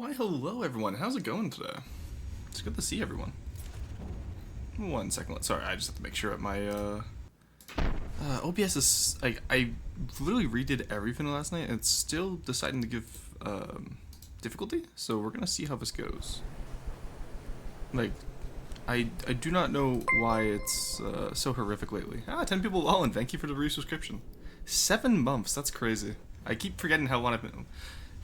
Why, hello everyone. How's it going today? It's good to see everyone. 1 second. Sorry, I just have to make sure that my OBS is like I literally redid everything last night, and it's still deciding to give difficulty. So we're gonna see how this goes. Like, I do not know why it's so horrific lately. 10 people lolling. Thank you for the resubscription. 7 months. That's crazy. I keep forgetting how long I've been.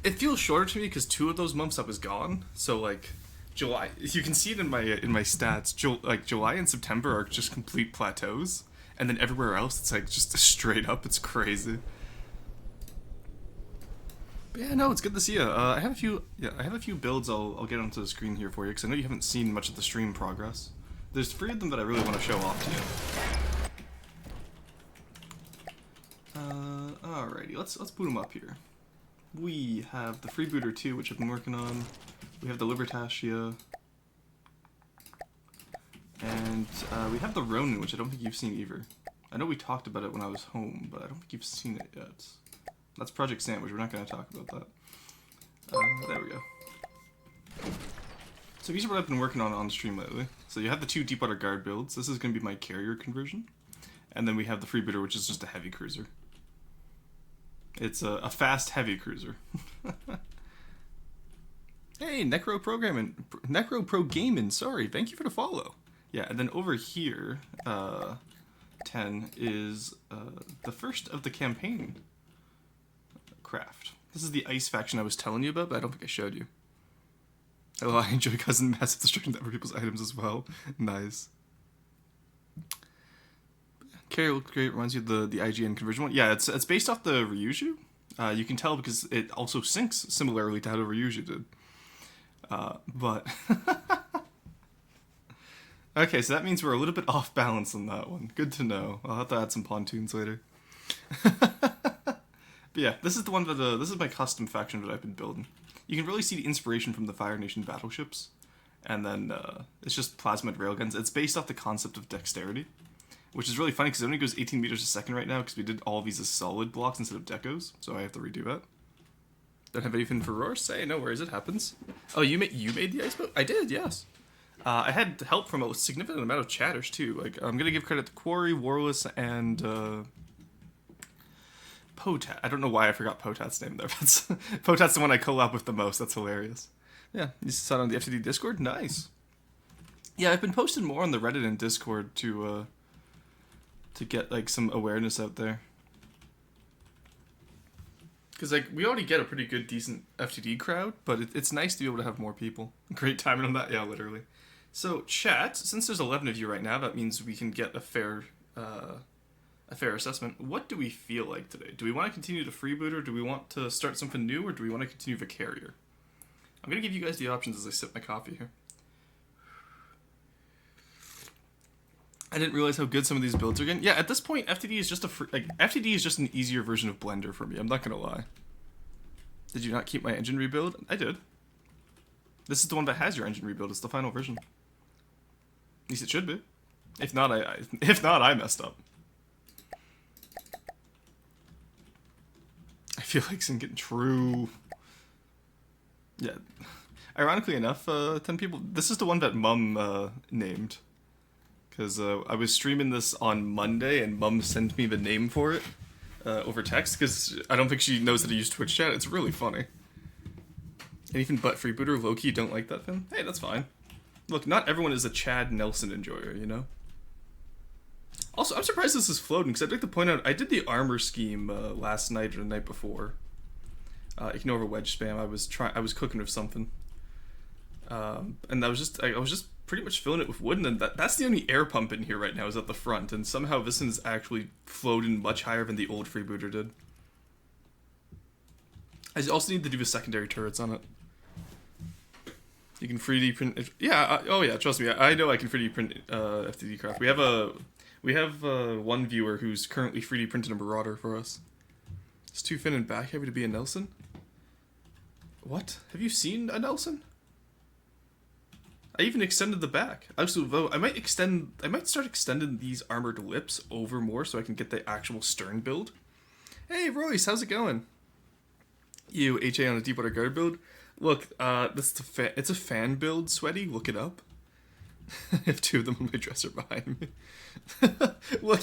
It feels shorter to me because 2 of those months I was gone. So like July, you can see it in my stats. July and September are just complete plateaus, and then everywhere else it's like just straight up. It's crazy. But yeah, no, it's good to see you. I have a few builds I'll get onto the screen here for you because I know you haven't seen much of the stream progress. There's 3 of them that I really want to show off to you. Alrighty, let's boot them up here. We have the Freebooter 2, which I've been working on. We have the Libertatia. And we have the Ronin, which I don't think you've seen either. I know we talked about it when I was home, but I don't think you've seen it yet. That's Project Sandwich. We're not going to talk about that. There we go. So these are what I've been working on stream lately. So you have the 2 Deepwater Guard builds. This is going to be my carrier conversion. And then we have the Freebooter, which is just a heavy cruiser. It's a fast, heavy cruiser. Hey, Necro Pro Gaming, sorry, thank you for the follow. Yeah, and then over here, 10 is the first of the campaign craft. This is the ice faction I was telling you about, but I don't think I showed you. Hello, I enjoy Cousin Massive Destruction of people's items as well. Nice. Carrier looks great, reminds you of the IGN conversion one. Yeah, it's based off the Ryuju. You can tell because it also syncs similarly to how the Ryuju did. But... okay, so that means we're a little bit off balance on that one. Good to know. I'll have to add some pontoons later. But yeah, this is the one that, this is my custom faction that I've been building. You can really see the inspiration from the Fire Nation battleships. And then, it's just plasmid railguns. It's based off the concept of dexterity. Which is really funny because it only goes 18 meters a second right now because we did all of these as solid blocks instead of decos, so I have to redo that. Don't have anything for Roar? Say, no worries, it happens. Oh, you made the ice boat? I did, yes. I had help from a significant amount of chatters too. Like, I'm gonna give credit to Quarry, Warless, and Potat. I don't know why I forgot Potat's name there. Potat's the one I collab with the most. That's hilarious. Yeah, you saw it on the FTD Discord? Nice. Yeah, I've been posting more on the Reddit and Discord to get, like, some awareness out there. Because, like, we already get a pretty good, decent FTD crowd, but it's nice to be able to have more people. Great timing on that, yeah, literally. So, chat, since there's 11 of you right now, that means we can get a fair assessment. What do we feel like today? Do we want to continue the Freebooter? Do we want to start something new, or do we want to continue the Carrier? I'm going to give you guys the options as I sip my coffee here. I didn't realize how good some of these builds are getting. Yeah, at this point, FTD is just FTD is just an easier version of Blender for me. I'm not gonna lie. Did you not keep my engine rebuild? I did. This is the one that has your engine rebuild. It's the final version. At least it should be. If not, I messed up. I feel like it's getting true. Yeah. Ironically enough, 10 people. This is the one that Mum named. Because I was streaming this on Monday, and Mum sent me the name for it over text, because I don't think she knows how to use Twitch chat. It's really funny. Anything but Freebooter, low-key don't like that thing? Hey, that's fine. Look, not everyone is a Chad Nelson enjoyer, you know? Also, I'm surprised this is floating, because I'd like to point out, I did the armor scheme last night or the night before. Ignore the wedge spam, I was cooking with something. And I was just pretty much filling it with wood, and then that's the only air pump in here right now is at the front, and somehow this one's actually floating much higher than the old Freebooter did. I also need to do the secondary turrets on it. You can 3D print it. Yeah, oh yeah, trust me, I know I can 3D print FTD craft. We have one viewer who's currently 3D printing a Marauder for us. It's too thin and back heavy to be a Nelson? What? Have you seen a Nelson? I even extended the back. Also, though, I might start extending these armored lips over more so I can get the actual stern build. Hey, Royce, how's it going? You, HA on a Deepwater Guard build? Look, it's a fan build, Sweaty. Look it up. I have 2 of them on my dresser behind me. Look,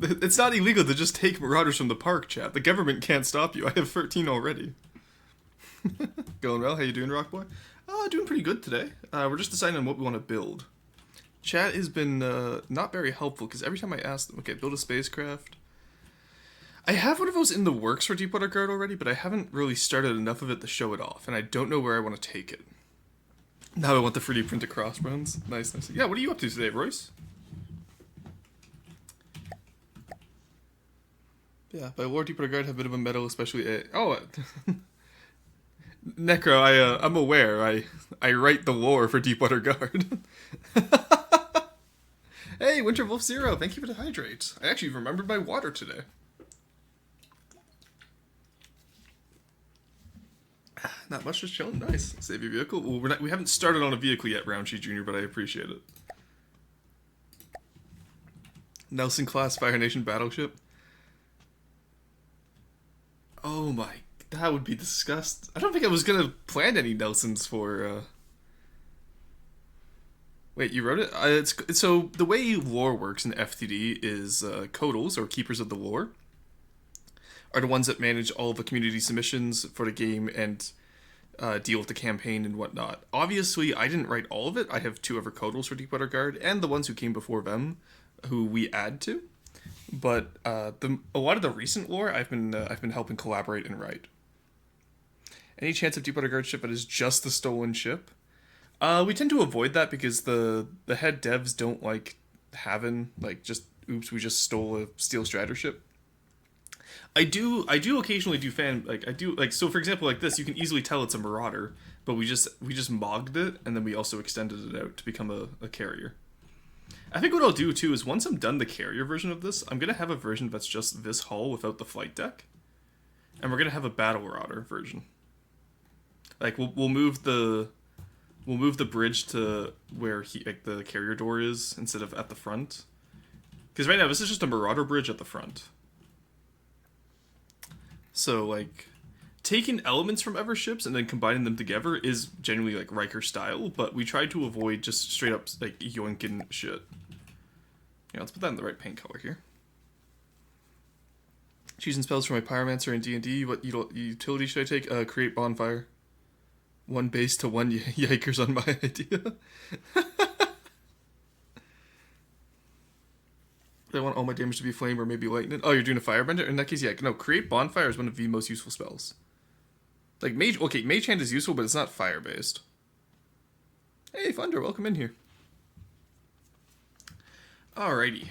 it's not illegal to just take marauders from the park, chat. The government can't stop you. I have 13 already. Going well? How you doing, Rock Boy? Doing pretty good today. We're just deciding on what we want to build. Chat has been not very helpful, because every time I ask them, okay, build a spacecraft. I have one of those in the works for Deepwater Guard already, but I haven't really started enough of it to show it off, and I don't know where I want to take it. Now I want the 3D printed crossbones. Nice, nice. Yeah, what are you up to today, Royce? Yeah, by lore, Deepwater Guard have a bit of a metal, especially a... Oh, Necro, I'm aware. I write the lore for Deepwater Guard. Hey, Winter Wolf Zero, thank you for the hydrate. I actually remembered my water today. Not much, just chilling. Nice. Save your vehicle. Well, we haven't started on a vehicle yet, Roundtree Jr., but I appreciate it. Nelson class Fire Nation battleship. Oh my, that would be disgusting. I don't think I was gonna plan any Nelsons for. Wait, you wrote it? So the way lore works in FTD is Codals, or Keepers of the Lore, are the ones that manage all the community submissions for the game and deal with the campaign and whatnot. Obviously, I didn't write all of it. I have 2 other Codals for Deepwater Guard, and the ones who came before them, who we add to. But a lot of the recent lore, I've been helping collaborate and write. Any chance of Deepwater Guard ship that is just the stolen ship? We tend to avoid that because the head devs don't like having just oops, we just stole a Steel Strider ship. I do occasionally do so for example, like this, you can easily tell it's a Marauder, but we just mogged it, and then we also extended it out to become a carrier. I think what I'll do too is once I'm done the carrier version of this, I'm gonna have a version that's just this hull without the flight deck, and we're gonna have a battle Marauder version. Like we'll move the bridge to where the carrier door is instead of at the front, because right now this is just a Marauder bridge at the front. So, like, taking elements from other ships and then combining them together is generally, like, Riker style, but we try to avoid just straight up, like, yoinking shit. Yeah, let's put that in the right paint color here. Choosing spells for my Pyromancer in D&D. What utility should I take? Create Bonfire. 1 base to 1 yikers on my idea. I want all my damage to be flame or maybe lightning. Oh, you're doing a firebender? In that case, yeah. No, create bonfire is one of the most useful spells. Like mage hand is useful, but it's not fire based. Hey, Thunder, welcome in here. Alrighty.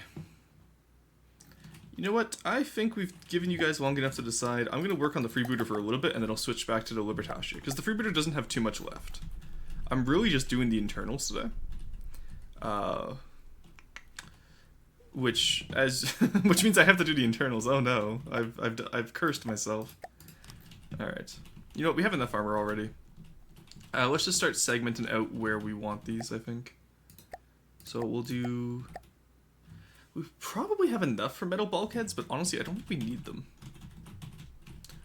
You know what? I think we've given you guys long enough to decide. I'm gonna work on the freebooter for a little bit, and then I'll switch back to the Libertatia, because the freebooter doesn't have too much left. I'm really just doing the internals today. Which means I have to do the internals. Oh no, I've cursed myself. All right, you know what? We have enough armor already. Let's just start segmenting out where we want these. I think. So we'll do. We probably have enough for metal bulkheads, but honestly, I don't think we need them.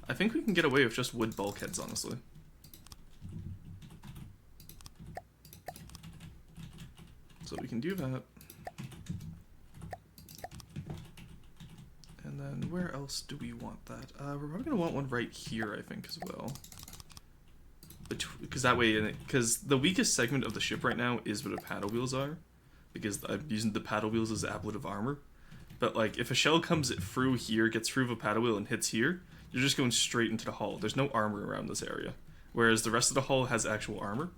I think we can get away with just wood bulkheads, honestly. So we can do that. And then where else do we want that? We're probably going to want one right here, I think, as well. Because that way, because the weakest segment of the ship right now is where the paddle wheels are. Because I'm using the paddle wheels as ablative armor. But like, if a shell comes through here, gets through the paddle wheel and hits here, you're just going straight into the hull. There's no armor around this area. Whereas the rest of the hull has actual armor.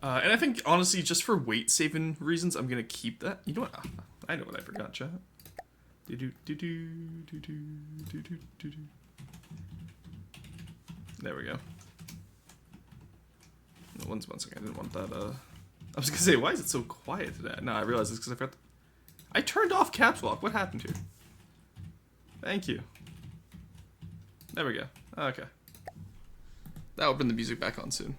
And I think, honestly, just for weight-saving reasons, I'm going to keep that. You know what? I know what I forgot, chat. There we go. No, one second, I didn't want that, I was gonna say, why is it so quiet today? No, I realize it's because I forgot. I turned off caps lock. What happened here? Thank you. There we go. Okay. That'll bring the music back on soon.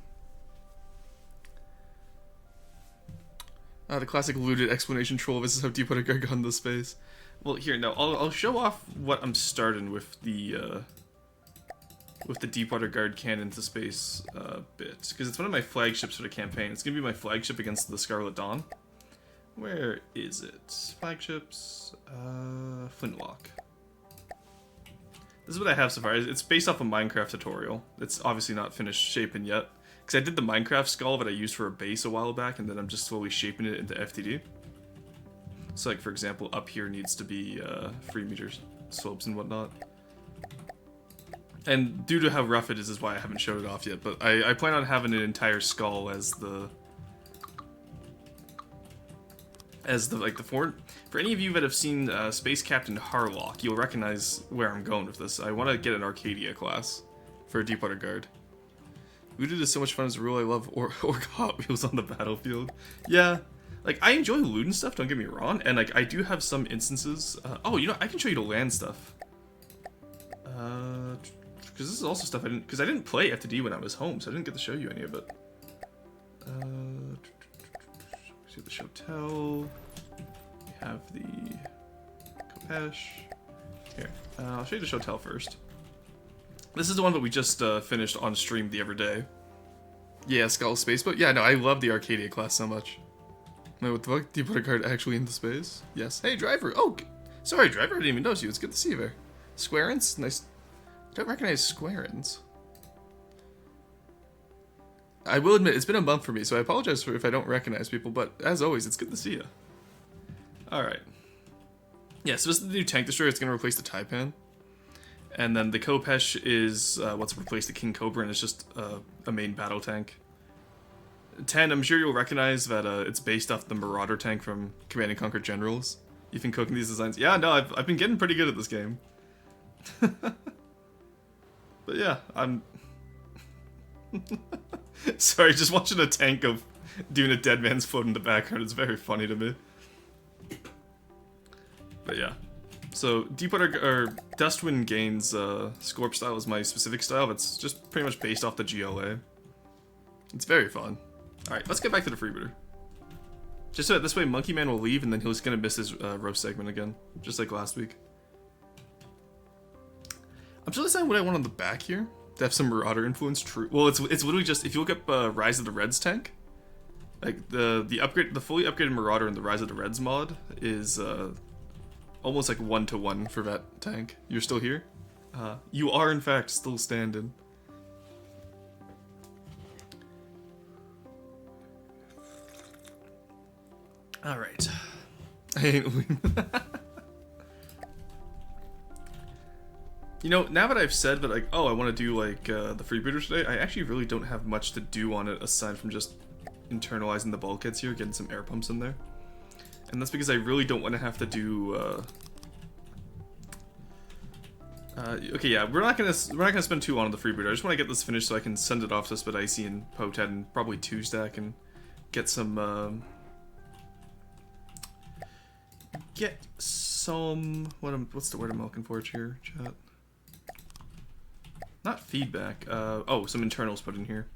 The classic looted explanation troll. This is how Deepwater Guard got into space. Well, here, no, I'll show off what I'm starting with the with the Deepwater Guard cannon to space bit, because it's one of my flagships for the campaign. It's gonna be my flagship against the Scarlet Dawn. Where is it? Flagships, Flintlock. This is what I have so far. It's based off a Minecraft tutorial. It's obviously not finished shaping yet, because I did the Minecraft skull that I used for a base a while back, and then I'm just slowly shaping it into FTD. So, like, for example, up here needs to be 3 meters slopes and whatnot. And due to how rough it is why I haven't showed it off yet, but I plan on having an entire skull as the like the fort. For any of you that have seen Space Captain Harlock, you'll recognize where I'm going with this. I want to get an Arcadia class for a Deepwater Guard. Voodoo is so much fun as a rule. I love Orc Hot Wheels on the battlefield. Yeah, like I enjoy loot and stuff. Don't get me wrong, and like I do have some instances. Oh, you know, I can show you the land stuff. Because this is also stuff I didn't play FTD when I was home, so I didn't get to show you any of it. See the Chotel. We have the Kopesh. Here, I'll show you the Chotel first. This is the one that we just finished on stream the other day. Yeah, Skull Space, but yeah, no, I love the Arcadia class so much. No, what the fuck? Deepwater Guard actually into space? Yes. Hey, Driver. Oh, sorry, Driver. I didn't even notice you. It's good to see you there. Squarens? Nice. I don't recognize Squarens. I will admit, it's been a month for me, so I apologize for if I don't recognize people, but as always, it's good to see you. Alright. Yeah, so this is the new tank destroyer. It's going to replace the Taipan. And then the Kopesh is what's replaced the King Cobra, and it's just a main battle tank. 10, I'm sure you'll recognize that it's based off the Marauder tank from Command & Conquer Generals. You've been cooking these designs. Yeah, no, I've been getting pretty good at this game. But yeah, I'm... Sorry, just watching a tank of doing a dead man's float in the background is very funny to me. But yeah. So, Deepwater, or Dustwind Gain's Scorp style is my specific style. That's just pretty much based off the GLA. It's very fun. Alright, let's get back to the freebooter. Just so that this way Monkey Man will leave and then he's gonna miss his roast segment again. Just like last week. I'm still deciding what I want on the back here. To have some Marauder influence, true. Well, it's literally just, if you look up Rise of the Reds tank, like the upgrade, the fully upgraded Marauder in the Rise of the Reds mod is almost like 1-to-1 for that tank. You're still here? You are in fact still standing. All right. I ain't. You know, now that I've said that, like, oh, I want to do, like, the freebooters today, I actually really don't have much to do on it aside from just internalizing the bulkheads here, getting some air pumps in there. And that's because I really don't want to have to do, okay, yeah, we're not gonna spend too long on the freebooter. I just want to get this finished so I can send it off to Spadicy and Potet and probably Tuesdack and get some, what's the word I'm looking for here, chat? Not feedback. Oh, some internals put in here.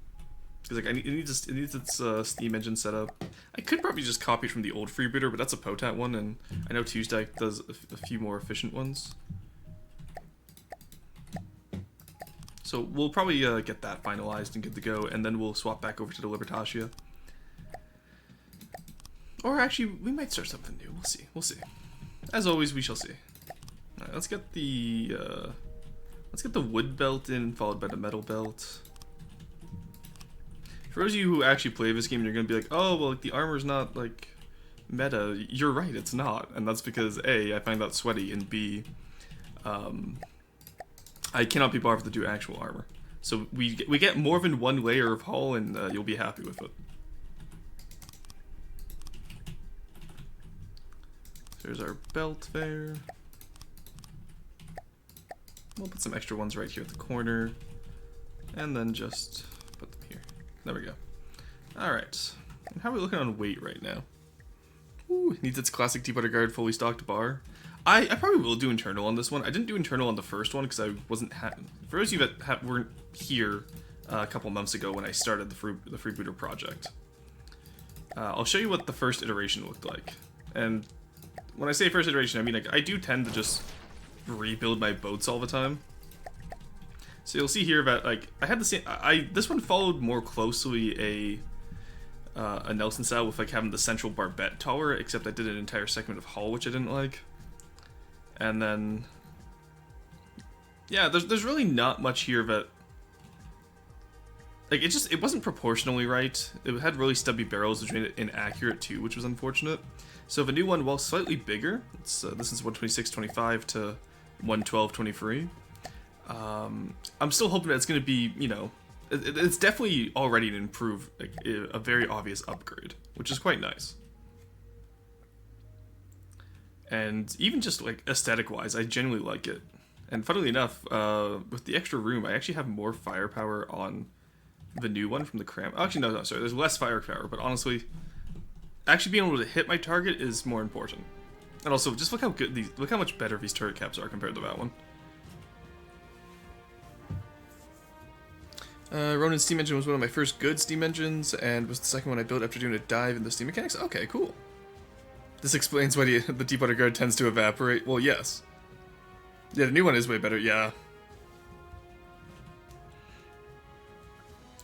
Because like it needs its Steam engine set up. I could probably just copy it from the old freebooter, but that's a Potat one, and I know Tuesday does a few more efficient ones. So we'll probably get that finalized and good to go, and then we'll swap back over to the Libertatia. Or actually, we might start something new. We'll see. We'll see. As always, we shall see. All right, let's get the wood belt in, followed by the metal belt. For those of you who actually play this game, you're gonna be like, oh, well, like, the armor's not like meta. You're right, it's not, and that's because A, I find that sweaty, and B, I cannot be bothered to do actual armor. So we get more than one layer of hull, and you'll be happy with it. There's our belt there. We'll put some extra ones right here at the corner. And then just put them here. There we go. Alright. And how are we looking on weight right now? Ooh, needs its classic Deepwater Guard fully stocked bar. I probably will do internal on this one. I didn't do internal on the first one because I wasn't... For those of you that weren't here a couple months ago when I started the freebooter project, I'll show you what the first iteration looked like. And when I say first iteration, I mean, like, I do tend to just rebuild my boats all the time. So you'll see here that like I had the same. This one followed more closely a Nelson style with like having the central barbette tower, except I did an entire segment of hull which I didn't like. And then yeah, there's really not much here that like it wasn't proportionally right. It had really stubby barrels, which made it inaccurate too, which was unfortunate. So the new one, while slightly bigger, this is 126.25 to 112.23. I'm still hoping that it's going to be, you know, it's definitely already an improved, like, a very obvious upgrade, which is quite nice. And even just like aesthetic-wise, I genuinely like it. And funnily enough, with the extra room, I actually have more firepower on the new one from the cram. Actually, no, sorry. There's less firepower, but honestly, actually being able to hit my target is more important. And also, just look how much better these turret caps are compared to that one. Ronin's steam engine was one of my first good steam engines, and was the second one I built after doing a dive in the steam mechanics. Okay, cool. This explains why the deep water guard tends to evaporate. Well, yes. Yeah, the new one is way better. Yeah.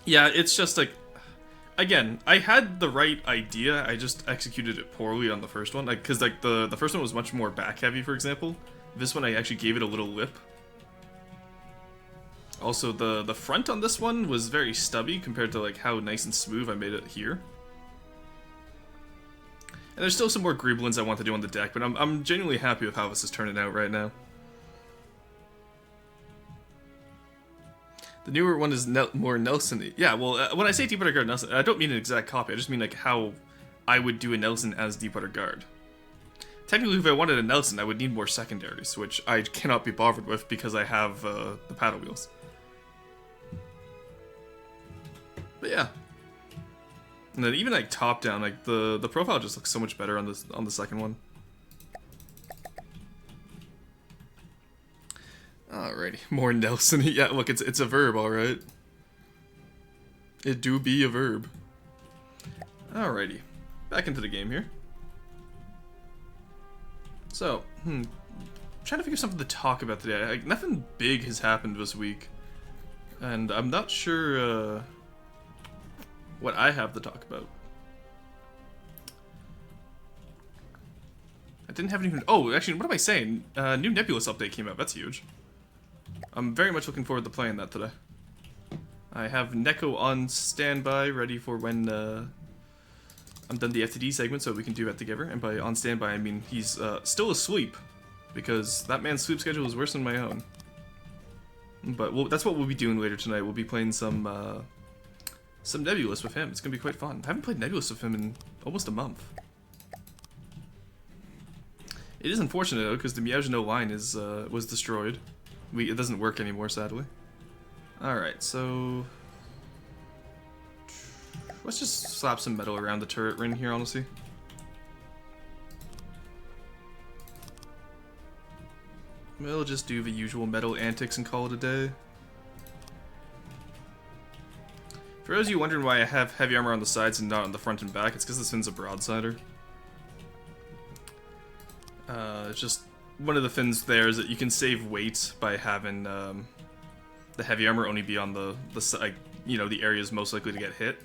Yeah, it's just like, again, I had the right idea, I just executed it poorly on the first one. Like, cause like the first one was much more back heavy, for example. This one I actually gave it a little lip. Also, the front on this one was very stubby compared to like how nice and smooth I made it here. And there's still some more greeblins I want to do on the deck, but I'm genuinely happy with how this is turning out right now. The newer one is more Nelson-y. Yeah, well, when I say Deepwater Guard Nelson, I don't mean an exact copy. I just mean like how I would do a Nelson as Deepwater Guard. Technically, if I wanted a Nelson, I would need more secondaries, which I cannot be bothered with because I have the paddle wheels. But yeah. And then even like top down, like the profile just looks so much better on the second one. Alrighty, more Nelson. Yeah, look, it's a verb, alright. It do be a verb. Alrighty, back into the game here. So, trying to figure something to talk about today. Like, nothing big has happened this week. And I'm not sure, what I have to talk about. I didn't have anything. Oh, actually, what am I saying? New Nebulous update came out. That's huge. I'm very much looking forward to playing that today. I have Neko on standby, ready for when I'm done the FTD segment, so we can do that together. And by on standby, I mean he's still asleep, because that man's sleep schedule is worse than my own. But that's what we'll be doing later tonight. We'll be playing some Nebulous with him. It's gonna be quite fun. I haven't played Nebulous with him in almost a month. It is unfortunate though, because the Meowsno line is was destroyed. It doesn't work anymore, sadly. Alright, so let's just slap some metal around the turret ring here, honestly. We'll just do the usual metal antics and call it a day. For those of you wondering why I have heavy armor on the sides and not on the front and back, it's because this fin's a broadsider. It's just one of the fins there is that you can save weight by having the heavy armor only be on the side, you know, the areas most likely to get hit.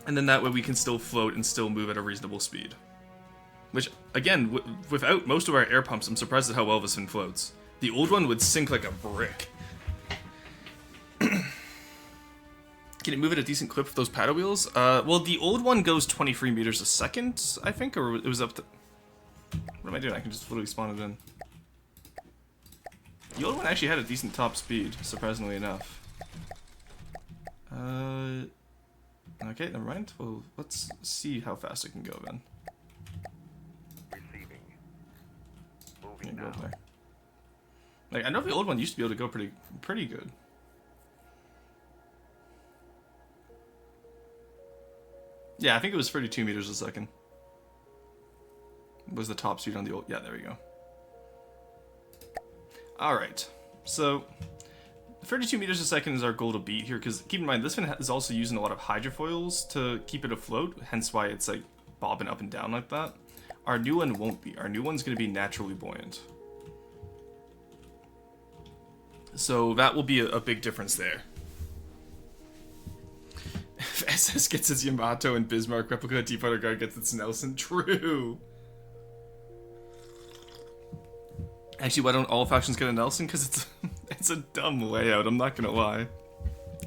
And then that way we can still float and still move at a reasonable speed. Which, again, without most of our air pumps, I'm surprised at how well this fin floats. The old one would sink like a brick. Can it move at a decent clip with those paddle wheels? Well, the old one goes 23 meters a second, I think, or it was up to... What am I doing? I can just literally spawn it in. The old one actually had a decent top speed, surprisingly enough. Okay, never mind. Well, let's see how fast it can go then. Receiving. Moving now. Go there. Like, I know the old one used to be able to go pretty good. Yeah, I think it was 32 meters a second. Was the top speed on the old... Yeah, there we go. Alright, so 32 meters a second is our goal to beat here, because keep in mind, this fin is also using a lot of hydrofoils to keep it afloat, hence why it's like bobbing up and down like that. Our new one won't be. Our new one's going to be naturally buoyant. So that will be a big difference there. If SS gets its Yamato and Bismarck, replica Deep Water Guard gets its Nelson. True. Actually, why don't all factions get a Nelson? Because it's a dumb layout, I'm not gonna lie.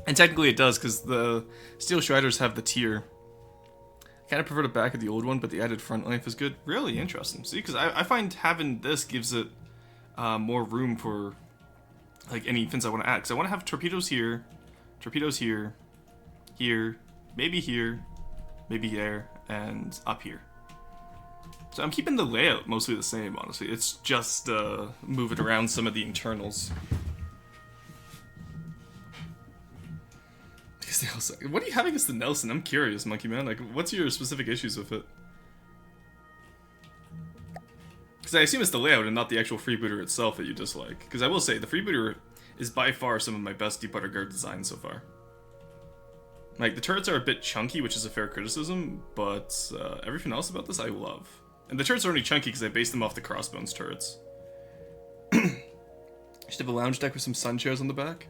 And technically it does, because the Steel Striders have the tier. I kind of prefer the back of the old one, but the added front life is good. Really interesting. See, because I find having this gives it more room for like any fins I want to add. Because I want to have torpedoes here, here, maybe there, and up here. So I'm keeping the layout mostly the same, honestly. It's just moving around some of the internals. What do you have against the Nelson? I'm curious, Monkey Man. Like, what's your specific issues with it? Because I assume it's the layout and not the actual freebooter itself that you dislike. Because I will say, the freebooter is by far some of my best Deep Water Guard designs so far. Like, the turrets are a bit chunky, which is a fair criticism, but everything else about this I love. And the turrets are only chunky because I based them off the Crossbones turrets. Should have a lounge deck with some sun chairs on the back.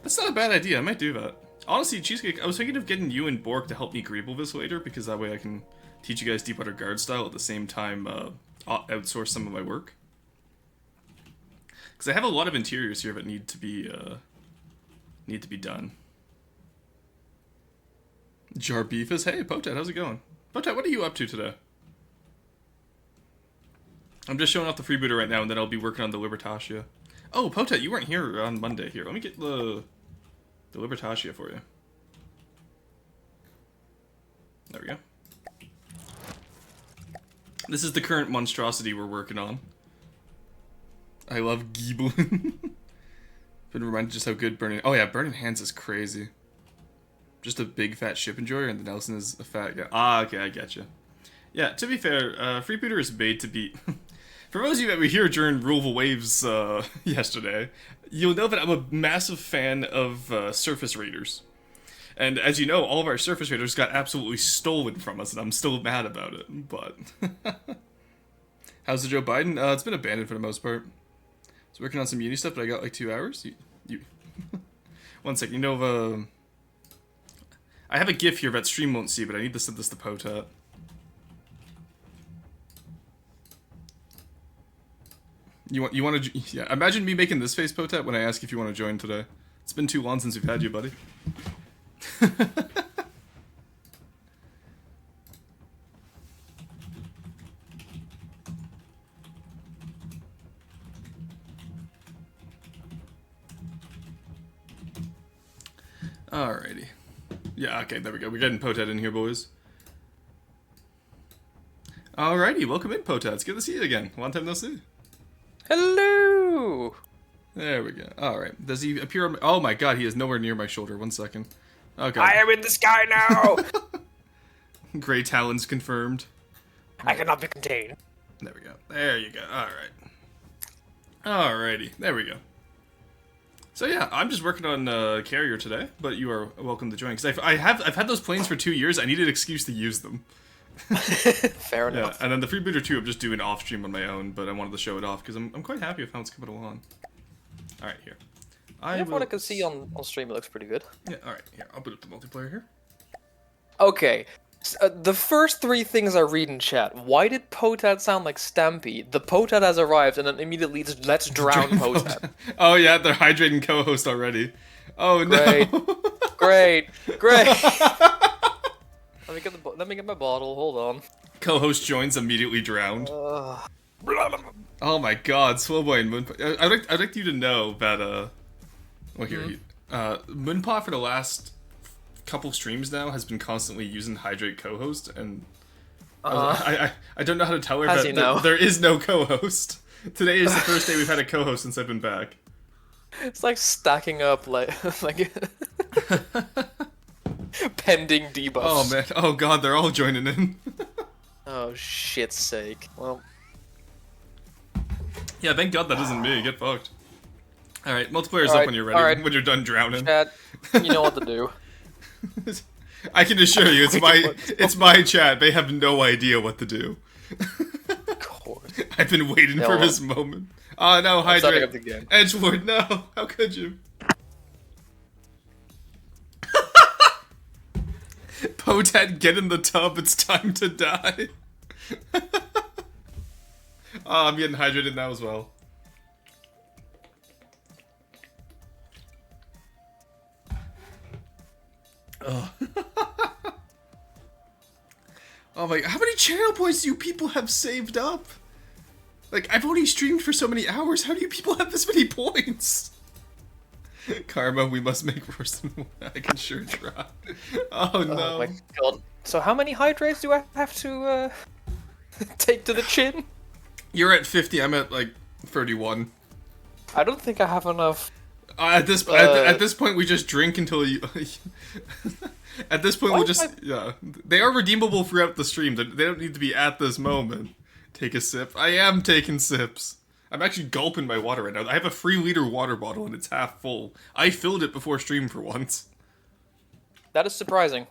That's not a bad idea, I might do that. Honestly, Cheesecake, I was thinking of getting you and Bork to help me Greeble this later, because that way I can teach you guys Deep Water Guard style at the same time outsource some of my work. Because I have a lot of interiors here that need to be done. Jar Beefus, hey Potat, how's it going? Potat, what are you up to today? I'm just showing off the freebooter right now, and then I'll be working on the Libertatia. Oh, Potat, you weren't here on Monday. Here, let me get the Libertatia for you. There we go. This is the current monstrosity we're working on. I love Giebelin. Been reminded just how good Burning... Oh yeah, Burning Hands is crazy. Just a big fat ship enjoyer, and the Nelson is a fat guy. Ah, okay, I getcha. Yeah, to be fair, Freebooter is made to be... For those of you that were here during Rule of Waves yesterday, you'll know that I'm a massive fan of Surface Raiders. And as you know, all of our Surface Raiders got absolutely stolen from us, and I'm still mad about it, but... How's the Joe Biden? It's been abandoned for the most part. I was working on some uni stuff, but I got like 2 hours. You... One second, you know, I have a GIF here that stream won't see, but I need to send this to Potat. You want to... Yeah, imagine me making this face, Potat, when I ask if you want to join today. It's been too long since we've had you, buddy. Alrighty. Yeah, okay, there we go. We're getting Potat in here, boys. Alrighty, welcome in, Potat. It's good to see you again. Long time no see. Hello! There we go. Alright. Does he appear on my... Oh my god, he is nowhere near my shoulder. 1 second. Oh god. I am in the sky now! Grey Talons confirmed. I cannot be contained. There we go. There you go. Alright. Alrighty. There we go. So yeah, I'm just working on Carrier today, but you are welcome to join. Because I've had those planes for 2 years. I need an excuse to use them. Fair enough. Yeah, and then the Freebooter 2 I'm just doing off stream on my own, but I wanted to show it off because I'm quite happy with how it's coming along. Alright, here. From what I can see on stream, it looks pretty good. Yeah, alright, here. I'll put up the multiplayer here. Okay. The first 3 things I read in chat. Why did Potat sound like Stampy? The Potat has arrived, and then immediately it's let's drown Potat. Oh yeah, they're hydrating co-host already. Oh Great. no. Great. Let me get my bottle. Hold on. Co-host joins immediately drowned. Uh, Oh my god, Slowboy and Moonpaw. I'd like you to know that, well, here, Moonpaw for the last couple streams now has been constantly using Hydrate co-host, and I don't know how to tell her that there is no co-host. Today is the first day we've had a co-host since I've been back. It's like stacking up, like pending debuffs. Oh man, oh god, they're all joining in. Oh, shit's sake. Well... Yeah, thank god that isn't me. Get fucked. Alright, multiplayer's up when you're ready. When you're done drowning. Chat, you know what to do. I can assure you, it's my chat. They have no idea what to do. Of course. I've been waiting for this moment. Oh no, I'm starting hydrate. up the game. Edgelord, no. How could you? Potat, get in the tub. It's time to die. Oh, I'm getting hydrated now as well. Oh. Oh my, how many channel points do you people have saved up? Like, I've only streamed for so many hours. How do you people have this many points? Karma, we must make worse than I can sure try. Oh no. Oh my god. So how many hydrates do I have to take to the chin? You're at 50, I'm at like 31. I don't think I have enough. At this point, we just drink until you. At this point, Why we'll just yeah. They are redeemable throughout the stream. They don't need to be at this moment. Take a sip. I am taking sips. I'm actually gulping my water right now. I have a 3-liter water bottle and it's half full. I filled it before stream for once. That is surprising.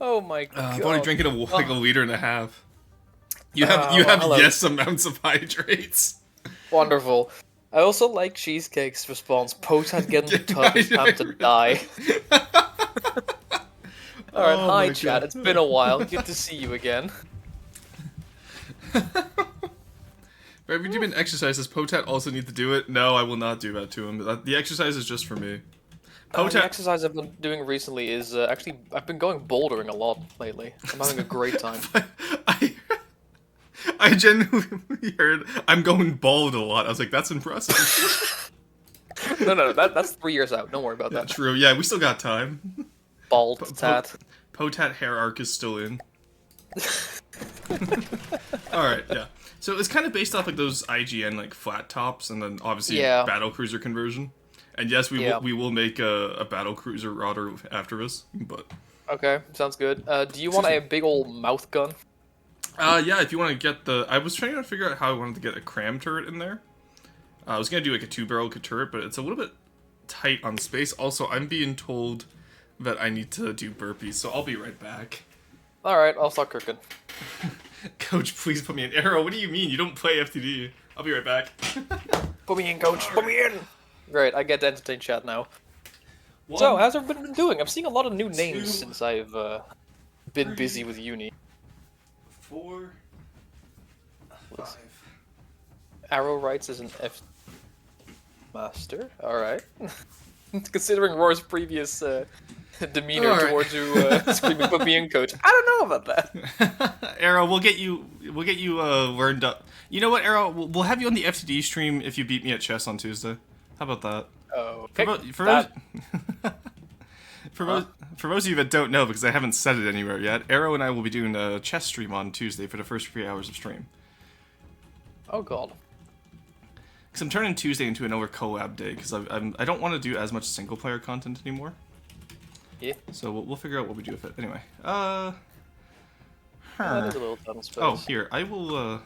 Oh my god. I've only drinking like a liter and a half. You have hello. yes amounts of hydrates. Wonderful. I also like Cheesecake's response. Potat get in the tub, it's time to die. Alright, Oh hi my chat, God. it's been a while. Good to see you again. Have you been exercise? Does Potat also need to do it? No, I will not do that to him. The exercise is just for me. The Potat. exercise I've been doing recently is actually, I've been going bouldering a lot lately. I'm having a great time. I genuinely heard I'm going bald a lot. I was like, that's impressive. No, that's 3 years out. Don't worry about Yeah, that. true. Yeah, we still got time. Bald tat. Potat hair arc is still in. Alright, yeah. So it's kind of based off like those IGN like flat tops and then obviously Yeah. battle cruiser conversion. And yes, we will make a battle cruiser rodder after us, but Okay, sounds good. Do you want a big old mouth gun? yeah, if you want to get the... I was trying to figure out how I wanted to get a cram turret in there. I was going to do like a 2-barrel turret, but it's a little bit tight on space. Also, I'm being told that I need to do burpees, so I'll be right back. Alright, I'll start cooking. Coach, please put me in. Arrow, what do you mean? You don't play FTD. I'll be right back. Put me in, coach. Put me in. Great, I get to entertain chat now. So, how's everybody been doing? I'm seeing a lot of new names since I've been busy with uni. 4, 5. Arrow writes as an F master. Alright. Considering Roar's previous demeanor Alright. towards you screaming put me in, coach. I don't know about that. Arrow, we'll get you learned up. You know what, Arrow? We'll have you on the FTD stream if you beat me at chess on Tuesday. How about that? Okay. For those of you that don't know, because I haven't said it anywhere yet, Arrow and I will be doing a chess stream on Tuesday for the first 3 hours of stream. Oh god. Because I'm turning Tuesday into another collab day, because I don't want to do as much single-player content anymore. Yeah. So we'll figure out what we do with it. Anyway, That is a little tunnel space. Oh, here, I will,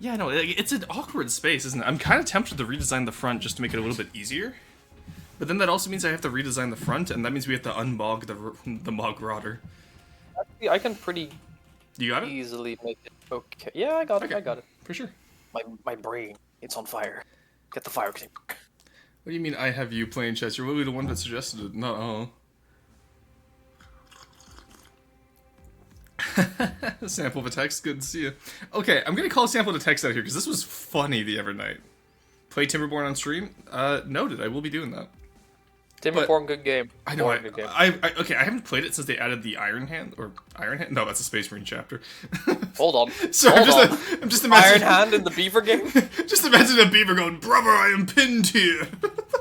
yeah, no, it's an awkward space, isn't it? I'm kind of tempted to redesign the front just to make it a little bit easier. But then that also means I have to redesign the front, and that means we have to unmog the mog rodder. Actually, I can pretty You got it? easily make it okay. Yeah, I got it. Okay. I got it. For sure. My brain, it's on fire. Get the fire extinguisher. What do you mean I have you playing chess? You're literally the one that suggested it, not all. Sample of a text, good to see you. Okay, I'm gonna call a sample of a text out here, because this was funny the other night. Play Timberborn on stream? Noted, I will be doing that. Timberborn, good game. I know. Born, good game. Okay. I haven't played it since they added the Iron Hand or Iron Hand. No, that's a Space Marine chapter. Hold on. So Hold I'm just Iron imagining. Hand in the Beaver game? Just imagine a beaver going, "Brother, I am pinned here."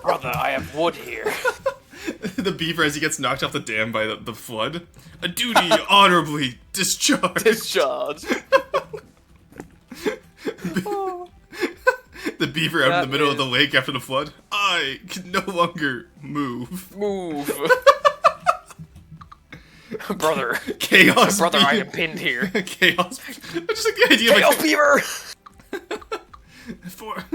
Brother, I have wood here. The beaver as he gets knocked off the dam by the flood. A duty honorably discharged. Discharge. The beaver out in That the middle of is- the lake after the flood. I can no longer move. Move. Brother. Chaos. Brother, I beaver. am pinned here. Chaos. I just like the idea Chaos of Beaver! for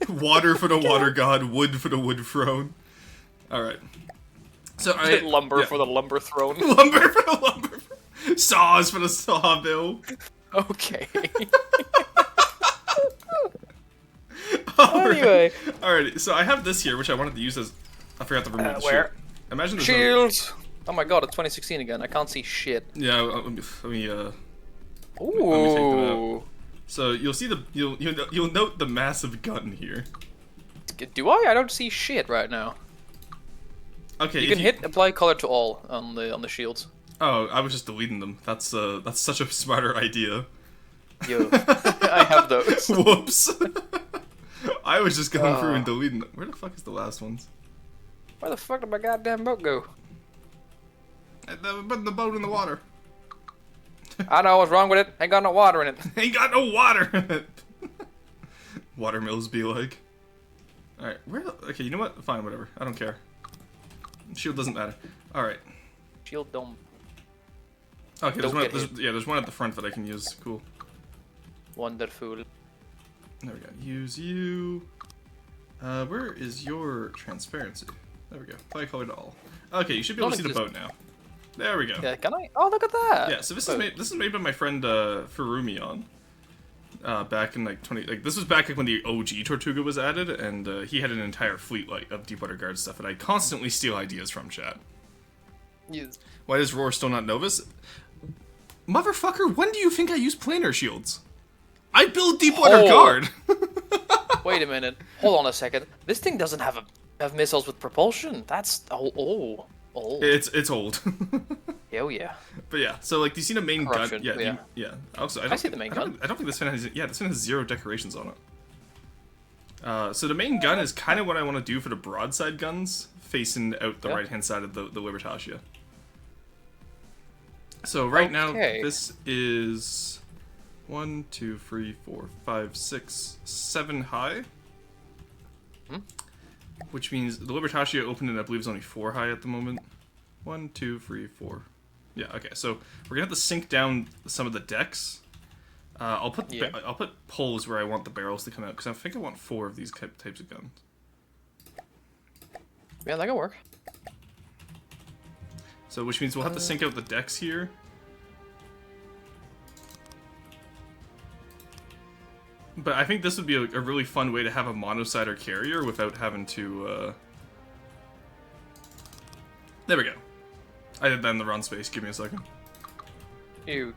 water for the water god, wood for the wood throne. All right. So I Lumber yeah. for the lumber throne. lumber for the lumber. Saws for the saw bill. Okay. Alright. Anyway. Alrighty, so I have this here, which I wanted to use as... I forgot to remove the where? shield. Imagine there's Shields! Oh my god, it's 2016 again. I can't see shit. Yeah, let me take them Ooh. out. So you'll see you'll note the massive gun here. Do I? I don't see shit right now. Okay, You can hit apply color to all on the shields. Oh, I was just deleting them. That's such a smarter idea. Yo, I have those. Whoops. I was just going through and deleting them. Where the fuck is the last ones? Where the fuck did my goddamn boat go? Put the boat in the water. I know what's wrong with it. Ain't got no water in it. Ain't got no water in it. Watermills be like. Alright, okay, you know what? Fine, whatever. I don't care. Shield doesn't matter. Alright. Shield dome. Okay, Don't get hit. there's one at the front that I can use. Cool. Wonderful. There we go. Use you. Where is your transparency? There we go. Apply color to all. Okay, you should be able to see the boat now. There we go. Yeah, can I? Oh, look at that. Yeah, so this is made by my friend Furumion. Back in this was back when the OG Tortuga was added, and he had an entire fleet of Deepwater Guard stuff, and I constantly steal ideas from chat. Yes. Why does Roar still not know this? Motherfucker, when do you think I use planar shields? I build Deepwater Guard. Wait a minute. Hold on a second. This thing doesn't have missiles with propulsion. That's old. It's old. Hell yeah. But yeah, so like, do you see the main Corruption, gun? yeah. Yeah. Also, I see the main gun. I don't think this fin has. Yeah, this fin has 0 decorations on it. So the main gun is kind of what I want to do for the broadside guns, facing out the right-hand side of the Libertatia. So right now, this is 1, 2, 3, 4, 5, 6, 7 high. Which means the Libertatia opened and I believe is only 4 high at the moment. 1, 2, 3, 4. Yeah, okay, so we're gonna have to sink down some of the decks. I'll put poles where I want the barrels to come out, because I think I want 4 of these types of guns. Yeah, that can work. So, which means we'll have to sink out the decks here. But I think this would be a really fun way to have a monosider carrier without having to, There we go. I did that in the wrong space. Give me a second. Ew.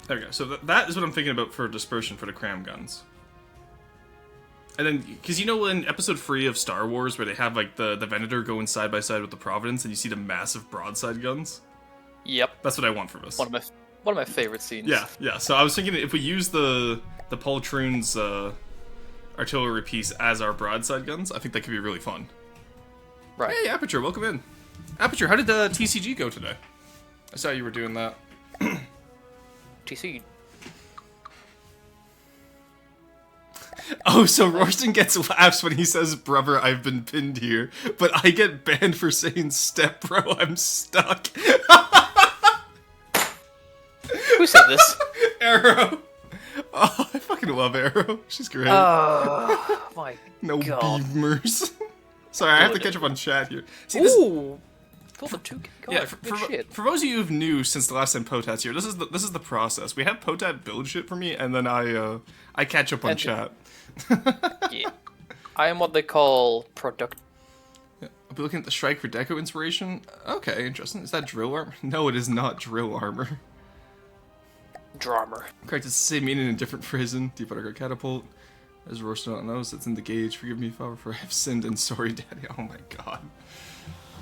There we go. So that is what I'm thinking about for dispersion for the cram guns. And then, because you know in episode 3 of Star Wars where they have like the Venator going side by side with the Providence and you see the massive broadside guns? Yep. That's what I want for this. One of my favorite scenes. Yeah. So I was thinking if we use the Poltroon's artillery piece as our broadside guns, I think that could be really fun. Right. Hey, Aperture, welcome in. Aperture, how did the TCG go today? I saw you were doing that. TC. Oh, so Rorston gets laughs when he says, "Brother, I've been pinned here," but I get banned for saying "Step bro, I'm stuck." Who said this? Arrow. Oh, I fucking love Arrow. She's great. Oh my no God. beamers. Sorry, I have to catch up on chat here. See, Ooh. Pull the 2K card. Yeah, Good shit. for those of you who've new since the last time Potat's here, this is the process. We have Potat build shit for me, and then I catch up on chat. Yeah. I am what they call product. Yeah. I'll be looking at the strike for deco inspiration. Okay, interesting. Is that drill armor? No, it is not drill armor. Drummer. Correct, it's the same meaning in a different phrasing. Deepwater Guard catapult. As Roasted not knows, it's in the gauge. Forgive me, Father, for I have sinned, and sorry, Daddy. Oh my god.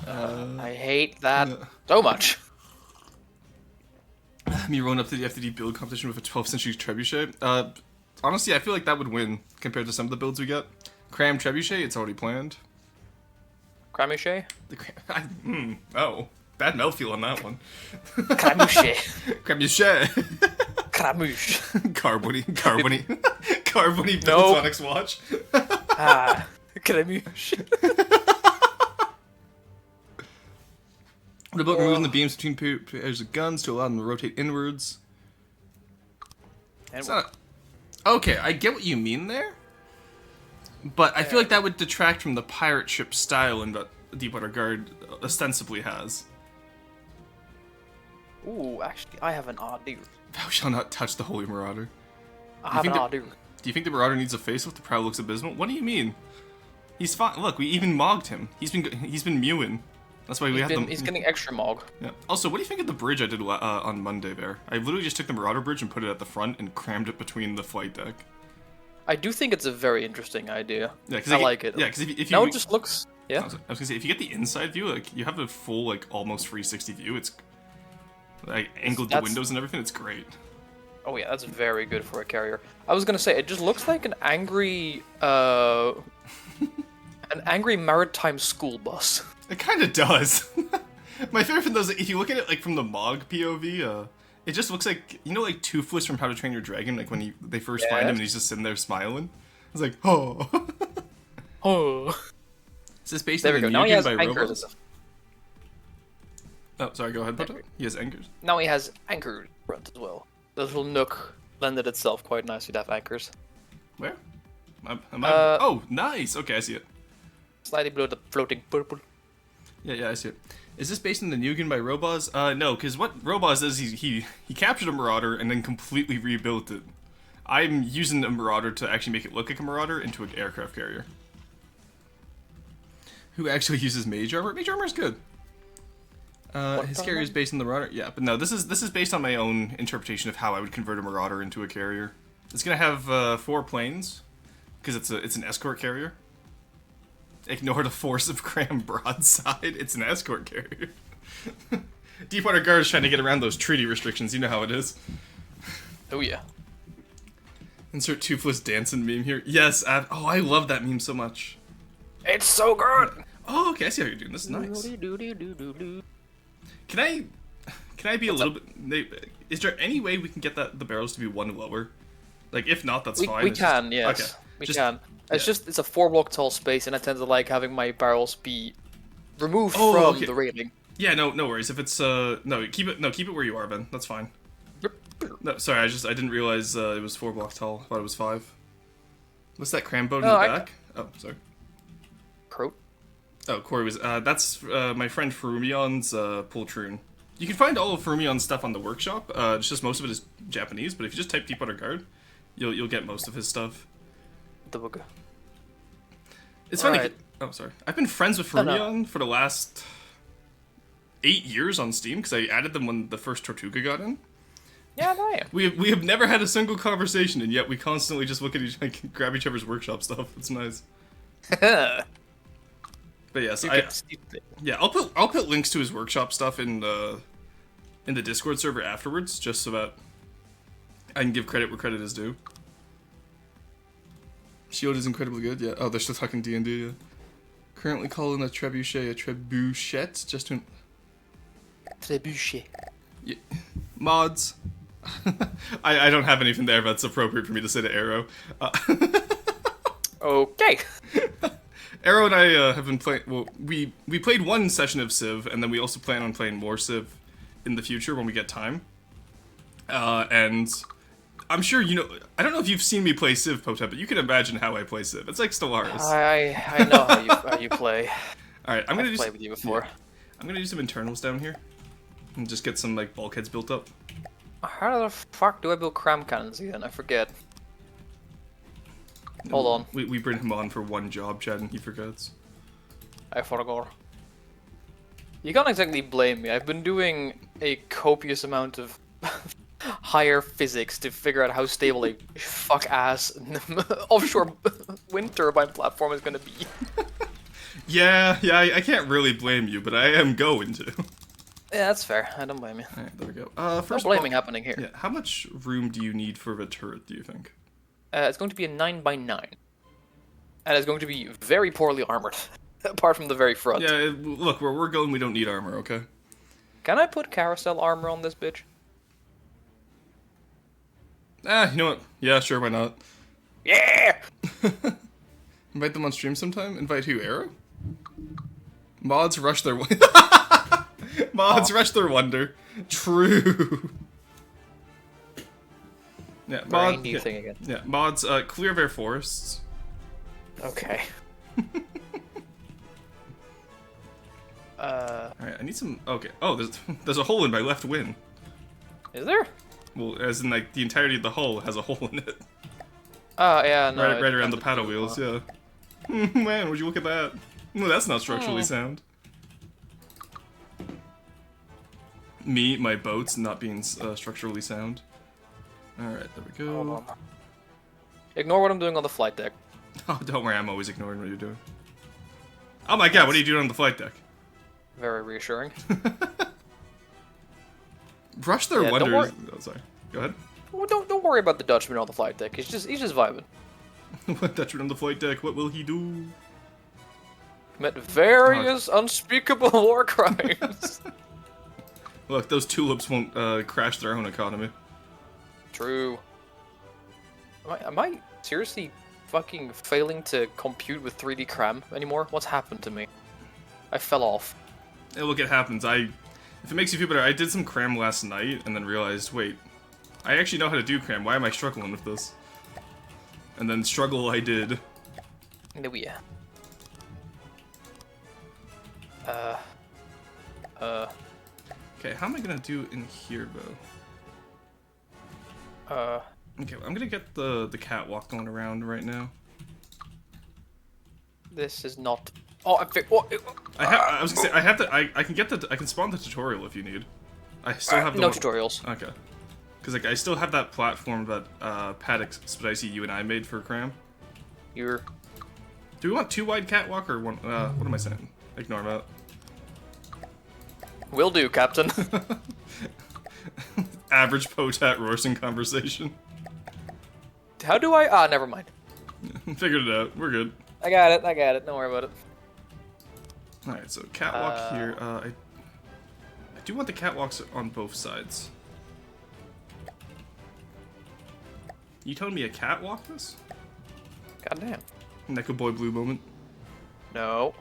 I hate that so much. Me rolling up to the FTD build competition with a 12th century trebuchet. Honestly, I feel like that would win compared to some of the builds we get. Cram trebuchet, it's already planned. Cramuchet? Oh, bad mouthfeel on that one. Cramuchet. Trebuchet. Cramouche. Carbony Nope. Pentatonics watch. Cramouche. What about removing the beams between pairs of guns to allow them to rotate inwards? Okay, I get what you mean there. But I feel like that would detract from the pirate ship style in that Deepwater Guard ostensibly has. Ooh, actually, I have an idea. Thou shall not touch the Holy Marauder. I have an think idea. Do you think the Marauder needs a facelift? The Prowl looks abysmal. What do you mean? He's fine. Look, we even mogged him. He's been mewing. That's why we have them. He's getting extra mog. Yeah. Also, what do you think of the bridge I did on Monday there? I literally just took the Marauder bridge and put it at the front and crammed it between the flight deck. I do think it's a very interesting idea. Yeah, I like it. Yeah, because if you now it just looks. Yeah. I was gonna say, if you get the inside view, like you have a full like almost 360 view. It's like angled the windows and everything. It's great. Oh yeah, that's very good for a carrier. I was gonna say it just looks like an angry maritime school bus. It kind of does. My favorite thing though is that if you look at it like from the Mog POV, it just looks like, you know, like Toothless from How to Train Your Dragon, like when they first find him and he's just sitting there smiling. It's like, oh. Oh. Is this based There on we the go. Now he has Nugen by anchors. Robots? Oh, sorry, go ahead, Poto. He has anchors. Now he has anchors front as well. The little nook lended itself quite nicely to have anchors. Where? Am I? Oh, nice. Okay, I see it. Slightly below the floating purple. Yeah, I see it. Is this based on the Nugen by Robaz? No, because what Robaz does, he captured a Marauder and then completely rebuilt it. I'm using a Marauder to actually make it look like a Marauder into an aircraft carrier. Who actually uses Mage Armor? Mage Armor is good. His carrier is based on the Marauder. Yeah, but no, this is based on my own interpretation of how I would convert a Marauder into a carrier. It's gonna have 4 planes, because it's an escort carrier. Ignore the force of Cram broadside. It's an escort carrier. Deepwater Guard's trying to get around those treaty restrictions. You know how it is. Oh yeah. Insert Toothless dancing meme here. Yes. Oh, I love that meme so much. It's so good. Oh, okay. I see how you're doing. This is nice. Can I be a little bit? Is there any way we can get the barrels to be 1 lower? Like, if not, that's fine. We can, yes. Okay. We can. It's a 4 block tall space, and I tend to like having my barrels be removed from the railing. Yeah, no worries. If it's keep it where you are, Ben. That's fine. No, sorry, I didn't realize it was 4 blocks tall. I thought it was 5. What's that cram boat in the back? Oh, sorry. Croat? Oh, Corey was. That's my friend Ferumion's Poltroon. You can find all of Ferumion's stuff on the workshop. It's just most of it is Japanese, but if you just type Deepwater Guard, you'll get most of his stuff. The book. It's funny. Oh, sorry. I've been friends with Ferumion for the last 8 years on Steam because I added them when the first Tortuga got in. Yeah, I am. We have never had a single conversation, and yet we constantly just look at grab each other's workshop stuff. It's nice. But yes, I'll put links to his workshop stuff in the Discord server afterwards, just so that I can give credit where credit is due. Shield is incredibly good. Yeah. Oh, they're still talking D&D. Yeah. Currently calling a trebuchet a trebuchet, just to. Trebuchet. Yeah. Mods. I don't have anything there that's appropriate for me to say to Arrow. Okay. Arrow and I have been playing. Well, we played 1 session of Civ, and then we also plan on playing more Civ in the future when we get time. And I'm sure you know. I don't know if you've seen me play Civ, Potep, but you can imagine how I play Civ. It's like Stellaris. I know how you play. All right, I'm gonna play with you before. Yeah, I'm gonna do some internals down here, and just get some like bulkheads built up. How the fuck do I build cram cannons again? I forget. Hold on. We bring him on for 1 job, Chad, and he forgets. I forgot. You can't exactly blame me. I've been doing a copious amount of higher physics to figure out how stable a fuck-ass offshore wind turbine platform is gonna be. Yeah, I can't really blame you, but I am going to. Yeah, that's fair. I don't blame you. Alright, there we go. First no blaming happening here. Yeah, how much room do you need for the turret, do you think? It's going to be a 9x9. And it's going to be very poorly armored. Apart from the very front. Yeah, look, where we're going, we don't need armor, okay? Can I put carousel armor on this bitch? You know what? Yeah, sure, why not? Yeah! Invite them on stream sometime? Invite who, Arrow? Mods rush their... Mods rush their wonder. True. Yeah, thing again. Yeah, mods, clear their forests. Okay. Alright, I need some... Okay. Oh, there's a hole in my left wing. Is there? Well, as in like the entirety of the hull has a hole in it. Oh, yeah, no. Right around the paddle wheels, yeah. Man, would you look at that? Well, that's not structurally sound. Me, my boats not being structurally sound. Alright, there we go. Hold on. Ignore what I'm doing on the flight deck. Oh, don't worry, I'm always ignoring what you're doing. Oh my god, what are you doing on the flight deck? Very reassuring. Brush their Yeah, don't wonders. worry. Oh, sorry. Go ahead. Well, don't worry about the Dutchman on the flight deck. He's just vibing. Dutchman on the flight deck, what will he do? Commit various unspeakable war crimes. Look, those tulips won't crash their own economy. True. Am I seriously fucking failing to compute with 3D cram anymore? What's happened to me? I fell off. Hey, look, it happens. If it makes you feel better, I did some cram last night and then realized, wait, I actually know how to do cram. Why am I struggling with this? And then struggle I did. No, yeah. Okay, how am I gonna do in here, though? Okay, I'm gonna get the catwalk going around right now. This is not. Oh, I was gonna say I can spawn the tutorial if you need. I still have the no one- tutorials. Okay. Because like I still have that platform that Paddock, Spicy, you and I made for cram. You're. Do we want 2 wide catwalk or 1? What am I saying? Ignore that. Will do, Captain. Average Potat Rorson conversation. How do I? Ah, never mind. Figured it out. We're good. I got it. Don't worry about it. Alright, so catwalk here. I do want the catwalks on both sides. You telling me a catwalk this? Goddamn. Neko Boy Blue moment. No.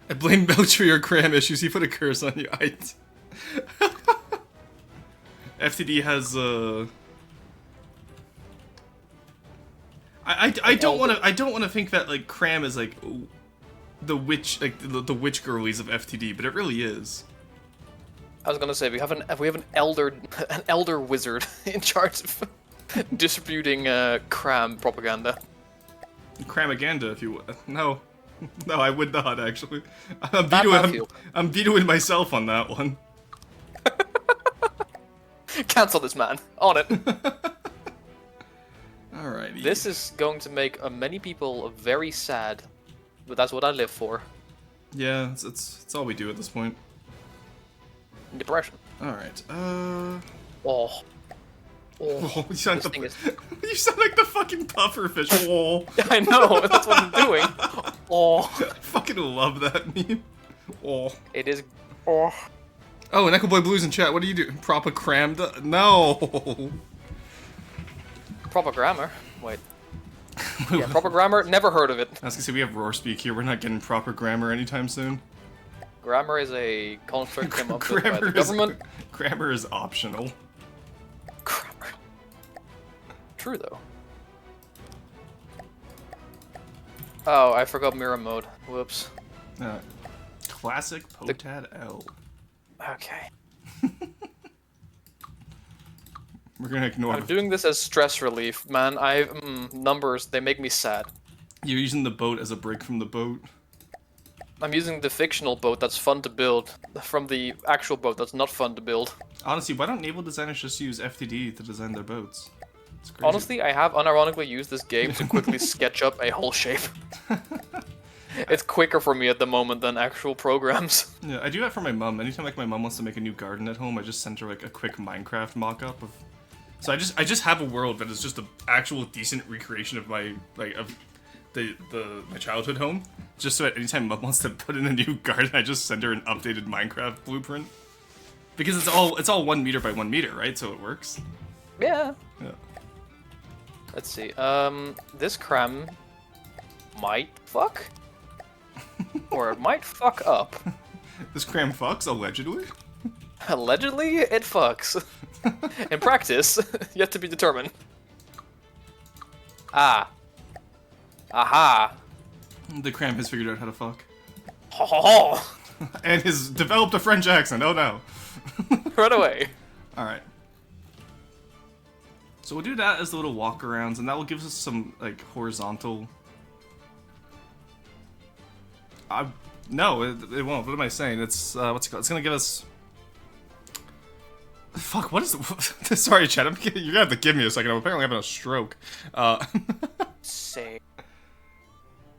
I blame Belch for your cram issues. He put a curse on you. FTD has I don't want to think that like cram is like the witch the witch girlies of FTD, but it really is. I was gonna say we have an elder wizard in charge of distributing cram propaganda. Cramaganda, if you would. No, I would not actually. I'm vetoing myself on that one. Cancel this man. On it. Alrighty. This is going to make many people very sad, but that's what I live for. Yeah, it's all we do at this point. Depression. Alright, Oh. Oh, you sound, This thing is... you sound like the fucking pufferfish. Oh. I know, that's what I'm doing. Oh. I fucking love that meme. Oh. It is... Oh. Oh, and Echo Boy Blues in chat, what do you do? Proper crammed? No! Proper grammar. Wait. Yeah, proper grammar? Never heard of it. I was gonna say, we have roar speak here, we're not getting proper grammar anytime soon. Grammar is a construct came up with by the government. Grammar is optional. Grammar. True, though. Oh, I forgot mirror mode. Whoops. Classic Potad L. Okay. We're gonna ignore. I'm doing this as stress relief, man. Numbers, they make me sad. You're using the boat as a break from the boat. I'm using the fictional boat that's fun to build from the actual boat that's not fun to build. Honestly, why don't naval designers just use FTD to design their boats? It's crazy. Honestly, I have unironically used this game to quickly sketch up a whole shape. It's quicker for me at the moment than actual programs. Yeah, I do that for my mom. Anytime like my mom wants to make a new garden at home, I just send her like a quick Minecraft mock-up of. So I just have a world that is just an actual decent recreation of my my childhood home. Just so that anytime mom wants to put in a new garden, I just send her an updated Minecraft blueprint. Because it's all 1 meter by 1 meter, right? So it works. Yeah. Yeah. Let's see. This cram might fuck, or it might fuck up. This cram fucks allegedly. Allegedly, it fucks. In practice, yet to be determined. Ah. Aha. The cram has figured out how to fuck. Ho ho ho. And has developed a French accent. Oh no. Run away. Alright. So we'll do that as the little walk-arounds, and that will give us some, like, horizontal... No, it won't. What am I saying? It's, what's it called? It's gonna give us... Fuck, what is... Sorry, Chad, you're gonna have to give me a second. I'm apparently having a stroke. Say.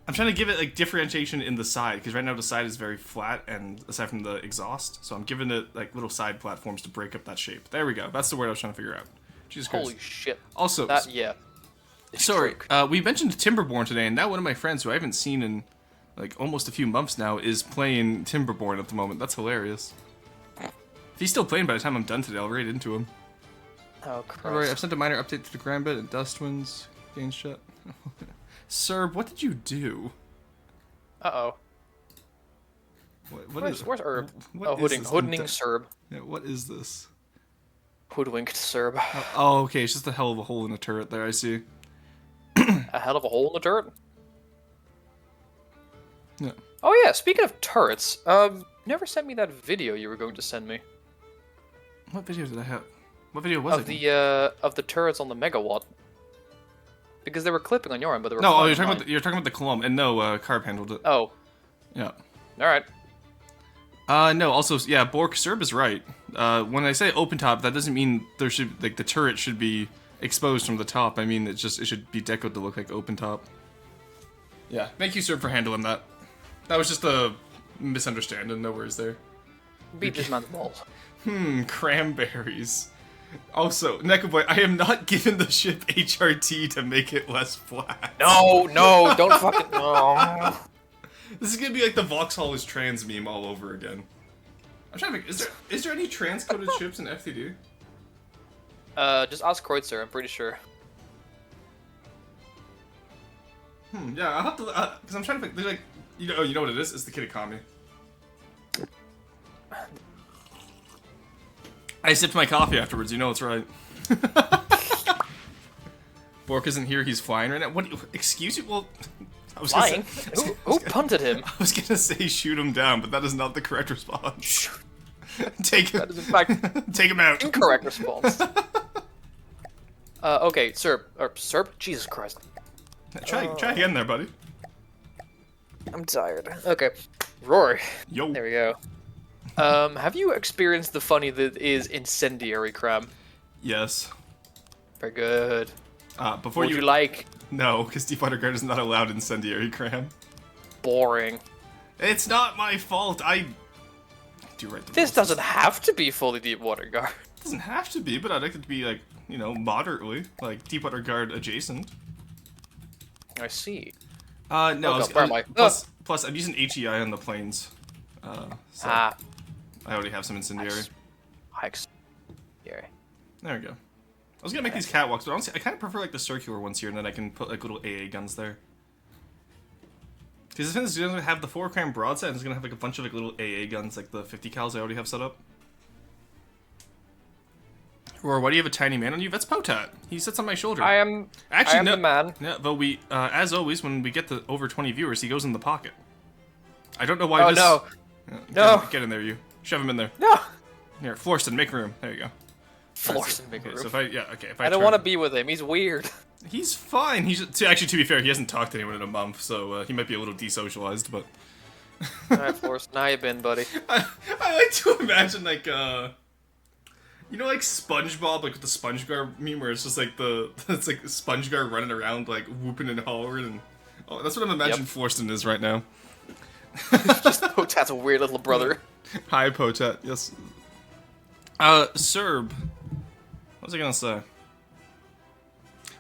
I'm trying to give it, like, differentiation in the side, because right now the side is very flat, and aside from the exhaust, so I'm giving it, like, little side platforms to break up that shape. There we go. That's the word I was trying to figure out. Jesus Christ. Holy shit. Also, That, yeah. sorry, we mentioned Timberborn today, and now one of my friends who I haven't seen in, like, almost a few months now is playing Timberborn at the moment. That's hilarious. If he's still playing by the time I'm done today, I'll raid into him. Oh, Christ. Alright, I've sent a minor update to the Grambit and Dustwinds. Gain shut. Sir, what did you do? Uh-oh. Where's Herb? What Oh, is this hoodening inte- Serb. Yeah, what is this? Hoodwinked Serb. Oh, okay, it's just a hell of a hole in the turret there, I see. A hell of a hole in the turret? Yeah. Oh yeah, speaking of turrets, you never sent me that video you were going to send me. What video did I have? What video was Of it? the turrets on the megawatt. Because they were clipping on your end, but they were No, fine you're on talking about the Column, and no, Carb handled it. Oh, Yeah. alright. No, also, yeah, Bork Serb is right. When I say open top, that doesn't mean there should, like, the turret should be exposed from the top. I mean, it should be decoed to look like open top. Yeah, thank you, Serb, for handling that. That was just a misunderstanding, no worries there. Beat this man's balls. Cranberries. Also, Nekoboy, I am not giving the ship HRT to make it less flat. No, don't fucking no. This is gonna be like the Vauxhall is trans meme all over again. I'm trying to make, is there any trans-coded ships in FTD? Just ask Kreutzer, I'm pretty sure. Yeah, I'll have to, because I'm trying to think, there's like, you know what it is? It's the Kitakami. I sipped my coffee afterwards, you know it's right. Bork isn't here, he's flying right now. What, excuse you? Well, I was Flying? Gonna say, Who punted him? I was gonna say shoot him down, but that is not the correct response. Take him. That is in fact Take him out. incorrect response. Okay, Serb? Jesus Christ. Try again there, buddy. I'm tired. Okay, Rory. Yo. There we go. Have you experienced the funny that is incendiary cram? Yes. Very good. Before Would you like No, because Deep Water Guard is not allowed incendiary cram. boring? It's not my fault. I do write the This rules. doesn't have to be fully deep water guard. It doesn't have to be, but I'd like it to be like, you know, moderately, like Deep Water Guard adjacent. I see. No, Oh, God, where am I? Plus, I'm using HEI on the planes. So Ah, I already have some incendiary. hikes. Yeah. There we go. I was gonna make these catwalks, but honestly, I kind of prefer like the circular ones here, and then I can put like little AA guns there. Because it's gonna have the 4-cram broadside, and it's gonna have like a bunch of like little AA guns, like the 50 cals I already have set up. Or why do you have a tiny man on you? That's Potat. He sits on my shoulder. I am. Actually, I am no. the man. Yeah, but we, as always, when we get to over 20 viewers, he goes in the pocket. I don't know why Oh this. no. Yeah, No. Get in there, you. Shove him in there. No. Here, Florston, make room. There you go. Force and big Okay, room. so if if I don't want to be with him. He's weird. He's fine. Actually, to be fair, he hasn't talked to anyone in a month, so he might be a little desocialized. But Alright, Force. Now you been, buddy. I like to imagine like you know, like SpongeBob, like with the SpongeGar meme, where it's just like it's like SpongeGar running around like whooping and hollering, and oh, that's what I'm imagining Florston is right now. Potat's a weird little brother. Hi, Potat. Yes. Serb. What was I gonna say?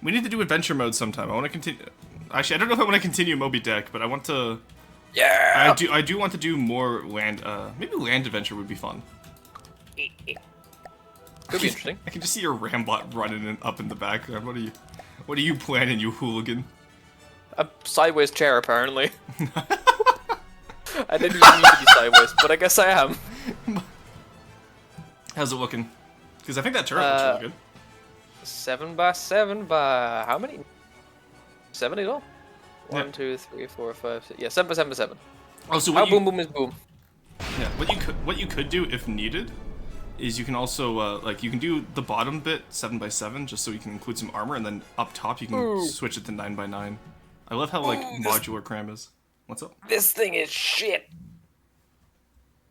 We need to do adventure mode sometime. I want to continue. Actually, I don't know if I want to continue Moby Dick, but I want to. Yeah. I do want to do more land. Maybe land adventure would be fun. Could be interesting. I can just see your Rambot running up in the background. What are you planning, you hooligan? A sideways chair, apparently. I didn't even mean to be sideways, but I guess I am. How's it looking? Because I think that turret looks really good. 7 by 7 by how many? 7 as well? Yeah. 1, 2, 3, 4, 5, 6. Yeah, 7 by 7 by 7. Oh, so How boom boom is boom. Yeah, what you could do if needed is you can also like you can do the bottom bit 7x7 just so you can include some armor, and then up top you can Ooh. switch it to 9x9. I love how like modular cram is. What's up? This thing is shit.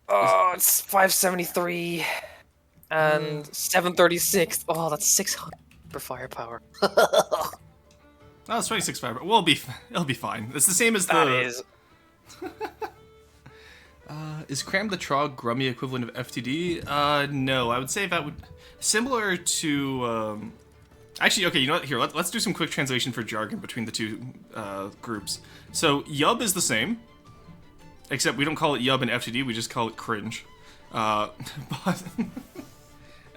Oh, it's 573 and 736. Oh, that's 600 for firepower. Oh, it's 26 fire. Well, it'll be fine. It's the same as That the. is. Is Cram the Trog Grummy equivalent of FTD? No. I would say that would similar to. Actually, okay. You know what? Here, let's do some quick translation for jargon between the two groups. So Yub is the same, except we don't call it Yub in FTD. We just call it cringe. But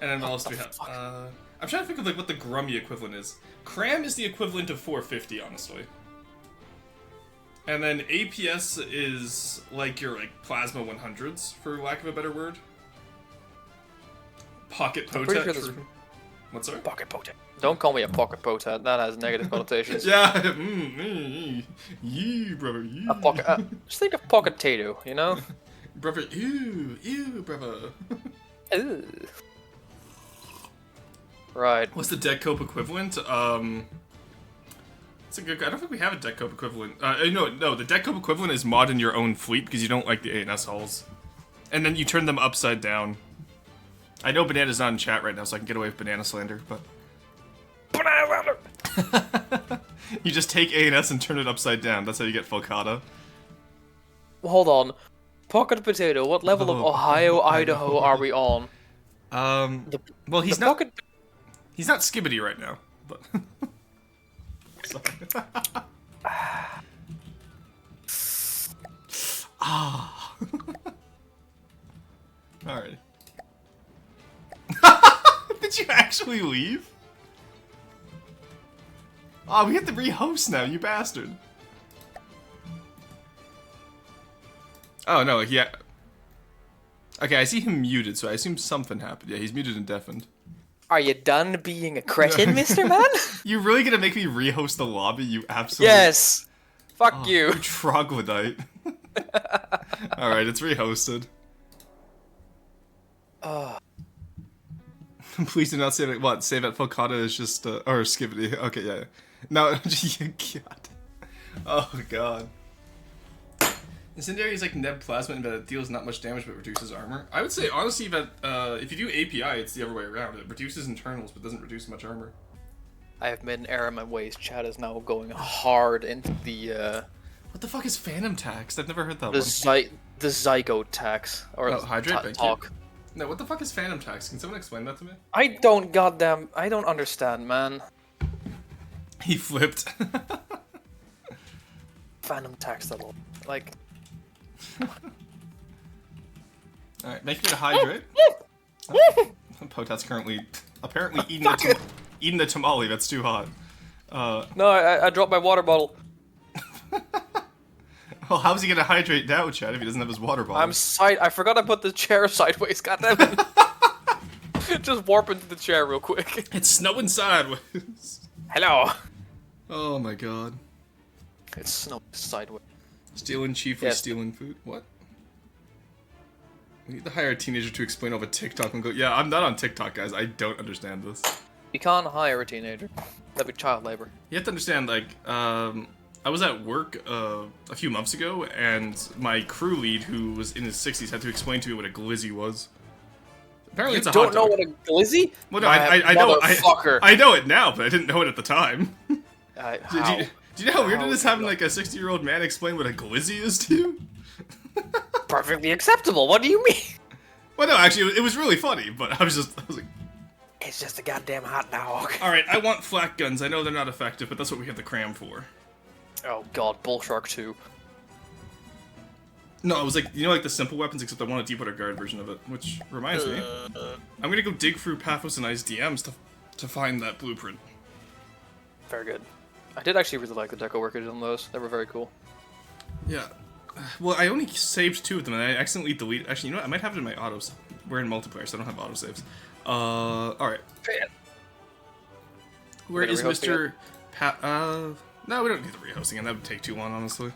and then what else do we have? I'm trying to think of like what the Grummy equivalent is. Cram is the equivalent of 450, honestly. And then APS is like your like plasma 100s, for lack of a better word. Pocket potet. Sure What's sorry? pocket potet. Don't call me a pocket potet. That has negative connotations. Yeah. You, brother. You. A pocket. Just think of pocket potato. You know. Brother. You, brother. Ooh. Right. What's the deck cope equivalent? It's a good. I don't think we have a deck cope equivalent. No. The deck cope equivalent is mod in your own fleet because you don't like the ANS hulls, and then you turn them upside down. I know Banana's not in chat right now, so I can get away with banana slander, but Banana. you just take ANS and turn it upside down. That's how you get Falcata. Hold on. Pocket potato. What level of Ohio, Idaho are we on? Well, he's the not. pocket. He's not Skibbity right now, but. Sorry. Ah. Alright. Did you actually leave? Oh, we have to rehost now, you bastard. Oh, no, yeah. Okay, I see him muted, so I assume something happened. Yeah, he's muted and deafened. Are you done being a cretin, Mr. Man? You really gonna make me rehost the lobby, you absolute... Yes! Fuck Oh, you. You troglodyte. Alright, it's rehosted. Please do not say that. What? Say that Falcata is just. Or Skibbity. Okay, yeah. No, God. Oh, God. Incendiary is like Neb Plasma in that it deals not much damage but reduces armor. I would say, honestly, that if you do API, it's the other way around. It reduces internals but doesn't reduce much armor. I have made an error in my ways. Chat is now going hard into the, What the fuck is Phantom Tax? I've never heard that the one. the zygote tax. Or Hydrate, thank talk. you. No, what the fuck is Phantom Tax? Can someone explain that to me? I don't understand, man. He flipped. Phantom tax level. Like... Alright, make me to hydrate. Potat's currently, apparently eating the tamale, that's too hot. No, I dropped my water bottle. Well, how's he gonna hydrate now, Chad, if he doesn't have his water bottle? I forgot I put the chair sideways, goddammit. Just warp into the chair real quick. It's snowing sideways. Hello. Oh my god. It's snowing sideways. Stealing chiefly Yes. stealing food? What? We need to hire a teenager to explain over TikTok and go, yeah, I'm not on TikTok, guys. I don't understand this. You can't hire a teenager. That'd be child labor. You have to understand, like, I was at work a few months ago, and my crew lead, who was in his 60s, had to explain to me what a glizzy was. Apparently You it's a don't hot know dog. what a glizzy? Well, no, I know. Motherfucker. I know it now, but I didn't know it at the time. How? Do you know how weird it How is having like a 60-year-old man explain what a glizzy is to you? Perfectly acceptable. What do you mean? Well, no, actually, it was really funny, but I was like, It's just a goddamn hot dog. all right, I want flak guns. I know they're not effective, but that's what we have the cram for. Oh god, Bull Shark 2. No, I was like, you know, like the simple weapons, except I want a Deepwater Guard version of it, which reminds me, I'm gonna go dig through Pathos and Ice DMs to find that blueprint. Very good. I did actually really like the deco workers on those. They were very cool. Yeah. Well, I only saved 2 of them, and I accidentally deleted. Actually, you know what? I might have it in my autos. We're in multiplayer, so I don't have autosaves. Alright. Where is Mr. No, we don't need the rehosting, and that would take too long, honestly.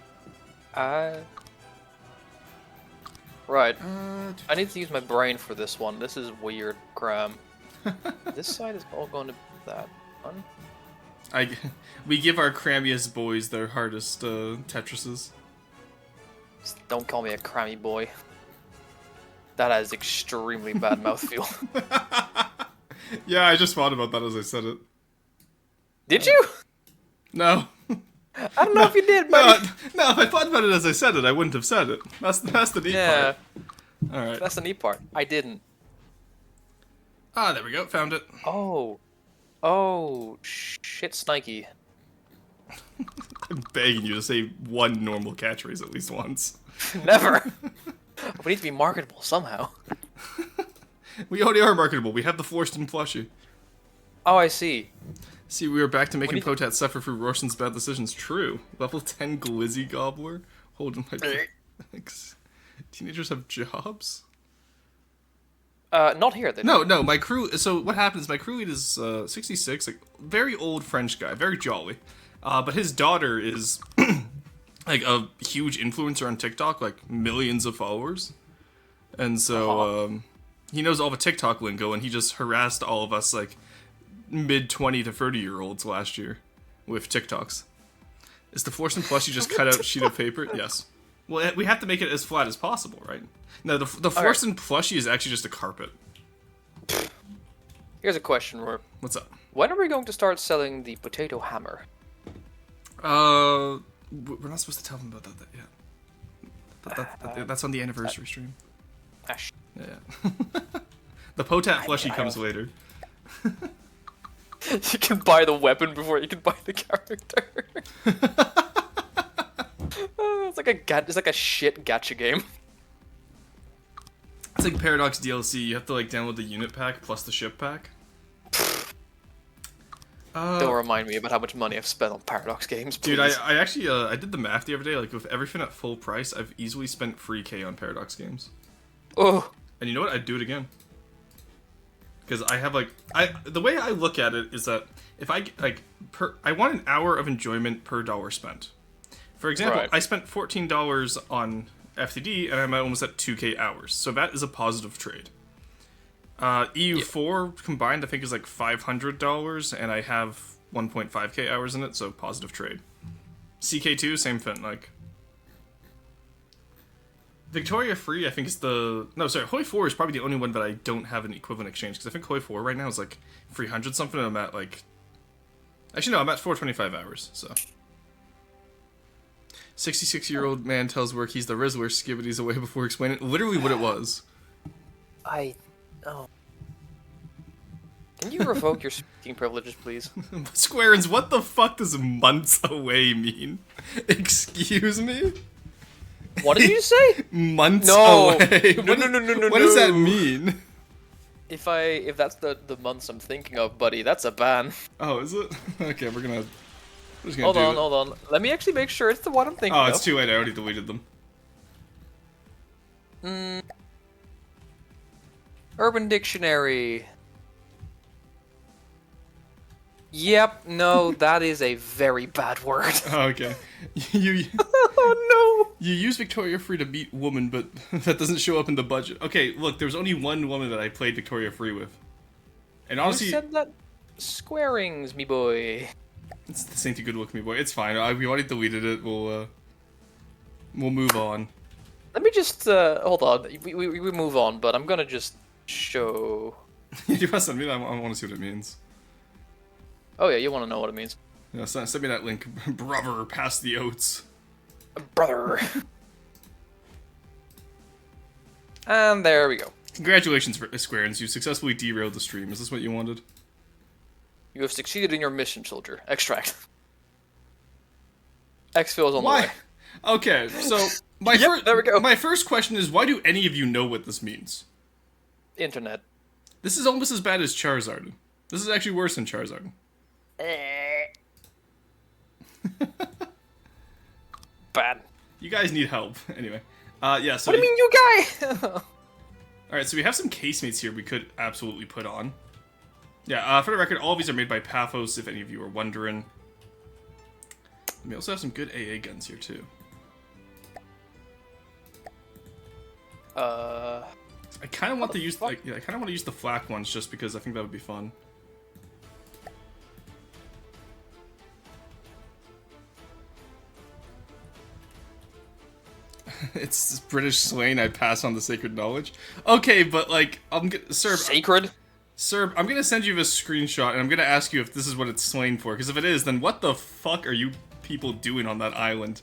Right. I need to use my brain for this one. This is weird, Graham. This side is all going to be that one. We give our crammiest boys their hardest Tetrises. Just don't call me a crammy boy. That has extremely bad mouthfeel. Yeah, I just thought about that as I said it. Did you? No. I don't know if you did, buddy. No, if I thought about it as I said it, I wouldn't have said it. That's the neat part. Alright. That's the neat part. I didn't. Ah, there we go. Found it. Oh. Oh, shit, Snikey. I'm begging you to say one normal catchphrase at least once. Never. We need to be marketable somehow. We already are marketable. We have the Forston plushie. Oh, I see. See, we are back to making Potat suffer through Rorson's bad decisions. True. Level 10 Glizzy Gobbler? Holding my... Teenagers have jobs? Not here, then. No, my crew... So, what happens, my crew lead is 66, like, very old French guy, very jolly. But his daughter is, like, a huge influencer on TikTok, like, millions of followers. And so, he knows all the TikTok lingo, and he just harassed all of us, like, mid-20 to 30-year-olds last year with TikToks. Is the Forston plushie just cut out sheet of paper? Yes. Well, we have to make it as flat as possible, right? No, the Forston plushie is actually just a carpet. Here's a question, Rourke. What's up? When are we going to start selling the potato hammer? We're not supposed to tell them about that yet. That's on the anniversary stream. Yeah. The Potat plushie comes later. You can buy the weapon before you can buy the character. It's like a shit gacha game. It's like Paradox DLC. You have to like download the unit pack plus the ship pack. Don't remind me about how much money I've spent on Paradox games, please. Dude, I actually I did the math the other day. Like with everything at full price, I've easily spent 3K on Paradox games. Oh. And you know what? I'd do it again. Because I have like the way I look at it is that if I like I want an hour of enjoyment per dollar spent. For example, Right. I spent $14 on FTD and I'm almost at 2K hours, so that is a positive trade. EU4 combined I think is like $500 and I have 1.5K hours in it, so positive trade. CK2 same thing, like Victoria Free, I think is Hoi 4 is probably the only one that I don't have an equivalent exchange, because I think Hoi 4 right now is like 300 something, and I'm at like... Actually, no, I'm at 425 hours, so... 66-year-old man tells work he's the Rizzler, skibbities away before explaining literally what it was. Oh. Can you revoke your speaking privileges, please? Squarens, what the fuck does months away mean? Excuse me? What did you say? Months No. away. No. What does that mean? If that's the months I'm thinking of, buddy, that's a ban. Oh, is it? Okay, we're just gonna Hold do on, it. hold on. Let me actually make sure it's the one I'm thinking Oh, of. it's too late. I already deleted them. Urban Dictionary. Yep, no, that is a very bad word. Oh, okay. You Oh no! you use Victoria Free to beat woman, but that doesn't show up in the budget. Okay, look, there was only one woman that I played Victoria Free with. And honestly... You said that squarings, me boy. This ain't too good look, me boy. It's fine. We already deleted it. We'll move on. Let me just, hold on. We move on, but I'm gonna just show... You must send me that. I want to see what it means. Oh yeah, you want to know what it means. Yeah, send me that link. Brother, pass the oats. Brother. And there we go. Congratulations, Squarens. You successfully derailed the stream. Is this what you wanted? You have succeeded in your mission, soldier. Extract. Exfil is on Why? the way. Okay, so my there we go. My first question is, why do any of you know what this means? Internet. This is almost as bad as Charizard. This is actually worse than Charizard. Bad. You guys need help. Anyway. Yeah, so... What do you mean, you guy? Alright, so we have some casemates here we could absolutely put on. Yeah, for the record, all of these are made by Paphos, if any of you are wondering. We also have some good AA guns here, too. I kind of want to use fuck? like, yeah, I kind of want to use the flak ones just because I think that would be fun. It's British slang. I pass on the sacred knowledge. Okay, but like, Sir, Sacred? Sir, I'm gonna send you a screenshot, and I'm gonna ask you if this is what it's slang for. Because if it is, then what the fuck are you people doing on that island?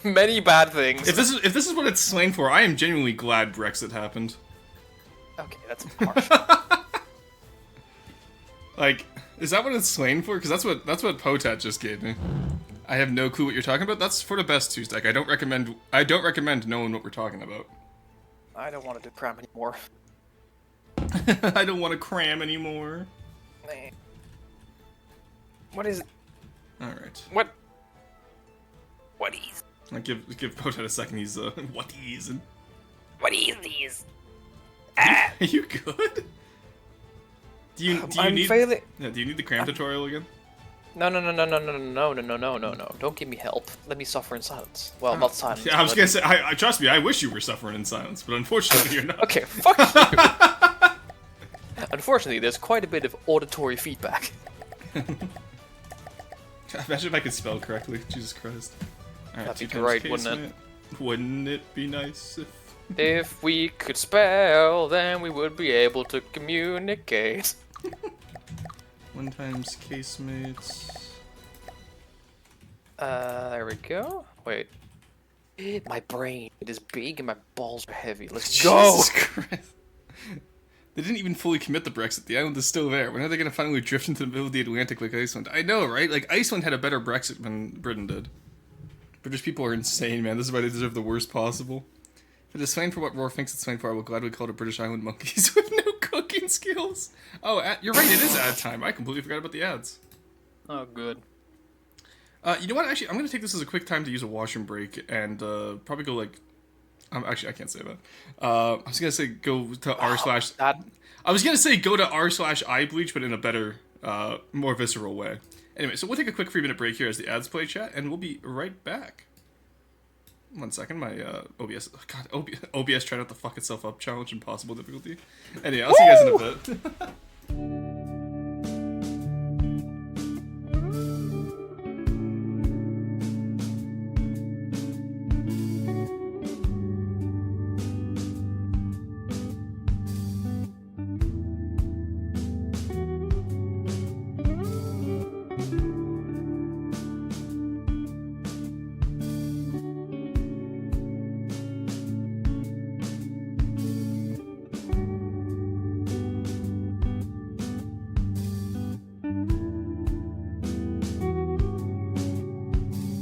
Many bad things. If this is what it's slang for, I am genuinely glad Brexit happened. Okay, that's harsh. Like, is that what it's slang for? Because that's what Potat just gave me. I have no clue what you're talking about. That's for the best, Two-Stack. I don't recommend knowing what we're talking about. I don't want to do cram anymore. I don't want to cram anymore. Nah. What is it? Alright. What is? I'll give Potat a second. He's, what is? What is these? Are you good? Do you I'm need... failing. Yeah, do you need the cram tutorial again? No. Don't give me help. Let me suffer in silence. Well, not silence. Yeah, I was but- gonna say, I trust me, I wish you were suffering in silence, but unfortunately you're not. Okay, fuck you. Unfortunately, there's quite a bit of auditory feedback. Imagine if I could spell correctly. Jesus Christ. Alright, That'd be 2 times great, case wouldn't it? mate. Wouldn't it be nice if... If we could spell, then we would be able to communicate. 1 times casemates. There we go. Wait. My brain, it is big and my balls are heavy. Let's go! Jesus Christ. They didn't even fully commit the Brexit. The island is still there. When are they going to finally drift into the middle of the Atlantic like Iceland? I know, right? Like, Iceland had a better Brexit than Britain did. British people are insane, man. This is why they deserve the worst possible. If it is slain for what Roar thinks it's slain for, I will gladly call it a British island monkeys with no cooking skills. Oh, you're right, it is ad time. I completely forgot about the ads. Oh, good. You know what? Actually, I'm going to take this as a quick time to use a washroom break and probably go like... actually, I can't say that. I was going to say go to r slash... That... I was going to say go to r/ibleach, but in a better, more visceral way. Anyway, so we'll take a quick 3-minute break here as the ads play, chat, and we'll be right back. 1 second, my OBS... God, OBS try not to fuck itself up. Challenge impossible difficulty. Anyway, I'll see you guys in a bit.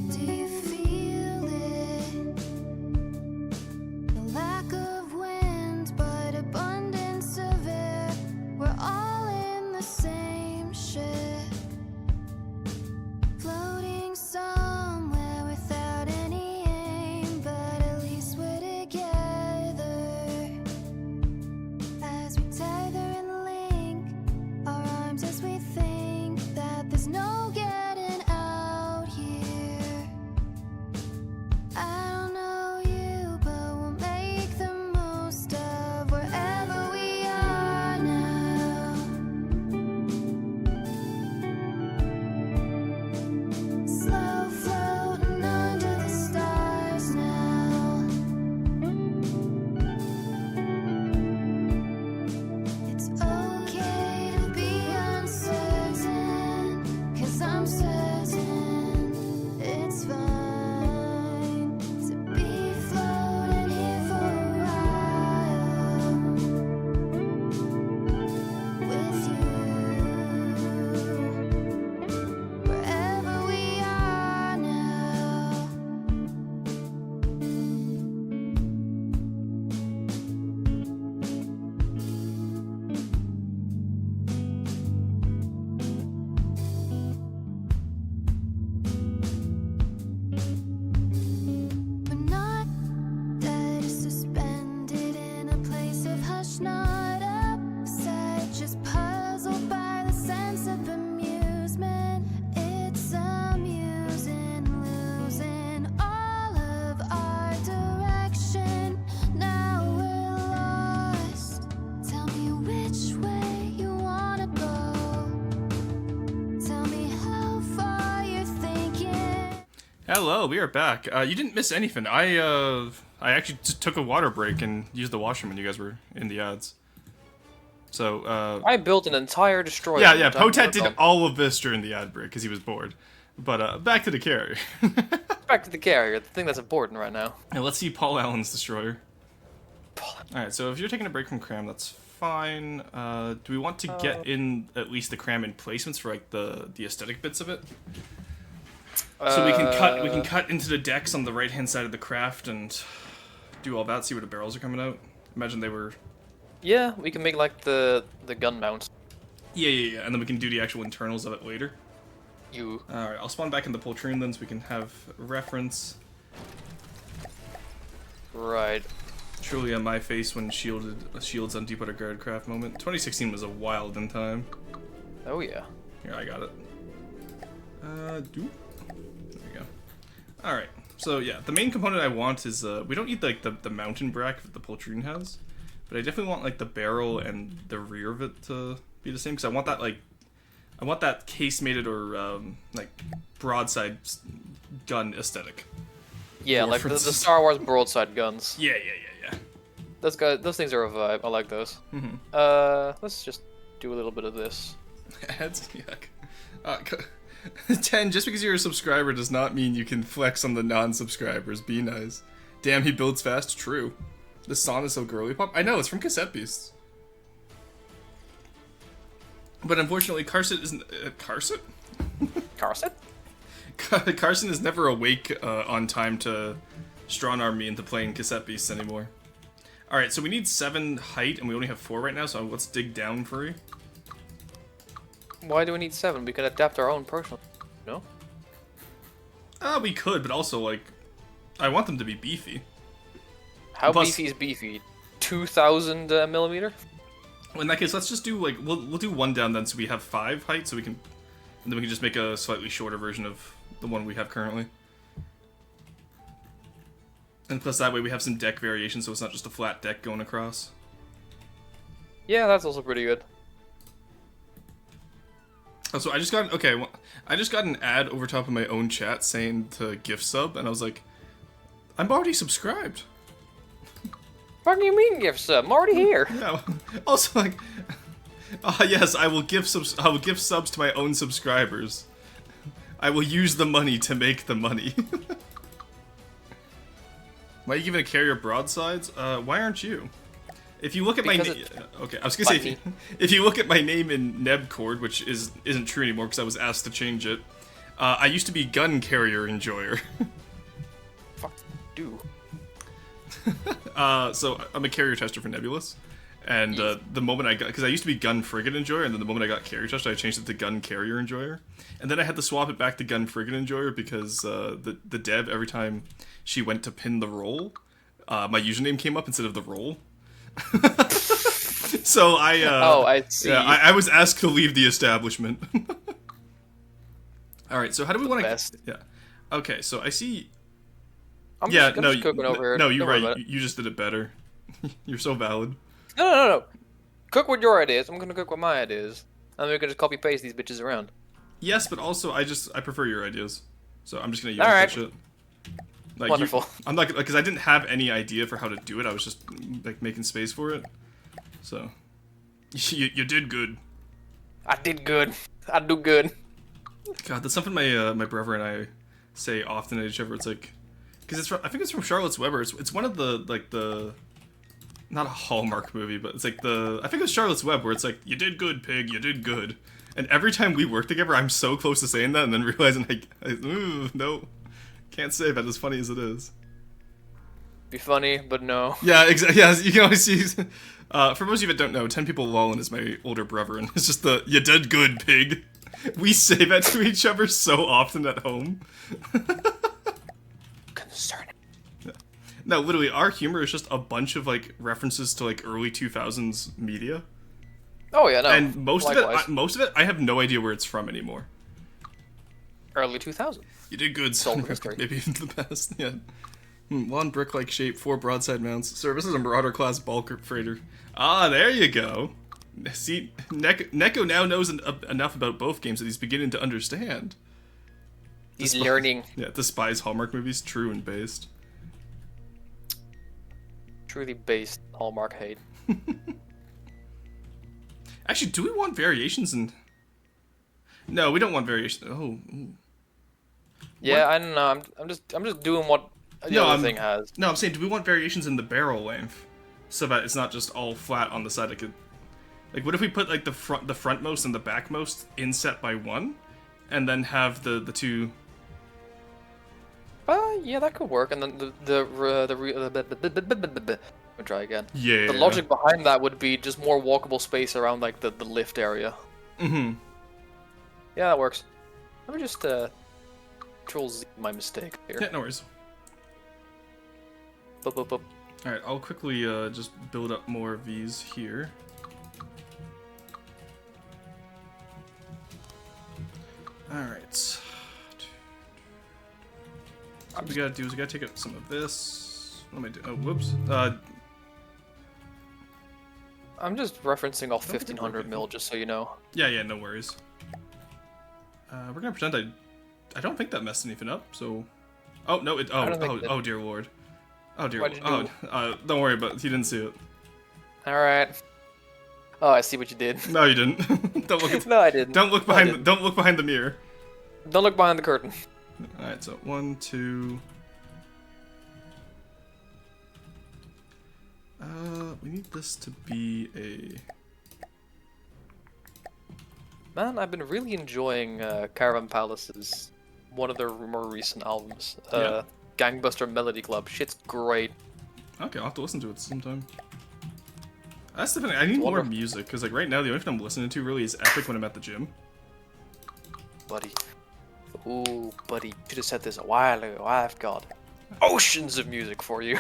Do you feel it? The lack of wind, but abundance of air. We're all in the same ship, floating somewhere without any aim, but at least we're together. As we tether and link our arms as we think that there's no getting out here. I don't know you, but we'll make the most of wherever we are now. Slow floating under the stars now. It's okay to be uncertain, 'cause Hello, we are back. You didn't miss anything. I actually just took a water break and used the washroom when you guys were in the ads. So, I built an entire destroyer. yeah, Potat did all of this during the ad break because he was bored. But, back to the carrier. Back to the carrier, the thing that's important right now. Now, let's see Paul Allen's destroyer. Alright, so if you're taking a break from cram, that's fine. Do we want to get in at least the cram in placements for, like, the aesthetic bits of it? So we can cut into the decks on the right-hand side of the craft and do all that, see where the barrels are coming out. Imagine they were... Yeah, we can make, like, the gun mount. Yeah, and then we can do the actual internals of it later. Alright, I'll spawn back in the Poltroon then so we can have reference. Right. Truly on my face when shields on Deepwater Guard craft moment. 2016 was a wild in time. Oh yeah. Here, I got it. There we go. Alright, so yeah, the main component I want is, we don't need like the mountain bracket that the Poltroon has, but I definitely want like the barrel and the rear of it to be the same, because I want that like, I want that case-mated or like broadside gun aesthetic. Yeah, like the Star Wars broadside guns. Yeah. Those things are a vibe. I like those. Mm-hmm. Let's just do a little bit of this. Ads? Yuck. 10, just because you're a subscriber does not mean you can flex on the non-subscribers. Be nice. Damn, he builds fast. True. The song is so girly pop. I know, it's from Cassette Beasts. But unfortunately, Carson isn't... Carson? Carson? Carson is never awake on time to strong-arm me into playing Cassette Beasts anymore. Alright, so we need 7 height, and we only have 4 right now, so let's dig down for you. Why do we need 7? We can adapt our own personal... No? We could, but also, like... I want them to be beefy. How Plus, beefy is beefy? 2,000 millimeter? Well, in that case, let's just do, like... We'll do 1 down then, so we have 5 height, so we can... And then we can just make a slightly shorter version of the one we have currently. And plus that way we have some deck variation, so it's not just a flat deck going across. Yeah, that's also pretty good. Oh, so I just got... Okay, well, I just got an ad over top of my own chat saying to gift sub, and I was like... I'm already subscribed. What do you mean gift sub? I'm already here. Yeah, also like... yes, I will give subs to my own subscribers. I will use the money to make the money. Why are you giving a carrier broadsides? Why aren't you? If you look at my name... Okay, I was gonna say, if you look at my name in Nebcord, which isn't true anymore because I was asked to change it, I used to be gun carrier enjoyer. Fuck do. So I'm a carrier tester for Nebulous. And the moment I got... Because I used to be gun frigate enjoyer, and then the moment I got carrier tester, I changed it to gun carrier enjoyer. And then I had to swap it back to gun frigate enjoyer because the dev, every time she went to pin the roll, my username came up instead of the roll. So I... oh, I see. Yeah, I was asked to leave the establishment. Alright, so how do we want to... Yeah. Okay, so I see... I'm just cooking over here. No, you're right. You just did it better. You're so valid. No. Cook with your ideas. I'm gonna cook with my ideas. And we're gonna just copy paste these bitches around. Yes, but also I prefer your ideas. So I'm just gonna use All right. that shit. Like, Wonderful. I'm not because I didn't have any idea for how to do it. I was just like making space for it. So you did good. I did good. I do good. God, that's something my brother and I say often at each other. It's like, because I think it's from Charlotte's Web. It's one of the not a Hallmark movie, but it's like I think it's Charlotte's Web where it's like, you did good, pig, you did good. And every time we work together, I'm so close to saying that, and then realizing like, ooh, no, can't say that as funny as it is. Be funny, but no. Yeah, exactly. Yeah, you can always see. For most of you that don't know, 10 People Lolin is my older brother, and it's just you did good, pig. We say that to each other so often at home. Concerning. No, literally, our humor is just a bunch of like references to like early 2000s media. Oh yeah, no. And most likewise. of it, I have no idea where it's from anymore. Early 2000s. You did good, Sold son. history. Maybe even the best. Yeah. One brick-like shape, 4 broadside mounts. Sir, this is a Marauder class bulk freighter. Ah, there you go. See, Neko now knows enough about both games that he's beginning to understand. He's Despise- learning. Yeah, despise Hallmark movies, true and based. Truly based Hallmark hate. Actually, do we want variations in... No, we don't want variations. Oh, ooh. Yeah, I don't know. I'm just doing what the other thing has. No, I'm saying, do we want variations in the barrel length? So that it's not just all flat on the side. It could... Like, what if we put, like, the frontmost and the backmost inset by 1? And then have the two... Yeah, that could work. And then I'll try again. Yeah. The logic behind that would be just more walkable space around, like, the lift area. Mm-hmm. Yeah, that works. Let me just, Control Z my mistake here. Yeah, no worries. Boop, boop, boop. Alright, I'll quickly, just build up more of these here. Alright. What we gotta do is we gotta take out some of this. What am I doing? Oh, whoops. I'm just referencing all think it 1500 worked. mil, just so you know. Yeah, no worries. We're gonna pretend I don't think that messed anything up, so... Oh, no, it... I don't think it did. Oh, dear lord. Oh, dear What'd lord. you Oh, don't worry about it. He didn't see it. Alright. Oh, I see what you did. No, you didn't. Don't look at... No, I didn't. Don't look No, I behind... didn't. Don't look behind the mirror. Don't look behind the curtain. Alright, so 1, 2... we need this to be a... Man, I've been really enjoying Caravan Palace's one of their more recent albums. Yeah. Gangbuster Melody Club. Shit's great. Okay, I'll have to listen to it sometime. That's the thing, I need more Wonderful. music, because like right now the only thing I'm listening to really is Epic when I'm at the gym. Buddy. Ooh, buddy. Should have said this a while ago. I've got oceans of music for you.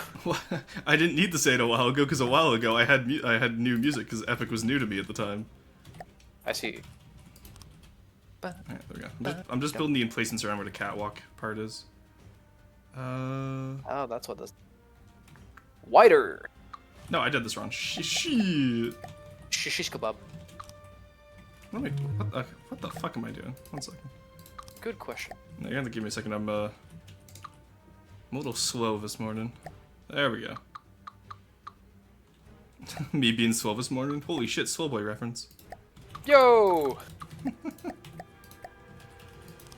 I didn't need to say it a while ago, because a while ago I had I had new music, because Epic was new to me at the time. I see. Alright, there we go. I'm just building the emplacements around where the catwalk part is. Oh, that's what this. Wider. No, I did this wrong. Shit. Shish kebab. What the fuck am I doing? 1 second. Good question. No, you're gonna give me a second. I'm a little slow this morning. There we go. Me being slow this morning? Holy shit, slow boy reference. Yo!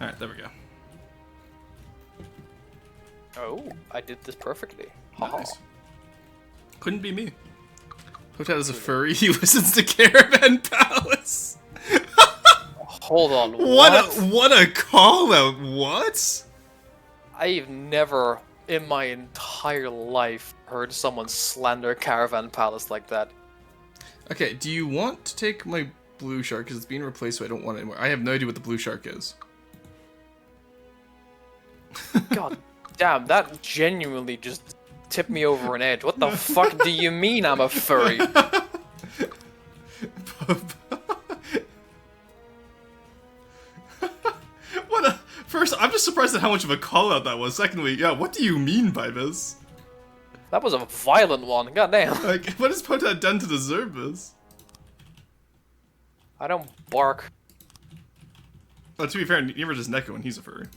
Alright, there we go. Oh, I did this perfectly. Haha. Nice. Couldn't be me. Hotel is a furry. He listens to Caravan Palace. Hold on. What a call out. What? I've never in my entire life heard someone slander Caravan Palace like that. Okay, do you want to take my blue shark because it's being replaced, so I don't want it anymore. I have no idea what the blue shark is. God damn, that genuinely just tipped me over an edge. What the fuck do you mean I'm a furry? First, I'm just surprised at how much of a call out that was. Secondly, yeah, what do you mean by this? That was a violent one, god damn. Like, what has Pota done to deserve this? I don't bark. Well, to be fair, neither does Neko, and he's a furry.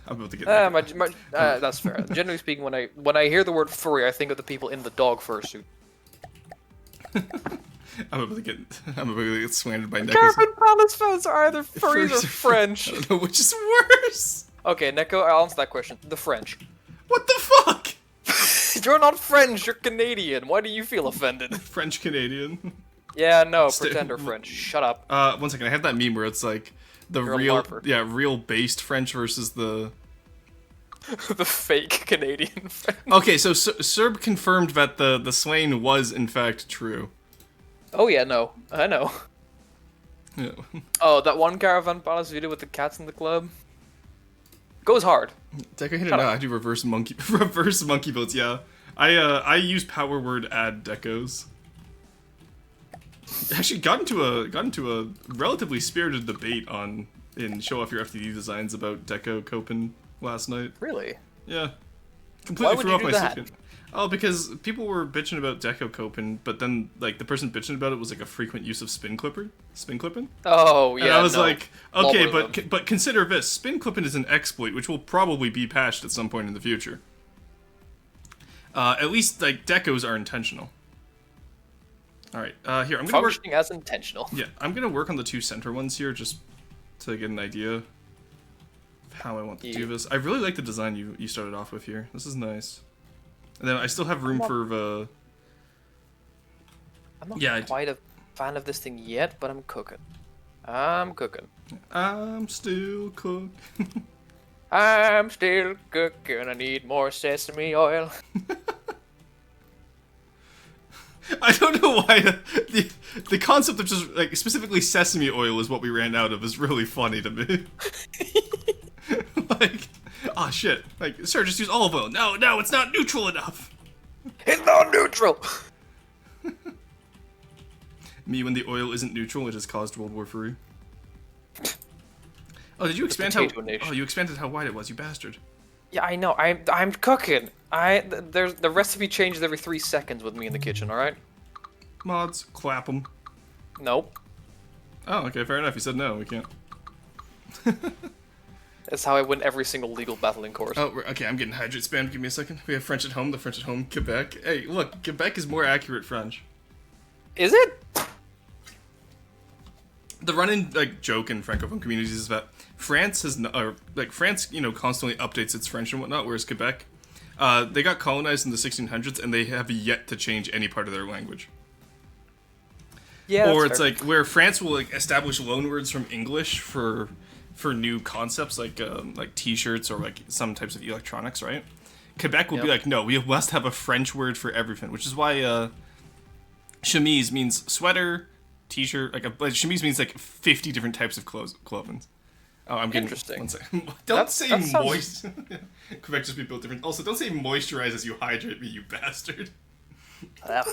I'm about to get. That's fair. Generally speaking, when I hear the word furry, I think of the people in the dog fursuit. I'm about to get slandered by Neko. Caravan Palace fans are either furries or Furries. French. I don't know which is worse. Okay, Neko, I'll answer that question. The French. What the fuck? You're not French, you're Canadian. Why do you feel offended? French Canadian. Yeah, no, Stay- pretender French. Shut up. 1 second. I have that meme where it's like the You're a real, LARPer. real based French versus the. The fake Canadian French. Okay, so Serb confirmed that the slaying was in fact true. Oh yeah, no. I know. Yeah. Oh, that one Caravan Palace video with the cats in the club? Goes hard. Deco hit it Shut out. up. I do reverse monkey votes. Yeah, I use power word add decos. Actually, got into a relatively spirited debate in Show Off Your FTD Designs about Deco Copen last night. Really? Yeah, Why completely would threw you off do my that? second. Oh, because people were bitching about deco coping, but then like the person bitching about it was like a frequent use of spin clipping. Oh, yeah, And I was no. like, okay, Logarithm. but consider this: spin clipping is an exploit, which will probably be patched at some point in the future. At least like decos are intentional. All right, here I'm gonna work. Functioning as intentional. Yeah, I'm gonna work on the 2 center ones here just to get an idea of how I want to do this. I really like the design you started off with here. This is nice. And then I still have room for the. I'm not Yeah, quite a fan of this thing yet, but I'm cooking. I'm cooking. I'm still cooking. I'm still cooking. I need more sesame oil. I don't know why the concept of just like specifically sesame oil is what we ran out of is really funny to me. Like, oh shit! Like, sir, just use olive oil. No, it's not neutral enough. It's not neutral. Me when the oil isn't neutral, it has caused World War III. Oh, did you expand how? potato nation. Oh, you expanded how wide it was, you bastard. Yeah, I know. I'm cooking. There's the recipe changes every 3 seconds with me in the kitchen. All right. Mods, clap them. Nope. Oh, okay, fair enough. You said no, we can't. That's how I win every single legal battling course. Oh, okay, I'm getting hydrate spammed. Give me a second. We have French at home. The French at home, Quebec. Hey, look, Quebec is more accurate French. Is it? The running like joke in francophone communities is that France has France, constantly updates its French and whatnot, whereas Quebec, they got colonized in the 1600s and they have yet to change any part of their language. Yeah. Or it's like where France will like establish loanwords from English for new concepts like T-shirts or like some types of electronics, right? Quebec will be like, no, we must have a French word for everything, which is why chemise means sweater, T-shirt. Like chemise means like 50 different types of clothing. Oh, I'm getting Interesting. One second. Don't say that sounds- moist. Quebec just be built different. Also, don't say moisturize as you hydrate me, you bastard. Ugh.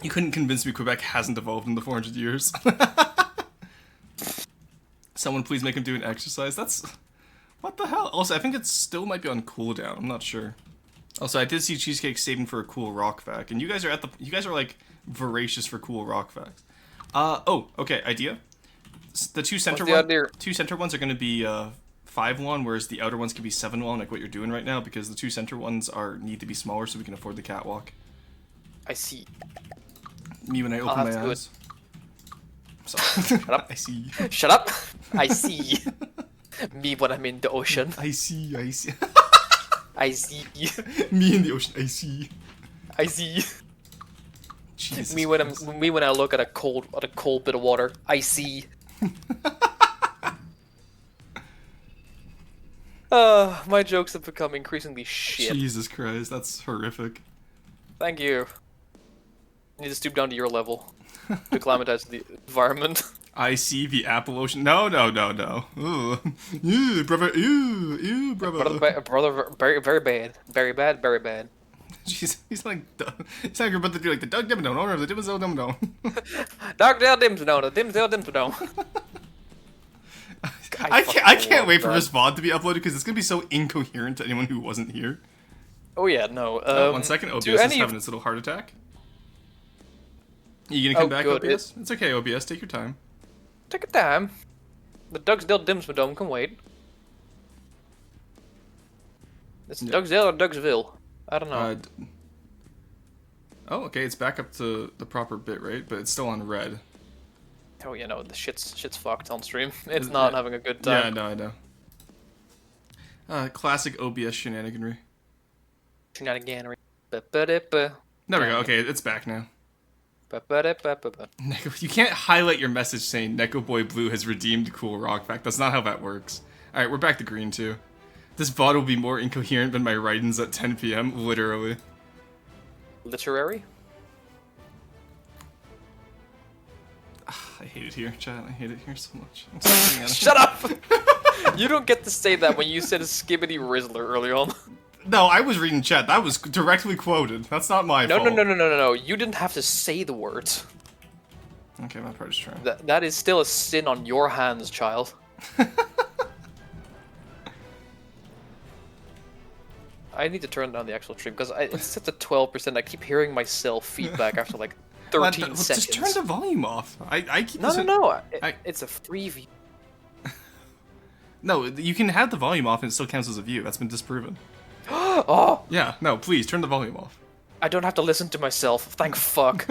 You couldn't convince me Quebec hasn't evolved in the 400 years. Someone please make him do an exercise. That's... What the hell? Also, I think it still might be on cooldown. I'm not sure. Also, I did see Cheesecake saving for a cool rock fact. And you guys are like voracious for cool rock facts. Oh, okay, idea. The two center ones are going to be 5-1, whereas the outer ones can be 7-1, like what you're doing right now, because the 2 center ones need to be smaller so we can afford the catwalk. I see. Me when I open my eyes. Sorry. Shut up. I see. Shut up. I see. Me when I'm in the ocean. I see. I see. Me in the ocean. I see. I see. Jesus Me when Christ. when I look at a cold bit of water. I see. My jokes have become increasingly shit. Jesus Christ, that's horrific. Thank you. I need to stoop down to your level to acclimatize to the environment. I see the Apple Ocean. No. Ooh. Ew, brother. Ew, brother. Brother, very bad. Very bad, very bad. Jeez, he's like you're about to do like the Doug Dimmadome, owner of the Dimmadome Dimmadome. Dogdale Dimsdale, Dimsdale Dimsdale. I can't wait for this VOD to be uploaded because it's gonna be so incoherent to anyone who wasn't here. Oh yeah, no. 1 second, OBS is having its little heart attack. You gonna come back, good. OBS? It's okay, OBS. Take your time. Take your time. The Dugsdale Dimsdome can wait. It's Dugsdale or Dugsville. I don't know. Oh, okay. It's back up to the proper bit rate, but it's still on red. Oh, you know, the shit's fucked on stream. It's not having a good time. Yeah, I know. Classic OBS shenaniganry. Shenaniganery. There we go. Okay, it's back now. Neko, you can't highlight your message saying Neko Boy Blue has redeemed cool rock fact. That's not how that works. Alright, we're back to green too. This VOD will be more incoherent than my writings at 10 p.m. Literally. Literary? I hate it here, chat. I hate it here so much. I'm sorry. Shut up! You don't get to say that when you said Skibbity Rizzler early on. No, I was reading chat. That was directly quoted. That's not my fault. No. You didn't have to say the words. Okay, my part is trying. That is still a sin on your hands, child. I need to turn down the actual stream because it's set to 12%. I keep hearing myself feedback after like Well, 13 well, seconds. just turn the volume off. I keep No, this no, in- no. I- It's a free view. No, you can have the volume off and it still counts as a view. That's been disproven. Oh, Yeah, no, please turn the volume off. I don't have to listen to myself. Thank fuck.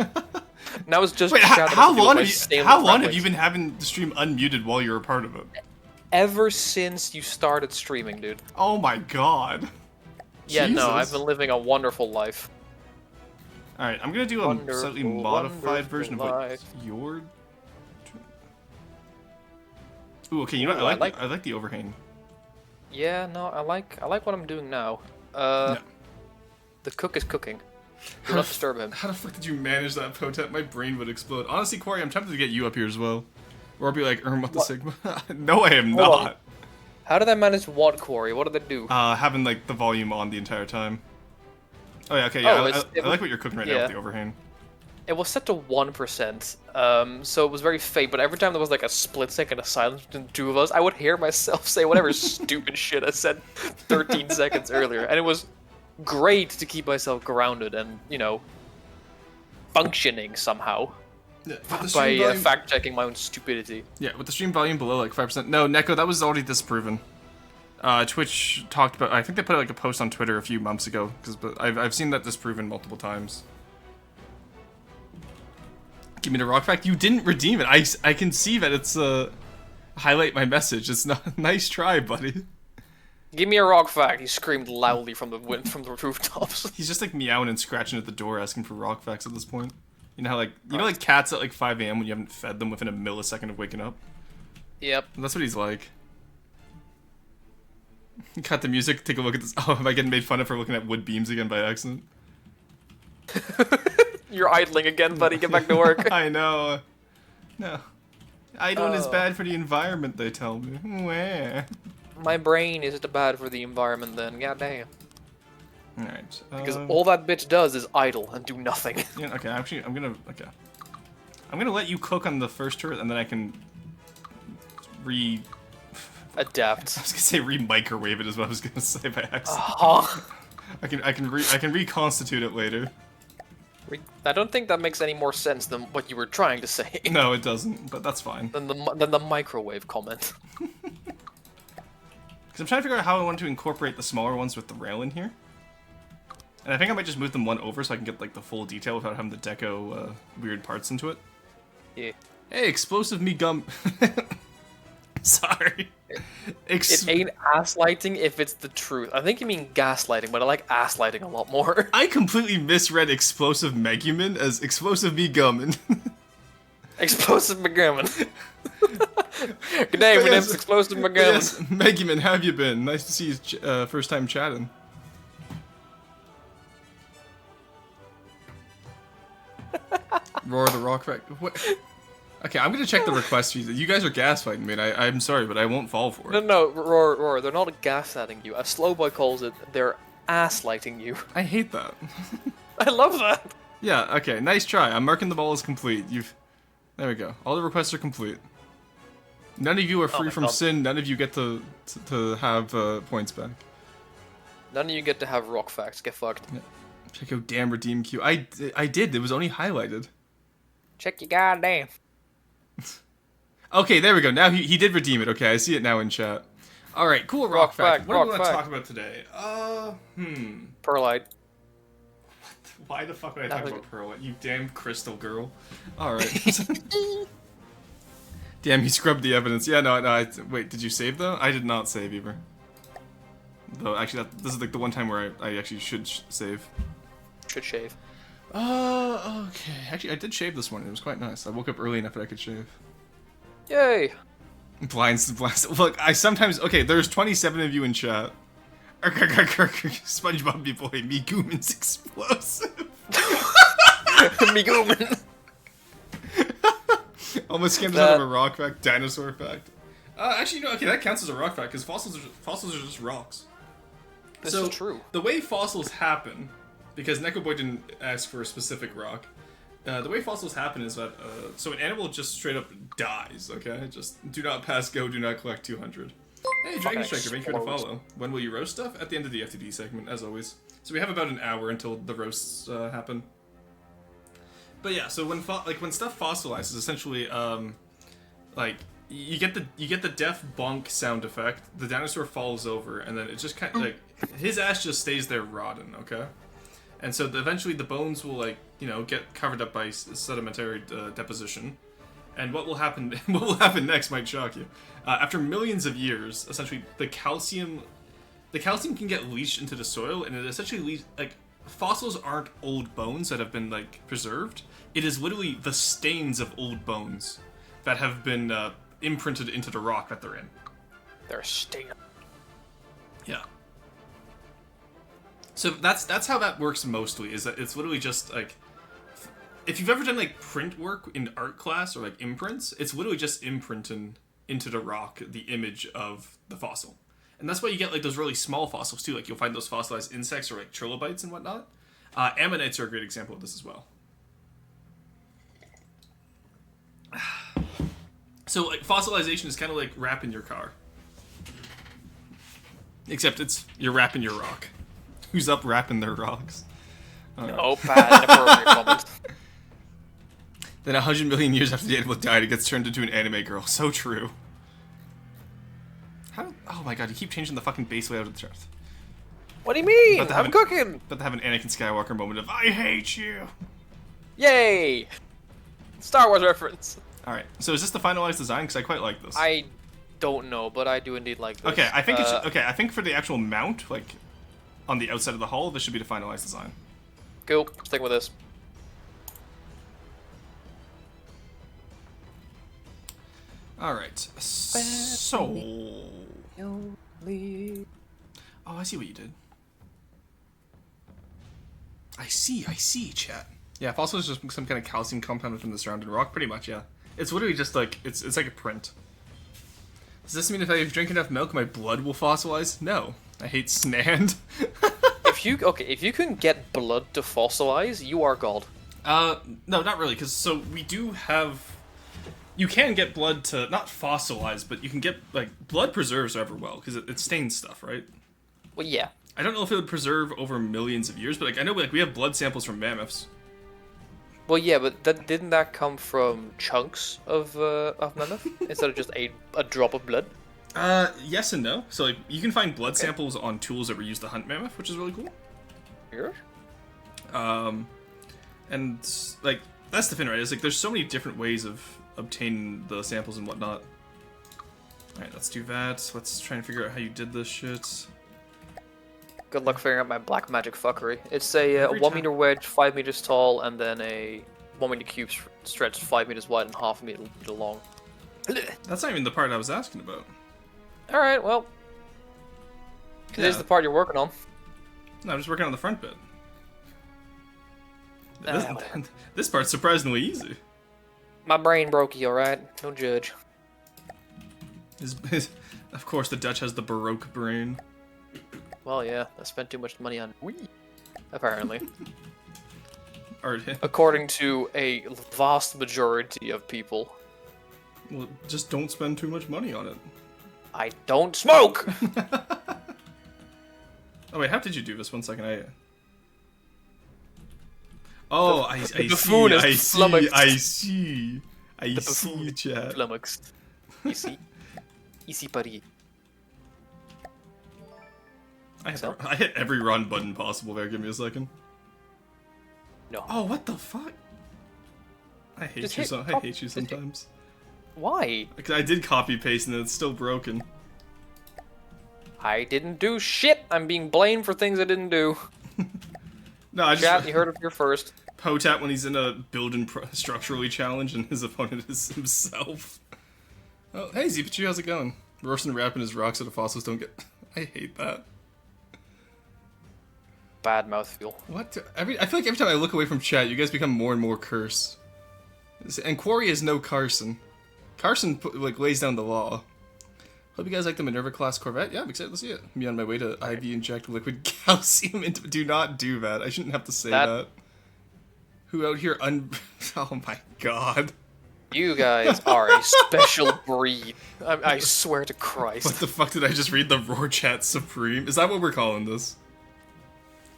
Now it's just Wait, shouting how at people long by have you staying how with long have friendlies. you been having the stream unmuted while you're a part of it? Ever since you started streaming, dude. Oh my god. Yeah, no, Jesus. I've been living a wonderful life. All right, I'm gonna do a Wonderful, slightly modified wonderful version of what life. your. Ooh, okay. You know what? Ooh, I I like the overhang. Yeah, no, I like what I'm doing now. Yeah. The cook is cooking. Do not disturb him. How the fuck did you manage that, Potet? My brain would explode. Honestly, Corey, I'm tempted to get you up here as well. Or I'll be like, what the What? Sigma? No, I am Hold on. not. How did I manage what, Corey? What did I do? Having like the volume on the entire time. Oh yeah, okay, Oh, yeah. it I like what you're cooking right now yeah. with the overhang. It was set to 1%, so it was very faint, but every time there was like a split second of silence between the two of us, I would hear myself say whatever stupid shit I said 13 seconds earlier, and it was great to keep myself grounded and, you know, functioning somehow Yeah, with the by stream volume, fact-checking my own stupidity. yeah, with the stream volume below like 5%. No, Neko, that was already disproven. Twitch talked about. I think they put like a post on Twitter a few months ago because I've seen that disproven multiple times. Give me the rock fact. You didn't redeem it. I can see that it's highlight my message. It's not nice try, buddy. Give me a rock fact, he screamed loudly from the rooftops. He's just like meowing and scratching at the door asking for rock facts at this point. You know how like cats at like 5 a.m. when you haven't fed them within a millisecond of waking up. Yep. That's what he's like. Cut the music. Take a look at this. Oh, am I getting made fun of for looking at wood beams again by accident? You're idling again, buddy. Get back to work. I know. No. Idling is Oh. bad for the environment, they tell me. Where? My brain isn't bad for the environment then. Goddamn. Alright. Because all that bitch does is idle and do nothing. Yeah, okay, actually, I'm gonna let you cook on the first turret, and then I can Adapt. I was gonna say re-microwave it is what I was gonna say by accident. Huh. I can reconstitute it later. I don't think that makes any more sense than what you were trying to say. No, it doesn't, but that's fine. Than the microwave comment. Because I'm trying to figure out how I want to incorporate the smaller ones with the rail in here. And I think I might just move them one over so I can get like the full detail without having to deco weird parts into it. Yeah. Hey, explosive me gum. Sorry. It ain't ass lighting if it's the truth. I think you mean gaslighting, but I like ass lighting a lot more. I completely misread explosive Megumin as explosive me gum. Explosive McGammon. Good day, my Yes. name's Explosive McGammon. Yes, Megumin, how have you been? Nice to see you first time chatting. Roar the rock wreck. What? Okay, I'm gonna check the request feed. You guys are gaslighting me, and I'm sorry, but I won't fall for it. No, Roar, they're not gaslighting you. As Slowboy calls it, they're ass lighting you. I hate that. I love that. Yeah, okay, nice try. I'm marking the ball as complete. There we go. All the requests are complete. None of you are free my from God. sin. None of you get to have points back. None of you get to have rock facts. Get fucked. Check out damn redeem queue. I did. It was only highlighted. Check your goddamn. Okay, there we go. Now he did redeem it. Okay, I see it now in chat. All right, cool rock, Rock fact. fact, What do we rock want to fact. talk about today? Perlite. Why the fuck would I talk Nothing. about Pearl? You damn crystal girl. All right. Damn, he scrubbed the evidence. Yeah, no. Wait, did you save though? I did not save either. Though actually, this is like the one time where I actually should save. Should shave. Okay. Actually, I did shave this morning. It was quite nice. I woke up early enough that I could shave. Yay. Blinds. Look, I sometimes. Okay, there's 27 of you in chat. SpongeBob me boy, me Gooman's explosive. Me gooman. Almost scammed us out of a rock fact, dinosaur fact. Actually, no. Okay, that counts as a rock fact because fossils are just rocks. This So, is true. The way fossils happen, because Neko Boy didn't ask for a specific rock. The way fossils happen is that so an animal just straight up dies. Okay, just do not pass go, do not collect 200. Hey, Dragon Striker, thank you for the follow. When will you roast stuff? At the end of the FTD segment, as always. So we have about an hour until the roasts happen. But yeah, so when stuff fossilizes, essentially, like you get the death bonk sound effect. The dinosaur falls over, and then it just kind of like his ass just stays there rotting. Okay, and so eventually the bones will get covered up by sedimentary deposition. And what will happen? What will happen next might shock you. After millions of years, essentially the calcium can get leached into the soil, and it essentially fossils aren't old bones that have been preserved. It is literally the stains of old bones that have been imprinted into the rock that they're in. They're stained. Yeah. So that's how that works mostly. Is that it's literally just if you've ever done print work in art class or imprints, it's literally just imprinting into the rock the image of the fossil. And that's why you get those really small fossils too. You'll find those fossilized insects or trilobites and whatnot. Ammonites are a great example of this as well. So fossilization is kind of like wrapping your car. Except you're wrapping your rock. Who's up wrapping their rocks? No, bad inappropriate comment. Then 100 million years after the animal died, it gets turned into an anime girl. So true. Oh my god, you keep changing the fucking base layout of the chart. What do you mean? I'm I'm cooking! But to have an Anakin Skywalker moment of, I hate you! Yay! Star Wars reference. Alright, so is this the finalized design? Because I quite like this. I don't know, but I do indeed like this. Okay, I think I think for the actual mount, on the outside of the hull, this should be the finalized design. Cool, stick with this. Alright, so... Oh, I see what you did. I see, chat. Yeah, fossil is just some kind of calcium compounded from the surrounding rock, pretty much, yeah. It's literally just it's like a print. Does this mean if I drink enough milk, my blood will fossilize? No. I hate Snand. If you can get blood to fossilize, you are God. No, not really, because we do have... You can get blood to, not fossilize, but you can get, blood preserves ever well, because it stains stuff, right? Well, yeah. I don't know if it would preserve over millions of years, but, I know, we have blood samples from mammoths. Well, yeah, but didn't that come from chunks of mammoth instead of just a drop of blood? Yes and no. So, you can find blood samples on tools that were used to hunt mammoth, which is really cool. Weird. And, that's the thing, right? Is, there's so many different ways of obtaining the samples and whatnot. Alright, let's do that. Let's try and figure out how you did this shit. Good luck figuring out my black magic fuckery. It's a 1 meter wedge, 5 meters tall, and then a 1 meter cube stretched 5 meters wide and half a meter long. That's not even the part I was asking about. Alright, well. It is the part you're working on. No, I'm just working on the front bit. This part's surprisingly easy. My brain broke you, alright? Don't judge. Of course, the Dutch has the Baroque brain. Well, yeah, I spent too much money on Wii, apparently. Art. According to a vast majority of people. Well, just don't spend too much money on it. I don't smoke! Oh wait, how did you do this? 1 second, Oh, I see, chat. Flummoxed. Easy buddy. I hit every run button possible there, give me a second. No. Oh, what the fuck? I hate you sometimes. Why? Because I did copy paste and it's still broken. I didn't do shit! I'm being blamed for things I didn't do. No, I just... Chat, you heard it here first. Potat when he's in a building structurally challenge and his opponent is himself. Oh, hey Zipachu, how's it going? Roasting and wrapping his rocks so the fossils don't get... I hate that. Bad mouthfeel. What? I feel like every time I look away from chat, you guys become more and more cursed. And Quarry is no Carson. Carson, lays down the law. Hope you guys like the Minerva class Corvette. Yeah, I'm excited to see it. I'm on my way to IV inject liquid calcium into... Do not do that. I shouldn't have to say that. Who out here Oh my god. You guys are a special breed. I swear to Christ. What the fuck did I just read? The Roar Chat Supreme? Is that what we're calling this?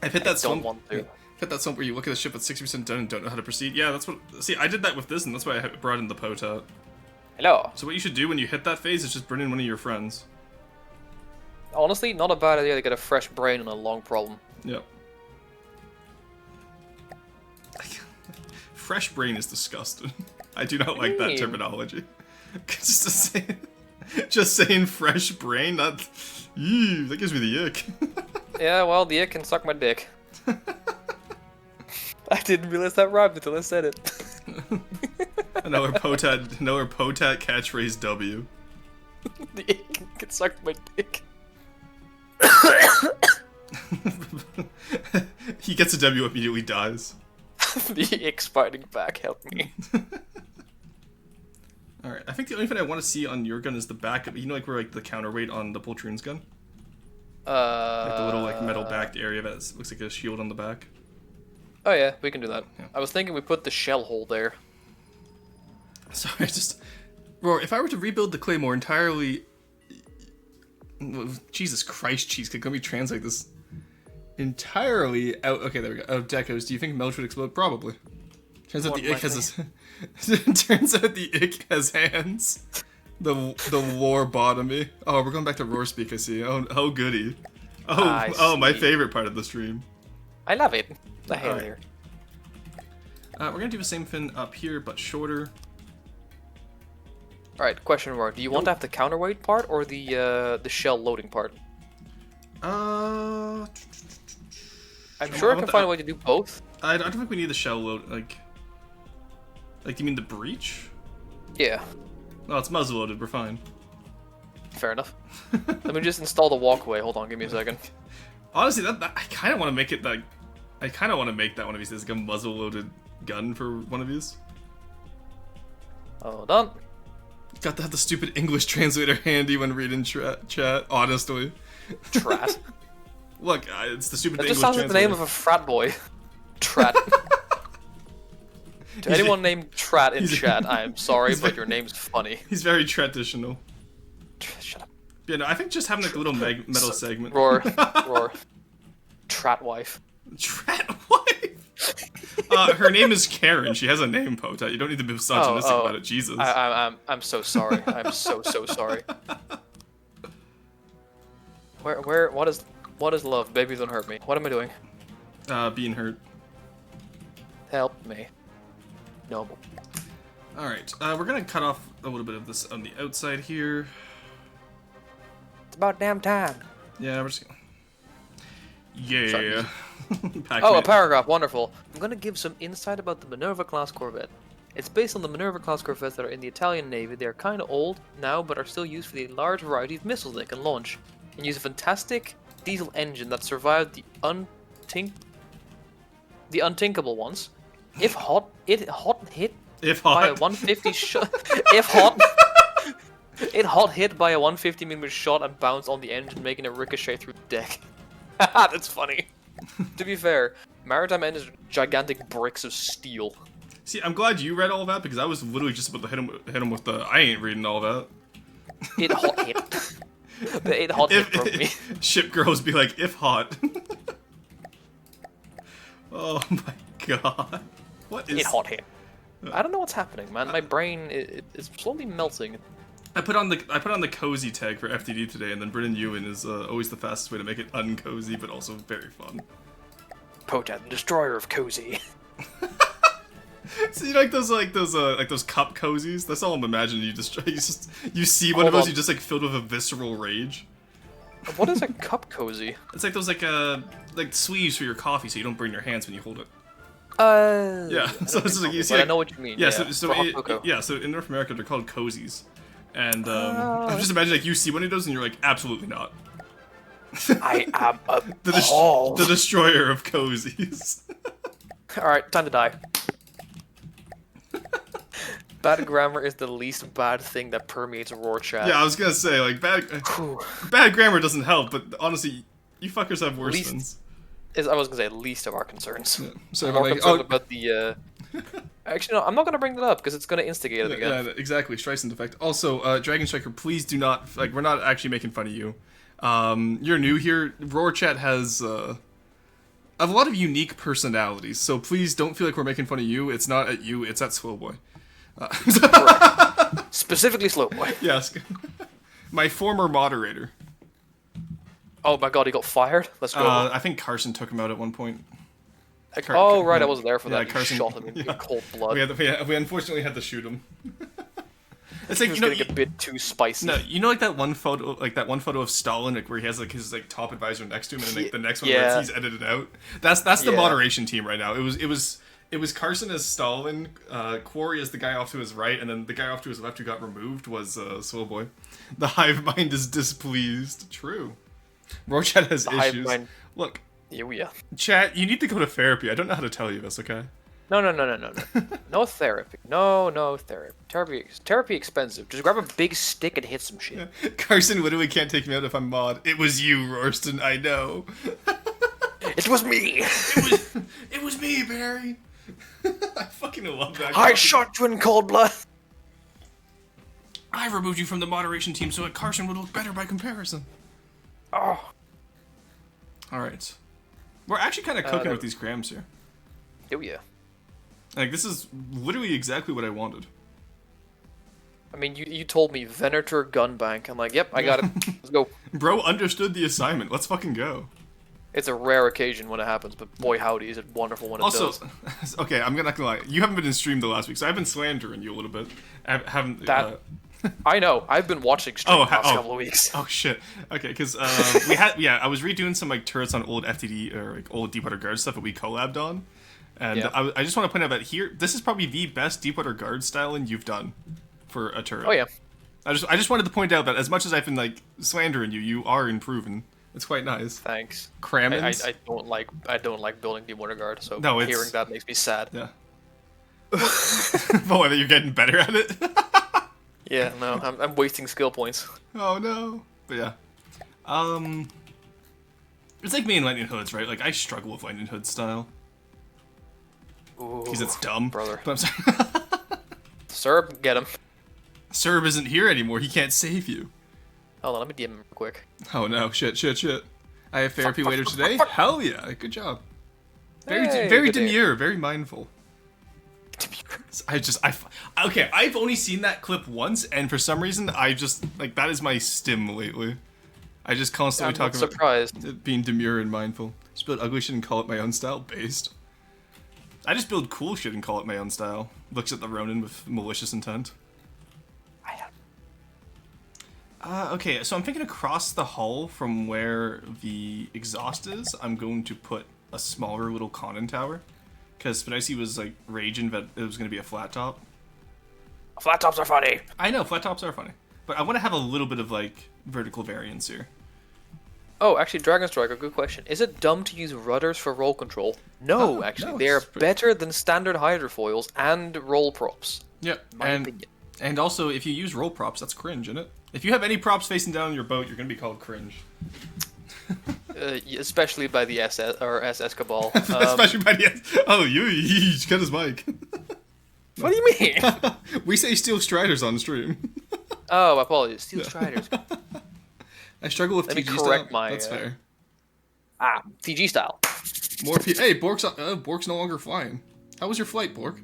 I've hit that don't swamp. want to. Hit that swamp where you look at the ship with 60% done and don't know how to proceed. Yeah, that's what. See, I did that with this, and that's why I brought in the Potat. Hello. So what you should do when you hit that phase is just bring in one of your friends. Honestly, not a bad idea to get a fresh brain on a long problem. Yep. Fresh brain is disgusting. I do not like that Hey. terminology. Just saying fresh brain, that gives me the ick. Yeah, well, the ick can suck my dick. I didn't realize that rhymed until I said it. Another Potat catchphrase W. The ick can suck my dick. He gets a W, immediately dies. The ick's fighting back, help me. Alright, I think the only thing I want to see on your gun is the backup. You know, like where like the counterweight on the Poltroon's gun? Like the little like metal backed area that looks like a shield on the back. Oh yeah, we can do that. Yeah. I was thinking we put the shell hole there. Sorry, Roar, if I were to rebuild the Claymore entirely... Jesus Christ, Cheesecake, let me translate this. Entirely out... Okay, there we go. Out of decos, do you think Melch would explode? Probably. Turns out What the ick might has... Turns out the ick has hands. The war bottomy. Oh, we're going back to Roar Speak, I see. Oh goody. Oh, my see. favorite part of the stream. I love it. I hate Alright. it here. We're gonna do the same thing up here, but shorter. Alright, question mark. Do you want to have the counterweight part or the shell loading part? I'm I'm sure I can find a way to do both. I don't think we need the shell load. Like, you mean the breach? Yeah, No, it's muzzle loaded. We're fine. fair enough. Let me just install the walkway. Hold on, give me a second. Honestly, that I kind of want to make it like, I kind of want to make that one of these days like a muzzle loaded gun for one of these. Hold on. Got to have the stupid English translator handy when reading chat. Honestly, Trat. look, it's the stupid That English just sounds like the translator. name of a frat boy. Trat. To anyone named Trat in chat, I am sorry, but your name's funny. He's very traditional. Shut up. Yeah, no, I think just having like a little metal segment. Roar. Trat wife. Trat wife. Her name is Karen. She has a name, Potat. You don't need to be misogynistic about it. Jesus. I'm so sorry. I'm so sorry. What is love? Baby, don't hurt me. What am I doing? Being hurt. Help me. Noble. Alright, we're gonna cut off a little bit of this on the outside here. It's about damn time. Yeah, we're just gonna... Yeah. Sorry. Pac-Man. Oh, a paragraph. Wonderful. I'm gonna give some insight about the Minerva-class corvette. It's based on the Minerva-class corvettes that are in the Italian Navy. They are kind of old now, but are still used for the large variety of missiles they can launch, and use a fantastic diesel engine that survived the untinkable ones. If hot hit If by a hot. 150 shot. If hot. It hot hit by a 150mm shot and bounced on the engine, making it ricochet through the deck. That's funny. To be fair, maritime engines are gigantic bricks of steel. See, I'm glad you read all that because I was literally just about to hit him with the. I ain't reading all that. It hot hit. The it hot hit from me. Ship girls be like, if hot. Oh my god. What is? It hot hit. I don't know what's happening, man. My brain is slowly melting. I put on the cozy tag for FTD today, and then Brennan Ewan is always the fastest way to make it uncozy, but also very fun. Potat, the destroyer of cozy. So you like those cup cozies? That's all I'm imagining. You see one of Hold those, on. you just like filled with a visceral rage. What is a cup cozy? It's like those like sleeves for your coffee, so you don't burn your hands when you hold it. Yeah, so it's just like you see. But I Like, know what you mean. yeah, For so hot cocoa. yeah, so in North America they're called cozies, and I'm just imagining like you see one of those and you're like, absolutely not. I am The appalled. the destroyer of cozies. Alright, time to die. Bad grammar is the least bad thing that permeates Roar chat. Yeah, I was gonna say like Whew. bad grammar doesn't help, but honestly, you fuckers have worse Least- things. I was gonna say least of our concerns. Sorry I'm more about concerned like, about the Actually, no, I'm not gonna bring that up because it's gonna instigate it again. Yeah, exactly. Streisand effect. Also, Dragon Striker, please do not like. We're not actually making fun of you. You're new here. Roar Chat has a lot of unique personalities, so please don't feel like we're making fun of you. It's not at you. It's at Swillboy. Specifically, Slowboy. Yes, my former moderator. Oh my god, he got fired. Let's go. I think Carson took him out at one point. Oh right, I wasn't there for Yeah, that. You Carson- shot him in yeah. cold blood. We unfortunately had to shoot him. It's He like was you know, getting a bit too spicy. no, you know, like that one photo of Stalin, like where he has like his like top advisor next to him, and then like, the next one Yeah. where he's edited out. That's the Yeah. moderation team right now. It was Carson as Stalin, Quarry as the guy off to his right, and then the guy off to his left who got removed was Swillboy. The hive mind is displeased. True. Rochat has The hive issues. mind- Look, Yeah. chat, you need to go to therapy. I don't know how to tell you this, okay? No. No therapy. No therapy. Therapy expensive. Just grab a big stick and hit some shit. Carson literally can't take me out if I'm mod. It was you, Rorston, I know. It was me. It was me, Barry. I fucking love that. I shot you in cold blood. I removed you from the moderation team so that Carson would look better by comparison. Oh. Alright. We're actually kind of cooking no. with these grams here. Oh yeah. Like, this is literally exactly what I wanted. I mean, you told me Venator gun bank. I'm like, yep, I got it. Let's go. Bro understood the assignment. Let's fucking go. It's a rare occasion when it happens, but boy howdy is it wonderful when it Also, does. okay, I'm not gonna lie. You haven't been in stream the last week, so I've been slandering you a little bit. I haven't. That- I know. I've been watching stream the last oh. couple of weeks. Oh shit. Okay, because I was redoing some like turrets on old FTD or like old Deepwater Guard stuff that we collabed on, and Yeah. I just want to point out that here this is probably the best Deepwater Guard styling you've done for a turret. Oh yeah. I just wanted to point out that as much as I've been like slandering you, you are improving. It's quite nice. Thanks. Crammins. I don't like building Deepwater Guard, so No, it's- hearing that makes me sad. Yeah. Boy, that you're getting better at it. Yeah, no, I'm wasting skill points. Oh no. But yeah. It's like me and Lightning Hoods, right? Like I struggle with Lightning Hood style. Because it's dumb. brother. But I'm sorry. Serb, get him. Serb isn't here anymore. He can't save you. Hold on, let me DM him real quick. Oh no, shit. I have therapy later today. Hell yeah, good job. Very, Hey, very good day. demure, very mindful. Okay, I've only seen that clip once, and for some reason, I just, like, that is my stim lately. I just constantly I'm talk not about surprised. it being demure and mindful. Just build ugly shit and call it my own style, based. I just build cool shit and call it my own style. Looks at the Ronin with malicious intent. Okay, so I'm thinking across the hull from where the exhaust is, I'm going to put a smaller little conning tower. Because Spinacy was, like, raging that it was going to be a flat top. Flat tops are funny. I know, flat tops are funny. But I want to have a little bit of, like, vertical variance here. Oh, actually, Dragon Striker, good question. Is it dumb to use rudders for roll control? No, actually, no, they are it's pretty- better than standard hydrofoils and roll props. Yep, My opinion. and also, if you use roll props, that's cringe, isn't it? If you have any props facing down on your boat, you're going to be called cringe. Especially by the SS or SS Cabal. Especially by the end. Oh, you cut his mic. What do you mean? We say Steel Striders on stream. Oh, apologies. Steel Striders. I struggle with Let me TG correct style. my, That's fair. TG style. Hey, Bork's no longer flying. How was your flight, Bork?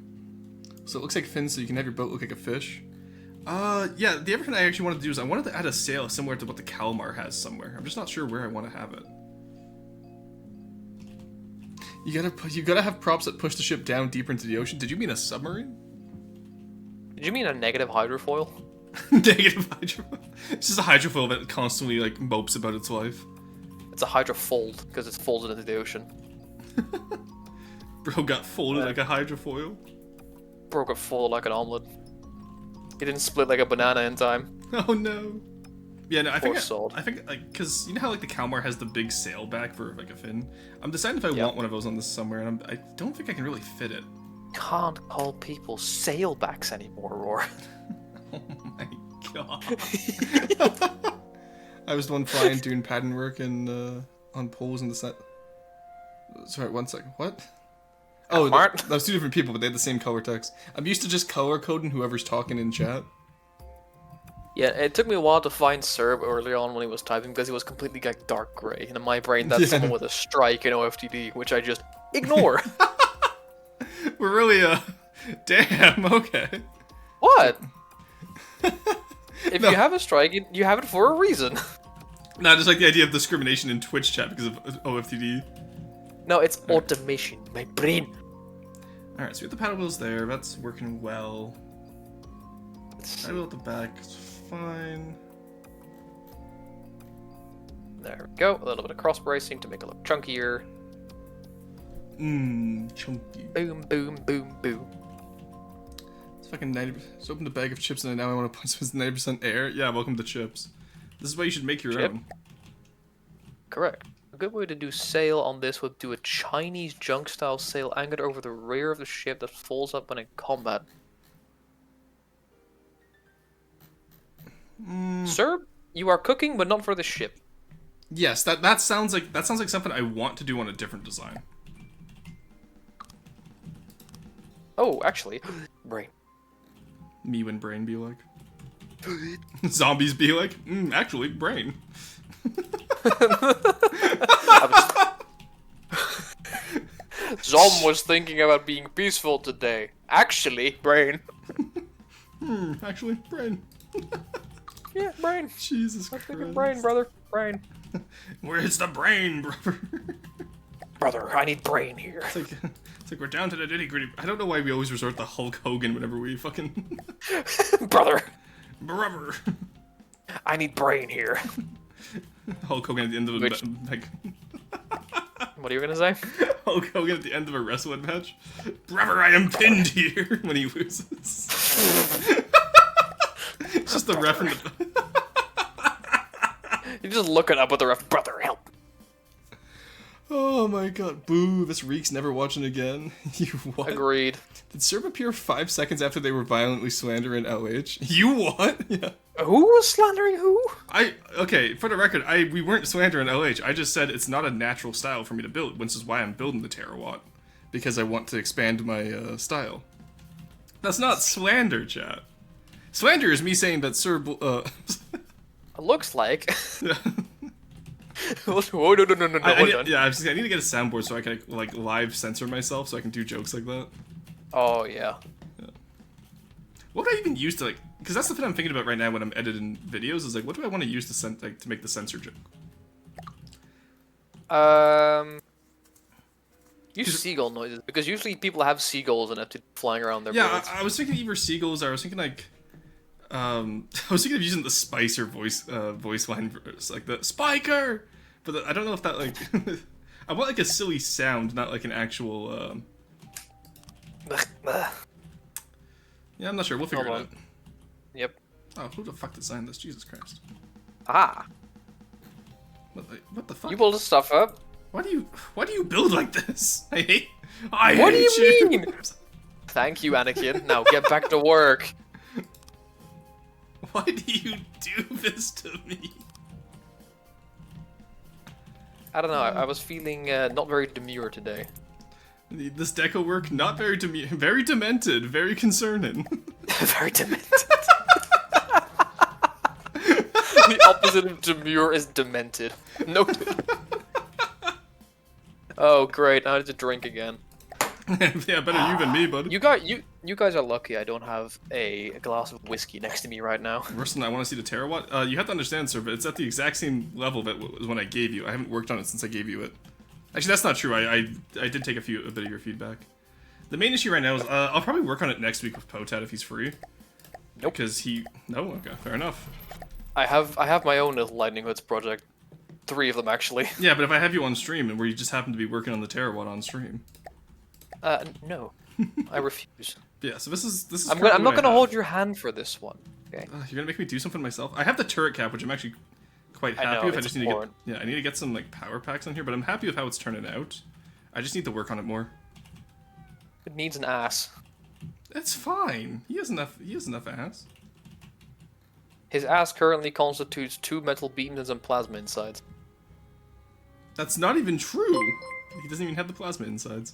So it looks like fins, so you can have your boat look like a fish. Yeah, the other thing I actually wanted to do is I wanted to add a sail similar to what the Kalmar has somewhere. I'm just not sure where I want to have it. You gotta have props that push the ship down deeper into the ocean. Did you mean a submarine? Did you mean a negative hydrofoil? Negative hydrofoil. It's just a hydrofoil that constantly like mopes about its life. It's a hydrofold because it's folded into the ocean. Bro got folded like a hydrofoil. Broke it full like an omelet. It didn't split like a banana in time. Oh no. Yeah, no, I Poor think soul. I think like because you know how like the Kalmar has the big sail back for like a fin. I'm deciding if I Yep. want one of those on this somewhere, and I don't think I can really fit it. Can't call people sailbacks anymore, Roar. Oh my god. I was the one flying doing pattern work and on poles in the set. Sorry, 1 second. What? Oh, Smart. that was two different people, but they had the same color text. I'm used to just color coding whoever's talking in chat. Yeah, it took me a while to find Serb early on when he was typing because he was completely like dark gray. And in my brain, that's someone with a strike in OFTD, which I just ignore. We're really, damn, okay. What? If No. you have a strike, you have it for a reason. No, just like the idea of discrimination in Twitch chat because of OFTD. No, it's automation. My brain. Alright, so we have the paddle wheels there. That's working well. Paddle wheel at the back is fine. There we go. A little bit of cross bracing to make it look chunkier. Chunky. Boom, boom, boom, boom. It's fucking 90%. Just opened a bag of chips and now I want to punch some 90% air. Yeah, welcome to chips. This is why you should make your Chip? own. Correct. A good way to do sail on this would do a Chinese junk style sail anchored over the rear of the ship that folds up when in combat. Sir, you are cooking, but not for the ship. Yes, that sounds like something I want to do on a different design. Oh, actually, brain. Me when brain be like. Zombies be like, actually, brain. Zom was thinking about being peaceful today. Actually, brain. Actually, brain. Yeah, brain. Jesus I'm Christ. thinking brain, brother. Brain. Where's the brain, brother? Brother, I need brain here. It's like we're down to the nitty gritty. I don't know why we always resort to Hulk Hogan whenever we fucking Brother, brother. I need brain here. Hulk Hogan at the end of a Which- like What are you gonna say? Hulk Hogan at the end of a wrestling match. Brother, I am pinned here when he loses. It's just the ref. You just look it up with the ref. Brother, help. Oh my god. Boo, this reeks never watching again. You what? Agreed. Did Serb appear 5 seconds after they were violently slandering LH? You what? Yeah. Who was slandering who? Okay, for the record, we weren't slandering LH. I just said it's not a natural style for me to build, which is why I'm building the Terawatt. Because I want to expand my style. That's not slander, chat. Slander is me saying that Serb It looks like. Oh, no, hold on. I need to get a soundboard so I can like live censor myself so I can do jokes like that. Oh, yeah. What would I even use to like? Because that's the thing I'm thinking about right now when I'm editing videos. Is like, what do I want to use to make the censor joke? Use seagull noises because usually people have seagulls and have to flying around their Yeah, builds. I was thinking either seagulls or I was thinking like, I was thinking of using the Spicer voice line, like the Spiker, but I don't know if that like, I want like a silly sound, not like an actual. Yeah, I'm not sure. We'll figure Hold it out. on. Yep. Oh, who the fuck designed this? Jesus Christ! Ah, What the fuck? you pulled the stuff up. Why do you build like this? I hate. What do hate you mean? Thank you, Anakin. Now get back to work. Why do you do this to me? I don't know. I was feeling not very demure today. This deco work, not very very demented, very concerning. Very demented. The opposite of demure is demented. No. Oh great! Now I have to drink again. Yeah, better you than me, bud. You guys are lucky. I don't have a glass of whiskey next to me right now. Rustin, I want to see the Terawatt. You have to understand, sir, but it's at the exact same level that was when I gave you. I haven't worked on it since I gave you it. Actually, that's not true. I did take a bit of your feedback. The main issue right now is I'll probably work on it next week with Potat if he's free. Nope. Because no, okay, fair enough. I have my own little Lightning Hoods project. 3 of them actually. Yeah, but if I have you on stream and where you just happen to be working on the Terawatt on stream. No, I refuse. Yeah, so this is. I'm not gonna hold your hand for this one. Okay. You're gonna make me do something myself. I have the turret cap, which I'm actually quite happy I know, with. I it's just need to important. get. Yeah, I need to get some like power packs on here, but I'm happy with how it's turning out. I just need to work on it more. It needs an ass. It's fine. He has enough. He has enough ass. His ass currently constitutes 2 metal beams and some plasma insides. That's not even true. He doesn't even have the plasma insides.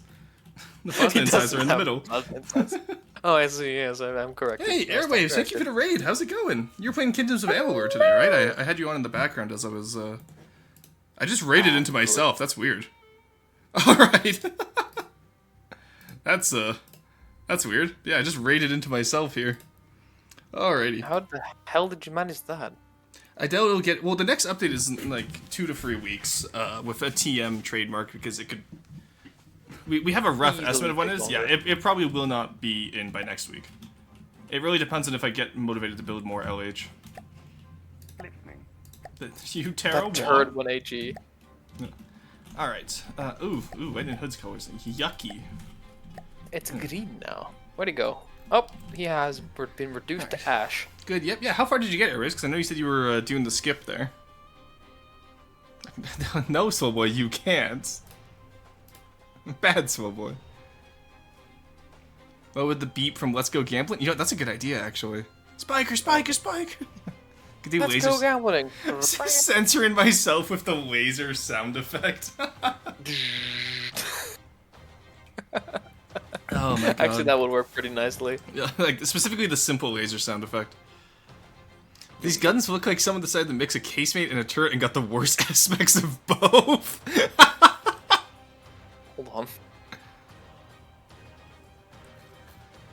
The plasma He insides are in the doesn't middle. have plasma insides. Oh, I see. Yes, I'm correct. Hey, Yes, Airwaves, I'm thank you for corrected. the raid. How's it going? You were playing Kingdoms of Amalur today, right? I had you on in the background as I was, I just raided into myself. That's weird. Alright. That's weird. Yeah, I just raided into myself here. Alrighty. How the hell did you manage that? I doubt it'll get... Well, the next update is in, like, 2 to 3 weeks, with a TM trademark, because it could... We have a rough Easily estimate of when it take is. Yeah, longer. it probably will not be in by next week. It really depends on if I get motivated to build more LH. Listening. You Taro That turd 1 AG. Alright. White and Hood's colors. Yucky. It's green now. Where'd he go? Oh, he has been reduced to ash. Good, yep, yeah. How far did you get, Aries? Because I know you said you were doing the skip there. No, Swellboy, you can't. Bad Swellboy. What would the beep from Let's Go Gambling? You know, that's a good idea, actually. Spiker, Spiker, Spiker! Could do Let's lasers. go gambling. Censoring myself with the laser sound effect. Oh my god. Actually, that would work pretty nicely. Yeah, like, specifically the simple laser sound effect. These guns look like someone decided to mix a casemate and a turret and got the worst aspects of both. Hold on.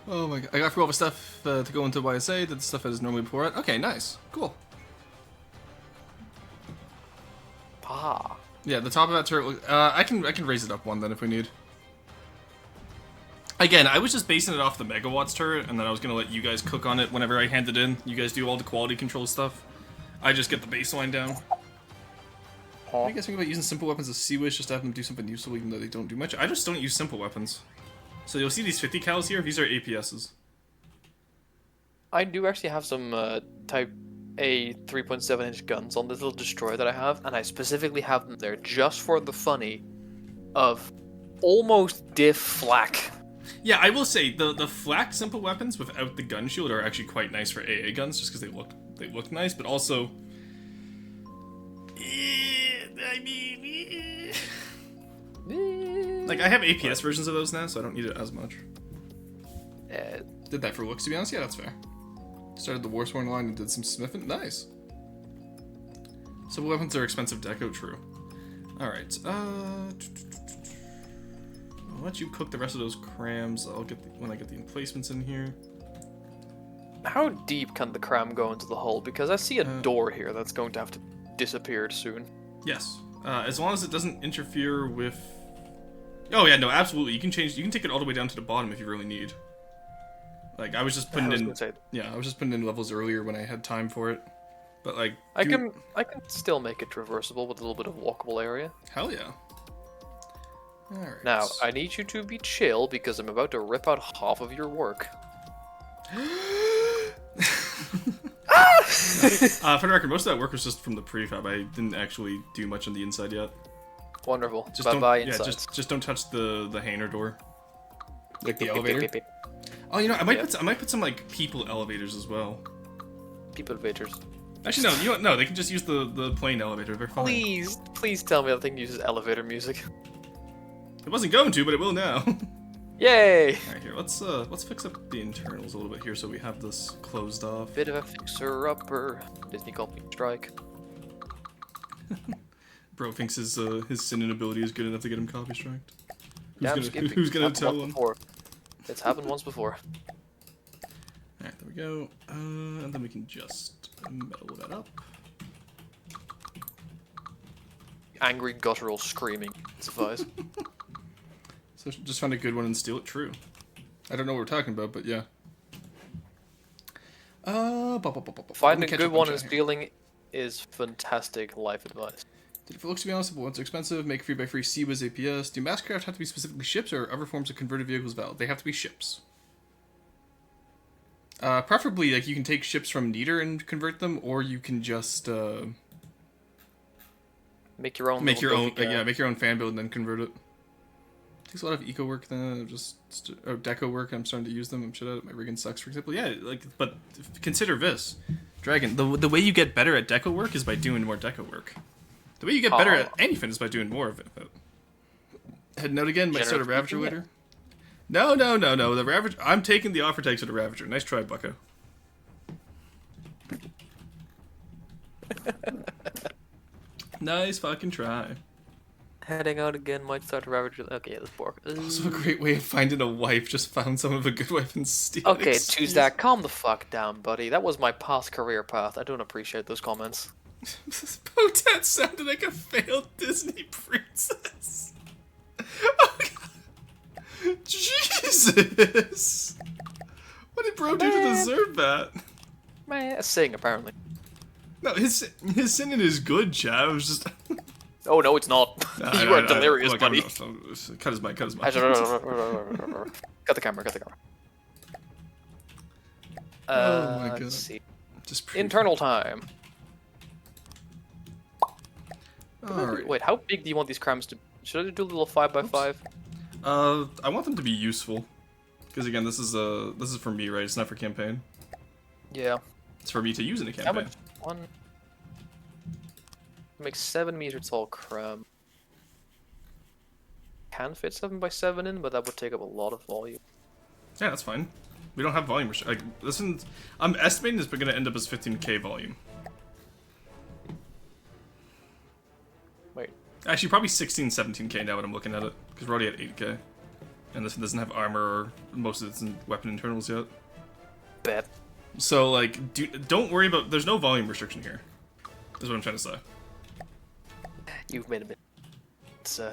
Oh my god. I got through all the stuff to go into YSA, did the stuff that is normally before it. Okay, nice. Cool. Ah. Yeah, the top of that turret, I can raise it up one then if we need. Again, I was just basing it off the megawatts turret, and then I was gonna let you guys cook on it whenever I hand it in. You guys do all the quality control stuff. I just get the baseline down. What do you guys think about using simple weapons as Sea-Wish just to have them do something useful even though they don't do much? I just don't use simple weapons. So you'll see these 50 cals here, these are APSs. I do actually have some Type A 3.7-inch guns on this little destroyer that I have, and I specifically have them there just for the funny of almost diff flak. Yeah, I will say the flak simple weapons without the gun shield are actually quite nice for AA guns, just because they look nice, but also, like I have APS versions of those now, so I don't need it as much. Did that for looks, to be honest. Yeah, that's fair. Started the Warsworn line and did some smithing. Nice. Simple weapons are expensive deco, true. All right. I'll let you cook the rest of those crams. I'll get when I get the emplacements in here. How deep can the cram go into the hull? Because I see a door here that's going to have to disappear soon. Yes, as long as it doesn't interfere with. Oh yeah, no, absolutely. You can take it all the way down to the bottom if you really need. Like I was just putting in. Yeah, I was just putting in levels earlier when I had time for it. But like, I can still make it traversable with a little bit of walkable area. Hell yeah. Alright. Now, I need you to be chill because I'm about to rip out half of your work. For the record, most of that work was just from the prefab. I didn't actually do much on the inside yet. Wonderful. Just Bye-bye don't, yeah, insides. just don't touch the Hainer door. Like the Beep, beep, elevator. beep, beep, Oh, you know, I might put some like people elevators as well. beep. People elevators. Actually, no. You know what? No, they can just use the plane elevator. They're fine. Please tell me that thing uses elevator music. It wasn't going to, but it will now. Yay! Alright, here, let's fix up the internals a little bit here so we have this closed off. Bit of a fixer-upper. Disney called me strike. Bro thinks his sin ability is good enough to get him copy striked. Who's gonna tell him? Before. It's happened once before. Alright, there we go. And then we can just metal that up. Angry guttural screaming. Suffice. So just find a good one and steal it. True. I don't know what we're talking about, but yeah. Finding a good one and stealing is fantastic life advice. If it looks to be honest, if ones are expensive, make 3x3 C-Wiz APS. Do masscraft have to be specifically ships or other forms of converted vehicles valid? They have to be ships. Preferably, like, you can take ships from Neater and convert them, or you can just, Make your own. make your own fan build and then convert it. Takes a lot of eco work then, deco work, I'm starting to use them, I'm shit at it, my rigging sucks, for example. Yeah, like, but consider this. Dragon, the way you get better at deco work is by doing more deco work. The way you get better at anything is by doing more of it. But head note again, might start a Ravager later. No. The Ravager. I'm taking the offer tag to the Ravager. Nice try, Bucko. Nice fucking try. Heading out again might start to ravage. Okay, this pork. Also a great way of finding a wife. Just found someone with a good wife and steal. Okay, Tuesday, calm the fuck down, buddy. That was my past career path. I don't appreciate those comments. Potat sounded like a failed Disney princess. Oh, God. Jesus! What did bro do to deserve that? Man, a sing apparently. No, his singing is good, chat. It was just. Oh no, it's not. You are delirious, buddy. Cut his mic. Cut the camera. Oh my God. Let's see. Just Internal time. Alright. Wait, how big do you want these crams to? Should I do a little 5x5? I want them to be useful, because again, this is for me, right? It's not for campaign. Yeah. It's for me to use in a How campaign. much? One. Make 7-meter tall cram. Can fit 7x7 in, but that would take up a lot of volume. Yeah, that's fine. We don't have volume. Like, listen, I'm estimating this, but gonna end up as 15k volume. Wait. Actually, probably 16, 17k now when I'm looking at it, because we're already at 8k, and this doesn't have armor or most of it's in weapon internals yet. Bet. So like, don't worry about. There's no volume restriction here. Is what I'm trying to say. You've made a bit. It's Well,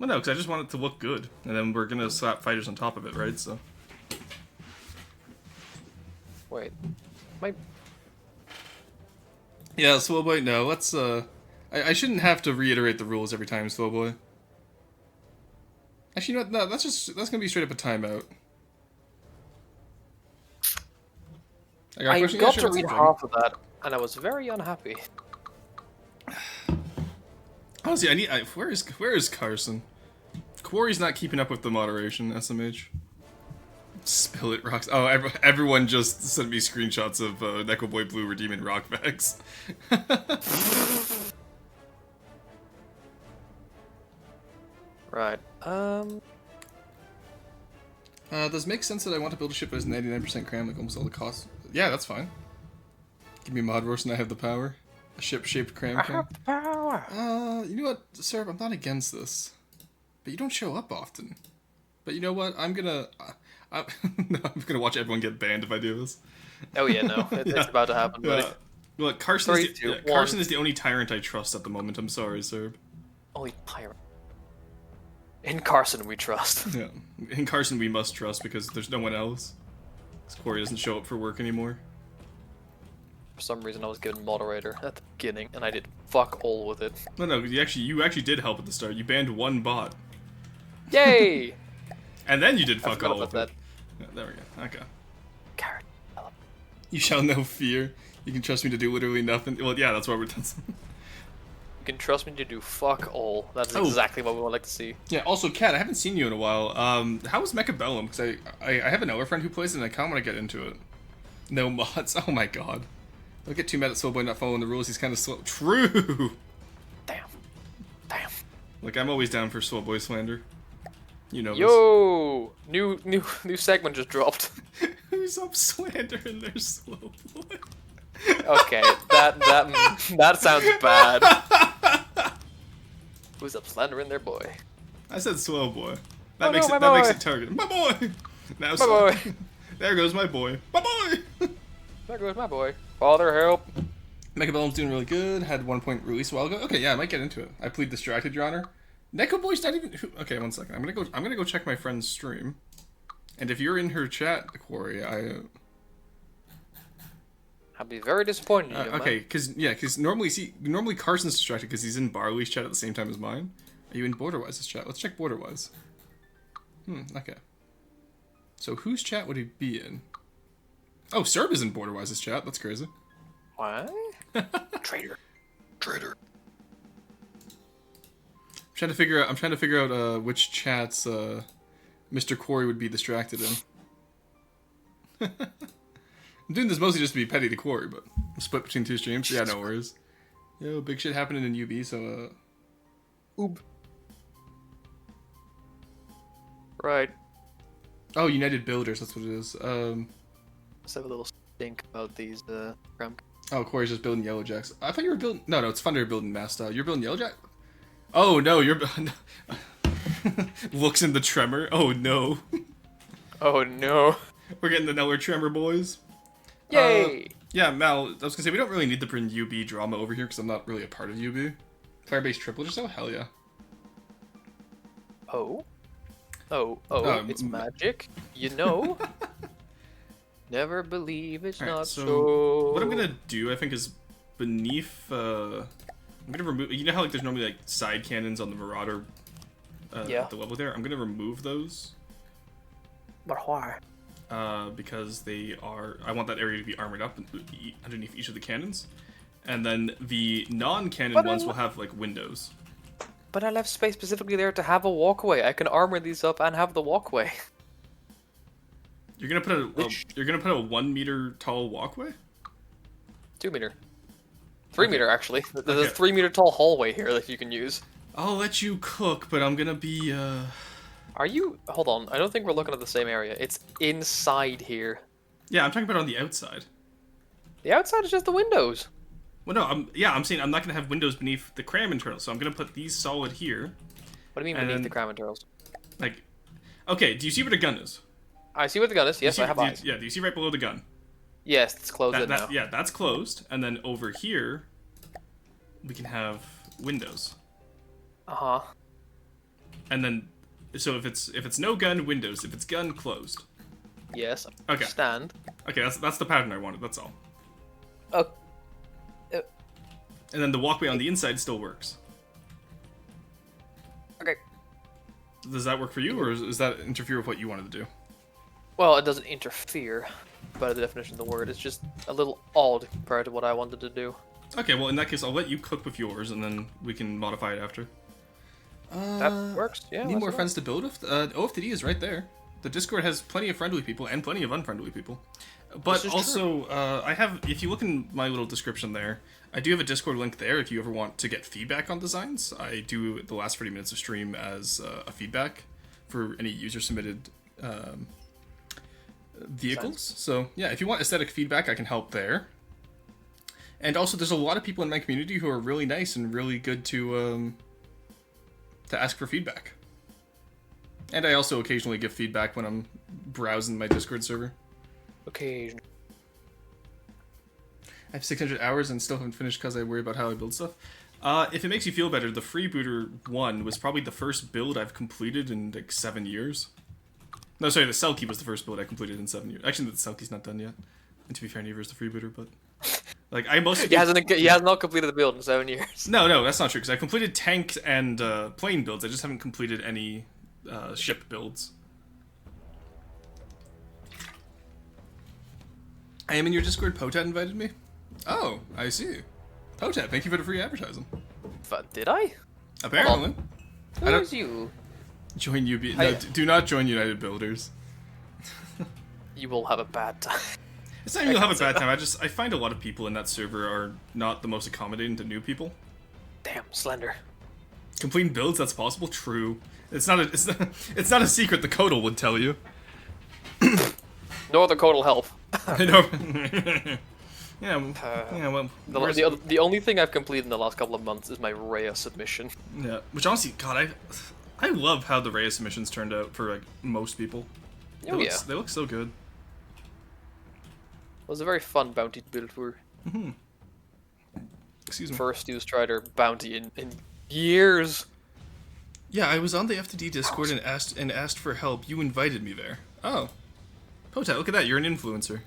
no, because I just want it to look good, and then we're gonna slap fighters on top of it, right? So. Wait. My. Yeah, Swellboy. No, let's. I shouldn't have to reiterate the rules every time, Swellboy. Actually, you know what? No, that's gonna be straight up a timeout. I got to read half of that, and I was very unhappy. Honestly, where is Carson? Quarry's not keeping up with the moderation, SMH. Spill it, rocks. Oh, everyone just sent me screenshots of Neko Boy Blue redeeming rock bags. Right. Does it make sense that I want to build a ship that has 99% cram, like almost all the costs? Yeah, that's fine. Give me mod roast and I have the power. A ship-shaped cram can. Power. You know what, sir? I'm not against this, but you don't show up often. But you know what? I'm gonna watch everyone get banned if I do this. Oh yeah, no, it's about to happen, buddy. Yeah. Look, Carson, Three, is two, the, Carson one. is the only tyrant I trust at the moment. I'm sorry, sir. Only pirate. In Carson, we trust. Yeah, in Carson we must trust because there's no one else. Because Corey doesn't show up for work anymore. For some reason, I was given moderator at the beginning, and I did fuck all with it. No, you actually did help at the start. You banned one bot, Yay! and then you did I fuck forgot all about with that. it. Yeah, there we go. Okay. Carrot. You shall know fear. You can trust me to do literally nothing. Well, yeah, that's what we're doing. You can trust me to do fuck all. That's Oh. exactly what we would like to see. Yeah. Also, Kat, I haven't seen you in a while. How was Mechabellum? Because I have another friend who plays it, and I kind of want to get into it. No mods. Oh my god. Don't get too mad at Soulboy not following the rules. He's kind of slow. True. Damn. Like I'm always down for Soulboy slander. You know. Yo! New segment just dropped. This. Who's up slandering their Soulboy? Okay, that sounds bad. Who's up slandering their boy? I said Swellboy. Oh, Makes no, it my makes boy. it target. My boy. Now My boy. There goes my boy. My boy. There goes my boy. Father, help. Mechabellum's doing really good. Had 1 point release a while ago. Okay, yeah, I might get into it. I plead distracted, Your Honor. Neko Boy's not even. Okay, 1 second. I'm gonna go check my friend's stream. And if you're in her chat, Quarry, I'll be very disappointed in you, okay, man. because normally Carson's distracted because he's in Barley's chat at the same time as mine. Are you in Borderwise's chat? Let's check Borderwise. Okay. So whose chat would he be in? Oh, Serb is in Borderwise's chat. That's crazy. What? Traitor. I'm trying to figure out which chats Mr. Quarry would be distracted in. I'm doing this mostly just to be petty to Quarry, but I'm split between two streams. Yeah, no worries. Yo, big shit happening in UB, so Oob. Right. Oh, United Builders, that's what it is. Let's have a little think about these cram. Oh, Corey's just building Yellow Jacks. I thought you were building... No, it's Thunder building Masta. You're building Yellow Jack? Oh, no, you're... Looks in the tremor. Oh, no. Oh no. We're getting the Neller tremor, boys. Yay! Yeah, Mal, I was gonna say, we don't really need to bring UB drama over here, because I'm not really a part of UB. Firebase triple just oh, hell yeah. Oh, it's m- magic. You know. Never believe it's Alright, not so so. what I'm gonna do, I think, is beneath, I'm gonna remove, you know how, like, there's normally, like, side cannons on the Marauder, Yeah. at the level there? I'm gonna remove those. But why? Because they are, I want that area to be armored up underneath each of the cannons. And then the non-cannon But ones I'm- will have, like, windows. But I left space specifically there to have a walkway. I can armor these up and have the walkway. You're gonna put a Which- you're gonna put a 1 meter tall walkway? 2 meter. 3 meter, actually. There's Okay. a 3 meter tall hallway here that you can use. I'll let you cook, but I'm gonna be Are you... Hold on, I don't think we're looking at the same area. It's inside here. yeah, I'm talking about on the outside. The outside is just the windows. Well, no, I'm saying I'm not gonna have windows beneath the cram internals, so I'm gonna put these solid here. What do you mean And beneath then- the cram internals? Like, okay, do you see where the gun is? I see what the gun is. Yes, Do you I have see- eyes. Yeah, do you see right below the gun? Yes, it's closed in now. Yeah, that's closed, and then over here, we can have windows. Uh-huh. And then, so if it's no gun, windows. If it's gun, closed. Yes, Okay. understand. Okay, that's the pattern I wanted. That's all. Oh, And then the walkway on the inside still works. okay. Does that work for you, or does that interfere with what you wanted to do? Well, it doesn't interfere by the definition of the word. It's just a little odd compared to what I wanted to do. Okay, well in that case, I'll let you cook with yours, and then we can modify it after. That works, yeah. Need that's more fine. friends to build with? OFTD is right there. The Discord has plenty of friendly people and plenty of unfriendly people. But This is also, I have, if you look in my little description there, I do have a Discord link there if you ever want to get feedback on designs. I do the last 30 minutes of stream as a feedback for any user-submitted vehicles. So, yeah, if you want aesthetic feedback, I can help there. And also, there's a lot of people in my community who are really nice and really good to ask for feedback. And I also occasionally give feedback when I'm browsing my Discord server. Occasion. I have 600 hours and still haven't finished because I worry about how I build stuff. If it makes you feel better, the Freebooter 1 was probably the first build I've completed in like 7 years. No, sorry, the Selkie was the first build I completed in 7 years. Actually, the Selkie's not done yet. And to be fair, neither is the Freebooter, but... Like, I mostly... He has not completed the build in 7 years. No, that's not true, because I completed tank and plane builds. I just haven't completed any ship builds. I am in your Discord. Potat invited me. Oh, I see. Potat, thank you for the free advertising. But did I? Apparently. I don't- Who's you? Join UB. No, do not join United Builders. You will have a bad time. It's not you'll have a bad time. I find a lot of people in that server are not the most accommodating to new people. Damn, Slender. Completing builds, that's possible. True. It's not a secret. The Codal would tell you. No other code will help. I know. Yeah. Well. The only thing I've completed in the last couple of months is my Rhea submission. Yeah. Which honestly, God, I love how the Reyes submissions turned out for like most people. Oh yeah. They look so good. It was a very fun bounty to build for. Excuse me. First used Strider bounty in years. Yeah, I was on the FTD Discord and asked for help. You invited me there. Oh. Potat, look at that. You're an influencer.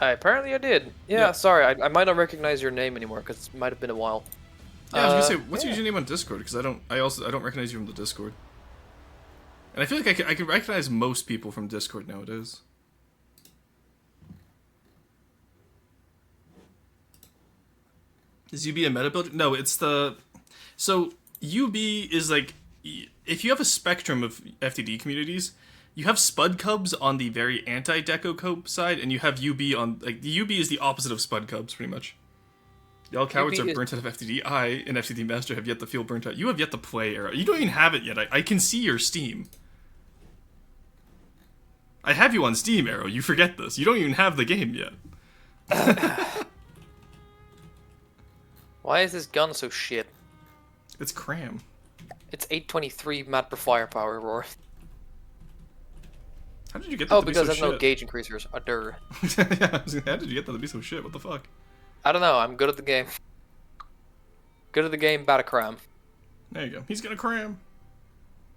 Apparently I did. Yeah, Yeah. sorry, I might not recognize your name anymore because it might have been a while. Yeah, I was gonna say, what's yeah. your username on Discord? Because I don't recognize you from the Discord. And I feel like I can recognize most people from Discord nowadays. Is UB a meta builder? No, it's the... So, UB is like... If you have a spectrum of FTD communities, you have Spud Cubs on the very anti-Deco Cope side, and you have UB on... Like, the UB is the opposite of Spud Cubs, pretty much. Y'all cowards UB are is- burnt out of FTD. I, an FTD master, have yet to feel burnt out. You have yet to play Era. You don't even have it yet. I can see your Steam. I have you on Steam, Arrow. You forget this. You don't even have the game yet. Why is this gun so shit? It's cram. It's 823 mat per firepower, Roar. How did you get that Oh, to be because so there's no shit? gauge increasers. Yeah, I was gonna, how did you get that to be so shit? What the fuck? I don't know. I'm good at the game. Good at the game, bad at cram. There you go. He's gonna cram.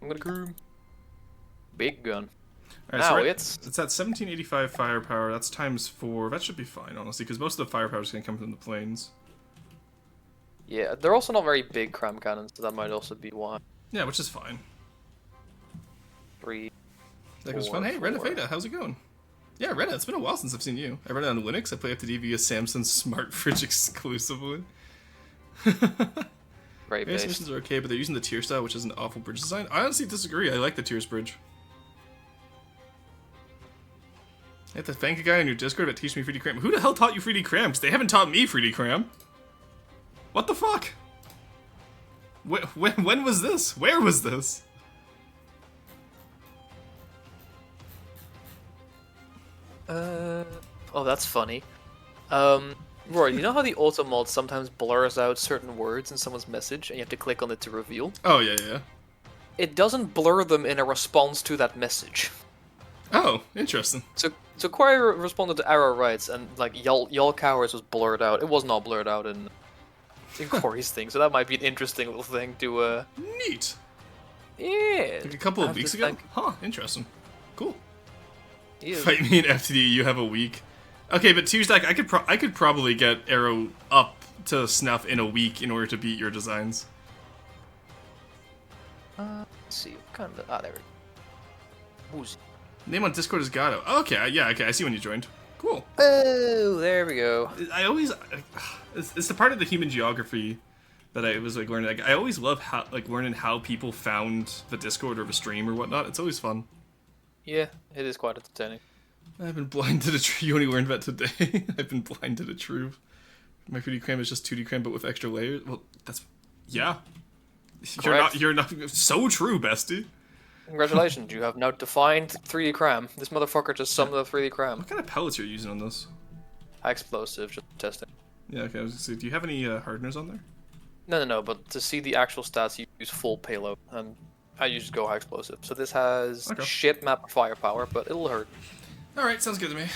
I'm gonna cram. Big gun. All Now right, it's at 1785 firepower. That's times 4. That should be fine, honestly, because most of the firepower is gonna come from the planes. yeah. They're also not very big cram cannons, so that might also be why. Yeah, which is fine. 3. That was 4, fun. Hey, Reda 4. Feda, how's it going? Yeah, Reda, it's been a while since I've seen you. I run it on Linux. I play FTD via Samsung's smart fridge exclusively. Great Various base. missions are okay, but they're using the tier style, which is an awful bridge design. I honestly disagree. I like the tiers bridge. I have to thank a guy on your Discord that teach me 3D cram. Who the hell taught you 3D cram? Because they haven't taught me 3D cram. What the fuck? When was this? Where was this? Oh, that's funny. Roy, you know how the auto mod sometimes blurs out certain words in someone's message and you have to click on it to reveal? Oh, yeah, yeah. It doesn't blur them in a response to that message. Oh, interesting. So Corey responded to Arrow Rights and like y'all cowards was blurred out. It was not blurred out in Corey's thing, so that might be an interesting little thing to Neat. yeah. Like a couple I of have to weeks ago? thank- Huh, interesting. Cool. Yeah. Fight me in FTD, you have a week. Okay, but Tuesday, I could probably get Arrow up to snuff in a week in order to beat your designs. Let's see, what kind of there. Who's Name on Discord is Gato. Okay, yeah, okay, I see when you joined. Cool. Oh, there we go. I always, it's the part of the human geography that I was like learning. Like, I always love how learning how people found the Discord or the stream or whatnot. It's always fun. Yeah, it is quite entertaining. I've been blind to the truth. You only learned that today. I've been blind to the truth. My 3D cram is just 2D cram, but with extra layers. Well, that's yeah. Correct. You're not so true, bestie. Congratulations, you have now defined 3D cram. This motherfucker just summed the 3D cram. What kind of pellets are you using on this? High explosive, just testing. Yeah, okay. I was gonna say, do you have any hardeners on there? No, but to see the actual stats, you use full payload, and I use go high explosive. So this has Okay. shit map firepower, but it'll hurt. All right, sounds good to me.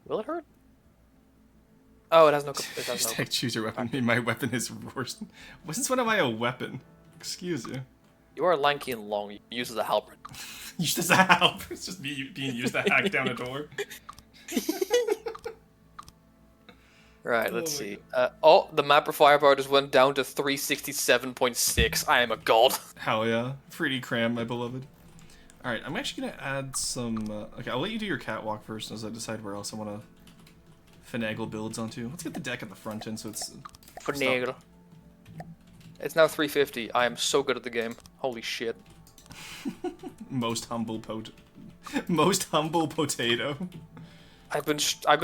Will it hurt? Oh, it has no. It has Hashtag choose your weapon. My weapon is worse. Since when am I a weapon? Excuse you. You are lanky and long. You use as a halberd. Used as a help. It's just me being used to hack down a door. Right, let's Oh my see. Oh, the map firepower just went down to 367.6. I am a god. Hell yeah. 3D cram, my beloved. Alright, I'm actually gonna add some... okay, I'll let you do your catwalk first as I decide where else I want to finagle builds onto. Let's get the deck at the front end so it's... Finagle. It's now 350. I am so good at the game. Holy shit. Most humble Most humble potato. I've been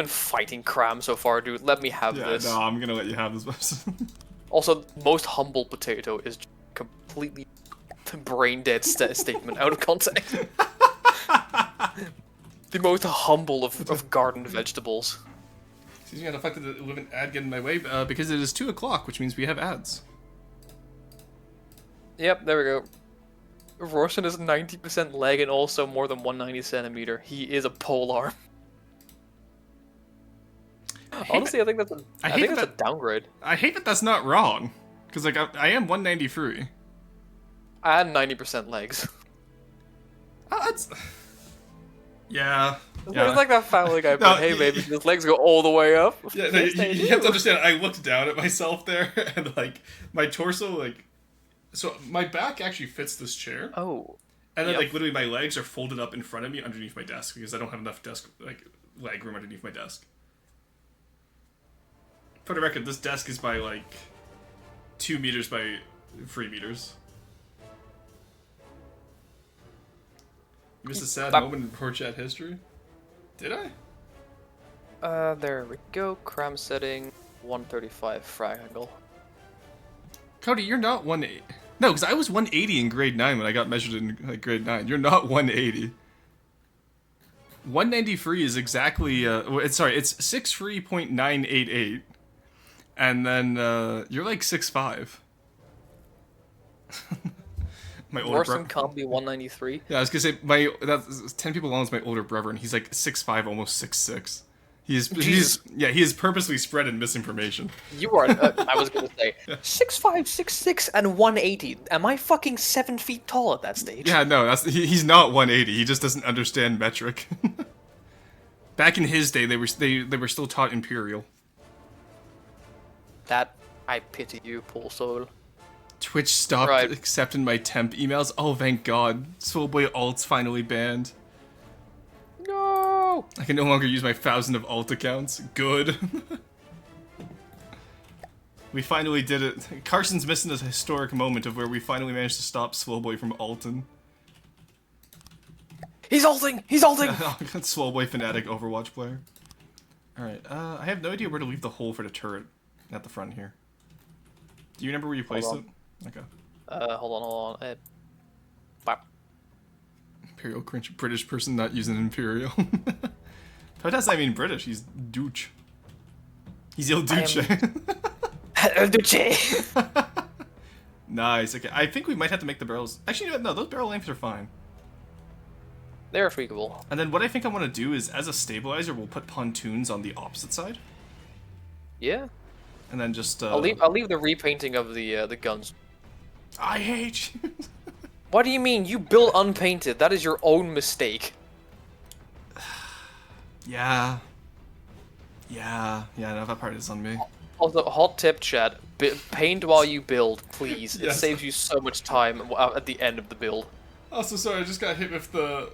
fighting cram so far, dude. Let me have Yeah, this. no, I'm gonna let you have this person. Also, most humble potato is completely brain dead statement out of context. The most humble of garden vegetables. Excuse me, I deflected the living ad get in my way because it is 2 o'clock, which means we have ads. Yep, there we go. Rorson is 90% leg and also more than 190 centimeter. He is a polearm. Honestly, I think that's a downgrade. I hate that that's not wrong. Because, like, I am 193. And 90% legs. That's... Yeah. It's like that Family Guy, No, but hey baby, his legs go all the way up. Yeah, no, you have to understand, I looked down at myself there, and, like, my torso, like... So, my back actually fits this chair. Oh. And then, Yep. like, literally my legs are folded up in front of me underneath my desk, because I don't have enough leg room underneath my desk. For the record, this desk is by, like, 2 meters by 3 meters. You missed a sad moment in Poor Chat history? Did I? There we go. Cram setting, 135 frag angle. Cody, you're not 180. No, because I was 180 in grade 9 when I got measured in like, grade 9. You're not 180. 193 is exactly it's 6'3.988, and then you're like 6'5". My older Morrison brother. can't be 193. Yeah, I was gonna say that's 10 people along is my older brother, and he's like 6'5", almost 6'6". He is purposely spreading misinformation. You are. I was gonna say 6'5", 6'6", and 180. Am I fucking 7 feet tall at that stage? Yeah, no, he's not 180. He just doesn't understand metric. Back in his day, they were still taught imperial. That I pity you, poor soul. Twitch stopped Right. accepting my temp emails. Oh, thank God. Soulboy alt's finally banned. No. I can no longer use my 1,000 of alt accounts. Good. We finally did it. Carson's missing a historic moment of where we finally managed to stop Swellboy from alting. He's ulting! He's ulting! Swellboy fanatic Overwatch player. Alright, I have no idea where to leave the hole for the turret at the front here. Do you remember where you placed it? Okay. Hold on. Bop. Imperial cringe. British person not using Imperial. How does that mean British? He's douche. He's Il Duce. Duce. Nice. Okay, I think we might have to make the barrels. Actually, you know what? No, those barrel lengths are fine. They're tweakable. And then what I think I want to do is, as a stabilizer, we'll put pontoons on the opposite side, Yeah. and then just. I'll leave the repainting of the guns. I hate you. What do you mean? You built unpainted. That is your own mistake. Yeah. Yeah. Yeah. No, that part is on me. Also, hot tip, chat. Paint while you build, please. It Yes. saves you so much time at the end of the build. Also, sorry, I just got hit with the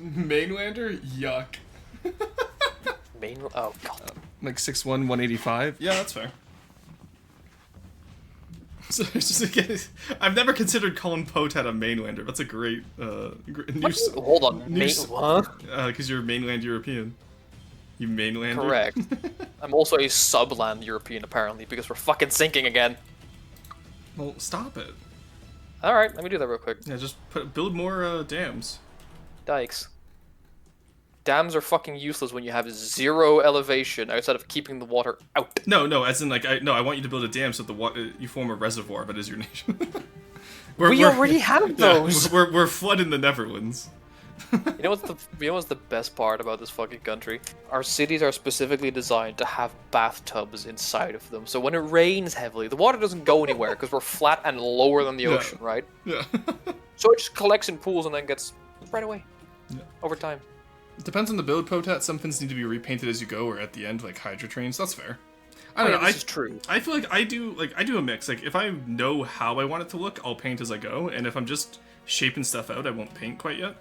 mainlander. Yuck. Oh god. Like 6'1", 185. Yeah, that's fair. So it's just again, I've never considered Colin Potat a mainlander. That's a great news. Hold on. What? Because you're mainland European. You mainlander. Correct. I'm also a subland European, apparently, because we're fucking sinking again. Well, stop it. Alright, let me do that real quick. Yeah, just build more dams. Dikes. Dams are fucking useless when you have 0 elevation outside of keeping the water out. No, as in like I want you to build a dam so that the water you form a reservoir, but as your nation. We already have those. Yeah, we're flooding the Netherlands. You know what's the best part about this fucking country? Our cities are specifically designed to have bathtubs inside of them. So when it rains heavily, the water doesn't go anywhere because we're flat and lower than the ocean, right? Yeah. So it just collects in pools and then gets spread away over time. It depends on the build, Potat. Some things need to be repainted as you go, or at the end, like Hydra trains. That's fair. I don't know. This is true. I feel like I do a mix. Like if I know how I want it to look, I'll paint as I go, and if I'm just shaping stuff out, I won't paint quite yet.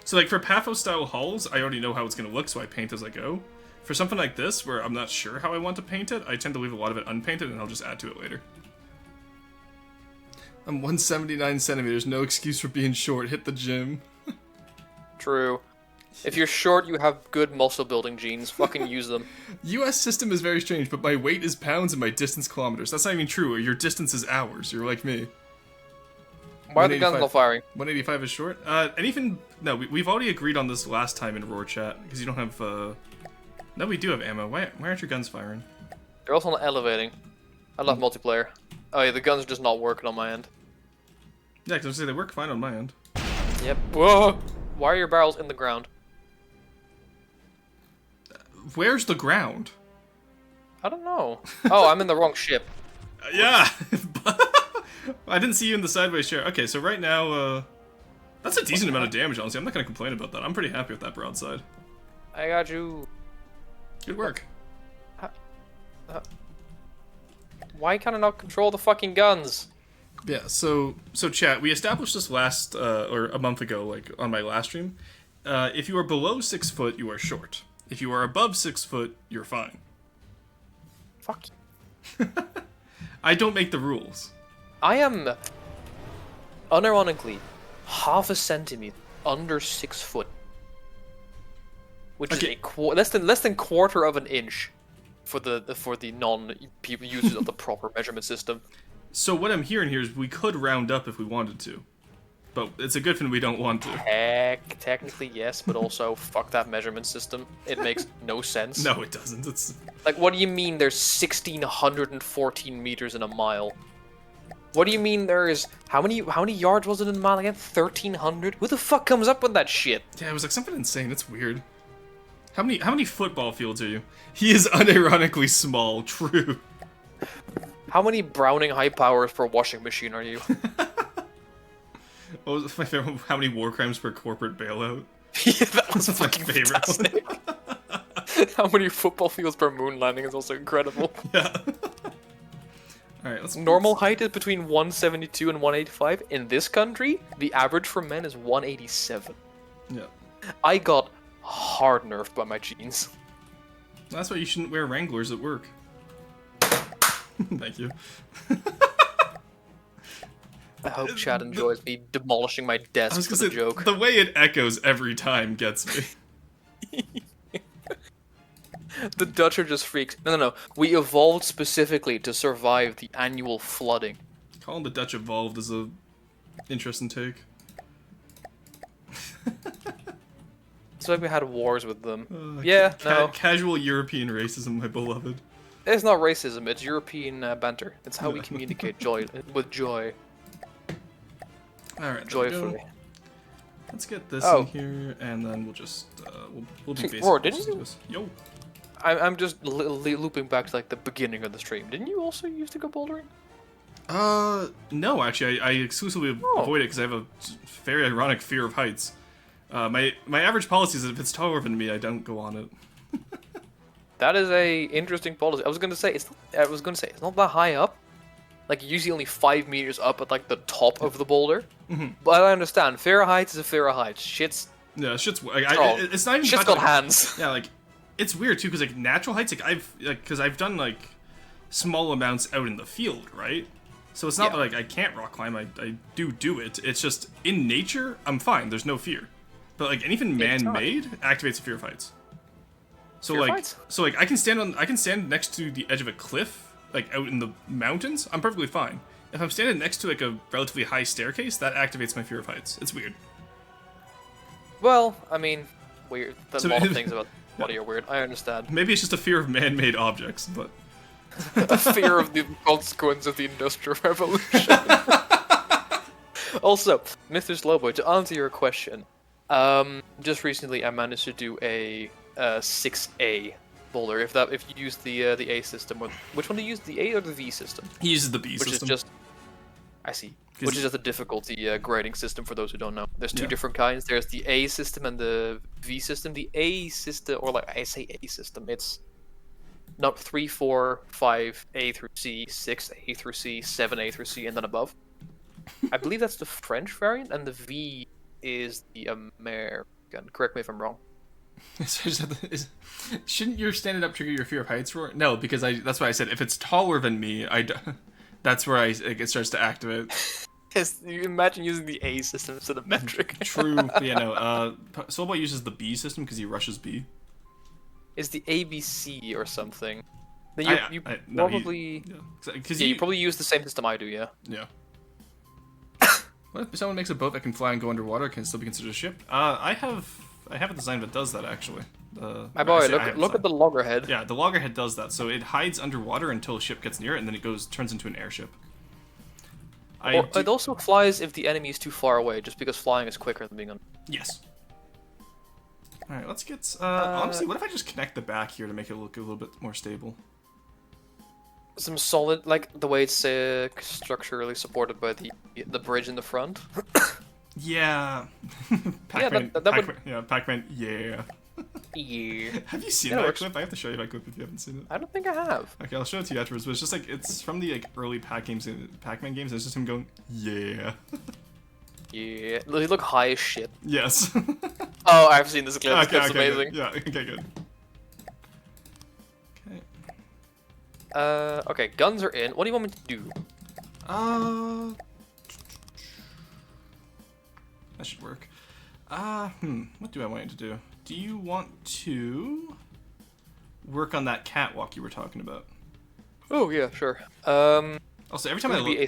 So like for Paphos style halls, I already know how it's gonna look, so I paint as I go. For something like this, where I'm not sure how I want to paint it, I tend to leave a lot of it unpainted, and I'll just add to it later. I'm 179 centimeters. No excuse for being short. Hit the gym. True. If you're short, you have good muscle building genes. Fucking use them. U.S. system is very strange, but my weight is pounds and my distance kilometers. That's not even true. Your distance is hours. You're like me. Why are the guns not firing? 185 is short. Anything? No, we've already agreed on this last time in Roar Chat because you don't have. No, we do have ammo. Why aren't your guns firing? They're also not elevating. I love multiplayer. Oh yeah, the guns are just not working on my end. Yeah, because I was gonna say they work fine on my end. Yep. Whoa! Why are your barrels in the ground? Where's the ground? I don't know. Oh, I'm in the wrong ship. Yeah. I didn't see you in the sideways chair. Okay, so right now, that's a decent amount of damage, honestly. I'm not gonna complain about that. I'm pretty happy with that broadside. I got you. Good work. Why can I not control the fucking guns? Yeah, so chat, we established this last, or a month ago, like, on my last stream. If you are below 6 foot, you are short. If you are above 6 foot, you're fine. Fuck. I don't make the rules. I am, unironically, half a centimeter under 6 foot, which Okay. is less than quarter of an inch for the non-people users of the proper measurement system. So what I'm hearing here is we could round up if we wanted to. but it's a good thing we don't want to. Technically, yes, but also, fuck that measurement system. It makes no sense. No, it doesn't. It's Like, what do you mean there's 1,614 meters in a mile? What do you mean there is... How many yards was it in a mile again? 1,300? Who the fuck comes up with that shit? yeah, it was like something insane. It's weird. How many football fields are you? He is unironically small. True. How many Browning high powers per washing machine are you? What was my favorite? How many war crimes per corporate bailout? Yeah, that was That's my fucking favorite one. fantastic. How many football fields per moon landing is also incredible. Yeah. All right, let's. Normal height is between 172 and 185. In this country, the average for men is 187. Yeah. I got hard nerfed by my jeans. That's why you shouldn't wear Wranglers at work. Thank you. I hope Chad enjoys me demolishing my I desk was for gonna the say, joke. the way it echoes every time gets me. The Dutch are just freaks. No. We evolved specifically to survive the annual flooding. Calling the Dutch evolved is a interesting take. It's like we had wars with them. Yeah, no. Casual European racism, my beloved. It's not racism, it's European banter. It's how we communicate with joy. Alright, Joyfully. Let's get this Oh. in here, and then we'll just, we'll do basic. Roar, didn't just you- do this. Yo. I'm just looping back to like the beginning of the stream. Didn't you also used to go bouldering? No, actually, I exclusively avoid it because I have a very ironic fear of heights. My average policy is that if it's taller than me, I don't go on it. That is a interesting policy. I was gonna say it's not that high up. Like usually only 5 meters up at like the top of the boulder. But I understand. Fair heights is a fair height. Shit's Yeah, shit's strong. it's not even Shit's about, got hands. Yeah, like it's weird too because like natural heights, because I've done like small amounts out in the field, right? So it's not Yeah. that like I can't rock climb. I do it. It's just in nature, I'm fine. There's no fear. But like anything man-made activates the fear of heights. So Fear of like heights? I can stand next to the edge of a cliff, like out in the mountains. I'm perfectly fine. If I'm standing next to like a relatively high staircase, that activates my fear of heights. It's weird. Well, I mean, weird. There's So- a lot of things about body are weird. I understand. Maybe it's just a fear of man-made objects, but A fear of the consequence of the Industrial Revolution. Also, Mr. Slowboy, to answer your question, just recently I managed to do a 6A boulder. If you use the A system, or which one do you use, the A or the V system? he uses the B Which system. is just, I see. Which is just a difficulty grading system for those who don't know. There's two Yeah. different kinds. There's the A system and the V system. The A system, or like I say A system, it's not 3, 4, 5, A through C, 6, A through C, 7, A through C, and then above. I believe that's the French variant, and the V is the American. Correct me if I'm wrong. Shouldn't your standing up trigger your fear of heights? Roar? No, because that's why I said if it's taller than me, that's where it starts to activate. Yes, you imagine using the A system instead of metric. True. But yeah, no. Soulboy uses the B system because he rushes B. Is the ABC or something? Then you no, probably because you probably use the same system I do, yeah. Yeah. What if someone makes a boat that can fly and go underwater? Can it still be considered a ship? I have a design that does that actually. My boy, look at the loggerhead. Yeah, the loggerhead does that. So it hides underwater until a ship gets near it, and then it turns into an airship. It also flies if the enemy is too far away, just because flying is quicker than being on. Yes. All right, let's get. Honestly, what if I just connect the back here to make it look a little bit more stable? Some solid, like the way it's structurally supported by the bridge in the front. Yeah. Pac-Man, that would. Yeah, Pac-Man. Yeah. Yeah. Have you seen Yeah, it that works. clip? I have to show you that clip if you haven't seen it. I don't think I have. Okay, I'll show it to you afterwards. But it's just like it's from the early Pac-Man games. It's just him going, yeah. Yeah. They look high as shit. Yes. Oh, I've seen this clip. This Okay, clip's amazing. Good. Yeah. Okay. Good. Okay. Okay, guns are in. What do you want me to do? That should work. What do I want you to do? Do you want to work on that catwalk you were talking about? Oh yeah, sure. Also, every time I look,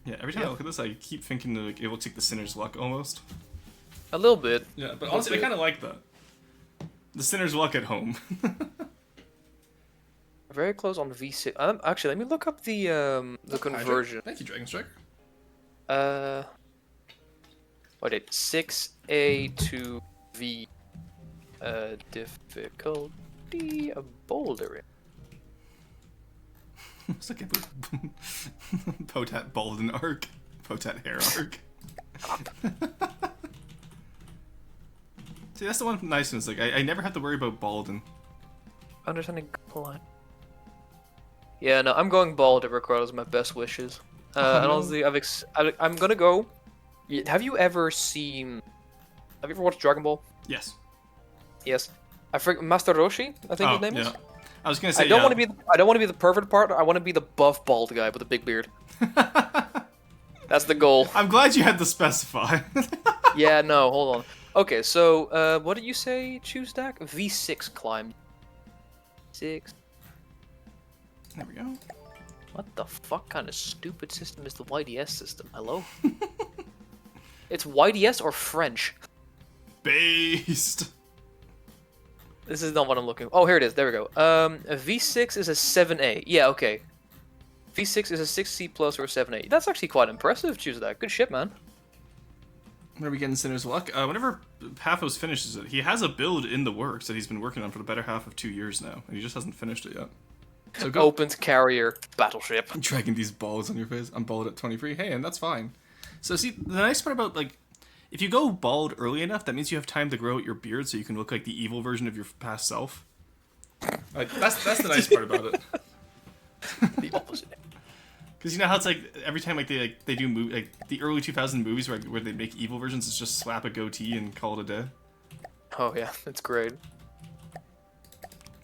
Yeah, every time I look at this, I keep thinking that like, it looks like the Sinner's Luck almost. A little bit. Yeah, but honestly, I kind of like that. The Sinner's Luck at home. Very close on V6. Actually, let me look up the conversion. Thank you, Dragon Striker. What it 6A to V difficulty a bouldering. It's like a Potat Balden arc. Potat hair arc. See, that's the one niceness. Like, I never have to worry about Balden. Understanding line. Yeah, no, I'm going bald regardless of my best wishes. And no. honestly, I'm gonna go. Have you ever watched Dragon Ball? Yes. Yes. I forget Master Roshi, I think his name is. I was gonna say. I don't want to be the perfect part. I want to be the buff bald guy with a big beard. That's the goal. I'm glad you had to specify. Yeah, no, hold on. Okay, so what did you say? Choose deck V6 climb. 6. There we go. What the fuck kind of stupid system is the YDS system? Hello? It's YDS or French. Based. This is not what I'm looking for. Oh, here it is. There we go. A V6 is a 7A. Yeah, okay. V6 is a 6C plus or a 7A. That's actually quite impressive, choose that. Good shit, man. Where are we getting Sinner's Luck? Whenever Paphos finishes it, he has a build in the works that he's been working on for the better half of 2 years now, and he just hasn't finished it yet. So go. Opens carrier battleship. I'm dragging these balls on your face. I'm bald at 23. Hey, and that's fine. So see, the nice part about, like, if you go bald early enough, that means you have time to grow out your beard so you can look like the evil version of your past self. Like, that's the nice part about it. The opposite. Because you know how it's like every time like they do like the early 2000 movies where they make evil versions, it's just slap a goatee and call it a day. Oh yeah, that's great.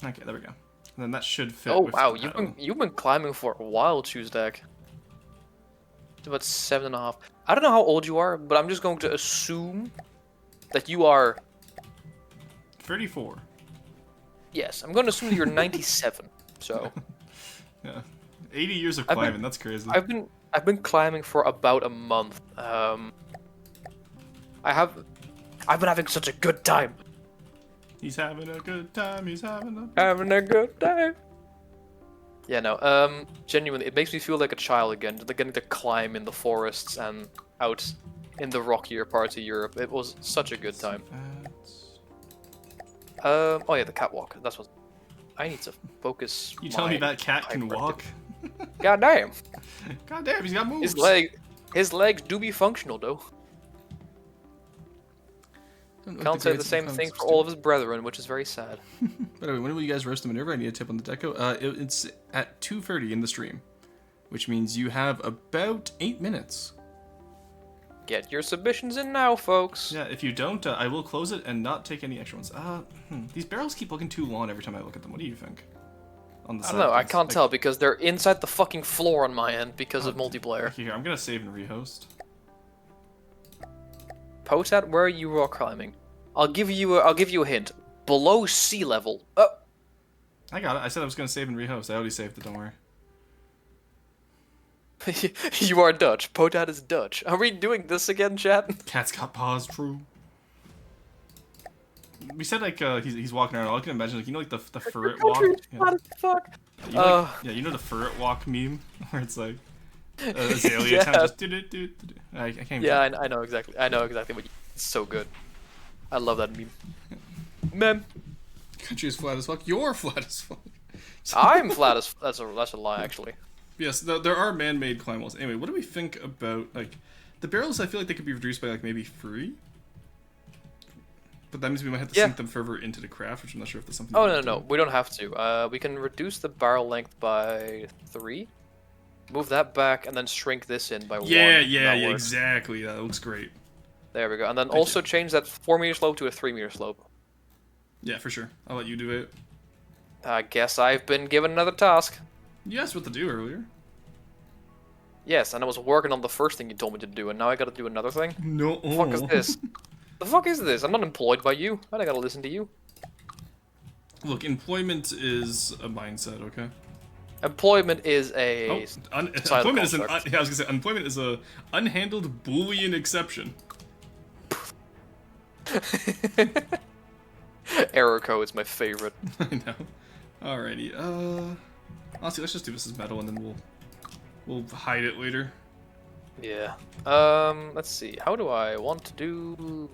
Okay, there we go. And then that should fit. Oh with wow, the you've been climbing for a while, choose deck. It's about 7.5. I don't know how old you are, but I'm just going to assume that you are. 34. Yes, I'm going to assume that you're 97. So. Yeah. 80 years of climbing. That's crazy. I've been climbing for about a month. I've been having such a good time. He's having a good time. He's having a good time. Yeah, no. Genuinely, it makes me feel like a child again. Getting to climb in the forests and out in the rockier parts of Europe. It was such a good time. Oh yeah, the catwalk. That's what. I need to focus. You telling me that cat can walk? God damn. God damn, he's got moves. His legs do be functional though. Can't say the same thing for all of his brethren, which is very sad. By the way, when will you guys roast the Minerva? I need a tip on the deco. It's at 2:30 in the stream, which means you have about 8 minutes. Get your submissions in now, folks. Yeah, if you don't, I will close it and not take any extra ones. These barrels keep looking too long every time I look at them. What do you think? On the I don't know, I can't tell because they're inside the fucking floor on my end because of multiplayer. Here, I'm gonna save and rehost. Potat, where are you rock climbing? I'll give you a hint. Below sea level. Oh. I got it. I said I was gonna save and rehost. I already saved it. Don't worry. You are Dutch. Potat is Dutch. Are we doing this again, chat? Cat's got paws. True. We said like he's walking around. All I can imagine like like the ferret walk. What the fuck? You know the ferret walk meme where it's like Azalea Yeah. time just do. I can't. Even Yeah, I know exactly. I know exactly what. It's so good. I love that meme. Mem. Country is flat as fuck. You're flat as fuck. I'm flat as. That's a lie, actually. Yes, there are man-made climb walls. Anyway, what do we think about like the barrels? I feel like they could be reduced by like maybe 3. But that means we might have to sink them further into the craft, which I'm not sure if there's something. Oh no, we don't have to. We can reduce the barrel length by 3. Move that back and then shrink this in by 1. Yeah, exactly. That looks great. There we go. And then also change that 4-meter slope to a 3-meter slope. Yeah, for sure. I'll let you do it. I guess I've been given another task. You asked what to do earlier. Yes, and I was working on the first thing you told me to do, and now I gotta do another thing? No. The fuck is this? The fuck is this? I'm not employed by you. Why do I gotta listen to you? Look, employment is a mindset, okay? Employment is a side Unemployment is an contract. yeah, I was gonna say unemployment is a unhandled Boolean exception. Error code is my favorite. I know. Alrighty. Honestly, let's just do this as metal, and then we'll hide it later. Yeah. Let's see. How do I want to do?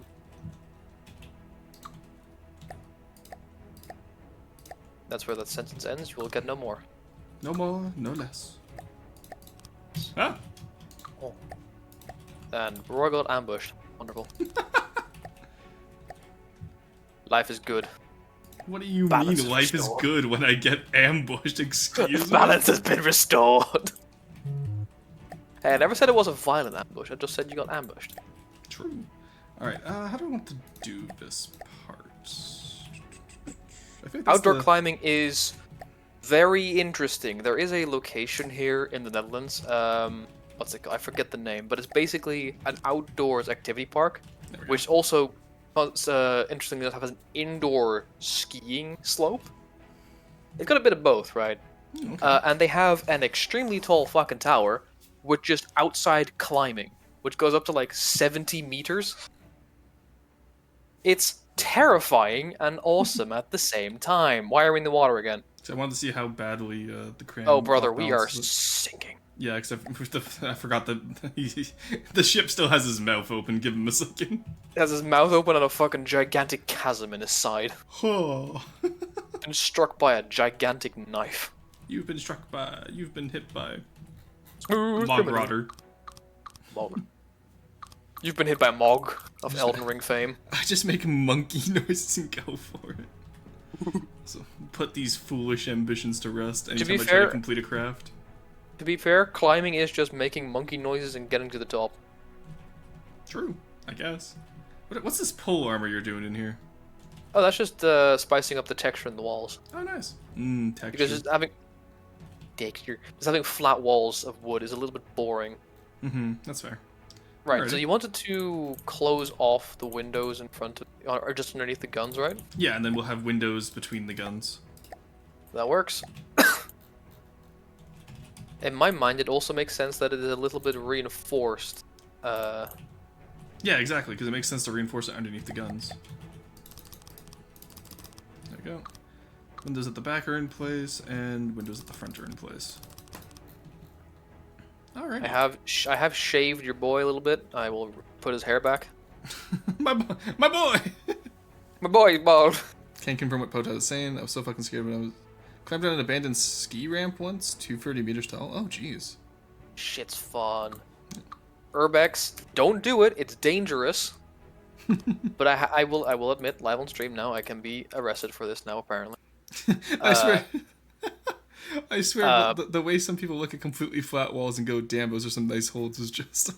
That's where that sentence ends. You will get no more. No more, no less. Ah. Oh. And Roy got ambushed. Wonderful. Life is good. What do you Balance mean is life is restored. good when I get ambushed? Excuse me. Balance has been restored. Hey, I never said it was a violent ambush. I just said you got ambushed. True. Alright, how do I want to do this part? I think that's Outdoor the... climbing is very interesting. There is a location here in the Netherlands. What's it called? I forget the name, but it's basically an outdoors activity park, There we go. which also, interestingly enough, has an indoor skiing slope. It's got a bit of both, right? Okay. And they have an extremely tall fucking tower with just outside climbing, which goes up to like 70 meters. It's terrifying and awesome at the same time. Why are we in the water again? So I wanted to see how badly the crane. Oh, brother, we are outbalances it. sinking. Yeah, except I forgot that the ship still has his mouth open. Give him a second. He has his mouth open and a fucking gigantic chasm in his side. Oh. Been struck by a gigantic knife. You've been hit by Smooth Mog criminal. Rotter. Mog. You've been hit by Mog of Elden Ring fame. I just make monkey noises and go for it. So put these foolish ambitions to rest anytime be I try fair- to complete a craft. To be fair, climbing is just making monkey noises and getting to the top. True, I guess. What's this pole armor you're doing in here? Oh, that's just spicing up the texture in the walls. Oh, nice. Texture. Because just having flat walls of wood is a little bit boring. That's fair. Right, so Alrighty. you wanted to close off the windows in front of, or just underneath the guns, right? Yeah, and then we'll have windows between the guns. That works. In my mind, it also makes sense that it is a little bit reinforced. Yeah, exactly, because it makes sense to reinforce it underneath the guns. There we go. Windows at the back are in place, and windows at the front are in place. Alright. I have shaved your boy a little bit. I will put his hair back. my boy! My boy is bald. Can't confirm what Pota was saying. I was so fucking scared when I was... Climbed down an abandoned ski ramp once, 230 meters tall. Oh, jeez. Shit's fun. Urbex, don't do it. It's dangerous. But I will admit, live on stream now, I can be arrested for this now. Apparently. I swear... I swear, the way some people look at completely flat walls and go, damn, those are some nice holds is just...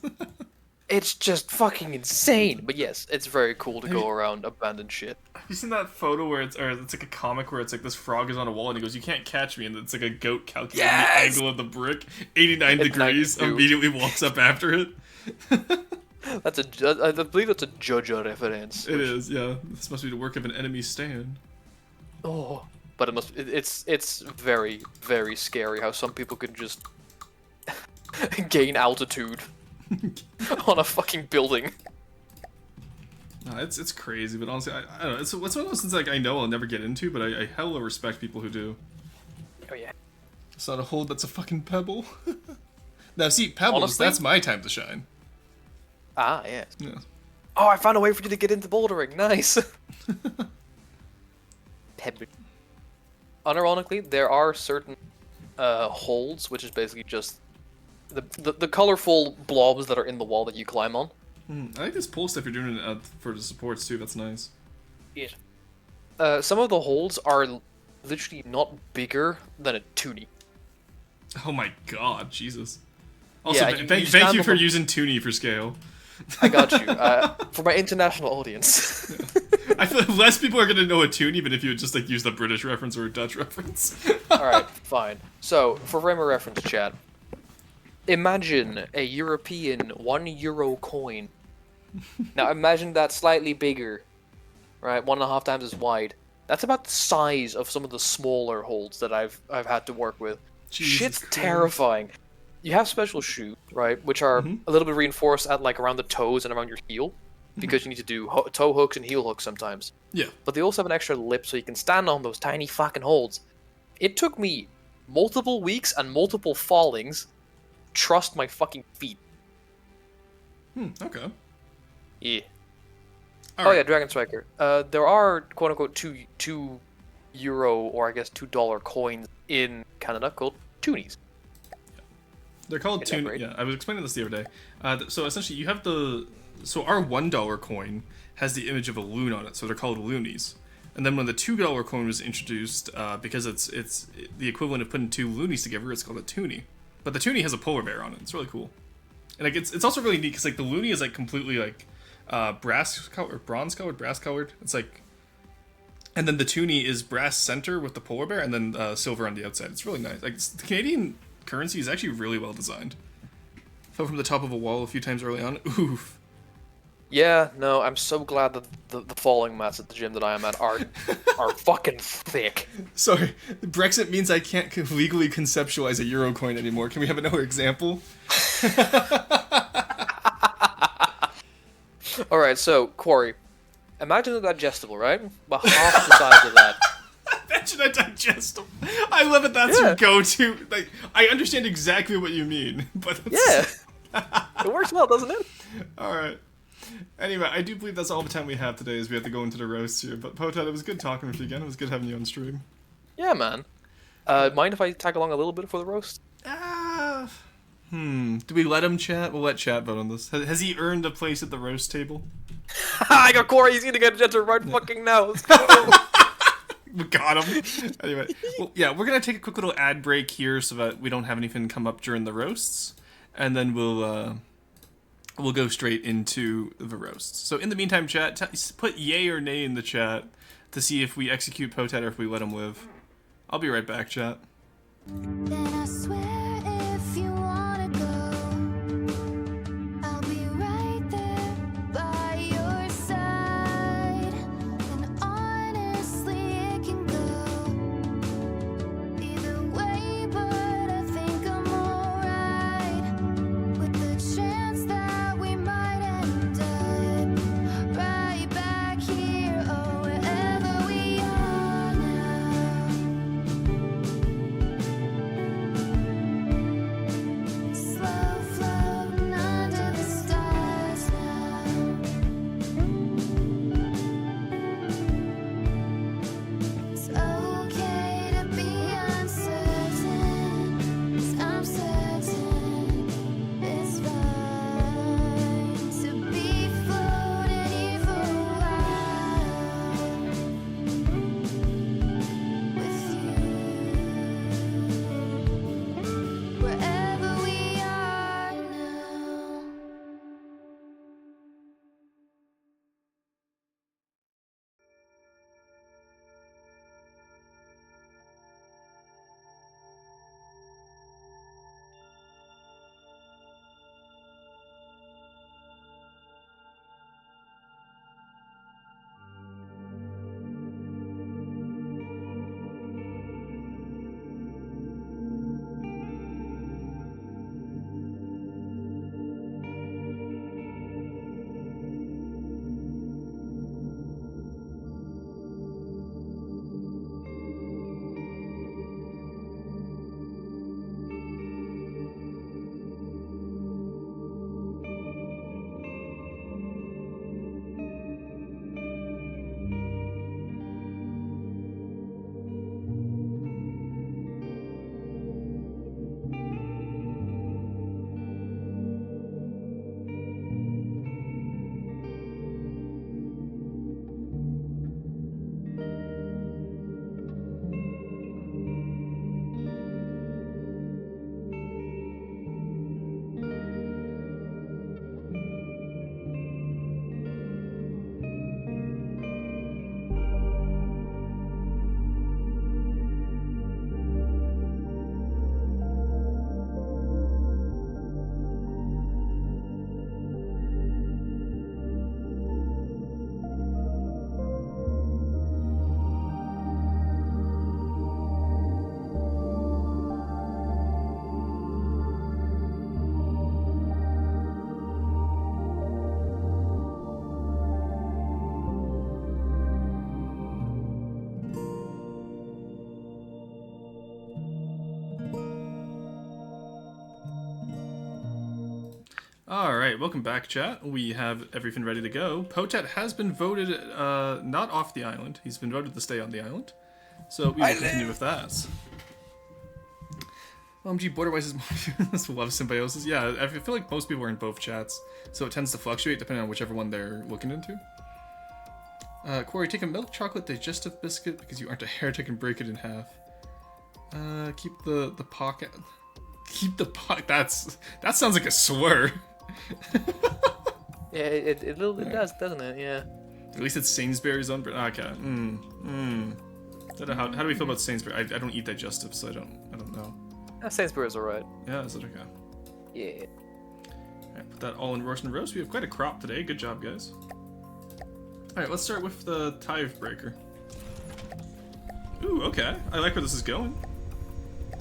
It's just fucking insane. But yes, it's very cool to go around abandoned shit. Have you seen that photo where it's like a comic where it's like this frog is on a wall and he goes, you can't catch me, and it's like a goat calculating the angle of the brick, 89 It's degrees, 92. immediately walks up after it. I believe that's a JoJo reference. It is, yeah. This must be the work of an enemy stand. Oh, but it's very, very scary how some people can just gain altitude on a fucking building. No, it's crazy, but honestly, I don't know. It's one of those things like I know I'll never get into, but I hella respect people who do. Oh yeah. It's not a hold that's a fucking pebble. Now see, pebbles, Honestly? that's my time to shine. Ah, yes. Yeah. Oh, I found a way for you to get into bouldering. Nice. Pebble. Unironically, there are certain holds, which is basically just the colorful blobs that are in the wall that you climb on. I like this pole stuff you're doing for the supports too. That's nice. Yes. Some of the holds are literally not bigger than a toonie. Oh my god, Jesus. Also, Yeah, thank stand you on for the- using Toonie for scale. I got you. For my international audience. I feel like less people are gonna know a tune even if you would just like use the British reference or a Dutch reference. Alright, fine. So, for frame of reference, chat. Imagine a European €1 coin. Now imagine that slightly bigger. Right, 1.5 times as wide. That's about the size of some of the smaller holds that I've had to work with. Jesus Shit's Christ. terrifying. You have special shoes, right, which are a little bit reinforced at like around the toes and around your heel, because you need to do toe hooks and heel hooks sometimes. Yeah. But they also have an extra lip so you can stand on those tiny fucking holds. It took me multiple weeks and multiple fallings to trust my fucking feet. Okay. Yeah. All Oh right. yeah, Dragon Striker. There are quote unquote two euro or I guess $2 coins in Canada called toonies. They're called Is that toon. right? Yeah, I was explaining this the other day. So essentially, you have so our $1 coin has the image of a loon on it, so they're called loonies. And then when the $2 coin was introduced, because it's the equivalent of putting two loonies together, it's called a toonie. But the toonie has a polar bear on it. It's really cool. And like it's also really neat because like the loonie is like completely like brass colored, bronze colored, brass colored. It's like, and then the toonie is brass center with the polar bear, and then silver on the outside. It's really nice. Like the Canadian currency is actually really well designed. Fell from the top of a wall a few times early on. Oof. Yeah, no, I'm so glad that the falling mats at the gym that I am at are fucking thick. Sorry, Brexit means I can't legally conceptualize a euro coin anymore. Can we have another example? Alright, so, Quarry, imagine a digestible, right? About half the size of that. Imagine a digestible. I love it. That's Yeah. your go-to. Like, I understand exactly what you mean, but it's... Yeah! It works well, doesn't it? All right. Anyway, I do believe that's all the time we have today, as we have to go into the roast here. But Potat, it was good talking with you again. It was good having you on stream. Yeah, man. Mind if I tag along a little bit for the roast? Do we let him chat? We'll let chat vote on this. Has he earned a place at the roast table? I got Quarry, he's gonna get gentle right fucking now. Let's go. We got him. Anyway, well, yeah, we're gonna take a quick little ad break here so that we don't have anything come up during the roasts, and then we'll go straight into the roasts. So in the meantime, chat, put yay or nay in the chat to see if we execute Potat or if we let him live. I'll be right back, chat. Then I swear if you wanna go, I'll be right there by your side. And honestly, it can go either way, but I think I'm alright with the chance that we might end up right back here or wherever we are now. Alright, welcome back, chat. We have everything ready to go. Potat has been voted not off the island. He's been voted to stay on the island. So we will continue with that. OMG, Borderwise is love symbiosis. Yeah, I feel like most people are in both chats, so it tends to fluctuate depending on whichever one they're looking into. Corey, take a milk chocolate digestive biscuit because you aren't a heretic and break it in half. Keep the pocket. Keep the pocket. That sounds like a slur. Yeah, it does, doesn't it? Yeah. At least it's Sainsbury's own brand. Okay. How do we feel about Sainsbury? I don't eat digestive, so I don't know. Sainsbury's alright. Yeah, is it okay? Yeah. Alright, put that all in roast and roast. We have quite a crop today. Good job, guys. Alright, let's start with the tithe breaker. Ooh, okay. I like where this is going.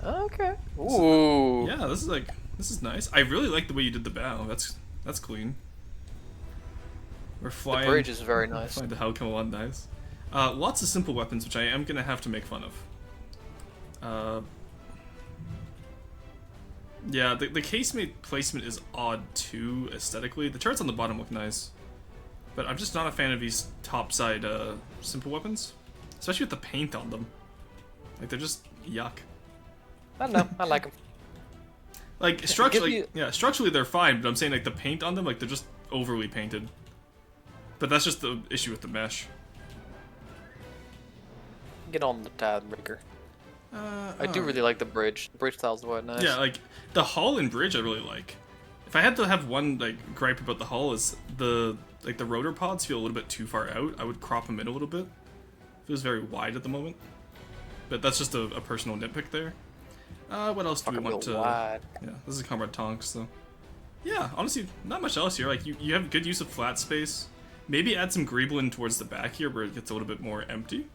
Okay. Ooh. Yeah, this is nice. I really like the way you did the bow. That's clean. We're flying. The bridge is very nice. Flying the Hellcam nice. Lots of simple weapons, which I am gonna have to make fun of. Yeah, the casemate placement is odd too, aesthetically. The turrets on the bottom look nice. But I'm just not a fan of these topside simple weapons. Especially with the paint on them. Like, they're just yuck. I don't know, I like them. Like, structurally they're fine, but I'm saying, like, the paint on them, like, they're just overly painted. But that's just the issue with the mesh. Get on the tithe breaker. I do alright. really like the bridge. The bridge style's quite nice. Yeah, like, the hull and bridge I really like. If I had to have one, like, gripe about the hull is the rotor pods feel a little bit too far out. I would crop them in a little bit. It feels very wide at the moment. But that's just a personal nitpick there. What else do we want to... wide. Yeah, this is Comrade Tonks, so... Yeah, honestly, not much else here. Like, you have good use of flat space. Maybe add some Greeblin towards the back here where it gets a little bit more empty.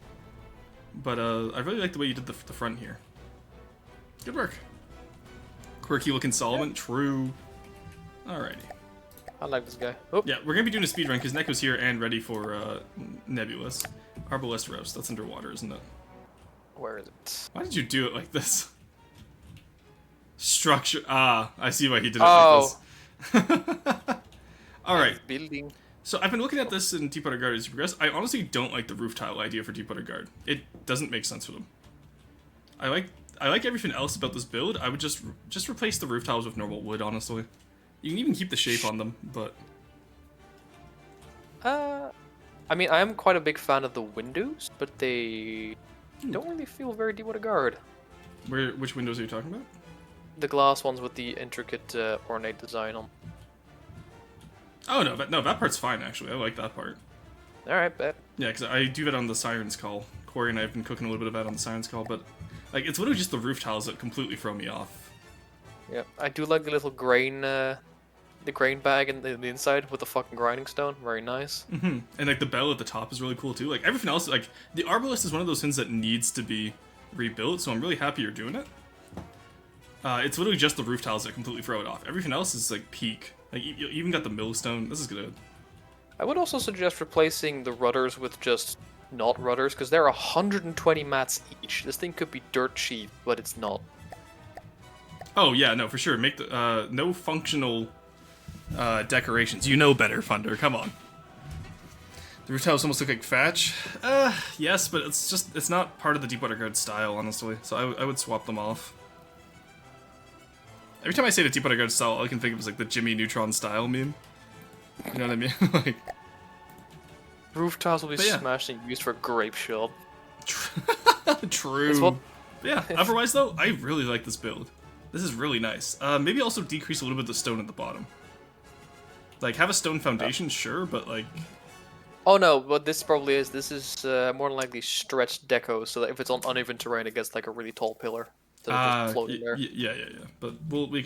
But, I really like the way you did the front here. Good work. Quirky looking Solomon, true. Alrighty. I like this guy. Oh. Yeah, we're gonna be doing a speedrun because Neko's here and ready for Nebulous. Arbalest Roast, that's underwater, isn't it? Where is it? Why did you do it like this? Structure. Ah, I see why he did it like this. Alright, Building. so I've been looking at this in Deepwater Guard as you progress. I honestly don't like the roof tile idea for Deepwater Guard. It doesn't make sense for them. I like everything else about this build. I would just replace the roof tiles with normal wood, honestly. You can even keep the shape on them, but... I mean, I am quite a big fan of the windows, but they don't really feel very Deepwater Guard. Which windows are you talking about? The glass ones with the intricate, ornate design on. Oh, no, that part's fine, actually. I like that part. Alright, bet. Yeah, because I do that on the Siren's Call. Corey and I have been cooking a little bit of that on the Siren's Call, but... Like, it's literally just the roof tiles that completely throw me off. Yeah, I do like the little grain, the grain bag in the inside with the fucking grinding stone. Very nice. Mm-hmm. And, like, the bell at the top is really cool, too. Like, everything else, like, the Arbalest is one of those things that needs to be rebuilt, so I'm really happy you're doing it. It's literally just the roof tiles that completely throw it off. Everything else is, like, peak. Like, you even got the millstone. This is good. I would also suggest replacing the rudders with just not rudders, because they're 120 mats each. This thing could be dirt cheap, but it's not. Oh, yeah, no, for sure. Make the, no functional, decorations. You know better, Thunder. Come on. The roof tiles almost look like Thatch. Yes, but it's not part of the Deepwater Guard style, honestly. So I would swap them off. Every time I say the Deepwater Guard style, all I can think of is, like, the Jimmy Neutron style meme. You know what I mean? Like... Roof tiles will be yeah. smashed and used for grape shop. True. It's what... But yeah, otherwise though, I really like this build. This is really nice. Maybe also decrease a little bit the stone at the bottom. Like, have a stone foundation, sure, but like... Oh no, what this probably is, this is more than likely stretched deco, so that if it's on uneven terrain, it gets like a really tall pillar. Just floating there. Yeah. But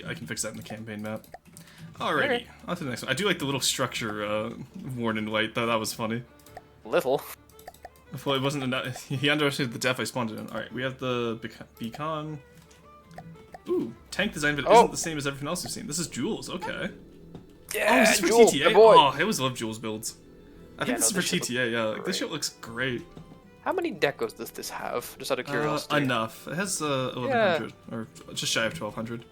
I can fix that in the campaign map. Alrighty, Okay. on to the next one. I do like the little structure warning light, though. That was funny. Little. Well, it wasn't enough. He underestimated the depth I spawned it in. Alright, we have the beacon. Ooh, tank design, but it isn't the same as everything else we've seen. This is Jules, okay. Yeah, is this for Jules, TTA? the boy. Oh, I always love Jules builds. I think Yeah, this no, is for this shit TTA, yeah. looks Like, this great. shit looks great. How many decos does this have? Just out of curiosity. Enough. It has 1100, or just shy of 1200.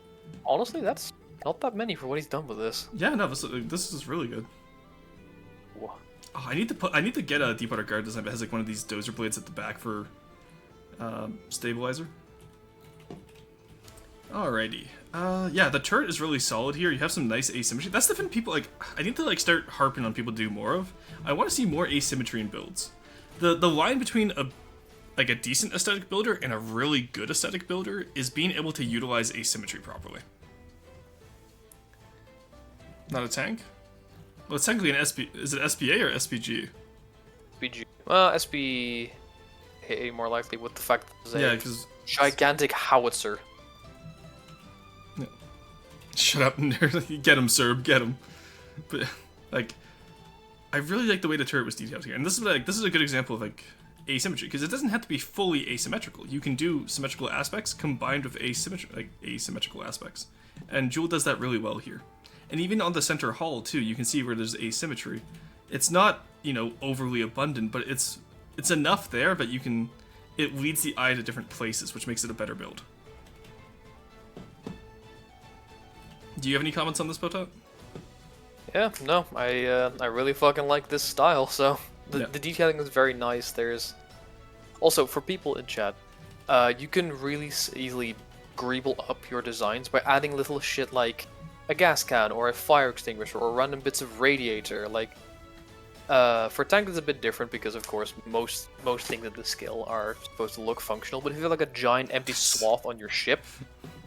Honestly, that's Not that many for what he's done with this. Yeah, no, this is really good. Whoa. Oh, I need to get a Deepwater Guard design that has like one of these dozer blades at the back for stabilizer. Alrighty. Yeah, the turret is really solid here. You have some nice asymmetry. That's the thing people like. I need to like start harping on people to do more of. I want to see more asymmetry in builds. The line between a decent aesthetic builder and a really good aesthetic builder is being able to utilize asymmetry properly. Not a tank? Well, it's technically an SP. Is it SPA or SPG? SPG. Well, SPA more likely with the fact that it's Yeah, a because gigantic howitzer. shut up, nerd. Get him, Serb. Get him. But like, I really like the way the turret was detailed here, and this is a good example of like asymmetry because it doesn't have to be fully asymmetrical. You can do symmetrical aspects combined with asymmetrical aspects, and Jewel does that really well here. And even on the center hull too, you can see where there's asymmetry. It's not, you know, overly abundant, but it's enough there that you can. It leads the eye to different places, which makes it a better build. Do you have any comments on this, Potot? Yeah, no, I really fucking like this style. So the detailing is very nice. There's also for people in chat, you can really easily greeble up your designs by adding little shit like a gas can or a fire extinguisher or random bits of radiator. Like for tank it's a bit different because of course most things in this skill are supposed to look functional. But if you have like a giant empty swath on your ship,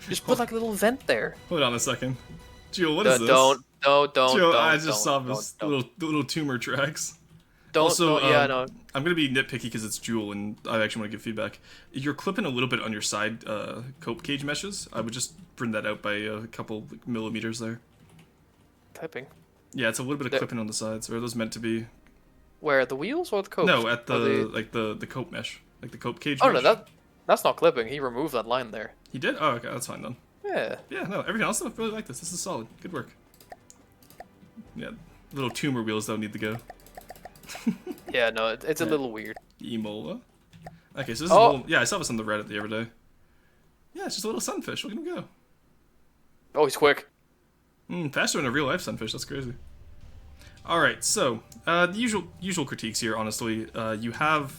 just put like a little vent there. Hold on a second. Gio, what is this? Don't. Gio, I just saw this little tumor tracks. Also, no. I'm gonna be nitpicky because it's Jewel, and I actually want to give feedback. You're clipping a little bit on your side cope cage meshes. I would just bring that out by a couple millimeters there. Typing. Yeah, it's a little bit of clipping on the sides. Or are those meant to be? Where, the wheels or the cope? No, at the cope mesh, like the cope cage. Oh mesh. no, that's not clipping. He removed that line there. He did? Oh, okay, that's fine then. Yeah. Yeah, no, everything else I really like this. This is solid. Good work. Yeah, little tumor wheels though need to go. Yeah, no, it's a little weird. Emola. Okay, so this is a little, yeah, I saw this on the Reddit the other day. Yeah, it's just a little sunfish. Look at him go. Oh, he's quick. Faster than a real life sunfish. That's crazy. All right, so the usual critiques here. Honestly, you have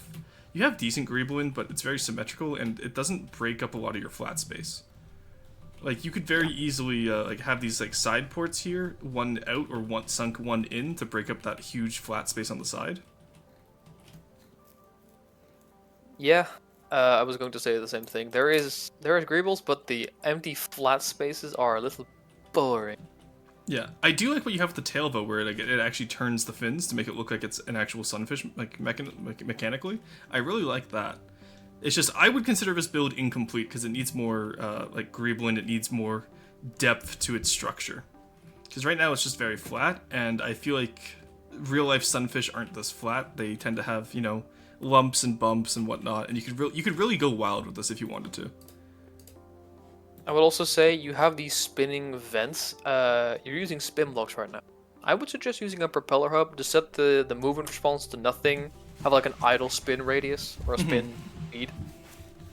decent greebling, but it's very symmetrical and it doesn't break up a lot of your flat space. Like you could very easily like have these like side ports here, one out or one sunk, one in to break up that huge flat space on the side. Yeah, I was going to say the same thing. There are greebles, but the empty flat spaces are a little boring. Yeah, I do like what you have with the tail though, where like, it actually turns the fins to make it look like it's an actual sunfish, like mechanically. I really like that. It's just I would consider this build incomplete because it needs more like greebling. It needs more depth to its structure. Because right now it's just very flat, and I feel like real life sunfish aren't this flat. They tend to have, you know, lumps and bumps and whatnot, and you could really go wild with this if you wanted to. I would also say you have these spinning vents. You're using spin blocks right now. I would suggest using a propeller hub to set the movement response to nothing. Have like an idle spin radius or a spin speed.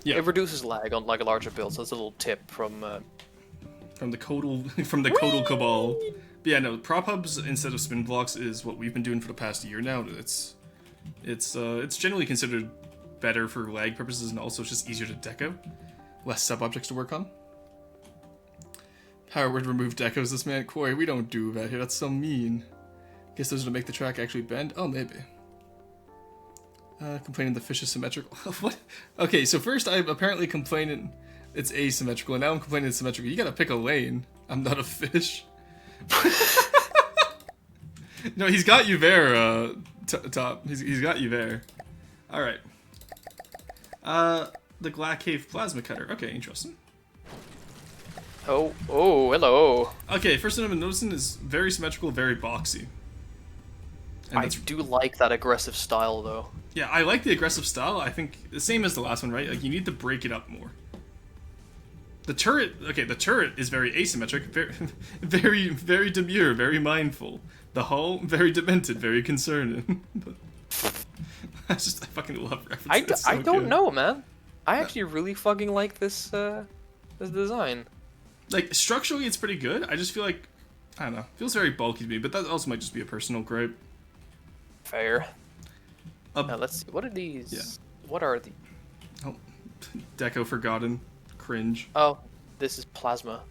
Yeah. It reduces lag on like a larger build. So that's a little tip from the Codal Cabal. But yeah, no, prop hubs instead of spin blocks is what we've been doing for the past year now. It's generally considered better for lag purposes, and also it's just easier to deco, less sub objects to work on. Power would remove decos, this man. Corey, we don't do that here. That's so mean. Guess those are to make the track actually bend? Oh, maybe. Complaining the fish is symmetrical. What? Okay, so first I'm apparently complaining it's asymmetrical, and now I'm complaining it's symmetrical. You gotta pick a lane. I'm not a fish. No, he's got you there, Top. He's got you there. Alright. The Glac Cave Plasma Cutter. Okay, interesting. Oh, hello. Okay, first thing I'm noticing is very symmetrical, very boxy. And I do like that aggressive style, though. Yeah, I like the aggressive style. I think the same as the last one, right? Like, you need to break it up more. The turret is very asymmetric, very, very demure, very mindful. The hull, very demented, very concerning. I fucking love references. I don't know, man. I actually really fucking like this design. Like, structurally, it's pretty good. I just feel like, I don't know, feels very bulky to me, but that also might just be a personal gripe. Fair. Uh, Now let's see. What are these? Yeah. What are these? Oh, Deco Forgotten. Cringe. Oh, this is plasma.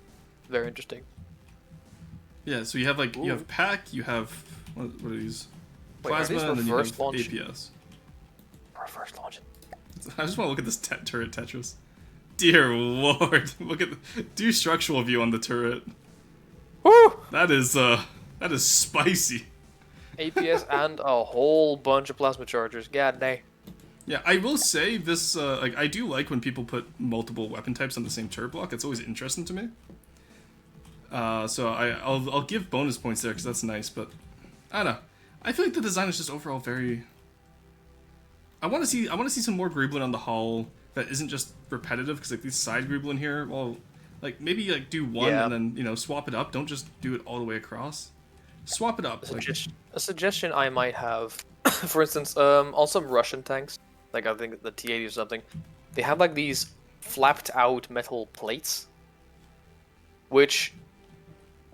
Very interesting. Yeah, so you have, like, you Ooh. have pack, you have, what are these? Wait, are Plasma, these and then you have reverse launch? APS. Reverse launch. I just want to look at this turret Tetris. Dear lord, look at do structural view on the turret. Woo! That is spicy. APS and a whole bunch of plasma chargers. God dang. Yeah, I will say this. Like, I do like when people put multiple weapon types on the same turret block. It's always interesting to me. So I'll give bonus points there because that's nice. But I don't know. I feel like the design is just overall very. I want to see some more Greeblin on the hull that isn't just repetitive, because like these side Greeblin here, well, like maybe like do one Yeah. and then, you know, swap it up. Don't just do it all the way across. Swap it up. Like, A suggestion I might have, for instance, on some Russian tanks, like I think the T-80 or something, they have like these flapped out metal plates, which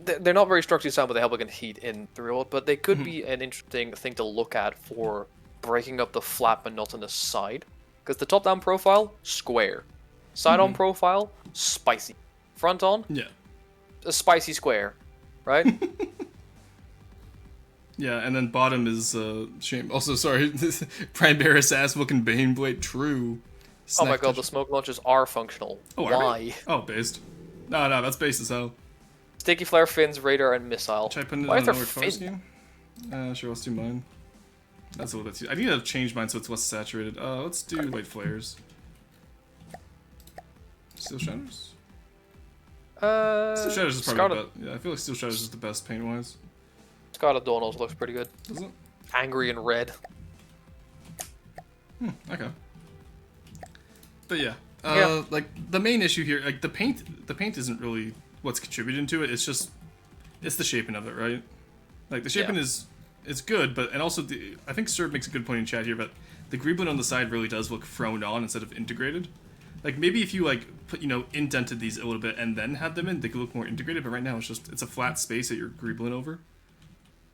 they're not very structurally sound, but they help against heat in through it. But they could be an interesting thing to look at for breaking up the flap monotonous side, because the top-down profile square, side-on profile spicy, front on yeah. a spicy square, right? Yeah, and then bottom is shame. Also, sorry, Primaris ass looking Baneblade. True. Oh my Snack god, touch- the smoke launchers are functional. Oh, are Why? they? Oh, based. No, that's based as hell. Sticky flare, fins, radar, and missile. Should I put it Why on is there another color fin? scheme? Sure, let's do mine. That's a little bit too. I need to change mine so it's less saturated. Let's do light flares. Steel Shatters? Steel Shatters is probably the best. Yeah, I feel like Steel Shatters is the best paint wise. Scarlet Dawnals looks pretty good. Does it? Angry and red. Okay. But yeah, Yeah. like the main issue here, like the paint isn't really what's contributing to it. It's just, it's the shaping of it, right? Like the shaping Yeah. is good, but and also I think Serb makes a good point in chat here, but the Greeblin on the side really does look thrown on instead of integrated. Like maybe if you like put, you know, indented these a little bit and then had them in, they could look more integrated. But right now it's a flat space that you're Greeblin over.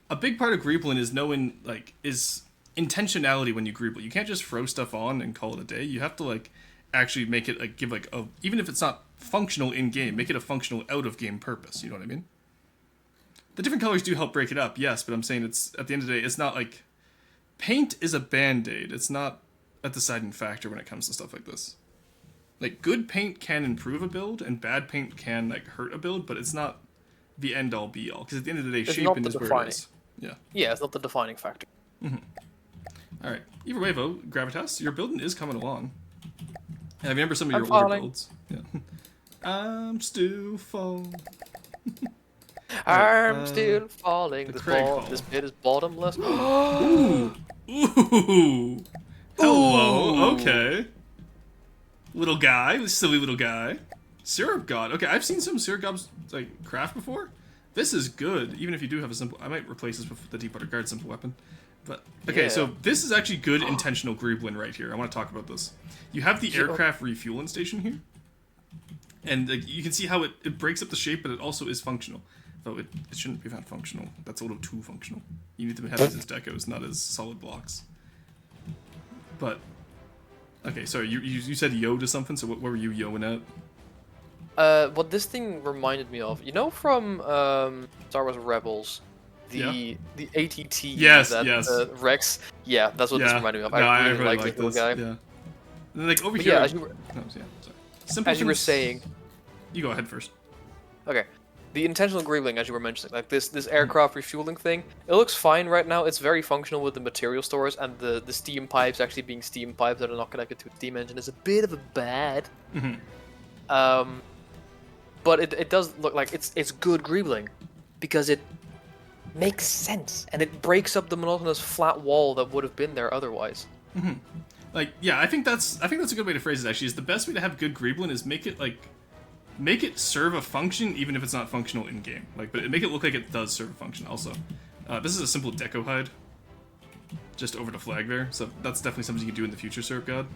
A big part of Greeblin is knowing, like, is intentionality when you Greeble. You can't just throw stuff on and call it a day. You have to, like, actually make it, like, give, like, a... Even if it's not functional in-game, make it a functional out-of-game purpose. You know what I mean? The different colors do help break it up, yes, but I'm saying it's... At the end of the day, it's not, like... Paint is a band-aid. It's not a deciding factor when it comes to stuff like this. Like, good paint can improve a build, and bad paint can, like, hurt a build, but it's not the end-all, be-all. Because at the end of the day, It's not shaping the is where defining. it is. Yeah. Yeah, it's not the defining factor. Alright. Either way, though, Gravitas, your building is coming along. And I remember some of I'm your older falling. builds. Yeah. I'm still falling. I'm still falling. the This, Craig Hall. this bit is bottomless. Ooh! Hello, okay. Little guy, silly little guy. Syrup God. Okay, I've seen some Syrup Gods, like, craft before. This is good, even if you do have a simple... I might replace this with the Deep Water Guard simple weapon. But, okay, Yeah. so this is actually good intentional Greeblin right here. I want to talk about this. You have the aircraft refueling station here. And like, you can see how it breaks up the shape, but it also is functional. Though it shouldn't be that functional. That's a little too functional. You need to have these as decos, not as solid blocks. But, okay, sorry, you said yo to something, so what were you yoing at? What this thing reminded me of, you know, from Star Wars Rebels, the ATT. Yes, that, yes. Rex. Yeah, that's what this reminded me of. No, I really like this little guy. Yeah. And then, like over But here. yeah, as you were, No, yeah, sorry. Simple as you were things- saying, You go ahead first. okay, the intentional greebling, as you were mentioning, like this aircraft refueling thing, it looks fine right now. It's very functional with the material stores, and the steam pipes actually being steam pipes that are not connected to a steam engine is a bit of a bad. But it does look like it's good greebling, because it makes sense and it breaks up the monotonous flat wall that would have been there otherwise. Like, yeah, I think that's a good way to phrase it. Actually, is the best way to have good Greeblin is make it serve a function even if it's not functional in game. Like, but make it look like it does serve a function. Also, this is a simple deco hide. just over the flag there. So that's definitely something you can do in the future, Syrup God.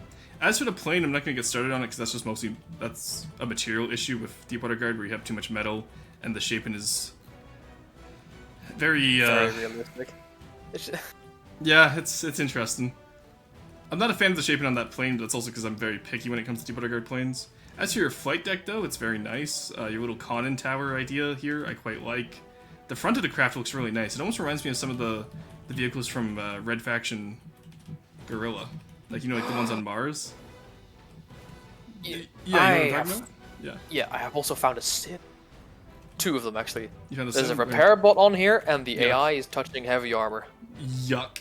As for the plane, I'm not going to get started on it because that's just mostly that's a material issue with Deepwater Guard where you have too much metal and the shaping is very realistic. yeah, it's interesting. I'm not a fan of the shaping on that plane, but that's also because I'm very picky when it comes to Deepwater Guard planes. As for your flight deck, though, it's very nice. Your little conning tower idea here, I quite like. The front of the craft looks really nice. It almost reminds me of some of the vehicles from Red Faction Guerrilla. Like, you know, like the ones on Mars? Yeah, You know what I'm talking about? Yeah, I have also found a Sid. 2 of them, actually. You found a There's a Sid? repair bot on here, and the Yeah. AI is touching heavy armor. Yuck.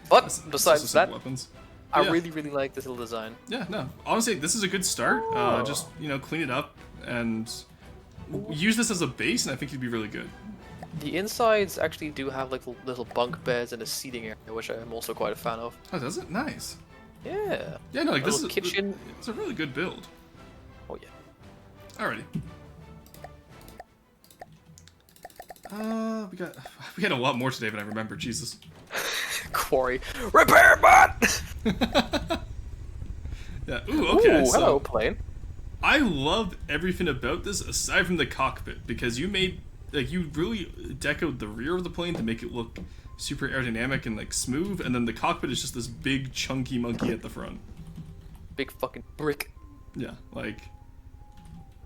But That's also besides some that, weapons. I Yeah. really like this little design. Yeah, no. Honestly, this is a good start. Just, you know, clean it up and use this as a base, and I think you'd be really good. The insides actually do have like little bunk beds and a seating area, which I am also quite a fan of. Oh, does it? Nice. Yeah. Yeah, no, like this is Little kitchen. It's a really good build. Oh yeah. Alrighty. We had a lot more today than I remember. Jesus. Quarry. Repair bot! Yeah. Ooh. Okay. Ooh, so hello, plane. I love everything about this aside from the cockpit because you made you really decoed the rear of the plane to make it look super aerodynamic and like smooth, and then the cockpit is just this big chunky monkey at the front. Big fucking brick. Yeah, like.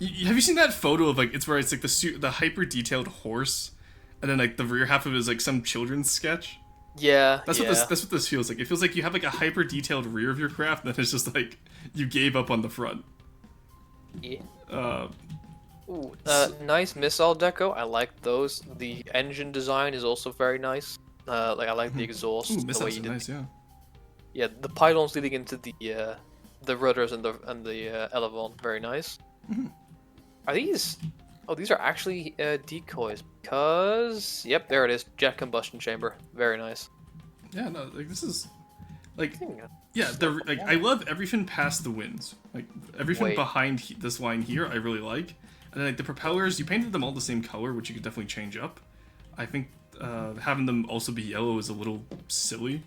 Have you seen that photo of like it's where it's like the hyper detailed horse, and then like the rear half of it is like some children's sketch? Yeah. That's what this feels like. It feels like you have like a hyper detailed rear of your craft, and then it's just like you gave up on the front. Yeah. Uh, Nice missile deco. I like those. The engine design is also very nice. Like I like the exhaust. ooh, the way missiles you are did. nice, yeah. Yeah, the pylons leading into the rudders and the elevon, very nice. Are these? Oh, these are actually decoys. Because yep, there it is. Jet combustion chamber. Very nice. Yeah, no, like this is like Thing. yeah, I love everything past the winds. Like everything Wait. behind this line here, I really like. And then like the propellers, you painted them all the same color, which you could definitely change up. I think having them also be yellow is a little silly.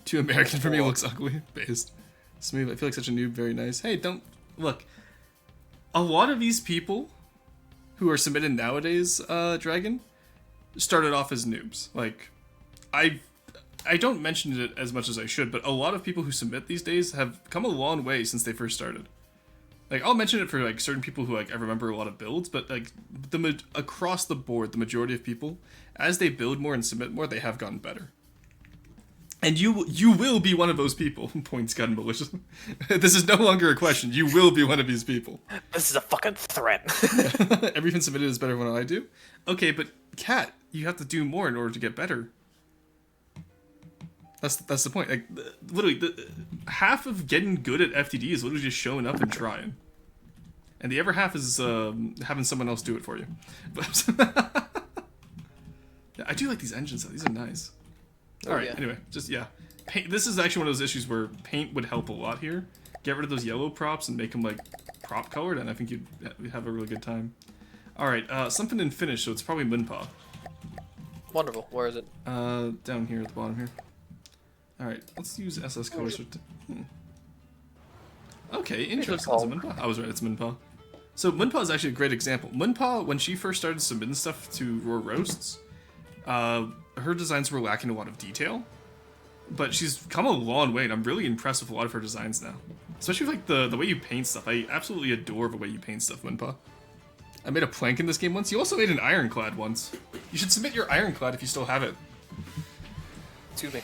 Too American for me, looks ugly. Based. Smooth, I feel like such a noob, very nice. Hey, don't look. A lot of these people who are submitted nowadays, Dragon, started off as noobs. Like, I don't mention it as much as I should, but a lot of people who submit these days have come a long way since they first started. Like, I'll mention it for like certain people who like I remember a lot of builds, but like across the board, the majority of people, as they build more and submit more, they have gotten better. And you will be one of those people. Points gun malicious. This is no longer a question. You will be one of these people. This is a fucking threat. Everything submitted is better than what I do. Okay, but Kat, you have to do more in order to get better. That's the point. Like literally, half of getting good at FTD is literally just showing up and trying, and the other half is having someone else do it for you. But yeah, I do like these engines though. These are nice. Oh, All right. yeah. Anyway, just yeah, paint. This is actually one of those issues where paint would help a lot here. Get rid of those yellow props and make them like prop colored, and I think you'd have a really good time. All right, something in Finnish, so it's probably Munpa. Wonderful. Where is it? Down here at the bottom here. All right, let's use SS colors. Okay, interesting. Is it Munpa? I was right. It's Munpa. So Munpa is actually a great example. Munpa, when she first started submitting stuff to Roar Roasts, her designs were lacking a lot of detail, but she's come a long way, and I'm really impressed with a lot of her designs now. Especially with, like the way you paint stuff. I absolutely adore the way you paint stuff, Munpa. I made a plank in this game once. You also made an ironclad once. You should submit your ironclad if you still have it. To me.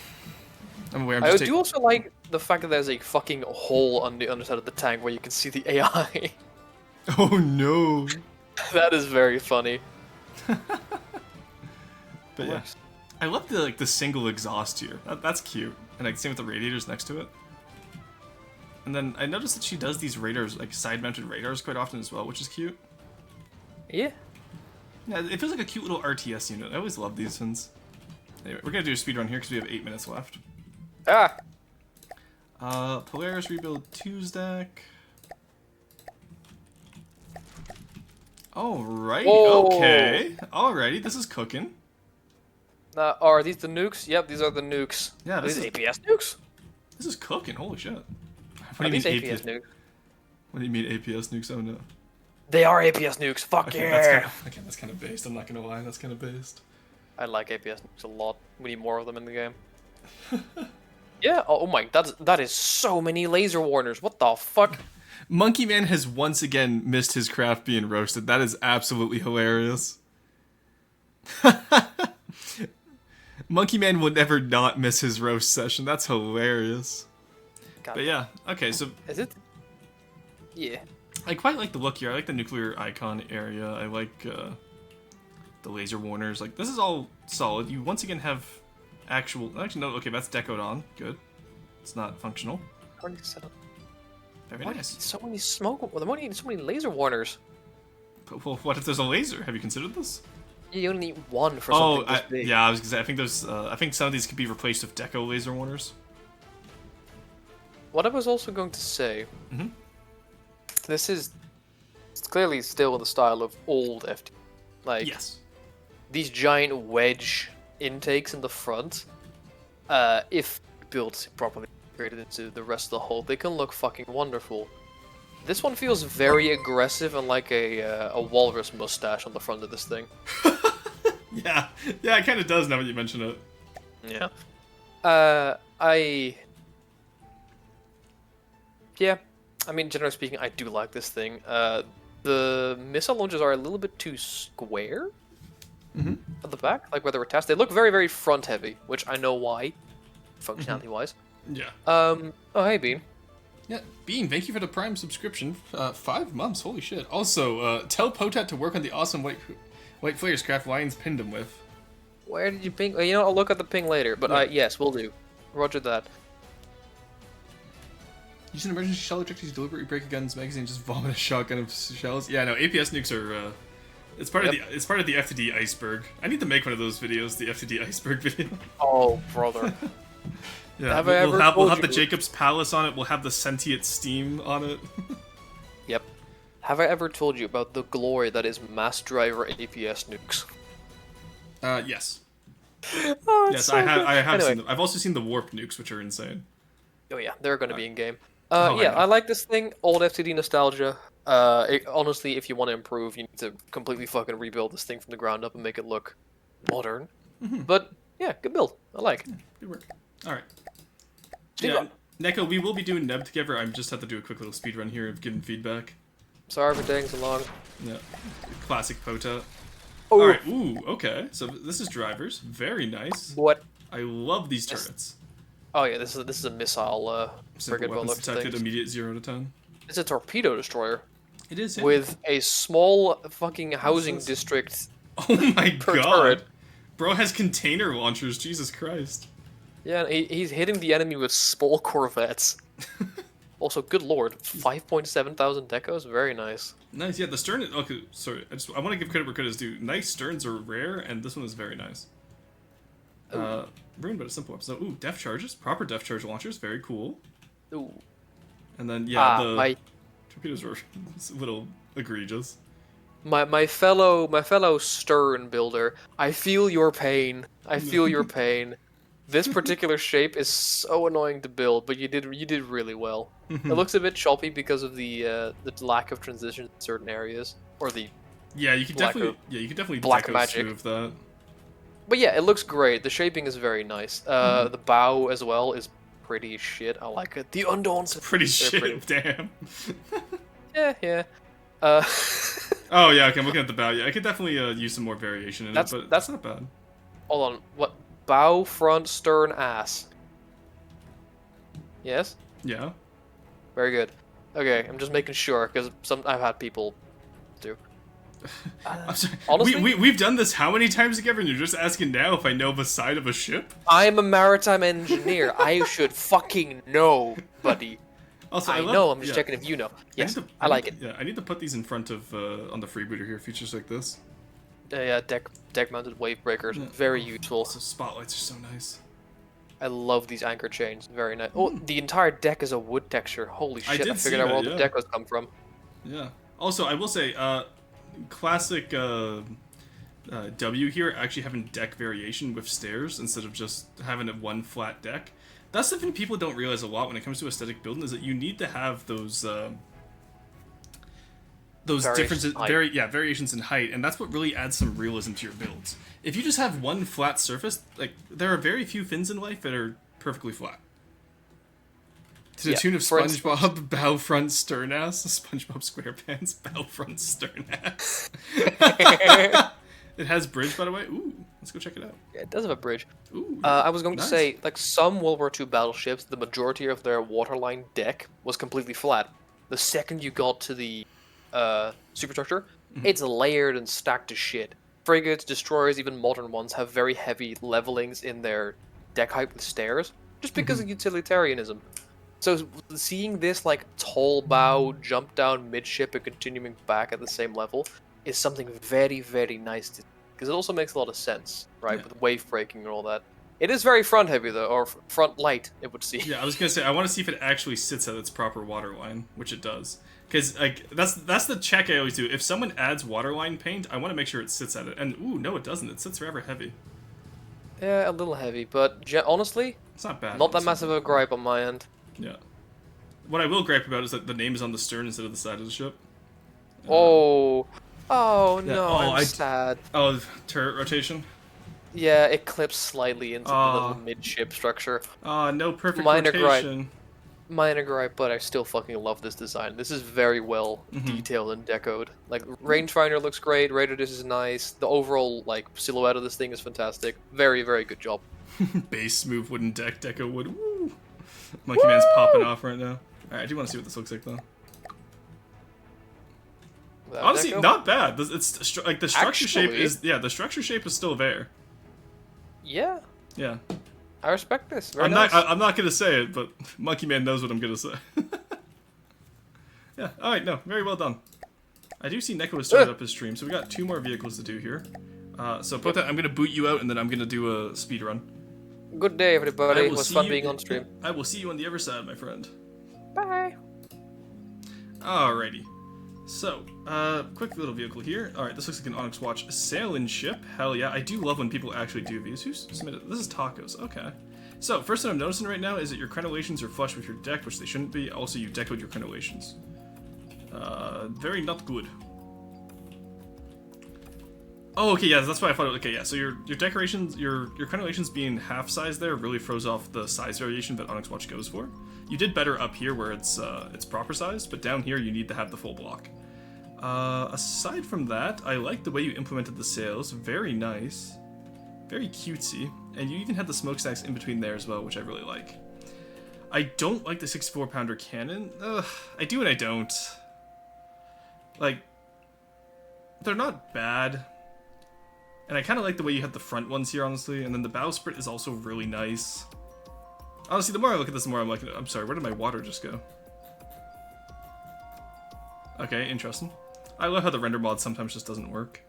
I'm aware. I do also like the fact that there's a fucking hole on the underside of the tank where you can see the AI. Oh no. That is very funny. But yeah, I love the single exhaust here. That's cute, and like same with the radiators next to it. And then I noticed that she does these radars, like side-mounted radars, quite often as well, which is cute. Yeah. Yeah, it feels like a cute little RTS unit. I always love these ones. Anyway, we're gonna do a speed run here because we have 8 minutes left. Ah. Polaris rebuild Tuesday. Alright, Whoa. okay. Alrighty, this is cooking. Are these the nukes? Yep, these are the nukes. Yeah, Are this these is APS nukes? this is cooking. Holy shit! What Are do you these mean APS nukes? What do you mean APS nukes? Oh no. They are APS nukes. Fuck Okay, yeah! that's kind of based. I'm not gonna lie, that's kind of based. I like APS nukes a lot. We need more of them in the game. Yeah. Oh my. That is so many laser warners. What the fuck? Monkey Man has once again missed his craft being roasted. That is absolutely hilarious. Monkey Man will never not miss his roast session. That's hilarious. God. But yeah, okay, so Is it? Yeah. I quite like the look here. I like the nuclear icon area. I like the laser warners. Like, this is all solid. You once again have actually, no, okay, that's decoed on. Good. It's not functional. Very Why nice. so many smoke? Well, why do you need so many laser warners? But, well, what if there's a laser? Have you considered this? You only need one for Oh, something this big. yeah, I was gonna say, I think there's, I think some of these could be replaced with deco laser warners. What I was also going to say, Mhm. this is clearly still in the style of old FD. Like, Yes. these giant wedge intakes in the front, if built properly integrated into the rest of the hull, they can look fucking wonderful. This one feels very aggressive and like a walrus mustache on the front of this thing. Yeah, yeah, it kind of does now that you mention it. Yeah. Yeah, I mean, generally speaking, I do like this thing. The missile launchers are a little bit too square at the back, like where they were attached. They look very, very front heavy, which I know why, functionality wise. Yeah. Oh, hey, Bean. Yeah, Bean, thank you for the Prime subscription. 5 months, holy shit. Also, tell Potat to work on the awesome white flares craft Lions pinned him with. Where did you ping? You know, I'll look at the ping later, but Yeah. yes, we'll do. Roger that. Use an emergency shell ejector to deliberately break a gun's magazine and just vomit a shotgun of shells. Yeah, no, APS nukes are, it's part of the FTD iceberg. I need to make one of those videos, the FTD iceberg video. Oh, brother. Yeah, Have we'll, I ever we'll have told the you- Jacob's Palace on it. We'll have the sentient steam on it. Yep. Have I ever told you about the glory that is mass driver APS nukes? Yes. Oh, Yes, I have Anyway. seen them. I've also seen the warp nukes, which are insane. Oh yeah, they're going to be in game. Oh, I Yeah, know. I like this thing. Old FTD nostalgia. Honestly, if you want to improve, you need to completely fucking rebuild this thing from the ground up and make it look modern. But yeah, good build. I like. Good work. All right. Speed Yeah, run. Neko, we will be doing Neb together. I just have to do a quick little speed run here of giving feedback. Sorry for taking so long. Yeah. Classic Potat. Oh, Alright, ooh, okay. So this is drivers. Very nice. what? I love these This- turrets. Oh yeah, this is a missile. Simple Frigate weapons bullet detected, things. immediate 0 to 10. It's a torpedo destroyer It is, yeah. with a small fucking housing this? district Oh my per god. turret. Bro has container launchers, Jesus Christ. Yeah, he's hitting the enemy with small corvettes. Also, good lord, 5.7 thousand decos, very nice. Nice, yeah, the stern is, okay, sorry, I want to give credit where credit is due. Nice sterns are rare, and this one is very nice. Ruined, but it's simple. So, ooh, depth charges, proper depth charge launchers, very cool. Ooh. And then, yeah, the my torpedoes were a little egregious. my fellow stern builder, I feel your pain. I feel your pain. This particular shape is so annoying to build, but you did really well. It looks a bit choppy because of the lack of transition in certain areas, or the. Yeah, you could Black definitely, yeah, you could definitely black deco magic. smooth that. But yeah, it looks great. The shaping is very nice. The bow as well is pretty shit. I like it. The undaunted. Pretty They're shit, damn. Yeah. Uh, Oh yeah, okay, I'm looking at the bow. Yeah, I could definitely use some more variation in That's- it, but that's- that's not bad. hold on. What? Bow, front, stern, ass. Yes. Yeah. Very good. Okay, I'm just making sure because I've had people do. I'm sorry. honestly- We've done this how many times together, and you're just asking now if I know the side of a ship? I'm a maritime engineer. I should fucking know, buddy. Also, I love, know. I'm just yeah. checking if you know. Yes, need to- I like need it. to- Yeah, I need to put these in front of on the freebooter here. Features like this. Yeah, deck-mounted wave breakers, very useful. Also, spotlights are so nice. I love these anchor chains. Very nice. Oh, the entire deck is a wood texture. Holy shit! I, did see figured out where all that, the yeah. decos come from. Yeah. Also, I will say, classic W here, actually having deck variation with stairs instead of just having a one flat deck. That's something people don't realize a lot when it comes to aesthetic building, is that you need to have those differences, variations in height, and that's what really adds some realism to your builds. If you just have one flat surface, like, there are very few things in life that are perfectly flat. To the tune of SpongeBob, bow front stern ass, SpongeBob SquarePants, bow front stern ass. It has bridge, by the way. Ooh, let's go check it out. Yeah, it does have a bridge. Ooh, I was going nice. to say, like, some World War II battleships, the majority of their waterline deck was completely flat. The second you got to the superstructure, it's layered and stacked to shit. Frigates, destroyers, even modern ones have very heavy levelings in their deck height with stairs, just because of utilitarianism. So seeing this like tall bow jump down midship and continuing back at the same level is something very, very nice to, because it also makes a lot of sense, right? With wave breaking and all that. It is very front heavy though, or front light, it would seem. Yeah, I was gonna say, I want to see if it actually sits at its proper waterline, which it does. Because like that's the check I always do. If someone adds waterline paint, I want to make sure it sits at it. And ooh, no, it doesn't. It sits rather heavy. Yeah, a little heavy, but honestly, It's not bad. not that massive of a gripe on my end. Yeah. What I will gripe about is that the name is on the stern instead of the side of the ship. Oh no, Oh, I'm sad. Oh, turret rotation. Yeah, it clips slightly into the Oh. little midship structure. No perfect Minor gripe. rotation. Minor gripe, but I still fucking love this design. This is very well detailed and decoed. Like, rangefinder looks great, radar disc is nice, the overall, like, silhouette of this thing is fantastic. Very, very good job. Base smooth wooden deck, deco wood. Woo! Monkey Man's popping off right now. Alright, I do want to see what this looks like though. Without Honestly, deco? not bad. It's like the structure shape Actually- is the structure shape is still there. Yeah, Yeah. I respect this. Very I'm nice. not gonna say it, but Monkey Man knows what I'm gonna say. Yeah. All right. No. Very well done. I do see Neko has started up his stream, so we got 2 more vehicles to do here. So Pota, I'm gonna boot you out, and then I'm gonna do a speed run. Good day, everybody. I It will was see fun you- being on stream. I will see you on the other side, my friend. Bye. Alrighty. So, quick little vehicle here. Alright, this looks like an Onyx Watch sailing ship. Hell yeah, I do love when people actually do these. Who's submitted? This is Tacos, okay. So, first thing I'm noticing right now is that your crenellations are flush with your deck, which they shouldn't be. Also, you decoed your crenellations. Very not good. Oh, okay, yeah, that's what I thought. Okay, yeah, so your decorations, your crenellations being half size there really throws off the size variation that Onyx Watch goes for. You did better up here where it's proper sized, but down here you need to have the full block. Aside from that, I like the way you implemented the sails. Very nice. Very cutesy. And you even had the smokestacks in between there as well, which I really like. I don't like the 64-pounder cannon. I do and I don't. Like, they're not bad. And I kind of like the way you had the front ones here, honestly. And then the bowsprit is also really nice. Honestly, the more I look at this, the more I'm like, I'm sorry, where did my water just go? Okay, interesting. I love how the render mod sometimes just doesn't work.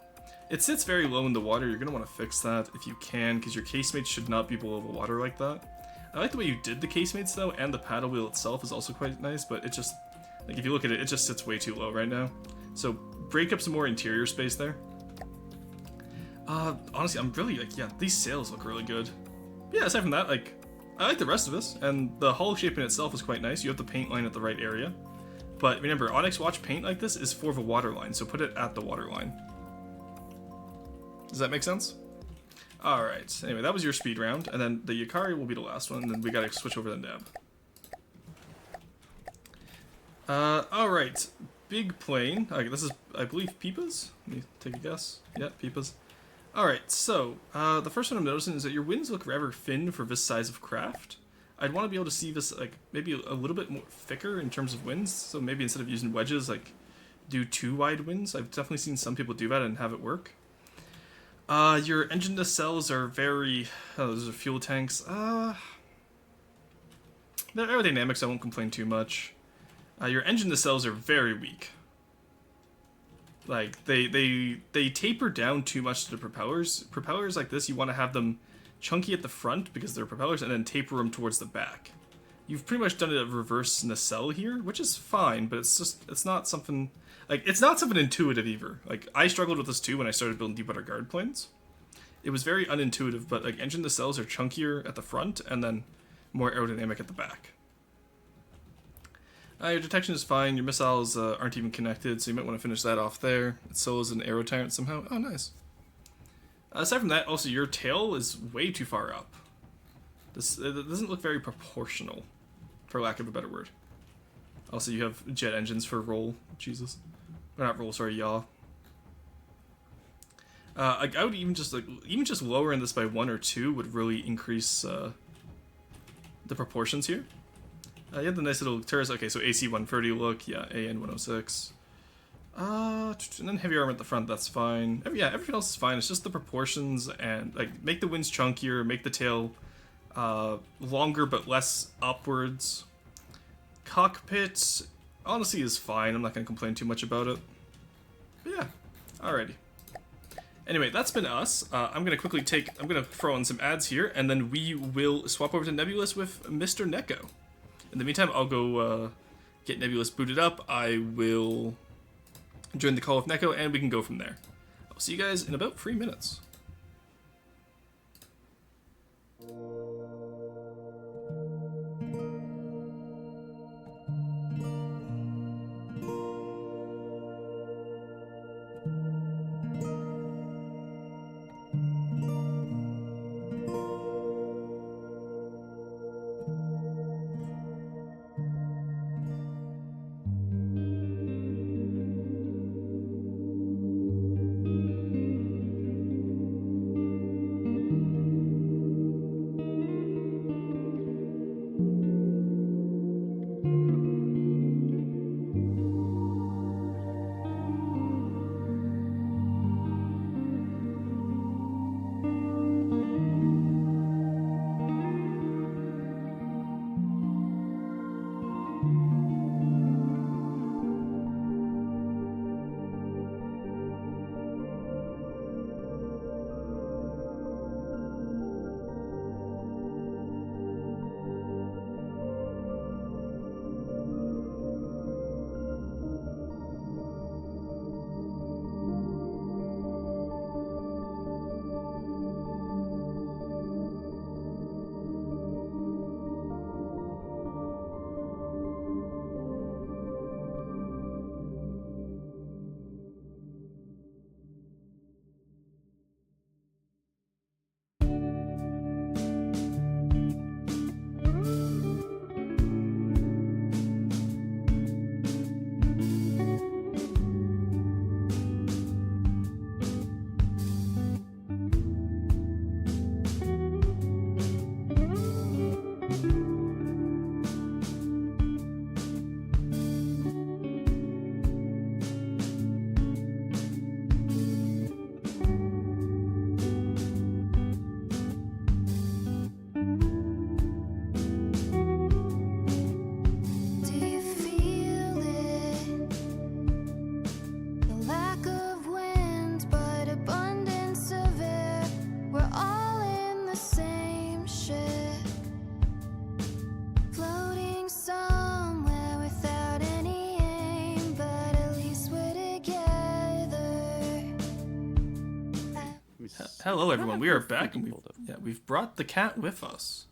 It sits very low in the water. You're going to want to fix that if you can, because your casemates should not be below the water like that. I like the way you did the casemates, though, and the paddle wheel itself is also quite nice, but it just, like, if you look at it, it just sits way too low right now. So, break up some more interior space there. Honestly, I'm really, like, yeah, these sails look really good. Yeah, aside from that, like, I like the rest of this, and the hull shape in itself is quite nice. You have the paint line at the right area. But remember, Onyx Watch paint like this is for the water line, so put it at the water line. Does that make sense? Alright, anyway, that was your speed round, and then the Yukari will be the last one, and then we gotta switch over to Neb. Alright, big plane. Okay, this is, I believe, Peepa's? Let me take a guess. Yeah, Peepa's. Alright, so, the first one I'm noticing is that your wings look rather thin for this size of craft. I'd want to be able to see this, like, maybe a little bit more thicker in terms of wings, so maybe instead of using wedges, like, do 2 wide wings. I've definitely seen some people do that and have it work. Your engine nacelles are very, those are fuel tanks. The aerodynamics, I won't complain too much. Your engine nacelles are very weak. Like, they taper down too much to the propellers. Propellers like this, you want to have them chunky at the front because they're propellers, and then taper them towards the back. you've pretty much done a reverse nacelle here, which is fine, but it's not something it's not something intuitive either. Like I struggled with this too when I started building deep water guard planes. It was very unintuitive, but like engine nacelles are chunkier at the front and then more aerodynamic at the back. Your detection is fine. Your missiles aren't even connected, so you might want to finish that off there. It still is an aero tyrant somehow. Oh, nice. Aside from that, also your tail is way too far up. It doesn't look very proportional, for lack of a better word. Also, you have jet engines for roll. Jesus, or not roll. Sorry, yaw. I would even just lowering this by 1 or 2 would really increase the proportions here. You have the nice little turrets. Okay, so AC 130 look, yeah, AN 106. And then heavy armor at the front, that's fine. Yeah, everything else is fine. It's just the proportions and like make the wings chunkier, make the tail longer but less upwards. Cockpit honestly is fine. I'm not gonna complain too much about it. But yeah, alrighty. Anyway, that's been us. I'm gonna throw in some ads here, and then we will swap over to Nebulous with Mr. Neko. In the meantime, I'll go get Nebulous booted up. I will join the call with Neko, and we can go from there. I'll see you guys in about 3 minutes. Do you feel it? The lack of wind, but abundance of air. We're all in the same ship, floating somewhere without any aim, but at least we're together. Hello, everyone. We are back, and we've brought the cat with us.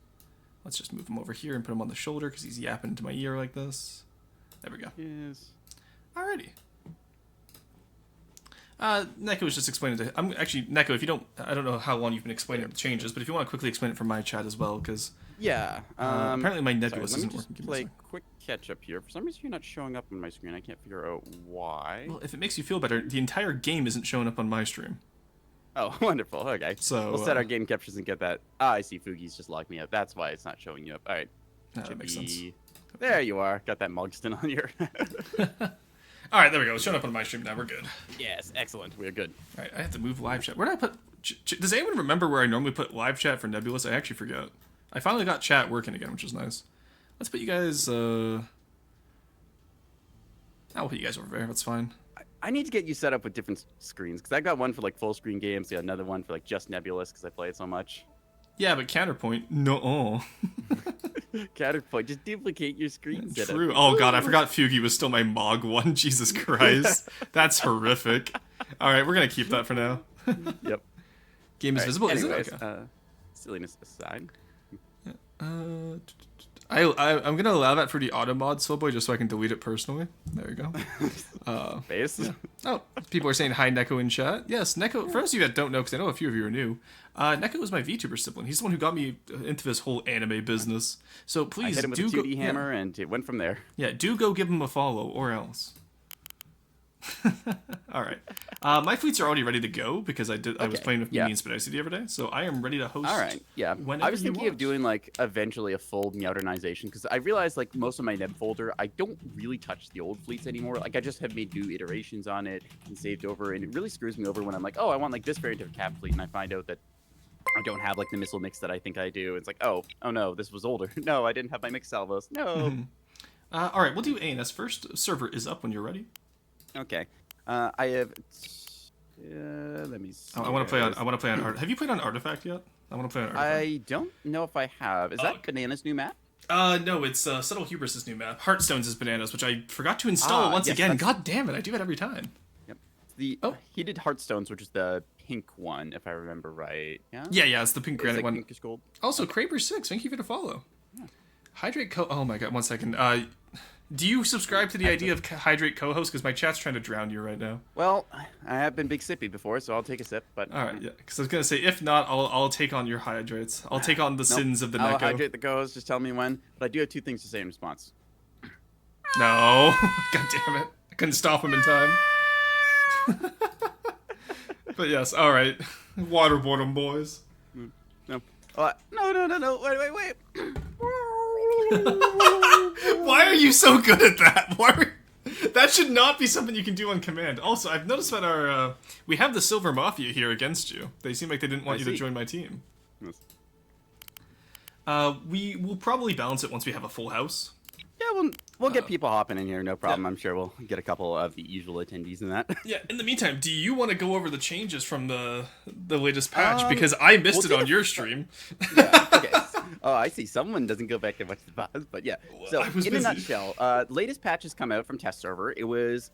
Let's just move him over here and put him on the shoulder because he's yapping into my ear like this. There we go. Yes. Alrighty. Neko was just explaining to. I'm actually Neko. If you don't, I don't know how long you've been explaining the changes, but if you want to quickly explain it for my chat as well, because Yeah. apparently my Sorry, Nebulous let me isn't just working. Give me a play sec. quick catch up here. For some reason, you're not showing up on my screen. I can't figure out why. Well, if it makes you feel better, the entire game isn't showing up on my stream. Oh, wonderful. Okay. So We'll set our game captures and get that. Ah, I see. Fugi's just logged me up. That's why it's not showing you up. All right. that makes sense. There you are. Got that Mugston on your. All right, there we go. It's showing up on my stream now. We're good. Yes, excellent. We're good. All right, I have to move live chat. Where did I put? Does anyone remember where I normally put live chat for Nebulous? I actually forgot. I finally got chat working again, which is nice. Let's put you guys. I'll put you guys over there. That's fine. I need to get you set up with different screens because I got one for like full screen games. Got another one for like just Nebulous because I play it so much. Yeah, but counterpoint, no. Counterpoint. Just duplicate your screen setup. True. Oh god, I forgot Fugi was still my Mog one. Jesus Christ. That's horrific. Alright, we're gonna keep that for now. Yep. Game is Alright, visible, anyways, is it? Okay. silliness aside. I'm gonna allow that for the auto mod, Soulboy, just so I can delete it personally. There you go. Base. Oh, people are saying hi, Neko, in chat. Yes, Neko, for those of you that don't know, because I know a few of you are new, Neko was my VTuber sibling. He's the one who got me into this whole anime business. So I please hit him with do a go. 2D hammer, and it went from there. Yeah, do go give him a follow, or else. All right, my fleets are already ready to go because I was Okay, playing with yeah. Mimi and Spidacy the other day, so I am ready to host. All right, yeah. Whenever I was you thinking of want. doing like eventually a full Meowdernization because I realized like most of my Neb folder, I don't really touch the old fleets anymore. Like I just have made new iterations on it and saved over, and it really screws me over when I'm like, oh, I want like this variant of Cap fleet, and I find out that I don't have like the missile mix that I think I do. It's like, oh no, this was older. No, I didn't have my mix salvos. No. All right, we'll do ANS first. Server is up when you're ready. Okay. I have. Let me see. I want to play on. I want to play on. Have you played on Artifact yet? I want to play on Artifact. I don't know if I have. Is that Banana's new map? No, it's Subtle Hubris' new map. Heartstones is Bananas, which I forgot to install once yes, again. that's- God damn it, I do that every time. Yep. He did Heartstones, which is the pink one, if I remember right. Yeah. Yeah, it's the pink It's granite like one. pinkish gold. Also, Kraber6, thank you for the follow. Hydrate Co. Oh my god, 1 second. Do you subscribe to the idea of Hydrate co-host? Because my chat's trying to drown you right now. Well, I have been big sippy before, so I'll take a sip. But All right, yeah. Because I was gonna say, if not, I'll take on your hydrates. I'll take on the sins of the I'll Neko. hydrate the co-host. Just tell me when. But I do have 2 things to say in response. No, god damn it! I couldn't stop him in time. But yes, all right. Waterboard 'em, boys. No. No. Wait. Why are you so good at that? That should not be something you can do on command. Also, I've noticed that our we have the Silver Mafia here against you. They seem like they didn't want you to join my team. Yes. We will probably balance it once we have a full house. Yeah, we'll get people hopping in here, no problem. I'm sure we'll get a couple of the usual attendees in that. Yeah. In the meantime, do you want to go over the changes from the latest patch? Because I missed it on your stream. Yeah, okay. Oh, I see. Someone doesn't go back to watch the boss, but yeah. So, I was in a busy. nutshell, latest patch has come out from test server. It was,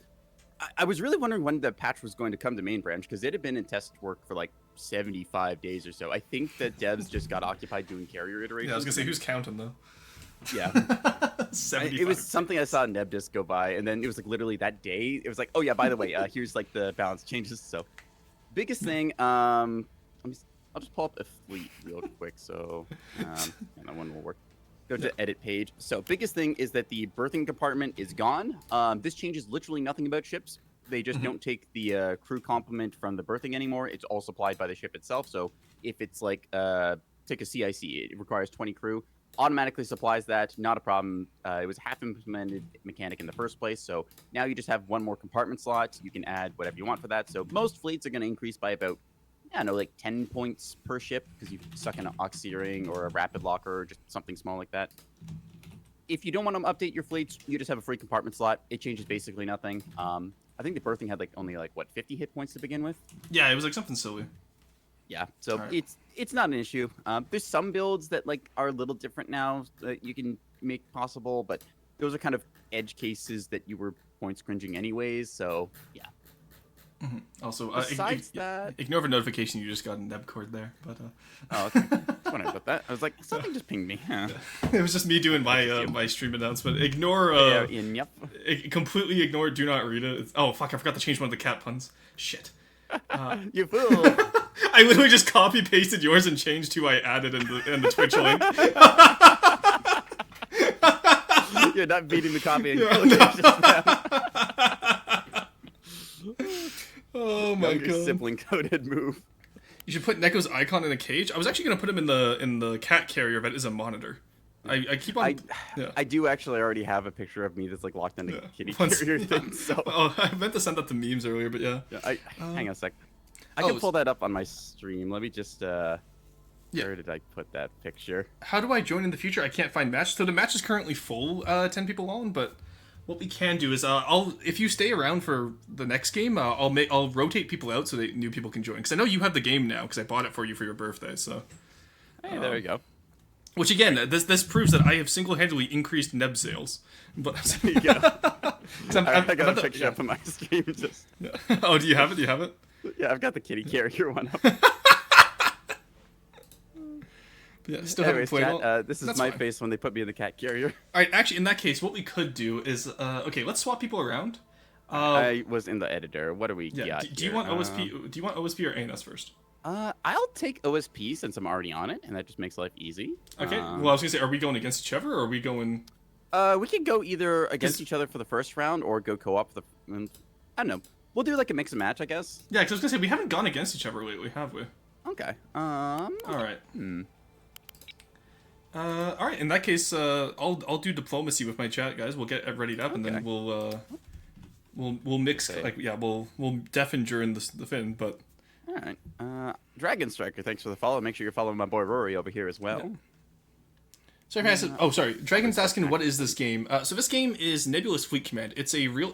I was really wondering when the patch was going to come to main branch because it had been in test work for like 75 days or so. I think the devs just got occupied doing carrier iterations. Yeah, I was gonna say who's counting though. Yeah. 75. It was something I saw Nebdisc go by, and then it was like literally that day. It was like, oh yeah, by the way, here's like the balance changes. So, biggest thing, I'll just pull up a fleet real quick. So, and that one will work. Go to edit page. So, biggest thing is that the berthing compartment is gone. This changes literally nothing about ships. They just don't take the crew complement from the berthing anymore. It's all supplied by the ship itself. So, if it's like take a CIC, it requires 20 crew. Automatically supplies that, not a problem. It was a half implemented mechanic in the first place, so now you just have one more compartment slot. You can add whatever you want for that. So most fleets are going to increase by about, I don't know, like 10 points per ship because you suck in an Oxyring or a Rapid Locker or just something small like that. If you don't want to update your fleets, you just have a free compartment slot. It changes basically nothing. I think the berthing had like only like what 50 hit points to begin with. Yeah, it was like something silly. Yeah, so Alright. it's not an issue. There's some builds that like are a little different now that you can make possible, but those are kind of edge cases that you were points cringing anyways. So yeah. Also, Besides that, ignore the notification you just got in Nebcord there, but oh okay, I wondered about that. I was like, something just pinged me. Huh. it was just me doing my my stream announcement. Ignore Yep. completely ignore. Do not read it. Oh fuck! I forgot to change one of the cat puns. Shit. You fool. I literally just copy pasted yours and changed who I added in the Twitch link. You're not beating the copy. Oh my god! Sibling coded move. You should put Neko's icon in a cage. I was actually gonna put him in the cat carrier that is a monitor. I keep on. I do actually already have a picture of me that's like locked in the kitty Once- carrier thing. So Oh, I meant to send that to memes earlier, but yeah. hang on a sec. I can oh, pull that up on my stream. Let me just where did I put that picture? How do I join in the future? I can't find match. So the match is currently full, 10 people on. But what we can do is, if you stay around for the next game, I'll rotate people out so that new people can join. Because I know you have the game now, because I bought it for you for your birthday. So Hey, there we go. Which again, this proves that I have single-handedly increased Neb sales. But There you go. 'cause I got a yeah. picture up on my screen. Just Yeah. Oh, do you have it? Do you have it? yeah, I've got the kitty carrier one up. Yeah, still Anyways, haven't played chat, all. this is That's my fine. face when they put me in the cat carrier. All right, actually, in that case, what we could do is, okay, let's swap people around. I was in the editor. What do we Yeah. got Do you here? want OSP? Do you want OSP or ANS first? I'll take OSP since I'm already on it, and that just makes life easy. Okay. Well, I was gonna say, are we going against each other, or are we going? We could go either against each other for the first round or go co-op for the. I don't know. We'll do like a mix and match, I guess. Yeah, because I was gonna say we haven't gone against each other lately, have we? Okay. All right. Hmm. All right. In that case, I'll do diplomacy with my chat, guys. We'll get it readied up, and then Okay. we'll mix Okay. like we'll deafen during the fin, but. All right. Dragon Striker, thanks for the follow. Make sure you're following my boy Rory over here as well. Yeah. Sorry, if I said, oh, sorry. Dragon's asking, what is this game? So this game is Nebulous Fleet Command. It's a real.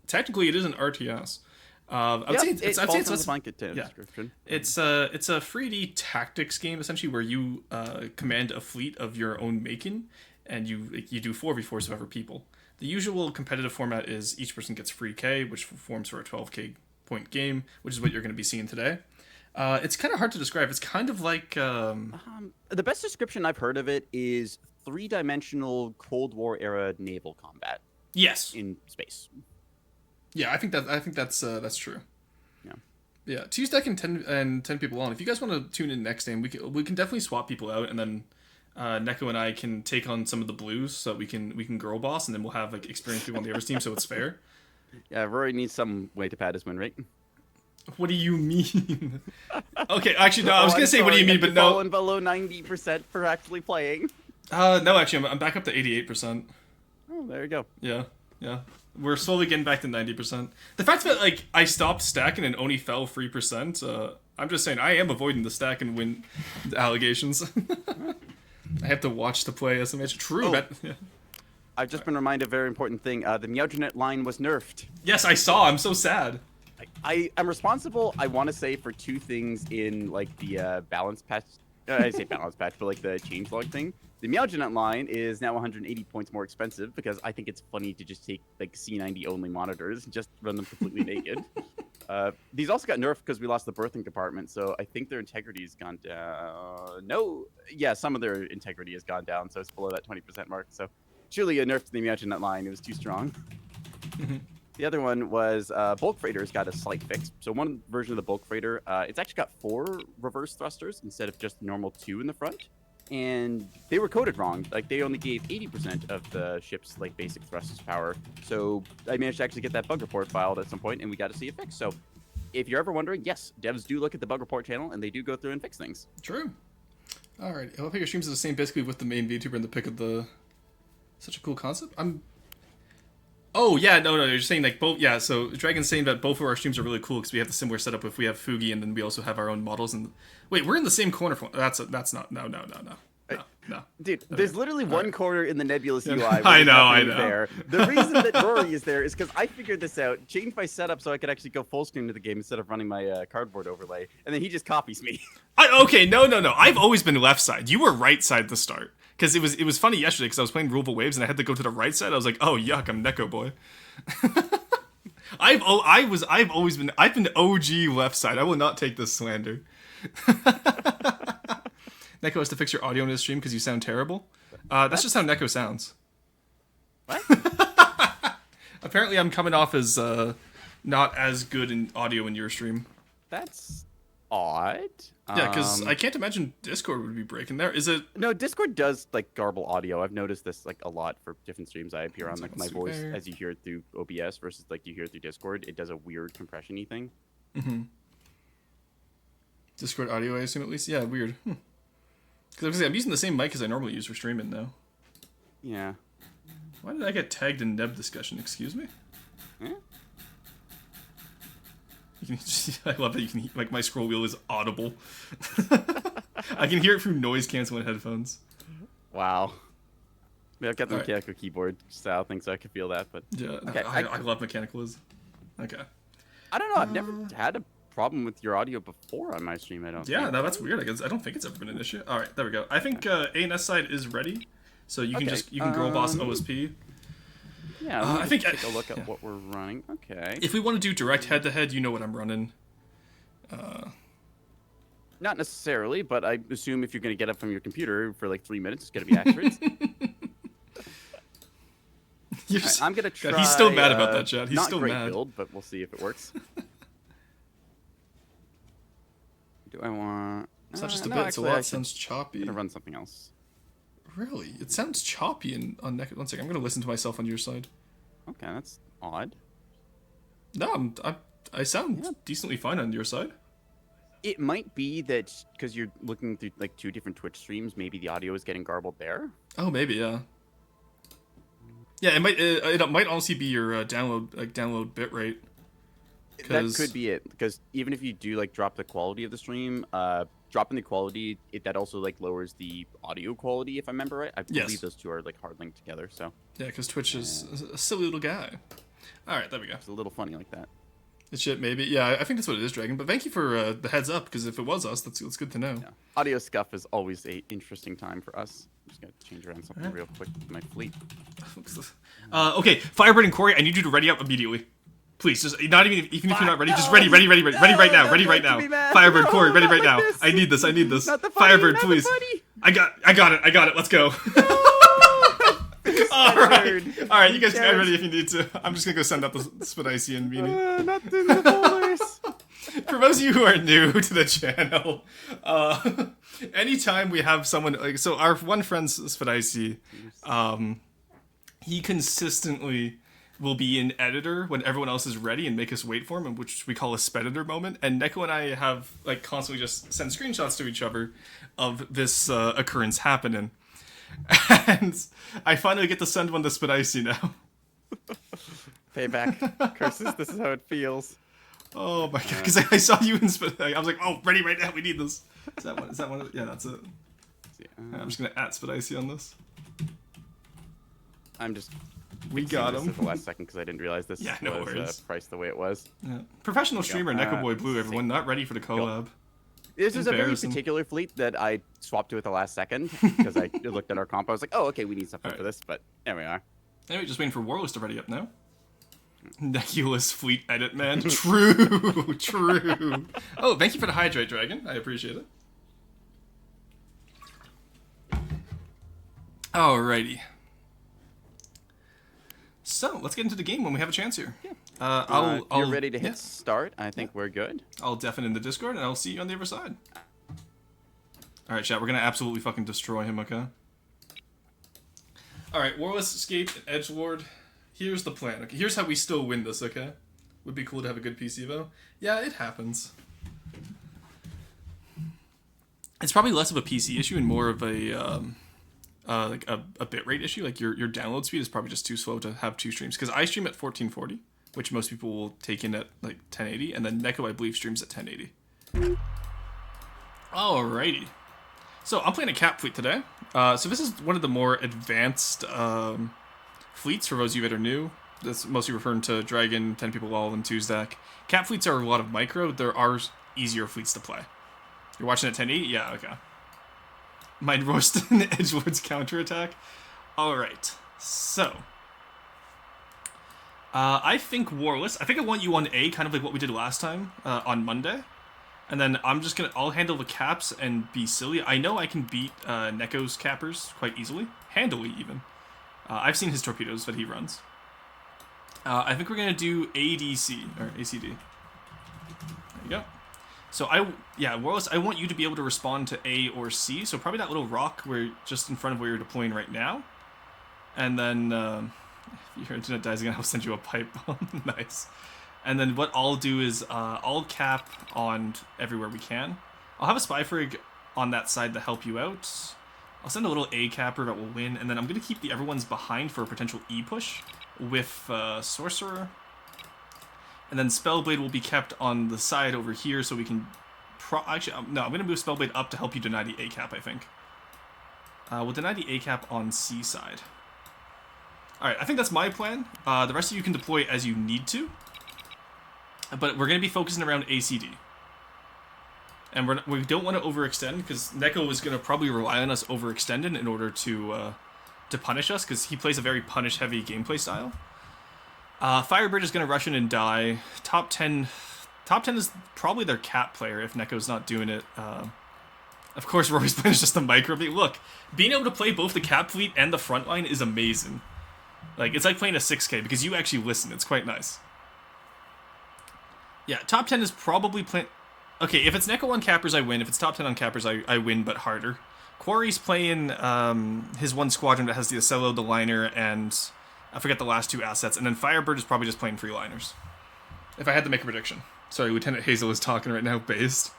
Technically it is an RTS. I would say Yep, it's it falls in the less- blanket yeah. description. It's a 3D tactics game essentially where you command a fleet of your own making, and you do 4v4s of other people. The usual competitive format is each person gets free K, which forms for a 12K point game, which is what you're going to be seeing today. It's kind of hard to describe. It's kind of like The best description I've heard of it is three-dimensional Cold War era naval combat yes, in space. yeah. I think that's true. Yeah. Yeah, Tuesday and 10 people on. If you guys want to tune in next game, we can definitely swap people out, and then Neko and I can take on some of the blues, so we can girl boss, and then we'll have like experienced people on the other team, so it's fair. Yeah, Rory needs some way to pad his win rate. What do you mean? Okay, actually, no. I was Oh, gonna I'm say, what do you sorry, mean? I've But no. fallen below 90% for actually playing. No, actually, I'm back up to 88%. Oh, there you go. Yeah, yeah. We're slowly getting back to 90%. The fact that like I stopped stacking and only fell 3%. I'm just saying I am avoiding the stack and win allegations. I have to watch the play as a match. True, Oh. but yeah. I've just been reminded of a very important thing. The Meowgenet line was nerfed. Yes, I saw. I'm so sad. I'm responsible, I want to say, for two things in like the balance patch. I say balance patch, but like the changelog thing. The Meowgenet line is now 180 points more expensive because I think it's funny to just take like C90 only monitors and just run them completely naked. These also got nerfed because we lost the birthing compartment, so I think their integrity has gone down. No, yeah, some of their integrity has gone down, so it's below that 20% mark. So surely a nerf to the Meowgenet line. It was too strong. The other one was bulk freighters got a slight fix. So one version of the bulk freighter, it's actually got 4 reverse thrusters instead of just normal 2 in the front. And they were coded wrong. Like they only gave 80% of the ship's like basic thrusters power. So I managed to actually get that bug report filed at some point, and we got to see it fixed. So if you're ever wondering, yes, devs do look at the bug report channel, and they do go through and fix things. True. All right. I love how your streams are the same basically with the main VTuber and the pick of the. Such a cool concept. Oh yeah, no, you're just saying like both. Yeah, so Dragon's saying that both of our streams are really cool because we have the similar setup. If we have Fugi and then we also have our own models. And wait, we're in the same corner. That's not. No. Dude, there's literally one corner in the Nebulous UI. Where I there's know. nothing There. The reason that Rory is there is because I figured this out, changed my setup so I could actually go full screen to the game instead of running my cardboard overlay, and then he just copies me. Okay, no. I've always been left side. You were right side to start. Because it was funny yesterday because I was playing Ruleful Waves and I had to go to the right side. I was like, oh yuck, I'm Neko boy. I've been OG left side. I will not take this slander. Neko has to fix your audio in his stream because you sound terrible. That's just how Neko sounds. What? Apparently, I'm coming off as not as good in audio in your stream. That's odd. Yeah, because I can't imagine Discord would be breaking there. Is it? No, Discord does like garble audio. I've noticed this like a lot for different streams I appear on. Like my voice, as you hear it through OBS versus like you hear it through Discord, it does a weird compression-y thing. Mm-hmm. Discord audio, I assume at least. Yeah, weird. Because I'm using the same mic as I normally use for streaming now. Yeah. Why did I get tagged in Neb discussion? Excuse me. Eh? You can, I love that you can like my scroll wheel is audible. I can hear it through noise canceling headphones. Wow. Yeah, I've got the All right. mechanical keyboard style thing, so I can feel that. But Yeah, Okay, I love mechanicalism. Okay. I don't know. I've never had a problem with your audio before on my stream. I don't. Yeah, think. no, that's weird. I don't think it's ever been an issue. All right, there we go. I think A and S side is ready, so you can girl boss OSP. Yeah, I think take a look at what we're running. Okay. If we want to do direct head-to-head, you know what I'm running. Not necessarily, but I assume if you're going to get up from your computer for like 3 minutes, it's going to be accurate. Right, I'm going to try. God, he's still mad about that, Chad. He's not still great mad. build, but we'll see if it works. Do I want... It's not just a no, bit. It's a actually, lot. I It sounds choppy. I'm going to run something else. Really? It sounds choppy on Neck. One second. I'm gonna listen to myself on your side. Okay, that's odd. No, I sound decently fine on your side. It might be that because you're looking through like 2 different Twitch streams, maybe the audio is getting garbled there. Oh, maybe, yeah. Yeah, it might honestly be your download bitrate. That could be it, because even if you do like drop the quality of the stream, dropping the quality, that also like lowers the audio quality, if I remember right. I believe those 2 are like hard linked together. So yeah, because Twitch is a silly little guy. All right, there we go. It's a little funny like that. It should maybe. Yeah, I think that's what it is, Dragon. But thank you for the heads up, because if it was us, that's good to know. Yeah. Audio scuff is always a interesting time for us. I'm just gonna change around something real quick with my fleet. Okay, Firebird and Corey, I need you to ready up immediately. Please, just not even if you're not ready, just ready right now. Firebird, Corey, ready right now. This. I need this. Not the buddy, Firebird, not the please. buddy. I got it. Let's go. All right. You guys get ready if you need to. I'm just gonna go send out the Spadicean meeting. Not in the folders. For those of you who are new to the channel, anytime we have someone like, so our one friend Spadice, he consistently will be an editor when everyone else is ready and make us wait for him, which we call a speditor moment. And Neko and I have like constantly just send screenshots to each other of this occurrence happening. And I finally get to send one to Spadice now. Payback. Curses, this is how it feels. Oh my god, because I saw you in Spadice. I was like, oh, ready right now, we need this. Is that one? Yeah, that's it. I'm just gonna @ Spadice on this. We got him. At the last second because I didn't realize this was priced the way it was. Yeah. Professional streamer Neko Boy Blue, everyone, not ready for the collab. This is a very particular fleet that I swapped to at the last second because I looked at our comp. I was like, oh, okay, we need something for this, but there we are. Anyway, just waiting for Warless to ready up now. Nebulous fleet edit, man. True. Oh, thank you for the hydrate, Dragon. I appreciate it. Alrighty. So, let's get into the game when we have a chance here. Yeah. You're ready to hit start. I think we're good. I'll deafen in the Discord, and I'll see you on the other side. Alright, chat, we're gonna absolutely fucking destroy him, okay? Alright, Warless, Escape, and Edgelord. Here's the plan, okay? Here's how we still win this, okay? Would be cool to have a good PC, though. Yeah, it happens. It's probably less of a PC issue and more of a, like a bitrate issue. Like your download speed is probably just too slow to have 2 streams. Because I stream at 1440, which most people will take in at like 1080, and then Neko, I believe, streams at 1080. Alrighty. So I'm playing a Cap fleet today. So this is one of the more advanced fleets for those of you that are new. That's mostly referring to Dragon, 10 People Wall, and Tuesdack. Cap fleets are a lot of micro. There are easier fleets to play. You're watching at 1080? Yeah, okay. Mind roast and Edgelord's counterattack. Alright, so. I think Warless. I think I want you on A, kind of like what we did last time on Monday. And then I'll handle the caps and be silly. I know I can beat Neko's cappers quite easily. Handily, even. I've seen his torpedoes that he runs. I think we're going to do ADC, or ACD. There you go. So Warless, I want you to be able to respond to A or C. So probably that little rock where just in front of where you're deploying right now. And then if your internet dies again, I'll send you a pipe bomb. Nice. And then what I'll do is I'll cap on everywhere we can. I'll have a spy frig on that side to help you out. I'll send a little A capper that will win, and then I'm going to keep the everyone's behind for a potential E push with Sorcerer. And then Spellblade will be kept on the side over here so we can... Actually, no, I'm going to move Spellblade up to help you deny the A cap, I think. We'll deny the A cap on C side. Alright, I think that's my plan. The rest of you can deploy as you need to. but we're going to be focusing around ACD. And we don't want to overextend, because Neko is going to probably rely on us overextending in order to punish us, because he plays a very punish-heavy gameplay style. Firebird is going to rush in and die. Top 10 is probably their cap player if Neko's not doing it. Of course, Rory's playing is just a micro. Look, being able to play both the cap fleet and the front line is amazing. Like, it's like playing a 6K, because you actually listen. It's quite nice. Yeah, top 10 is probably playing... Okay, if it's Neko on cappers, I win. If it's top 10 on cappers, I win, but harder. Quarry's playing his one squadron that has the Ocello, the liner, and I forget the last two assets. And then Firebird is probably just playing free liners. If I had to make a prediction. Sorry, Lieutenant Hazel is talking right now, based.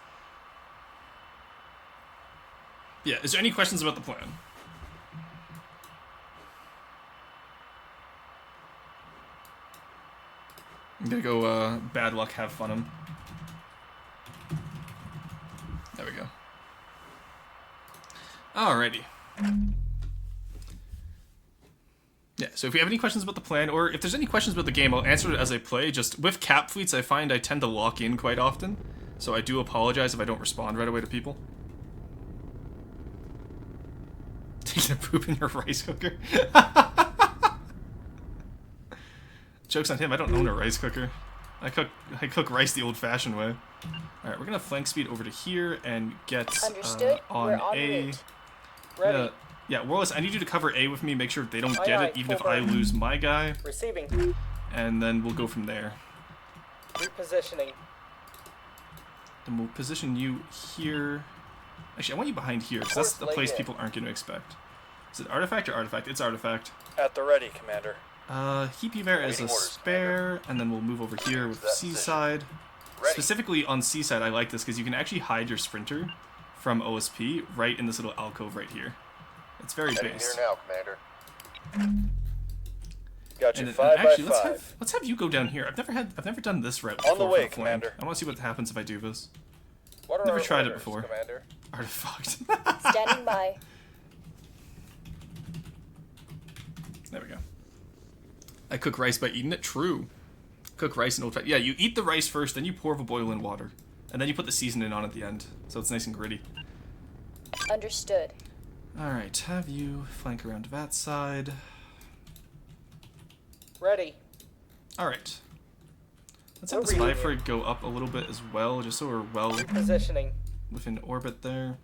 Yeah, is there any questions about the plan? I'm gonna go bad luck, have fun him. There we go. Alrighty. Yeah, so if you have any questions about the plan, or if there's any questions about the game, I'll answer it as I play. Just with cap fleets, I find I tend to lock in quite often, so I do apologize if I don't respond right away to people. Taking a poop in your rice cooker? Joke's on him, I don't own a rice cooker. I cook rice the old-fashioned way. Alright, we're gonna flank speed over to here and get on We're en A. route. Ready. Yeah, Warless, I need you to cover A with me, make sure they don't Aye, get aye, it, even if full I burn. lose my guy, Receiving. and then we'll go from there. Repositioning. Then we'll position you here. Actually, I want you behind here, because that's the Course place laid in. people aren't going to expect. Is it Artifact or Artifact? It's Artifact. At the ready, Commander. Heapyver as a Awaiting orders, spare, and then we'll move over here with That position. Seaside. Ready. Specifically on Seaside, I like this, because you can actually hide your Sprinter from OSP right in this little alcove right here. It's very Heading based. here now, Commander. Got you And 5 by actually, 5. let's have you go down here. I've never done this route On before. the way, for a flank. Commander. I want to see what happens if I do this. What are Never our tried it orders, before. Commander? Artifact. Standing by. There we go. I cook rice by eating it. True. Cook rice in old fat. Yeah, you eat the rice first, then you pour the boiling water, and then you put the seasoning on at the end, so it's nice and gritty. Understood. All right, have you flank around that side. Ready. All right. Let's have the We're spy reading frig go up a little bit as well, just so we're well Repositioning. within orbit there.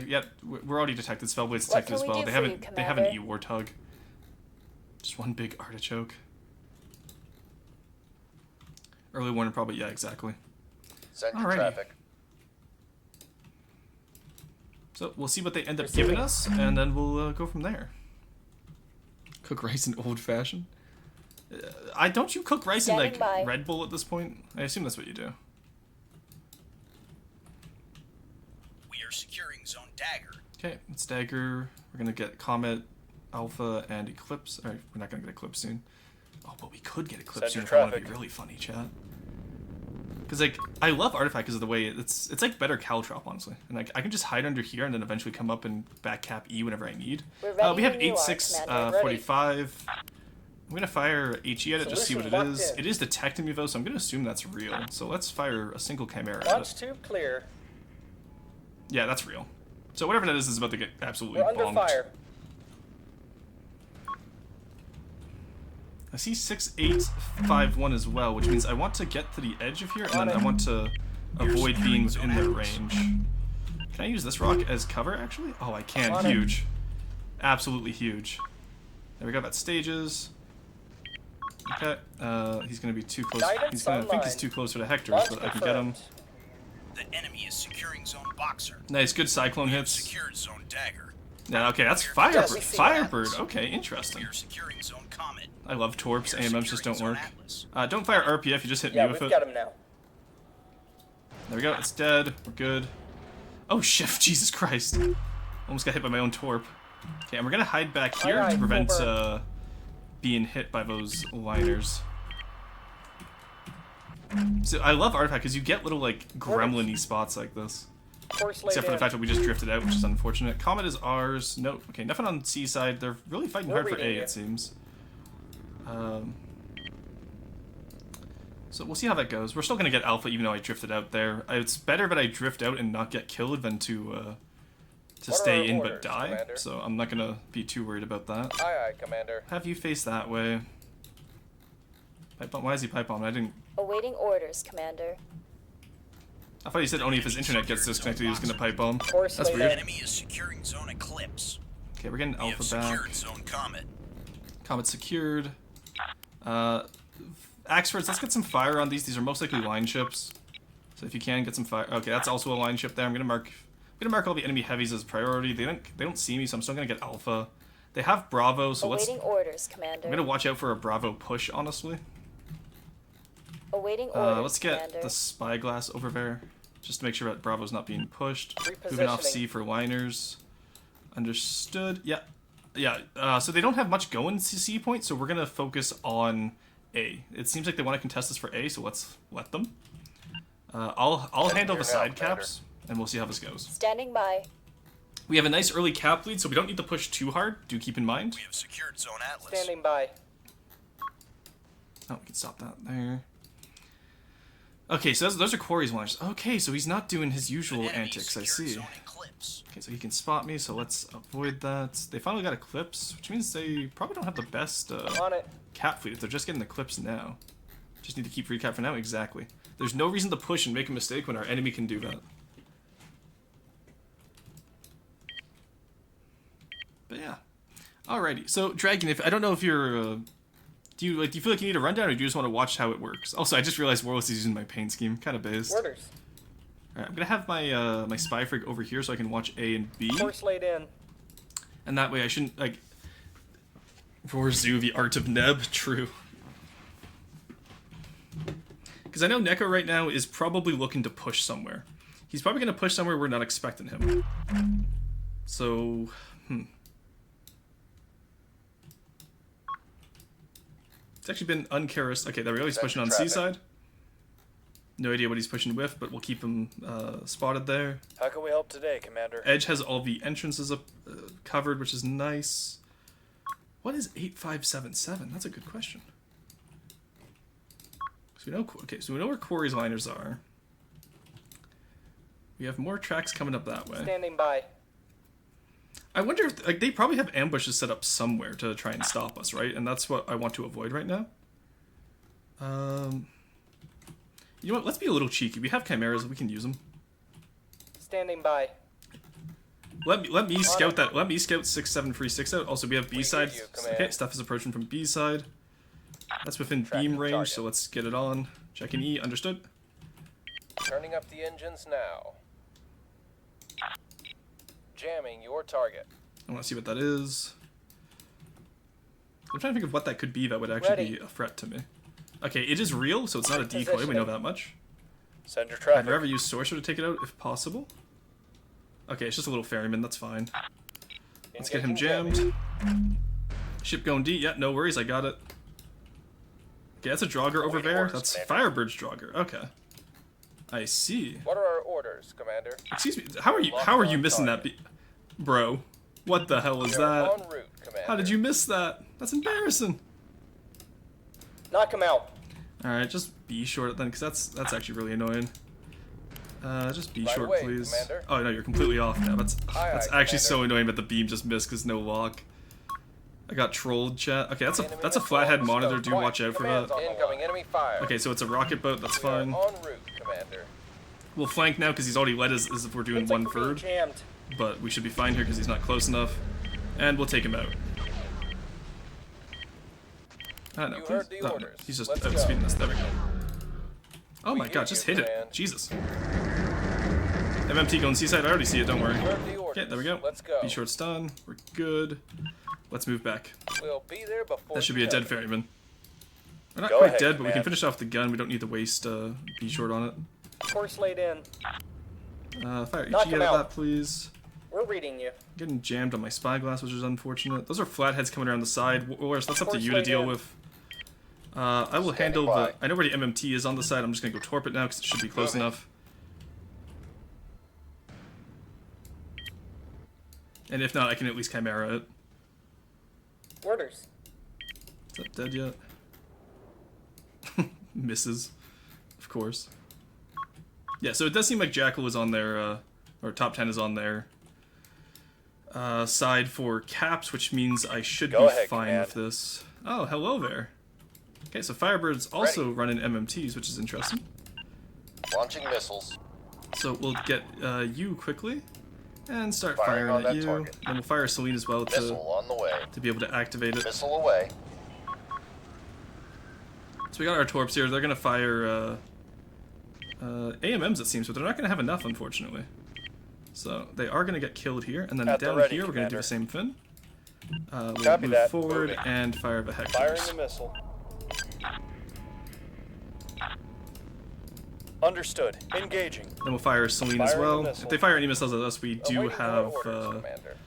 Yeah, we're already detected. Spellblade's What detected can as we well. do They for you, have an Commander? E-Warthog. Just one big artichoke. Early warning, probably. Yeah, exactly. Send your Alrighty. traffic. So we'll see what they end up Receiving. giving us, and then we'll go from there. Cook rice in old fashioned. Don't you cook rice in Standing like by. Red Bull at this point? I assume that's what you do. We are securing Zone Dagger. Okay, it's Dagger. We're gonna get Comet, Alpha, and Eclipse. Alright, we're not gonna get Eclipse soon. Oh, but we could get Eclipse Send soon your if I want to be traffic. really funny, chat. Because like I love Artifact because of the way it's like better Caltrop, honestly. And like I can just hide under here and then eventually come up and back cap E whenever I need. We're ready We have when you are, 8-6 Commander. Ready. 45. I'm gonna fire HE at it, just see what it Solution is. locked in. It is detecting me though, so I'm gonna assume that's real. So let's fire a single Chimera at Launch it. tube clear. Yeah, that's real. So whatever that is about to get absolutely We're under bonked. fire. I see 6851 as well, which means I want to get to the edge of here, and then I want to avoid being within their range. Can I use this rock as cover, actually? Oh, I can. On it. Huge. Absolutely huge. There we go. That's stages. Okay. He's going to be too close. Guidance He's going to think he's online. too close for the Hectors, Launch but I can get him. confirmed. The enemy is securing Zone Boxer. Nice. Good Cyclone We have hits. secured Zone Dagger. Yeah, okay, that's Yes, Firebird. we see Firebird. that. Okay, interesting. We are securing Zone Comet. I love Torps. We are AMMs just don't securing work. Zone Atlas. Don't fire RPF. You just hit Yeah, me with we've it. got him now. There we go, it's dead. We're good. Oh, shit, Jesus Christ. Almost got hit by my own Torp. Okay, and we're gonna hide back here Alright, to prevent full burn. being hit by those liners. So I love Artifact because you get little, like, gremlin-y spots like this. Course laid Except for the in. fact that we just drifted out, which is unfortunate. Comet is ours. No, okay, nothing on Seaside. They're really fighting We're hard for A, reading it it. seems. So we'll see how that goes. We're still gonna get alpha even though I drifted out there. It's better that I drift out and not get killed than to What are stay our in but orders, die. Commander? So I'm not gonna be too worried about that. Aye, aye, Commander. Have you face that way. Pipe bomb? Why is he pipe bomb? I didn't. Awaiting orders, Commander. I thought he said only if his internet gets disconnected he was gonna pipe bomb. Course That's laid The weird. out. enemy is securing zone Eclipse. Okay, we're getting We have alpha back. secured zone Comet. Comet secured. Axfords, let's get some fire on these. These are most likely line ships. So if you can get some fire. Okay, that's also a line ship there. I'm gonna mark all the enemy heavies as priority. They don't see me, so I'm still gonna get alpha. They have Bravo, so Awaiting orders, Commander. I'm gonna watch out for a Bravo push, honestly. Awaiting orders, Let's get Commander. the spyglass over there, just to make sure that Bravo's not being pushed. Moving off Repositioning. C for liners. Understood. Yeah, yeah. So they don't have much going to C point, so we're gonna focus on A. It seems like they want to contest us for A, so let's let them. I'll handle the here now, side caps, and we'll see how this goes. Standing by. We have a nice early cap lead, so we don't need to push too hard. Do keep in mind. We have secured zone Atlas. Standing by. Oh, we can stop that there. Okay, so those are Quarry's liners. Okay, so he's not doing his The usual enemy antics, I secured see. zone Eclipse. Okay, so he can spot me, so let's avoid that. They finally got Eclipse, which means they probably don't have the best On it. cap fleet if they're just getting Eclipse now. Just need to keep recap for now, exactly. There's no reason to push and make a mistake when our enemy can do that. But yeah. Alrighty, so Dragon, if I don't know if you're do you feel like you need a rundown or do you just want to watch how it works? Also, I just realized Warless is using my pain scheme, kind of based. Orders. Alright, I'm gonna have my my spy frig over here so I can watch A and B. Course laid in. And that way I shouldn't, like... Vorzu, the art of Neb, true. Because I know Neko right now is probably looking to push somewhere. He's probably going to push somewhere we're not expecting him. So, It's actually been uncharacteristic. Okay, there we go, he's Center pushing on traffic. Seaside. No idea what he's pushing with, but we'll keep him spotted there. How can we help today, Commander? Edge has all the entrances up covered, which is nice. What is 8577? That's a good question. So we know, okay, so we know where Quarry's liners are. We have more tracks coming up that way. Standing by. I wonder if like they probably have ambushes set up somewhere to try and stop us, right? And that's what I want to avoid right now. You know what? Let's be a little cheeky. We have chimeras. We can use them. Standing by. Let me scout that. Let me scout 6736 out. Also, we have B side. you, Command. Okay, stuff is approaching from B side. That's within Tracking beam range, target. so let's get it on. Checking E. Understood. Turning up the engines now. Jamming your target. I want to see what that is. I'm trying to think of what that could be that would actually Ready. be a threat to me. Okay, it is real, so it's not a decoy. We know that much. Send your I'd traffic. rather use Sorcerer to take it out if possible. Okay, it's just a little ferryman. That's fine. Let's get him Engaging jammed. Ship going D. Yeah, no worries. I got it. Okay, that's a Draugr over Awaiting there. orders, That's Commander. Firebird's Draugr. Okay. I see. What are our orders, Commander? Excuse me. How are you missing that, bro? What the hell was We are that? en route, Commander. How did you miss that? That's embarrassing. Knock him out. All right, just be short then, because that's actually really annoying. Just be Right short, away, please. Commander. Oh no, you're completely off now. That's Aye, that's aye, actually so Commander. annoying that the beam just missed because no lock. I got trolled, chat. Okay, that's a Enemy that's a missile flathead on the monitor. scope. Do Quiet. watch out for Commands that. on the Incoming enemy fire. Okay, so it's a rocket boat. That's We are fine. en route, Commander. We'll flank now because he's already led us as if we're doing Looks like one we're being third. jammed. But we should be fine here because he's not close enough, and we'll take him out. Ah, no, You please. heard the No, no, orders. he's just Let's go. outspeeding us. There we go. Oh We my hear god, just you, hit it. Command. Jesus. MMT going seaside. I already see it. Don't worry. Heard the orders. Okay, there we go. Let's go. Be short stun. We're good. Let's move back. We'll be there before That should you be a know dead it. ferryman. We're not Go quite ahead, dead, but we can Command. finish off the gun. We don't need to waste be short on it. Course laid in. Fire Knock EG him out of out. that, please. We're reading you. Getting jammed on my spyglass, which is unfortunate. Those are flatheads coming around the side. Worse, that's up to you to deal with. I will Standing handle by. the... I know where the MMT is on the side. I'm just going to go torp it now because it should be close Moving. enough. And if not, I can at least Chimera it. Orders. Is that dead yet? Misses. course. Yeah, so it does seem like Jackal is on their, or top 10 is on their side for caps, which means I should Go be ahead, fine Command. with this. Oh, hello there. Okay, so Firebird's also running MMTs, which is interesting. Launching missiles. So we'll get you quickly and start Firing firing on at that you. target. Then we'll fire Celine as well Missile on the way. to be able to activate it. Missile away. So we got our torps here. They're gonna fire AMMs, it seems, but they're not gonna have enough, unfortunately. So they are gonna get killed here, and then At the down ready, here we're gonna do Commander. the same thing. We'll Copy move that. forward Moving. and fire the Firing Hectors. the missile. Understood. Engaging. Then we'll fire Celine as Firing the well. missile. If they fire any missiles at us, we do Awaiting have. orders, Commander.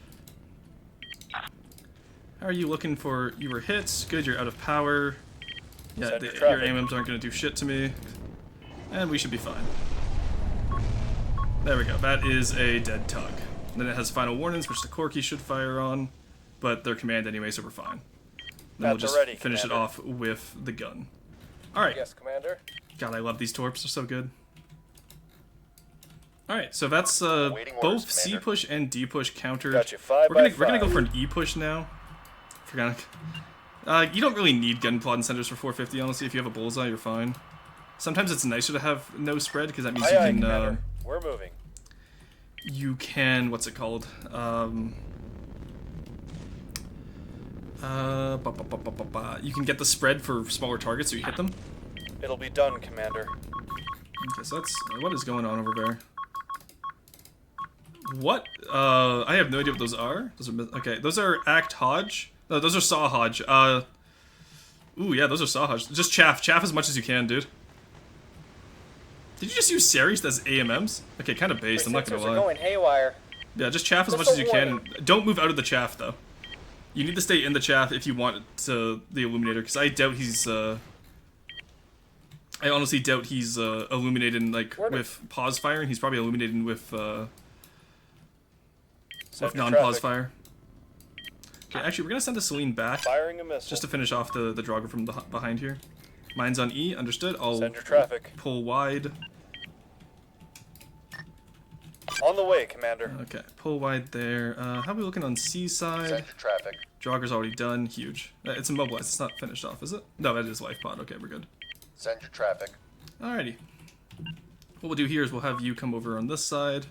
How are you looking for? You were hit. Good, you're out of power. Yeah, Send your traffic. AMMs aren't going to do shit to me. And we should be fine. There we go. That is a dead tug. Then it has final warnings, which the Corky should fire on. But they're command anyway, so we're fine. Then At we'll the just ready, finish it Commander. off with the gun. Alright. Yes, Commander. God, I love these torps. They're so good. Alright, so that's Awaiting orders, both C Commander. push and D push countered. Got you. 5 We're by gonna go 5. for an E push now. If we're gonna, you don't really need gun plot incentives for 450, honestly. If you have a bullseye, you're fine. Sometimes it's nicer to have no spread because that means Aye, you aye, can Commander. We're moving. what's it called? You can get the spread for smaller targets, so you hit them. It'll be done, Commander. Okay, so that's what is going on over there. What? I have no idea what those are. Those are okay. Those are Act Hodge. No, those are Saw Hodge. Ooh, yeah, those are Saw Hodge. Just chaff as much as you can, dude. Did you just use Series as AMMs? Okay, kind of based. I'm not gonna Sensors are lie. going haywire. Yeah, just chaff as much as you can. And don't move out of the chaff, though. You need to stay in the chaff if you want to the Illuminator, because I doubt he's. I honestly doubt he's illuminating like with pause firing. He's probably illuminating with Send your non-pause traffic. fire. Okay, actually, we're gonna send a Celine back Firing a missile. just to finish off the Draugr from behind here. Mine's on E, understood. I'll Send your traffic. pull wide. On the way, Commander. Okay, pull wide there. How are we looking on C side? Send your traffic. Draugur's already done. Huge. It's immobilized. It's not finished off, is it? No, that is life pod. Okay, we're good. Send your traffic. Alrighty. What we'll do here is we'll have you come over on this side.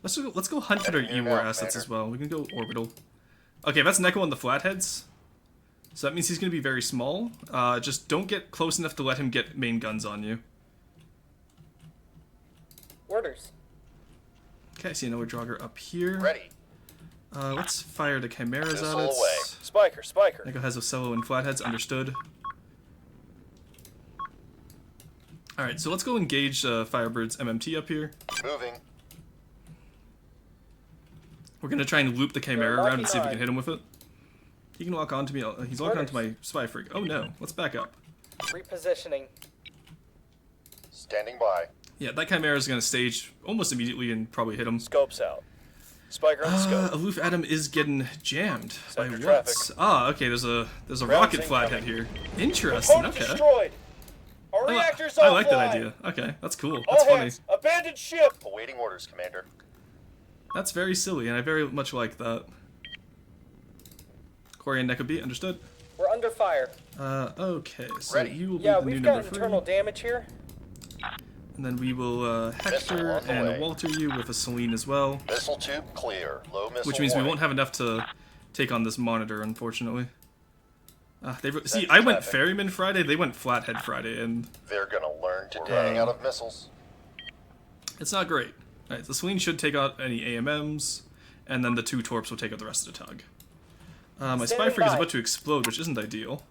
Let's go hunt for their Heading here E-War now, assets Commander. as well. We can go orbital. Okay, that's Neko on the flatheads. So that means he's going to be very small. Just don't get close enough to let him get main guns on you. Orders. Okay, I see another Draugr up here. Ready. Let's fire the Chimeras at Missile it. away. Spiker, Spiker. Neko has Ocello and flatheads, understood. Alright, so let's go engage Firebird's MMT up here. Moving. We're gonna try and loop the Chimera around and see if we locking can hit him with it. He can lock onto me. He's locked onto my spy frig. Oh no, let's back up. Repositioning. Standing by. Yeah, that Chimera is gonna stage almost immediately and probably hit him. Scopes out. Spiker on the scope. Aloof Adam is getting jammed by Send your what? traffic. Ah, okay, there's a Rounds rocket flathead incoming. here. Interesting, Component okay. destroyed. Our I, li- reactors I like that offline. idea. Okay, that's cool. All That's funny. hands. Abandoned ship. Awaiting orders, Commander. That's very silly, and I very much like that. Corey and Neko B, understood? We're under fire. Okay, so Ready. you will be Yeah, the new we've got number 3. internal damage here. And then we will Hector on the and way. Walter you with a Celine as well. Missile tube clear. Low missile Which means we warning. won't have enough to take on this monitor, unfortunately. See, Send I went traffic. Ferryman Friday, they went Flathead Friday, and They're gonna learn today out of missiles. it's not great. Alright, so Celine should take out any AMMs, and then the 2 Torps will take out the rest of the tug. My spy Standing frig is by. about to explode, which isn't ideal.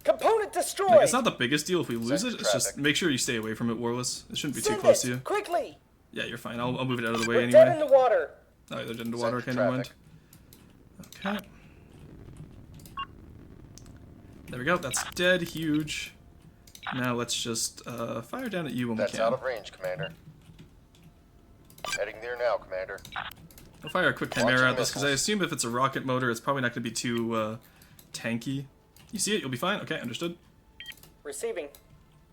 Component destroyed. Like, it's not the biggest deal if we lose Send it, it's just traffic. make sure you stay away from it, Warless. It shouldn't be too Send close it to you. quickly. Yeah, you're fine. I'll move it out of the way We're dead in anyway. the water. Oh, they're dead into Send water, your okay, never mind. traffic. Okay. There we go, that's dead, huge. Now let's just fire down at you when That's we can. out of range, Commander. Heading there now, Commander. I'll fire a quick Launching Chimera at this, because I missiles. assume if it's a rocket motor, it's probably not going to be too tanky. You see it, you'll be fine? Okay, understood. Receiving.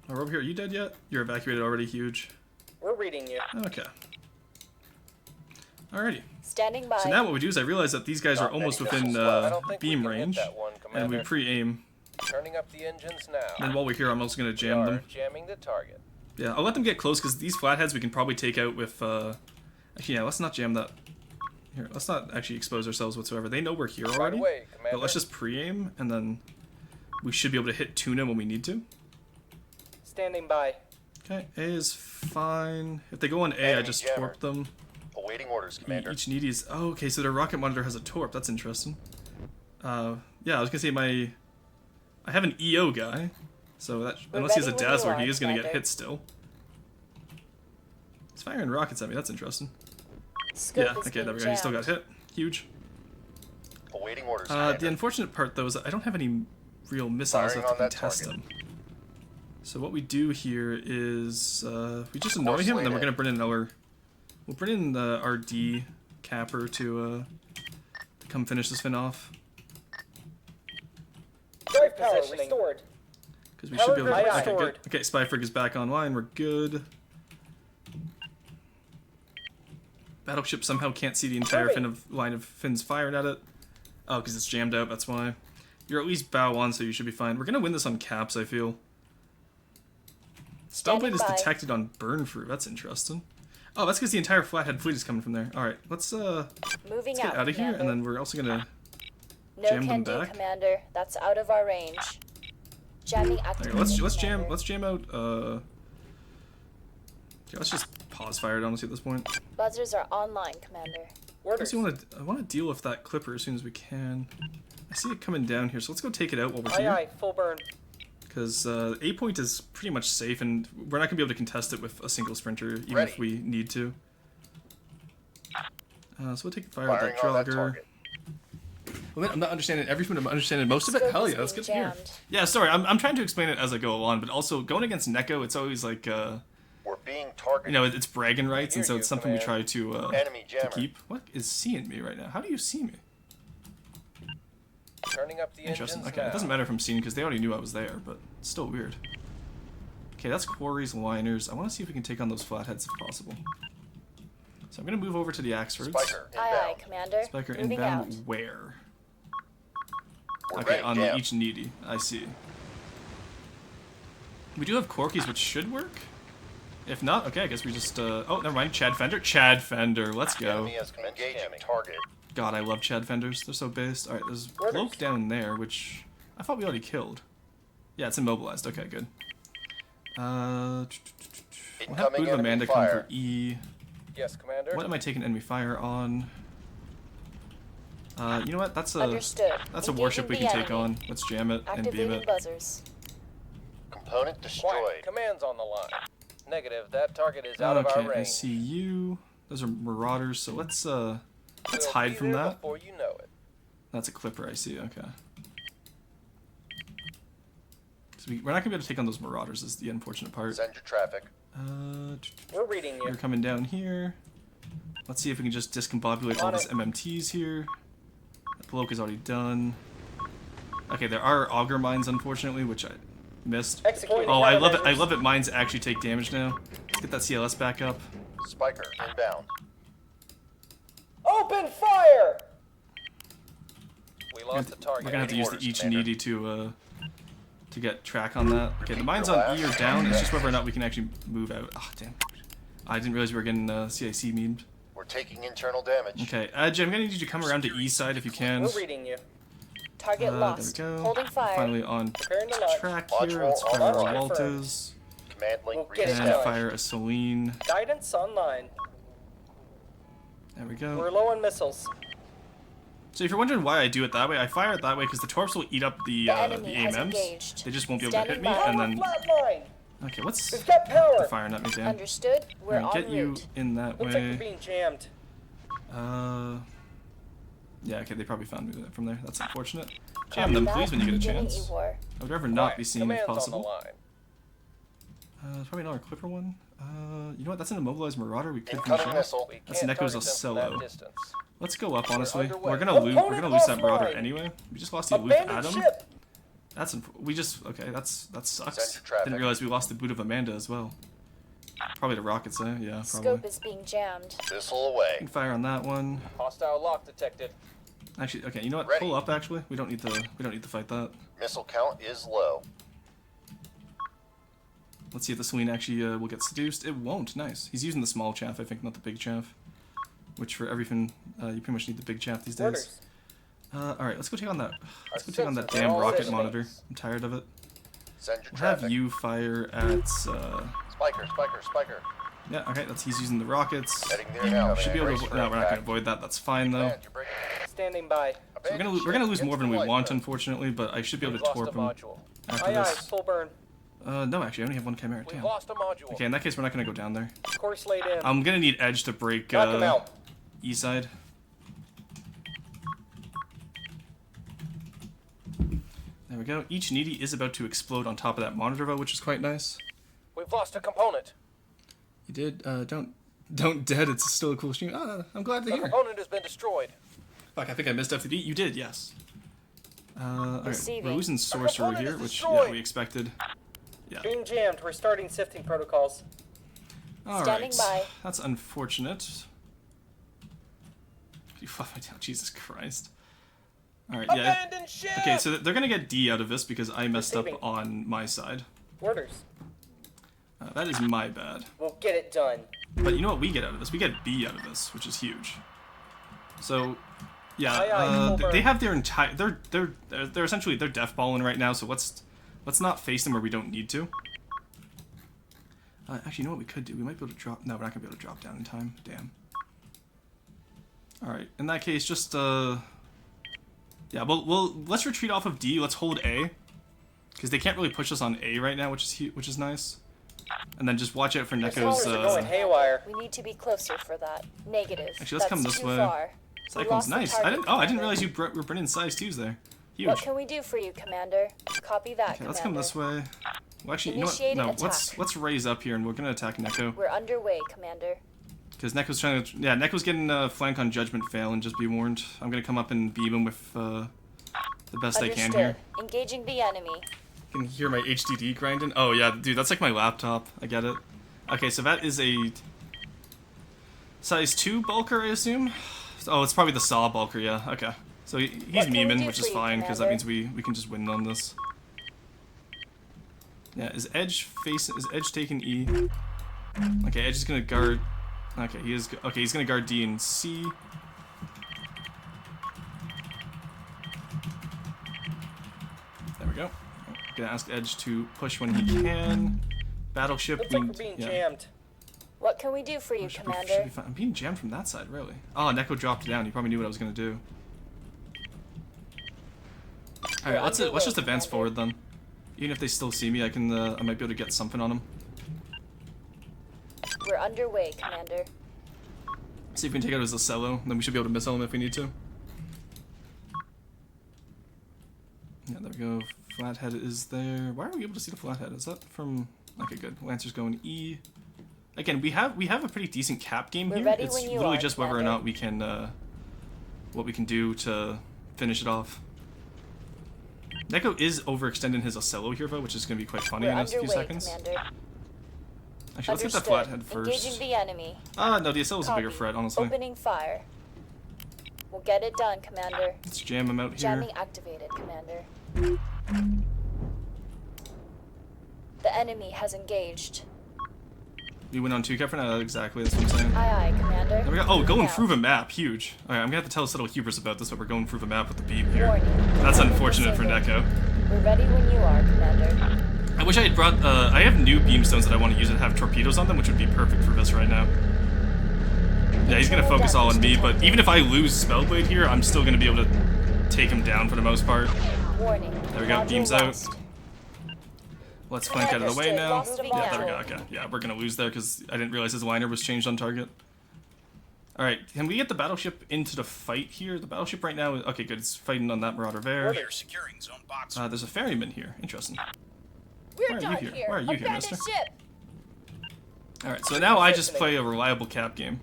Oh, we're over here. Are you dead yet? You're evacuated already, huge. We're reading you. Okay. Alrighty. Standing by. So now what we do is I realize that these guys are almost within I don't think we beam can hit range, that one, and we Commander. pre-aim. Turning up the engines now. And while we're here, I'm also gonna We jam are them. jamming the target. Yeah, I'll let them get close because these flatheads we can probably take out with. Actually, yeah, let's not jam that. Here, let's not actually expose ourselves whatsoever. They know we're here Right already. away, Commander. But let's just pre-aim, and then we should be able to hit tuna when we need to. Standing by. Okay, A is fine. If they go on A, I Enemy just jammer. torp them. Awaiting orders, Commander. Each needy is... Oh, okay, so their rocket monitor has a torp. That's interesting. Yeah, I was gonna say I have an EO guy, so that We're unless he has a ready when you dazzler, are, he is gonna get Commander. hit still. He's firing rockets at me. That's interesting. Scope Yeah, is okay, being there we go. He still got jammed. hit. Huge. Awaiting orders, The Commander. unfortunate part, though, is that I don't have any real missiles Firing left on to that contest target. them. So what we do here is we just annoy Force him, and then we're lane gonna bring in another. We'll bring in the RD capper to come finish this fin off, Drive power restored. because we should be able to. Power Okay, good. restored. Okay, Spyfrig is back online. We're good. Battleship somehow can't see the entire line of fins firing at it. Oh, because it's jammed out. That's why. You're at least bow on, so you should be fine. We're gonna win this on caps, I feel. Standing Spellblade is by. detected on burn fruit. That's interesting. Oh, that's because the entire flathead fleet is coming from there. All right, let's Moving get out of here, Commander. and then we're also gonna. No jam them can do, back. Commander. That's out of our range. Jamming There, activated. let's jam Commander. let's jam out. Okay, let's just pause fire it honestly at this point. Buzzers are online, Commander. I Orders. want to deal with that clipper as soon as we can. I see it coming down here, so let's go take it out while we're Aye, here. aye. Full burn. Because A point is pretty much safe, and we're not gonna be able to contest it with a single sprinter, even Ready. if we need to. So we'll take fire at Firing that on that Trogger. target. Well, then I'm not understanding everything. I'm understanding most of it. Scope Hell is yeah, that's being good to hear. jammed. Yeah, sorry, I'm trying to explain it as I go along, but also going against Neko, it's always like We're being targeted. you know, it's bragging rights, and so Hear it's you, something we Command. try to Enemy jammer. keep. What is seeing me right now? How do you see me? Turning up the Interesting. engines Okay, now. it doesn't matter if I'm seen because they already knew I was there, but it's still weird. Okay, that's quarries, liners. I want to see if we can take on those flatheads if possible. So I'm gonna move over to the Axfords. Spiker Aye, aye, inbound. Commander. Spiker Moving inbound. out. Where? We're Okay, ready, on jam. each needy. I see. We do have Corkies, which should work. If not, okay, I guess we just. Oh, never mind. Chad Fender. Chad Fender. Let's go. Enemy has engaging target. God, I love Chad Fenders. They're so based. All right, there's a bloke down there, which I thought we already killed. Yeah, it's immobilized. Okay, good. We'll have Incoming Boot of enemy Amanda come fire. for E. Yes, Commander. What am I taking enemy fire on? You know what? That's a Understood. warship we can Engaging take the on. enemy. Let's jam it and beam Activating it. buzzers. Component Quiet. destroyed. Command's on the line. Negative. That target is out of our Okay, I range. see you. Those are marauders. So let's We'll hide be from there that. Before you know it. That's a clipper. I see. Okay. So we're not gonna be able to take on those marauders. Is the unfortunate part. Send your traffic. We're reading you. You're coming down here. Let's see if we can just discombobulate all On these it. MMTs here. The bloke is already done. Okay, there are auger mines, unfortunately, which I missed. Executing Oh, I love it. I countermeasures. love it. Mines actually take damage now. Let's get that CLS back up. Spiker inbound. Open fire! We lost the target. We're gonna have to use the Orders, each Commander. needy to get track on that. Okay, the mines on E are down. It's just whether or not we can actually move out. Ah, damn. I didn't realize we were getting CIC memed. We're taking internal damage. Okay, Jim, I'm gonna need you to come around to E side if you can. We're reading you. Target lost. There we go. Holding fire. Finally on Preparing to launch. track Launch here. roll Let's fire on a launch Walters Command link We'll get it and done. fire a Celine. Guidance online. There we We're go. low on missiles. So if you're wondering why I do it that way, I fire it that way because the torps will eat up the enemy has AMMs. engaged. They just won't be able to hit Standing me, by. and Power then flatline! okay, what's We've got power! firing at me, Dan? Understood. We're Alright, en get you route. in that Looks like we're way. being jammed. Yeah, okay, they probably found me from there. That's unfortunate. Jam them, please, when you get a Beginning chance. E-war. I would rather not Quiet. be seen if Command's possible. on the line. There's probably another clipper one. You know what? That's an immobilized marauder. We could finish Incoming off. missile. We That's can't Neko's target a them from that solo. distance. Let's go up. Honestly, underway. we're gonna lose. We're gonna lose that marauder Offline. anyway. We just lost the aloof Abandoned Adam. ship! We just okay. That sucks. Send traffic. Didn't realize we lost the boot of Amanda as well. Probably the rockets, eh? Yeah, probably. Scope is being jammed. Missile away. Can fire on that one. Hostile lock detected. Actually, okay. You know what? Ready. Pull up. Actually, we don't need to fight that. Missile count is low. Let's see if the Selene actually will get seduced. It won't. Nice. He's using the small chaff, I think, not the big chaff. Which for everything, you pretty much need the big chaff these days. Orders. All right, let's go take on that. Let's go Our take on that sensors are damn all rocket set. monitor. I'm tired of it. Send your We'll have traffic. you fire at. Spiker. Yeah. Okay. He's using the rockets. Heading there now. Should be able Brace to. for No, we're not impact. gonna avoid that. That's fine though. Command, you're breaking. Standing by. So we're gonna lose more than we want, unfortunately, but I should be able We've to lost a torp him module. after Aye, aye, this. full burn. No, actually, I only have one chimera. We've Damn. lost a module. Okay, in that case, we're not gonna go down there. Course laid in. I'm gonna need Edge to break Knock him out. east side. There we go. Each needy is about to explode on top of that monitor, though, which is quite nice. We've lost a component. You did. Don't dead. It's still a cool stream. I'm glad to The hear. component has been destroyed. Fuck, I think I missed FTD. You did, yes. Alright, we're Receiving. losing sorcerer component here, is which destroyed. we expected. Yeah. Being jammed. We're starting sifting protocols. Alright. Standing by. That's unfortunate. You fuck my tail, Jesus Christ. Alright, yeah. Abandon ship. Okay, so they're gonna get D out of this because I messed up Receiving. on my side. Orders. That is my bad. We'll get it done. But you know what we get out of this? We get B out of this, which is huge. So, yeah, Aye, aye, full they burn. have their entire. They're essentially they're death balling right now. So let's not face them where we don't need to. Actually, you know what we could do? We might be able to drop. No, we're not gonna be able to drop down in time. Damn. All right. In that case, just yeah. Well, let's retreat off of D. Let's hold A, because they can't really push us on A right now, which is nice. And then just watch out for Neko's. Soldiers are going haywire. We need to be closer for that. Negative. Actually, let's come That's this too way. far. We Cyclone's lost the nice. target, I didn't Commander. realize you were bringing size 2s there. Huge. What can we do for you, Commander? Copy that, Okay, Commander. let's come this way. Well, actually, you know what? Initiate No, an let's attack. raise up here and we're gonna attack Neko We're underway, Commander. because Neko's trying to. Yeah, Neko's getting flank on Judgment fail, and just be warned. I'm gonna come up and beam him with the best I can here. Engaging the enemy. You can hear my HDD grinding. Oh yeah, dude, that's like my laptop. I get it. Okay, so that is a size 2 bulker, I assume. Oh, it's probably the Saw bulker. Yeah. Okay. So he's What can we memeing, do which for is you, fine because that Commander? means we can just win on this. Yeah, is Edge taking E? Okay, Edge is gonna guard. Okay, he's gonna guard D and C. There we go. Gonna ask Edge to push when he can. Battleship. Looks like we're being jammed. What can we do for you, Should Commander? be fine. I'm being jammed from that side, really. Oh, Neko dropped down. He probably knew what I was gonna do. All right, let's underway, just advance Commander. forward then. Even if they still see me, I might be able to get something on them. We're underway, Commander. See if we can take out his Ocello, then we should be able to missile him if we need to. Yeah, there we go. Flathead is there. Why are we able to see the flathead? Is that from... Okay, good. Lancer's going E. Again, we have a pretty decent cap game We're here. ready It's when you literally are, just whether or Commander. not we can... what we can do to finish it off. Neko is overextending his Ocello here, though, which is going to be quite funny We're in a few underway, seconds. Commander. Actually, let's get that Understood. flathead first. Engaging the enemy. No, the Ocello's a bigger Copy. threat, honestly. Opening fire. We'll get it done, Commander. Let's jam him out here. Jamming activated, Commander. The enemy has engaged. We went on 2 cap for now, exactly, that's what I'm saying. Aye, aye, Commander. There we go. Oh, going Now. through the map, huge. Alright, I'm gonna have to tell Settle Hubris about this, but we're going through the map with the beam here. Warning. That's unfortunate for Disabled. Neko. We're ready when you are, Commander. I wish I had brought, I have new beamstones that I want to use that have torpedoes on them, which would be perfect for this right now. Yeah, he's gonna focus all on me, but even if I lose Spellblade here, I'm still gonna be able to take him down for the most part. Warning. There we go, Module beams out. lost. Let's flank out of the way Understood. now. Lost of Yeah, there we go, module. okay. Yeah, we're gonna lose there because I didn't realize his liner was changed on target. Alright, can we get the battleship into the fight here? The battleship right now is... Okay, good, it's fighting on that Marauder there. Order. Securing zone box. There's a ferryman here. Interesting. We're Why are you done here? here. Why are you here, Abandoned mister? ship. Alright, so now I just play a reliable cap game.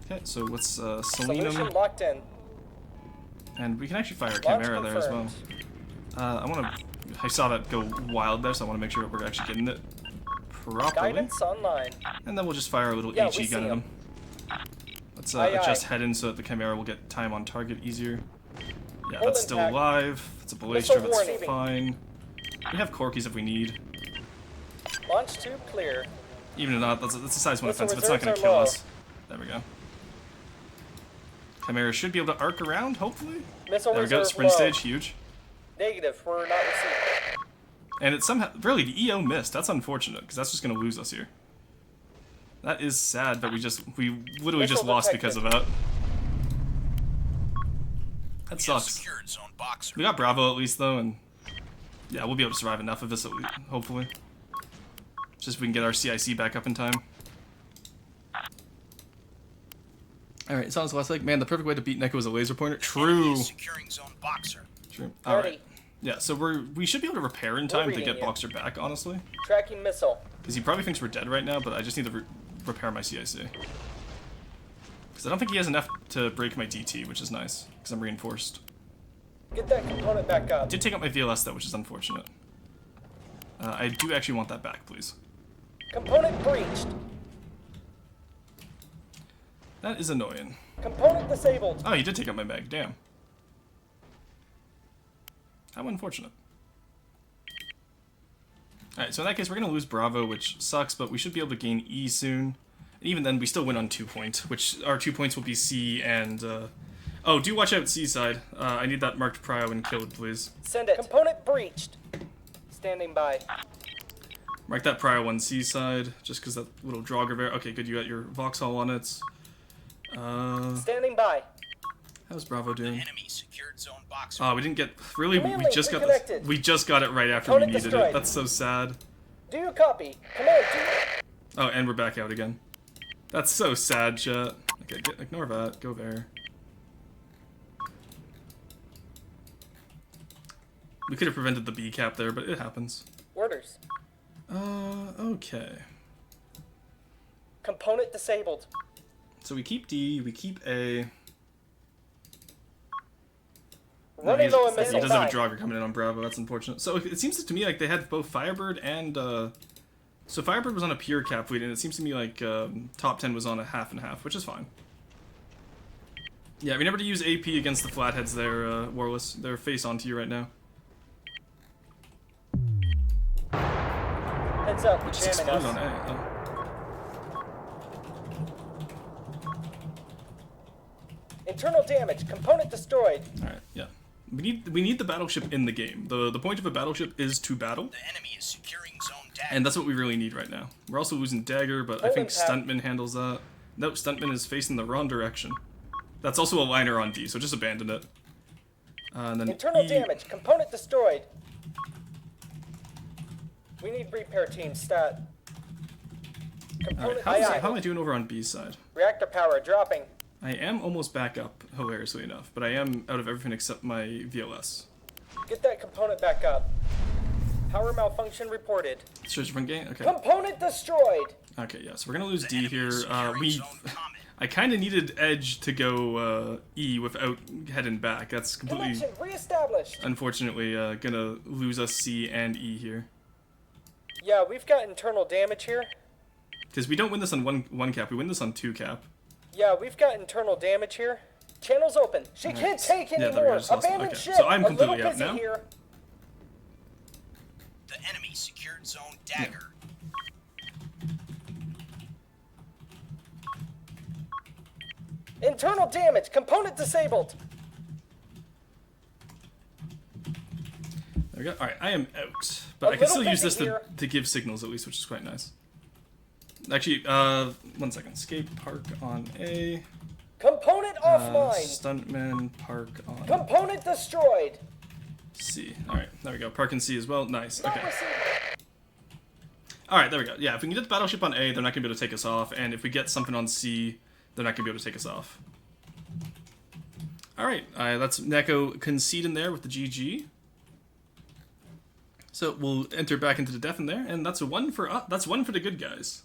Okay, so let's Selene Solution him. locked in. And we can actually fire a Launch Chimera there as well. confirmed. I saw that go wild there, so I want to make sure that we're actually getting it properly. Guidance online. And then we'll just fire a little Yeah, HE we gun see at 'em. him. Let's Aye, adjust aye. head in so that the Chimera will get time on target easier. Yeah, Hold that's still impact. alive. It's a Missile Ballista, that's warning. fine. We have Corkies if we need. Launch tube clear. Even if not, that's a size 1 Missile offensive, it's not going reserves to are kill low. us. There we go. Chimera should be able to arc around, hopefully. Missile There we go, reserve sprint low. stage, huge. Negative. We're not receiving. And it's somehow, really, the EO missed. That's unfortunate, because that's just going to lose us here. That is sad, but we literally just Missile lost detected. because of that. That sucks. Secured zone boxer. We got Bravo at least, though, and yeah, we'll be able to survive enough of this, at least, hopefully. Just if we can get our CIC back up in time. Alright, it's on his last leg. Man, the perfect way to beat Neko is a laser pointer. True. Securing zone boxer. True. Ready. Alright. Yeah, so we should be able to repair in time to reading get you. Boxer back, honestly. Tracking missile. Because he probably thinks we're dead right now, but I just need to repair my CIC. Because I don't think he has enough to break my DT, which is nice, because I'm reinforced. Get that component back up. Did take out my VLS, though, which is unfortunate. I do actually want that back, please. Component breached. That is annoying. Component disabled. Oh, he did take out my mag, damn. How unfortunate. Alright, so in that case, we're going to lose Bravo, which sucks, but we should be able to gain E soon. And even then, we still win on 2 points, which our 2 points will be C and, Oh, do watch out C side. I need that marked prio and killed, please. Send it. Component breached. Standing by. Mark that prio on C side, just because that little Draugr. Okay, good, you got your Vauxhall on it. Standing by. How's Bravo doing? Enemy secured zone boxer. Oh, we didn't get... Really, Command we link just got reconnected. we just got it right after Opponent we needed destroyed. it. That's so sad. Do you copy? Command, do you... Oh, and we're back out again. That's so sad, chat. Okay, ignore that. Go there. We could have prevented the B cap there, but it happens. Orders. Okay. Component disabled. So we keep D, we keep A. Running he, low on he missile. does have a Time. Draugr coming in on Bravo, that's unfortunate. So it seems to me like they had both Firebird and, so Firebird was on a pure cap fleet, and it seems to me like Top 10 was on a half and half, which is fine. Yeah, remember to use AP against the Flatheads there, Warless. They're face onto you right now. Heads up, Just jamming exploded us. on A. Oh. Internal damage. Component destroyed. Alright, yeah. We need the battleship in the game. The point of a battleship is to battle, The enemy is securing zone dagger. and that's what we really need right now. We're also losing Dagger, but I Hold think impact. Stuntman handles that. Nope, Stuntman is facing the wrong direction. That's also a liner on D, so just abandon it. And then Internal E- damage. Component destroyed. We need repair team stat. Alright, Component aye, how am aye. I doing over on B side? Reactor power dropping. I am almost back up, hilariously enough, but I am out of everything except my VLS. Get that component back up. Power malfunction reported. Search from game? Okay. Component destroyed. Okay, yeah, so we're gonna lose D Enemy here. is securing zone comet. I kind of needed Edge to go E without heading back. That's completely, Connection reestablished. unfortunately, gonna lose us C and E here. Yeah, we've got internal damage here. Because we don't win this on one cap, we win this on 2 cap. Yeah, we've got internal damage here. Channels open. She can't take Yeah, there we anymore. go, just lost it. Abandoned Okay, ship. so I'm A little completely out busy now. here. The enemy secured zone dagger. Internal damage. Component disabled. There we go. Alright, I am out. But A I can little still use busy this here. to give signals at least, which is quite nice. Actually, 1 second. Escape, park on A. Component offline. Stuntman, park on Component destroyed. C. Alright, there we go. Park and C as well. Nice. Not Okay. receiving. Alright, there we go. Yeah, if we can get the battleship on A, they're not going to be able to take us off. And if we get something on C, they're not going to be able to take us off. Alright, that's Neko conceding there with the GG. So we'll enter back into the death in there, and that's one for the good guys.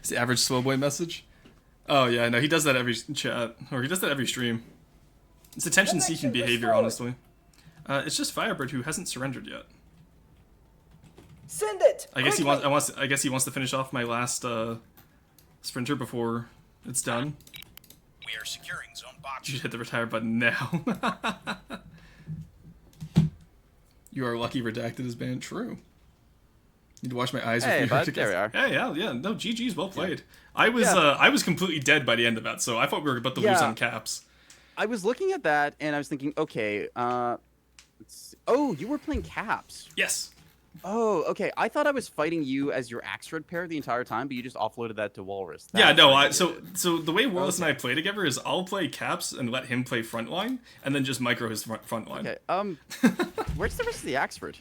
It's the average slow boy message. Oh yeah, no, he does that every chat, or he does that every stream. It's attention-seeking Connection behavior, restored. honestly. It's just Firebird who hasn't surrendered yet. Send it. I guess quickly. I guess he wants to finish off my last sprinter before it's done. We are securing zone box. You should hit the retire button now. You are lucky redacted is banned. True. Need to wash my eyes. Hey, with bud, there we are. Hey, yeah. No, GG's well played. I was completely dead by the end of that, so I thought we were about to lose on caps. I was looking at that and I was thinking, okay, let's see. Oh, you were playing caps. Yes. Oh, okay. I thought I was fighting you as your Axford pair the entire time, but you just offloaded that to Walrus. Yeah, That's no. what you So did. the way Warless and I play together is I'll play caps and let him play frontline, and then just micro his front line. Okay. Where's the rest of the Axford?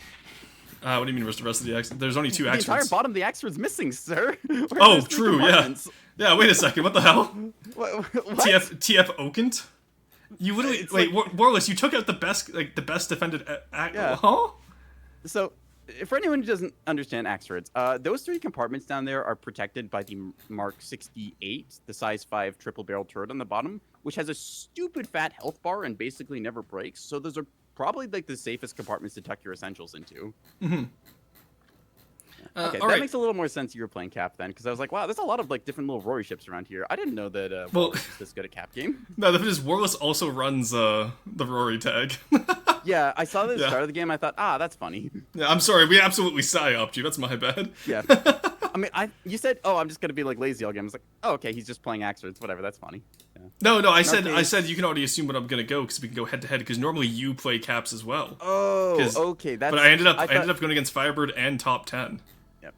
What do you mean? Where's the rest of the X? There's only two The entire Axfords. bottom of the Axford's missing, sir. Where are Oh, those three true. Yeah. compartments? Yeah. Wait a second. What the hell? What? TF Okent? You literally It's wait, like- Warless. You took out the best defended. Yeah. Huh? So, for anyone who doesn't understand Axfords, those three compartments down there are protected by the Mark 68, the size 5 triple barrel turret on the bottom, which has a stupid fat health bar and basically never breaks. So those are probably like the safest compartments to tuck your essentials into. Mm-hmm. Okay, all that right. makes a little more sense you were playing Cap then, because I was like, wow, there's a lot of like different little Rory ships around here. I didn't know that Well- Walrus was this good at Cap game. No, the thing is, Warless also runs the Rory tag. Yeah, I saw that at the Yeah. start of the game. I thought, that's funny. Yeah, I'm sorry. We absolutely psyoped you. That's my bad. Yeah. I mean, you said, I'm just gonna be like lazy all game. I was like, oh, okay, he's just playing Axfords, whatever. That's funny. Yeah. No. I case- said you can already assume what I'm gonna go because we can go head to head. Because normally you play caps as well. Oh, 'Cause- okay. That's. But I ended thought- up going against Firebird and top 10. Yeah,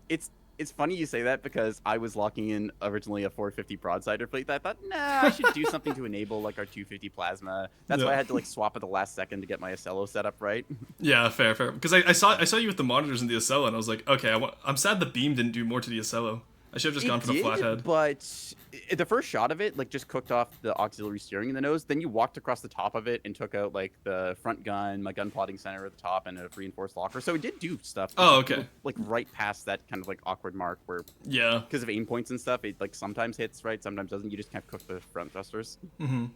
it's funny you say that because I was locking in originally a 450 broadsider fleet. I thought, nah, I should do something to enable like our 250 plasma. That's why Yeah. I had to like swap at the last second to get my Acello set up right. Yeah, fair. Because I saw you with the monitors and the Acello, and I was like, okay, I'm sad the beam didn't do more to the Acello. I should have just gone for the flathead. But the first shot of it like just cooked off the auxiliary steering in the nose. Then you walked across the top of it and took out like the front gun, my gun plotting center at the top, and a reinforced locker. So it did do stuff. Oh, okay. Like right past that kind of like awkward mark where Yeah. because of aim points and stuff, it like sometimes hits right, sometimes doesn't. You just kind of cook the front thrusters. Mm-hmm.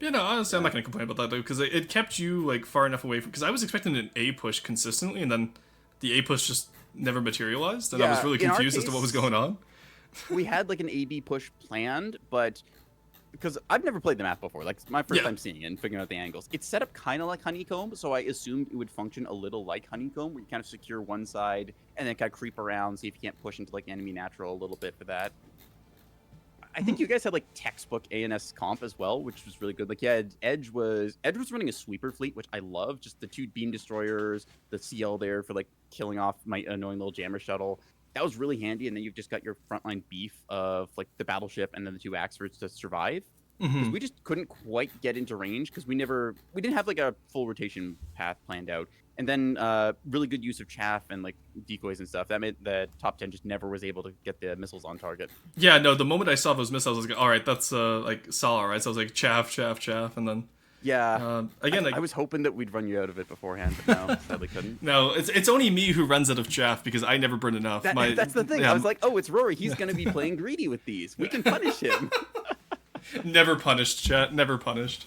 Yeah, no, honestly, I'm not gonna complain about that though, because it kept you like far enough away from. Because I was expecting an A push consistently, and then the A push just never materialized, and I was Yeah, really in our confused as to what was case- going on. We had like an AB push planned, but because I've never played the map before, like it's my first Yeah. time seeing it and figuring out the angles. It's set up kind of like Honeycomb, so I assumed it would function a little like Honeycomb, where you kind of secure one side and then kind of creep around, see if you can't push into like enemy natural a little bit for that. I think you guys had like textbook ANS comp as well, which was really good. Like yeah, Edge was running a sweeper fleet, which I love. Just the 2 beam destroyers, the CL there for like killing off my annoying little jammer shuttle. That was really handy, and then you've just got your frontline beef of like the battleship and then the 2 Axfords to survive. Mm-hmm. We just couldn't quite get into range because we didn't have like a full rotation path planned out. And then really good use of chaff and like decoys and stuff. That meant that top 10 just never was able to get the missiles on target. Yeah, no. The moment I saw those missiles, I was like, all right, that's like Salah, right? So I was like, chaff, and then Yeah. again, like, I was hoping that we'd run you out of it beforehand, but no, sadly couldn't. no, it's only me who runs out of chaff because I never burn enough. That's the thing. Yeah, I was like, oh, it's Rory. He's going to be playing greedy with these. We can punish him. never punished, chat. Never punished.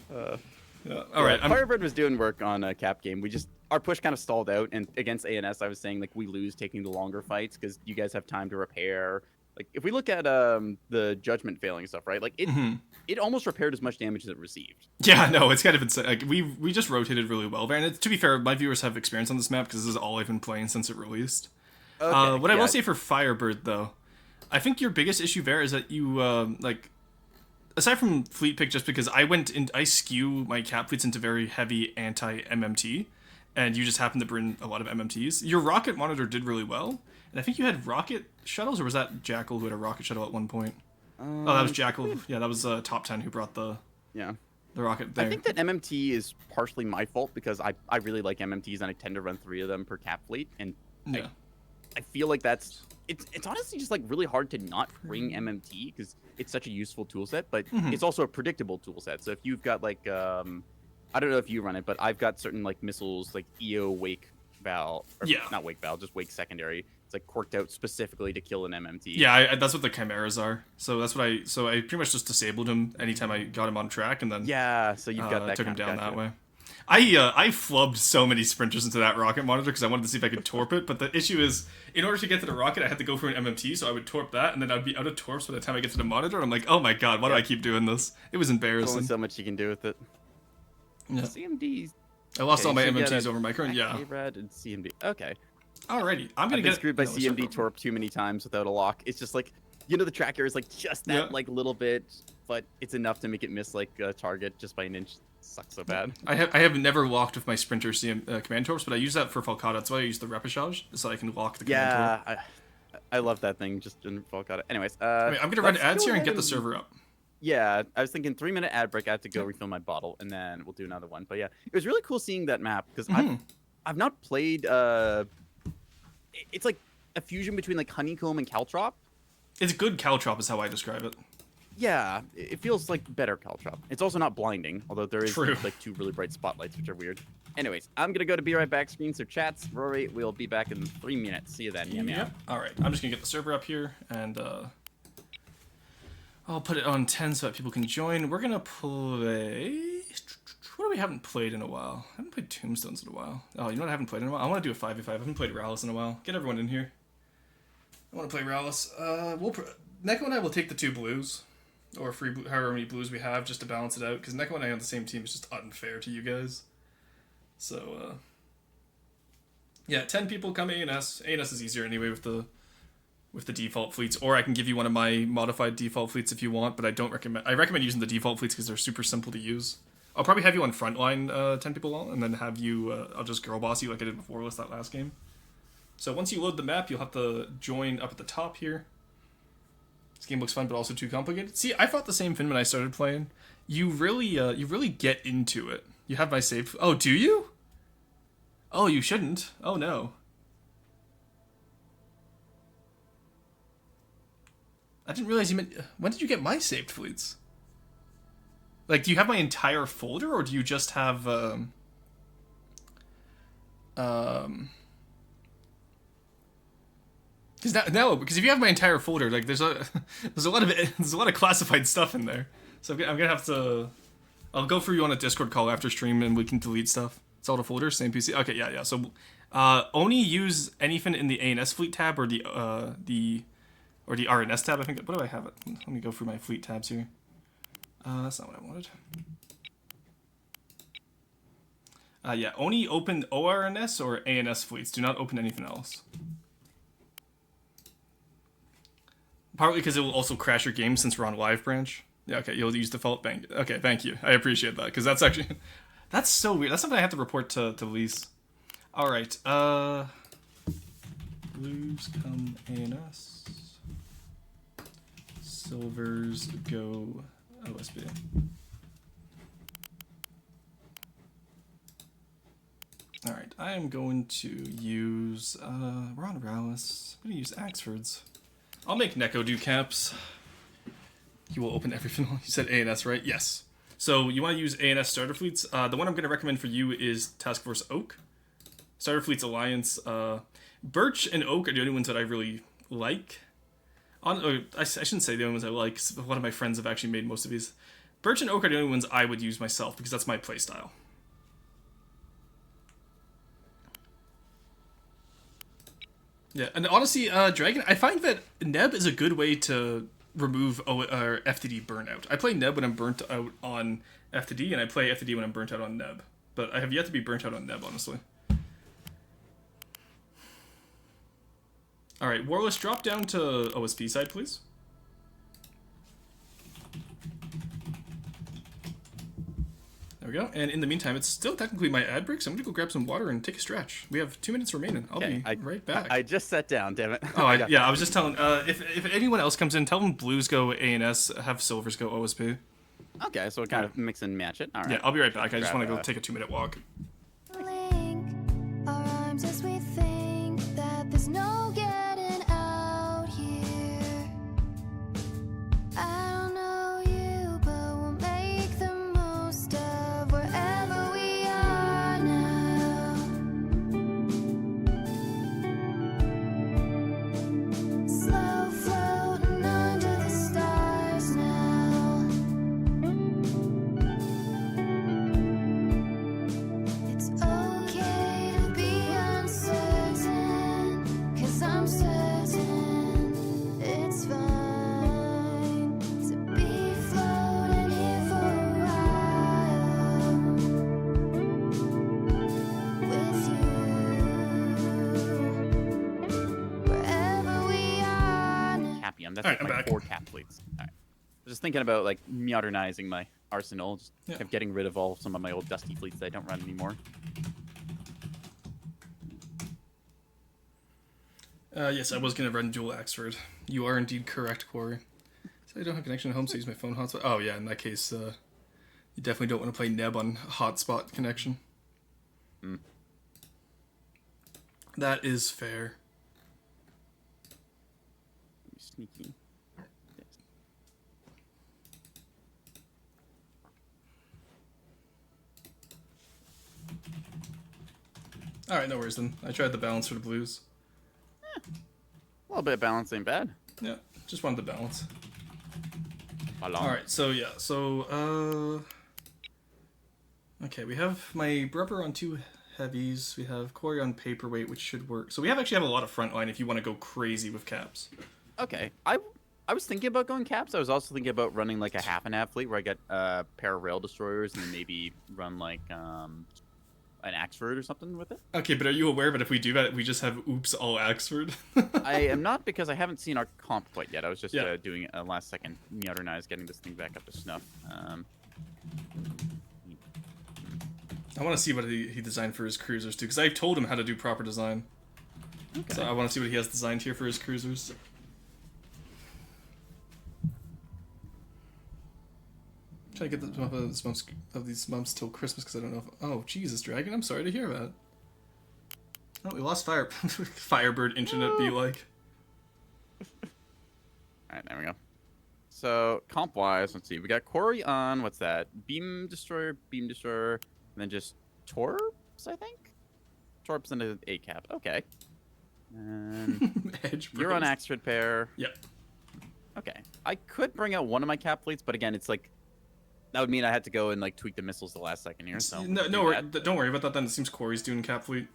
Yeah. All right. Firebird was doing work on a cap game. Our push kind of stalled out, and against ANS, I was saying like we lose taking the longer fights because you guys have time to repair. Like if we look at the judgment failing stuff, right? Like it almost repaired as much damage as it received. Yeah, no, it's kind of insane. Like we just rotated really well there, and to be fair, my viewers have experience on this map because this is all I've been playing since it released. Okay, What I yeah. will say for Firebird though, I think your biggest issue there is that you like, aside from fleet pick, just because I skew my cap fleets into very heavy anti-MMT, and you just happen to bring a lot of MMTs. Your rocket monitor did really well, and I think you had rocket shuttles, or was that Jackal who had a rocket shuttle at one point? Oh, that was Jackal. Yeah, that was top 10 who brought the rocket there. I think that MMT is partially my fault because I really like MMTs and I tend to run 3 of them per cap fleet, and Yeah. I feel like it's honestly just like really hard to not bring MMT because it's such a useful tool set, but it's also a predictable tool set. So if you've got like I don't know if you run it, but I've got certain like missiles like EO wake valve, or Yeah. not wake valve, just wake secondary. It's like corked out specifically to kill an MMT. Yeah, that's what the chimeras are. So that's what I pretty much just disabled him anytime I got him on track, and then Yeah, so you've got that. took him down gotcha. that way. I flubbed so many sprinters into that rocket monitor because I wanted to see if I could torp it, but the issue is, in order to get to the rocket, I had to go for an MMT, so I would torp that, and then I'd be out of torps by the time I get to the monitor, and I'm like, oh my god, why do I keep doing this? It was There's only embarrassing. so much you can do with it. Yeah. CMD. I lost all my so you MMTs got over micro, and yeah. A-Rad and CMD. Okay. Alrighty, I'm gonna I've been get screwed by no, let's CMD start torp too many times without a lock. It's just like, you know, the tracker is like just that Yeah. like little bit, but it's enough to make it miss like a target just by an inch. Sucks so bad. I have never locked with my sprinter command torps, but I use that for Falcata. That's why I use the repechage, so I can lock the command torp. Yeah, I love that thing just in Volcata. Anyways, I mean, I'm gonna run let's ads go here and ahead get the server up. Yeah, I was thinking 3-minute ad break. I have to go refill my bottle, and then we'll do another one. But yeah, it was really cool seeing that map because I've not played. It's like a fusion between like Honeycomb and Caltrop. It's good caltrop is how I describe it. Yeah, it feels like better Caltrop. It's also not blinding, although there is True. like 2 really bright spotlights, which are weird. Anyways, I'm gonna go to be right back screen. So chats, Rory, we'll be back in 3 minutes. See you then. Yeah, Yep. All right. I'm just gonna get the server up here, and I'll put it on 10 so that people can join. We're gonna play. What do we haven't played in a while? I haven't played Tombstones in a while. Oh, you know what I haven't played in a while? I want to do a 5v5. I haven't played Rallis in a while. Get everyone in here. I want to play Rallis. Neko and I will take the 2 blues, or free blue, however many blues we have, just to balance it out. Because Neko and I on the same team is just unfair to you guys. So yeah, 10 people come ANS. ANS is easier anyway with the default fleets, or I can give you one of my modified default fleets if you want, but I don't recommend. I recommend using the default fleets because they're super simple to use. I'll probably have you on frontline 10 people all, and then have you. I'll just girl boss you like I did with Warless that last game. So once you load the map, you'll have to join up at the top here. This game looks fun, but also too complicated. See, I thought the same thing when I started playing. You really get into it. You have my save. Oh, do you? Oh, you shouldn't. Oh no. I didn't realize you meant. When did you get my saved fleets? Like, do you have my entire folder, or do you just have because if you have my entire folder, like there's a lot of classified stuff in there. So I'm gonna have to. I'll go through you on a Discord call after stream, and we can delete stuff. It's all the folders, same PC. Okay, yeah. So, only use anything in the ANS fleet tab or the RNS tab. I think. What do I have it? Let me go through my fleet tabs here. That's not what I wanted. Yeah, only open ORNS or ANS fleets. Do not open anything else. Partly because it will also crash your game since we're on live branch. Yeah, okay, you'll use default bank. Okay, thank you. I appreciate that, because that's actually... That's so weird. That's something I have to report to Lise. Alright, blues come ANS. Silvers go OSB. Alright, I am going to use... we're on Rallis. I'm going to use Axfords. I'll make Neko do caps. You will open everything. You said ANS, right? Yes. So you want to use ANS starter fleets. The one I'm going to recommend for you is Task Force Oak. Starter Fleets Alliance. Birch and Oak are the only ones that I really like. I shouldn't say the only ones I like, 'cause one of my friends have actually made most of these. Birch and Oak are the only ones I would use myself, because that's my playstyle. Yeah, and honestly, Dragon, I find that Neb is a good way to remove FTD burnout. I play Neb when I'm burnt out on FTD, and I play FTD when I'm burnt out on Neb. But I have yet to be burnt out on Neb, honestly. Alright, Warless, drop down to OSP side, please. There we go. And in the meantime, it's still technically my ad break, so I'm gonna go grab some water and take a stretch. We have 2 minutes remaining. I'll be right back. I just sat down, damn it. Oh, I was just telling. If anyone else comes in, tell them blues go ANS, have silvers go OSP. Okay, so we'll kind of mix and match it. All right. Yeah, I'll be right back. I just Grab want to go a- take a 2-minute walk. Link our arms as we think that there's no getting out here. I don't know you, but we'll make the most of wherever we are now. them. That's Alright, like I'm my back. 4 cap fleets. All right. Just thinking about like modernizing my arsenal, just Yeah. kind of getting rid of some of my old dusty fleets that I don't run anymore. Yes, I was going to run dual Axford. You are indeed correct, Corey. So I don't have connection at home, so I use my phone hotspot. Oh yeah, in that case, you definitely don't want to play Neb on hotspot connection. Mm. That is fair. Sneaky. Alright, no worries then. I tried the balance for the blues. A little bit of balance ain't bad. Yeah, just wanted the balance. Along. Alright, so yeah, so, okay, we have my Brubber on 2 heavies. We have Corey on paperweight, which should work. So we actually have a lot of front line if you want to go crazy with caps. Okay, I was thinking about going caps. I was also thinking about running like a half and half fleet where I get a pair of rail destroyers and then maybe run like an Axford or something with it. Okay, but are you aware that if we do that, we just have oops all Axford? I am not, because I haven't seen our comp quite yet. I was just Yeah. doing a last second modernize, getting this thing back up to snuff. I want to see what he designed for his cruisers too, because I've told him how to do proper design. Okay. So I want to see what he has designed here for his cruisers. Try to get these months till Christmas because I don't know if... Oh, Jesus, Dragon, I'm sorry to hear that. Oh, we lost Firebird internet be like. Alright, there we go. So, comp-wise, let's see. We got Corey on, what's that? Beam Destroyer, and then just Torps, I think? Torps and an A-cap. Okay. And Edge you're on bros. Axford pair. Yep. Okay. I could bring out one of my cap fleets, but again, it's like... That would mean I had to go and like tweak the missiles the last second here, so... Don't worry about that then. It seems Corey's doing cap fleet.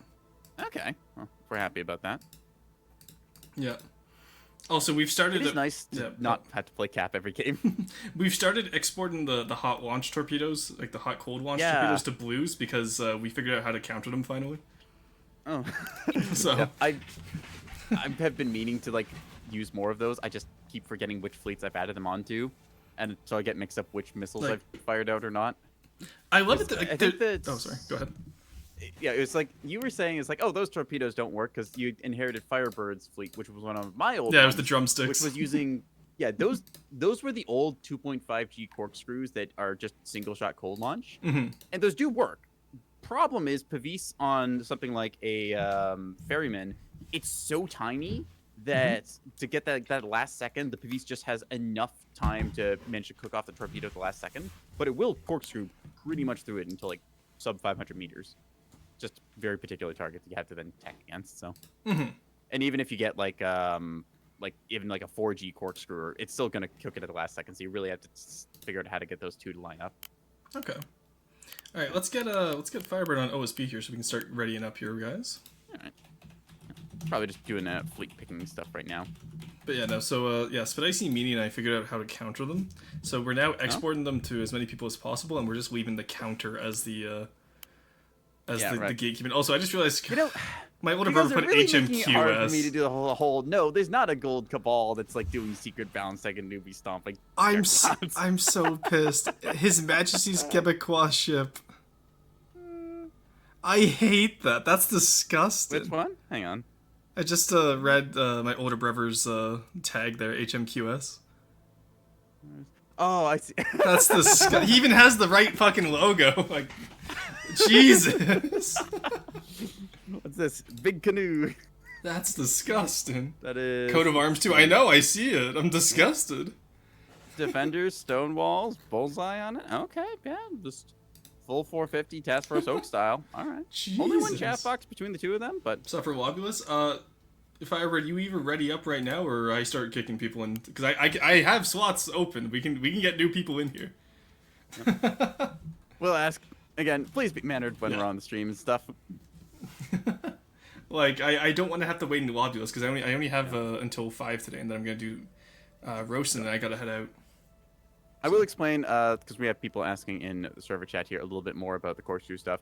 Okay. Well, we're happy about that. Yeah. Also, we've started... It is nice to not have to play cap every game. We've started exporting the hot launch torpedoes, like the hot cold launch Yeah. torpedoes to blues because we figured out how to counter them finally. Oh. So Yeah, I have been meaning to like use more of those. I just keep forgetting which fleets I've added them onto, and so I get mixed up which missiles Like- I've fired out or not. I love it. I think that... Oh, sorry. Go ahead. Yeah, it's like you were saying. It's like, oh, those torpedoes don't work because you inherited Firebird's fleet, which was one of my old. Yeah, it was the ones, drumsticks. which was using. Yeah, those were the old 2.5G corkscrews that are just single shot cold launch, Mhm. and those do work. Problem is, Pavis on something like a ferryman, it's so tiny that to get that last second, the Pavis just has enough time to manage to cook off the torpedo at the last second, but it will corkscrew pretty much through it until like sub 500 meters. Just very particular targets you have to then tech against. So, Mhm. and even if you get like even like a 4G corkscrew, it's still gonna cook it at the last second. So you really have to figure out how to get those two to line up. Okay. All right, let's get Firebird on OSB here so we can start readying up here, guys. All right. Probably just doing fleet picking stuff right now. But yeah, no. So yeah, Spidicy, Meanie, and I figured out how to counter them. So we're now exporting them to as many people as possible, and we're just leaving the counter as the right. gatekeeping. Also, I just realized You know, my older you guys brother are put really making it hard for me to HMQS. do the whole. No, there's not a gold cabal that's like doing secret balance second newbie stomp. Like I'm Jackpots. I'm so pissed. His Majesty's Quebecois ship. I hate that. That's disgusting. Which one? Hang on. I just read my older brother's tag there, HMQS. Oh, I see. That's disgusting. He even has the right fucking logo. Like, Jesus. What's this? Big canoe. That's disgusting. That is Coat of arms too. I know. I see it. I'm disgusted. defenders, stone walls, bullseye on it. Okay, yeah, just full 450 Task Force Oak style. All right. Only one Jesus. chat box between the two of them, but Suffer Wobulus. If I were you, either ready up right now, or I start kicking people in, because I have slots open. We can get new people in here. we'll ask again. Please be mannered when Yeah. we're on the stream and stuff. Like I don't want to have to wait in Wobulus because I only have until 5 today, and then I'm gonna do roasting, and I gotta head out. I will explain because we have people asking in the server chat here a little bit more about the corkscrew stuff.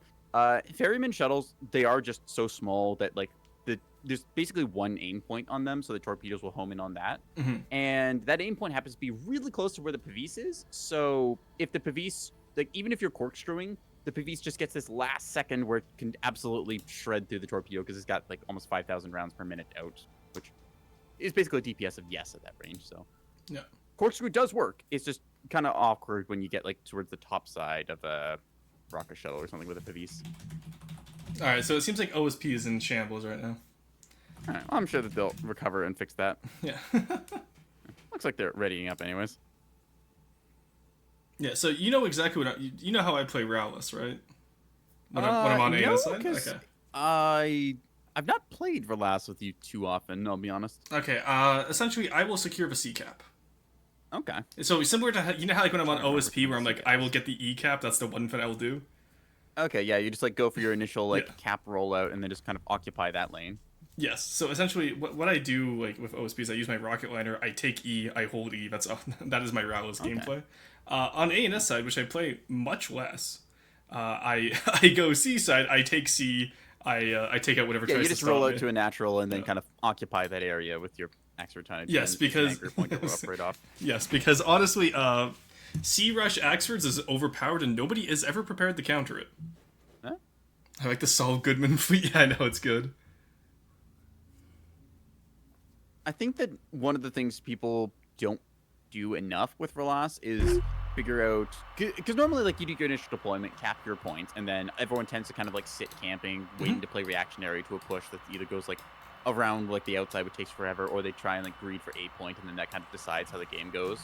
Ferryman shuttles, they are just so small that like there's basically one aim point on them, so the torpedoes will home in on that. Mhm. And that aim point happens to be really close to where the Pavis is. So if the Pavis, like even if you're corkscrewing, the Pavis just gets this last second where it can absolutely shred through the torpedo because it's got like almost 5,000 rounds per minute out, which is basically a DPS of yes at that range. So Yeah. corkscrew does work. It's just kind of awkward when you get like towards the top side of a rocket shuttle or something with a Pavis. All right, so it seems like OSP is in shambles right now. All right, well, I'm sure that they'll recover and fix that. Yeah. Looks like they're readying up anyways. Yeah, so you know exactly what you know how I play Rowless, right? When I'm on ANS side? Okay. I've not played Verlass with you too often, I'll be honest. Okay, essentially, I will secure the C cap. Okay. So similar to, you know how like when I'm on OSP where I'm like, I will get the E cap, that's the one thing I will do? Okay, yeah, you just like go for your initial like Yeah. cap rollout and then just kind of occupy that lane. Yes, so essentially, what I do like with OSP is I use my rocket liner, I take E, I hold E, that is my Rowless gameplay. On ANS side, which I play much less, I I go C side, I take C, I take out whatever Yeah, tries you to just stop roll out me. to a natural and then kind of occupy that area with your axe return. Yes, because- anchor point will go up right off. Yes, because honestly, C Rush Axfords is overpowered and nobody is ever prepared to counter it. Huh? I like the Saul Goodman fleet. Yeah, I know it's good. I think that one of the things people don't do enough with Verlass is figure out, because normally like you do your initial deployment, cap your points, and then everyone tends to kind of like sit camping, waiting to play reactionary to a push that either goes like around like the outside, which takes forever, or they try and like greed for a point, and then that kind of decides how the game goes.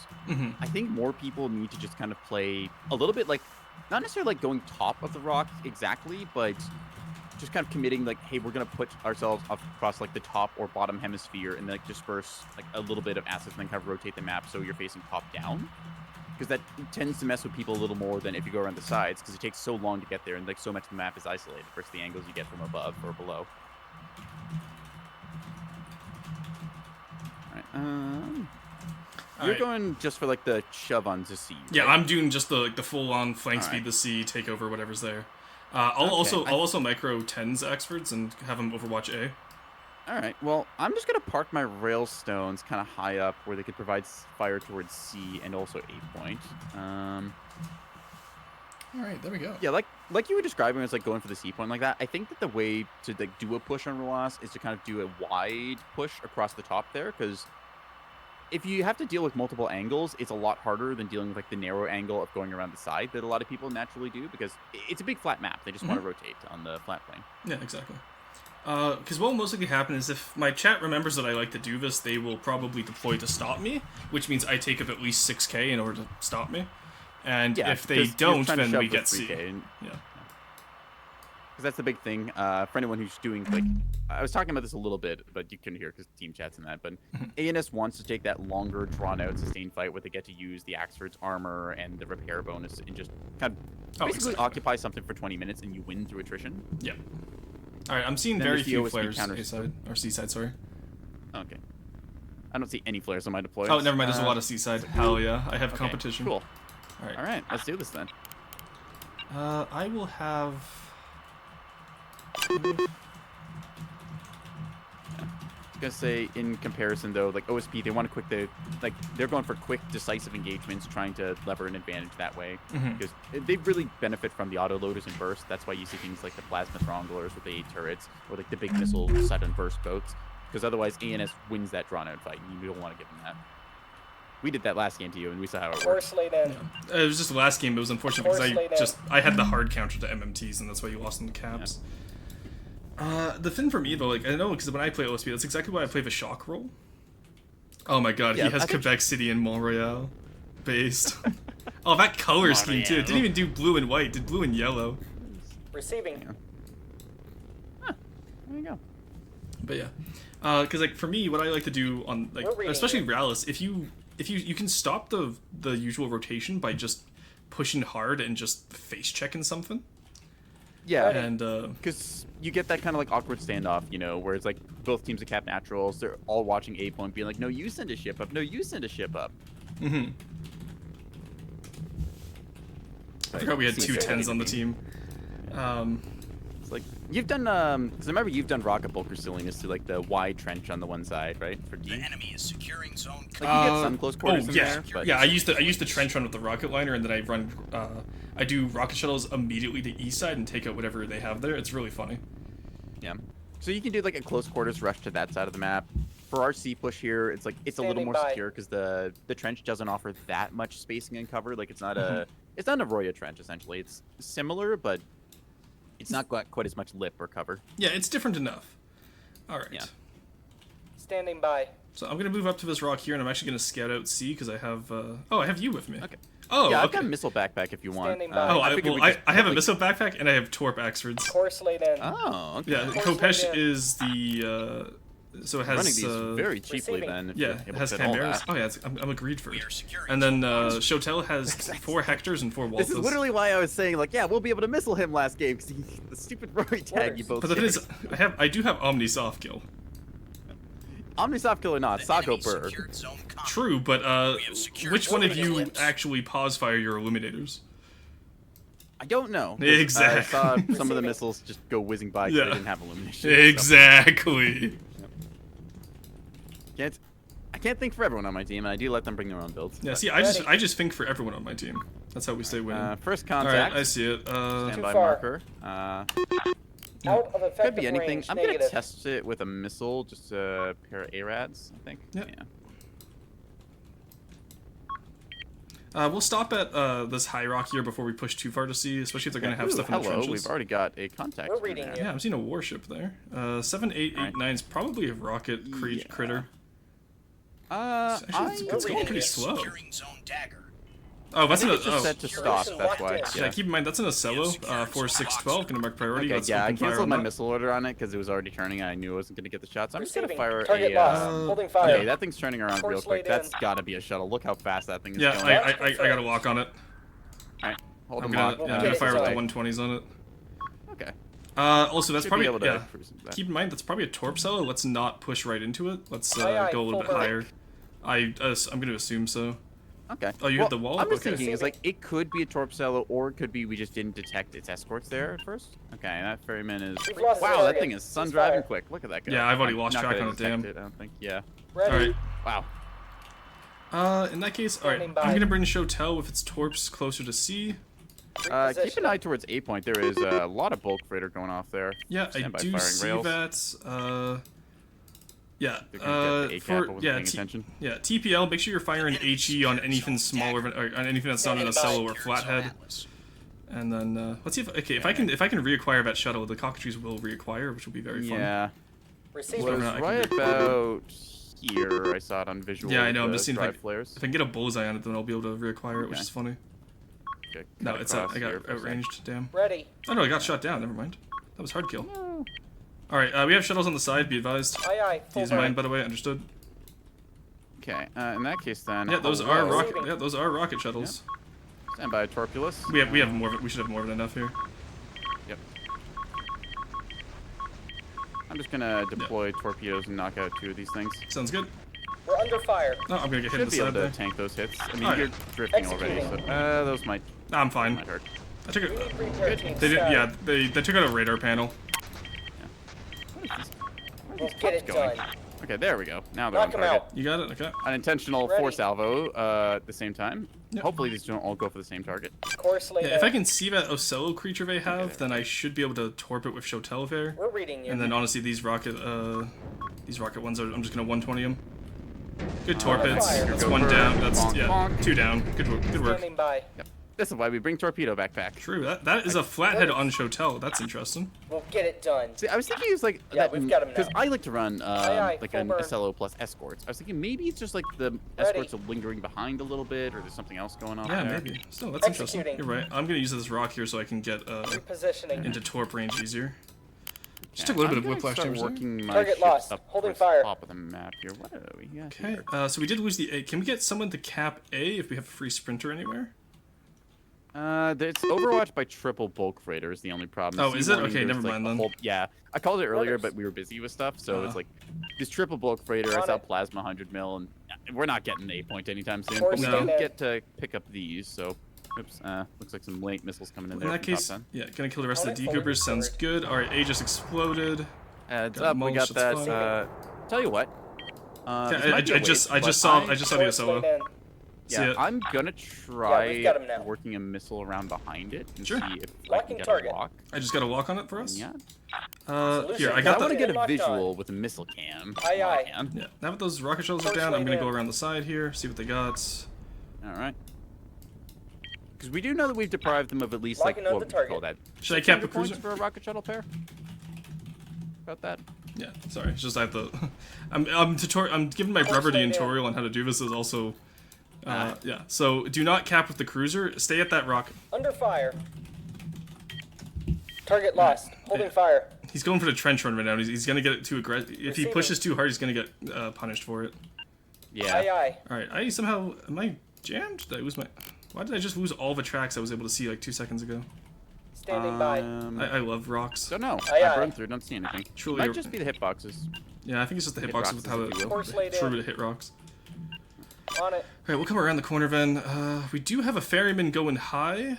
I think more people need to just kind of play a little bit like, not necessarily like going top of the rock exactly, but just kind of committing like, hey, we're gonna put ourselves up across like the top or bottom hemisphere and like disperse like a little bit of assets and then kind of rotate the map so you're facing top down, because that tends to mess with people a little more than if you go around the sides, because it takes so long to get there and like so much of the map is isolated versus the angles you get from above or below. You're Alright. going just for like the shove on to C. Yeah, right? I'm doing just the full on flank speed Alright. the C, take over whatever's there. I'll also micro 10s Axfords and have them overwatch A. All right. Well, I'm just gonna park my rail stones kind of high up where they could provide fire towards C and also A point. All right, there we go. Yeah, like you were describing as like going for the C point like that. I think that the way to like do a push on Rolas is to kind of do a wide push across the top there, because if you have to deal with multiple angles, it's a lot harder than dealing with like the narrow angle of going around the side that a lot of people naturally do, because it's a big flat map. They just want to rotate on the flat plane. Yeah, exactly. Because what will most likely happen is if my chat remembers that I like to do this, they will probably deploy to stop me, which means I take up at least 6k in order to stop me. And Yeah, if they because you're don't, trying to then shove we for get C. 3K and- Yeah. Because that's the big thing. For anyone who's doing, like, I was talking about this a little bit, but you couldn't hear because team chat's in that. But ANS wants to take that longer, drawn-out, sustained fight where they get to use the Axford's armor and the repair bonus and just kind of basically exactly. occupy something for 20 minutes and you win through attrition. Yeah. All right, I'm seeing Then very there's the few OSP flares counters. A side or C side. Sorry. Okay. I don't see any flares on my deployments. Oh, never mind. There's a lot of C side. Hell yeah, I have Okay, competition. Cool. All right. All right, let's do this then. I will have. I was gonna say, in comparison though, like OSP, they want to they're going for quick, decisive engagements, trying to lever an advantage that way, because they really benefit from the autoloaders and burst. That's why you see things like the plasma thromblers with the 8 turrets, or like the big missile sudden burst boats, because otherwise ANS wins that drawn-out fight, and you don't want to give them that. We did that last game to you, and we saw how it worked. Course laid in. It was just the last game. It was unfortunate because Course laid in. I had the hard counter to MMTs, and that's why you lost in the caps. The thing for me though, like I know because when I play OSP, that's exactly why I play the shock roll. Oh my god, Yeah, he has I think- Quebec City and Mont Royal based. Oh, that color scheme too. It didn't even do blue and white. It did blue and yellow. Receiving. There you go. But yeah, because like for me, what I like to do on like We're reading especially it. Rallis, if you can stop the usual rotation by just pushing hard and just face checking something. Yeah, And because you get that kind of like awkward standoff, you know, where it's like both teams of cap naturals, they're all watching A point, being like, no, you send a ship up, no, you send a ship up. I forgot we had two Secret. 10s on the team. It's like You've done, because I remember you've done rocket bulker silliness to like the wide trench on the one side, right? For D. The enemy is securing zone. Like you get some close quarters in yeah, there, but yeah. I use the trench run with the rocket liner, and then I run. I do rocket shuttles immediately to east side and take out whatever they have there. It's really funny. yeah. So you can do like a close quarters rush to that side of the map. For our C push here, it's like it's a little Standing more by. secure because the trench doesn't offer that much spacing and cover. Like it's not a Roya trench essentially. It's similar, but it's not quite as much lip or cover. Yeah, it's different enough. All right. Yeah. Standing by. So I'm gonna move up to this rock here, and I'm actually gonna scout out C because I have. I have you with me. Okay. Oh, yeah, I've okay. got a missile backpack if you want. Standing by. Oh, I figured we I just have a quickly- missile backpack and I have Torp Axfords. Course laid in. Oh, okay. Yeah, Course Kopesh laid in. is the. So it has. Running these very cheaply receiving. then. If Yeah, you're it able has to fit all chimeras. that. Oh yeah, I'm agreed for We it. are securing And then zone. Shotel has 4 Hectors and 4 Waltzes. This is literally why I was saying like, yeah, we'll be able to missile him last game because the stupid Rory tag you both. But the thing shared. is, I do have Omni soft kill. Omnisoft kill or not, The Sako enemy Burr. secured zone combat. True, but We have secured which one of you eclipse. actually pause fire your illuminators? I don't know. Exactly. I saw some of the Receiving. missiles just go whizzing by because Yeah. they didn't have illumination. so Exactly. I can't think for everyone on my team, and I do let them bring their own builds. Yeah. but, See, I just think for everyone on my team. That's how we stay winning. first All contact. right, I see it. Standby Too far. marker. Out of effective Could be anything. range. I'm Negative. gonna test it with a missile, just a pair of ARADs, I think. Yep. Yeah. We'll stop at this high rock here before we push too far to see, especially if they're gonna have Ooh, stuff in the hello. trenches. We've already got a contact. We're in reading there. you. Yeah, I'm seeing a warship there. 7889 is probably a rocket Yeah. critter. I It's going reading pretty you. slow. Securing zone dagger. Oh, that's I an think it's just oh. set to stop. Duration That's locked why. in. Yeah, keep in mind that's an Ocello, 4612, gonna mark priority. Okay, Let's yeah, I open fire canceled on my that. missile order on it because it was already turning and I knew I wasn't going to get the shot. So I'm just going to Receiving. fire Target a... lost. Uh, Holding fire. Okay, that thing's turning around real Course quick. laid That's in. got to be a shuttle. Look how fast that thing is Yeah, going. I got a lock on it. Alright, hold I'm them gonna, locked. yeah, I'm Okay, gonna fire with the sorry. 120s on it. Okay. Also, that's Should probably be able to yeah. cruise into that. Keep in mind that's probably a Torp cello. Let's not push right into it. Let's Aye, aye, go a little full bit burn. higher. I'm gonna assume so. Okay. Oh, you hit the wall? I'm just Okay. thinking, is like, it could be a Torpecello, or it could be we just didn't detect its escorts there at first. Okay, that ferryman is... We've lost the Wow, that target. thing is sun Cease driving fire. quick. Look at that guy. Yeah, I've already I'm lost not track gonna on it, detect damn. I don't think, yeah. Ready. All right. Wow. In that case, all right. Standing I'm by. gonna bring Shotel with its Torps closer to C. Keep an Reposition. eye towards A point. There is a lot of bulk freighter going off there. Yeah, Stand by I do firing see rails. that. Yeah. They're gonna get the ACAP, I For wasn't yeah, paying attention. yeah. TPL. Make sure you're firing HE on anything smaller, or on anything that's not an Ocello or flathead. And then let's see if I can reacquire that shuttle. The cockatrice will reacquire, which will be very fun. Yeah. Receiving. Was I can right do- about here. I saw it on visual. Yeah, I know. I'm the just seeing if drive flares. I can get a bullseye on it, then I'll be able to reacquire it, which Okay. is funny. Okay, No, cut it's across I got here for a sec. outranged. Damn. Ready. Oh no, I got shot down. Never mind. That was hard kill. No. All right, we have shuttles on the side. Be advised. Aye, aye. Full These are mine, burn. by the way. Understood. Okay, in that case then. Yeah, those hello. are rocket. Receiving. Yeah, those are rocket shuttles. Stand by, Torpulus. We have more of it. We should have more than enough here. Yep. I'm just gonna deploy torpedoes and knock out 2 of these things. Sounds good. We're under fire. Oh, I'm gonna get hit in Should the be able side to there. tank those hits. I mean, Alright. you're drifting already, so Executing. those might I'm fine. hurt. I took We it. need repair team They did. sky. Yeah, they took out a radar panel. What is this? Where are We'll these get pups it going? done. Okay, there we go. Now they're Knock on 'em target. out. You got it. Okay. Unintentional Ready. 4 salvo at the same time. Yep. Hopefully these don't all go for the same target. Course laid Yeah, if I out. can see that Ocello creature they have, then I should be able to torp it with Shotel there. We're reading you. And then honestly, these rocket ones are. I'm just gonna 120 them. Good torpedoes. fire. That's Go 1 for down. That's bonk, yeah, bonk. 2 down. Good work. Good work. Standing by. Yep. This is why we bring torpedo backpack. True. That is a flathead on Shotel. That's interesting. We'll get it done. See, I was thinking it was like Yeah, we've got 'em now. because I like to run aye, like full an burn. SLO plus escorts. I was thinking maybe it's just like the escorts are lingering behind a little bit, or there's something else going on. Yeah, there. maybe. Still, that's interesting. Executing. You're right. I'm gonna use this rock here so I can get Repositioning. into torp range easier. Just Okay, took a little I'm bit of gonna whiplash start damage there. working my Target ships lost. up Holding towards the fire. top of the map here. What are we got Okay. here? So we did lose the A. Can we get someone to cap A if we have a free sprinter anywhere? It's Overwatch by triple bulk freighter is the only problem. Oh, is it? C1, Okay, there's, never like, mind a then. whole- yeah, I called it earlier, Runners. but we were busy with stuff, so Uh-huh. it's like this triple bulk freighter. I On saw it. plasma 100 mil, and we're not getting the A point anytime soon. Force But we No. do stand. get to pick up these, so Oops. Looks like some late missiles coming in In there. that from case, top yeah, gonna kill the rest of the Opponent fully decoupers. Sounds destroyed. good. All right, A just exploded. Heads Got up, we mulch, got that's that. fine. Tell you what. Okay, this might be a waste, I but just saw Course the laid solo. in. See Yeah, it? I'm gonna try got him now. working a missile around behind it and Sure. see if I Locking can get target. a lock. I just got a lock on it for us. Yeah. Here, I Solution. got I want to the. get a Locked on. visual with a missile cam. Aye, while I aye. can. Yeah, now that those rocket shells are Course down, I'm laid gonna in. go around the side here, see what they got. All right. Because we do know that we've deprived them of at least like Locking on what the would you call target. that? Should I cap 600 a points cruiser? for a rocket shuttle pair? About that. Yeah, sorry. It's just I have to. I'm giving my brother the laid in. tutorial on how to do this. Is also. Yeah. So do not cap with the cruiser. Stay at that rock. Under fire. Target lost. Holding fire. He's going for the trench run right now. He's gonna get it too aggressive. If he Receiving. pushes too hard, he's gonna get punished for it. Yeah. Aye, aye. All right. I somehow am I jammed? Did I lose my? Why did I just lose all the tracks I was able to see like 2 seconds ago? Standing by. I love rocks. Don't know. Aye, I've aye. run through, don't see anything. Truly Might a- just be the hitboxes. Yeah, I think it's just the Hit hitboxes with boxes, how if you will. Course laid true in. to hit rocks. On it. All right, we'll come around the corner then. We do have a ferryman going high.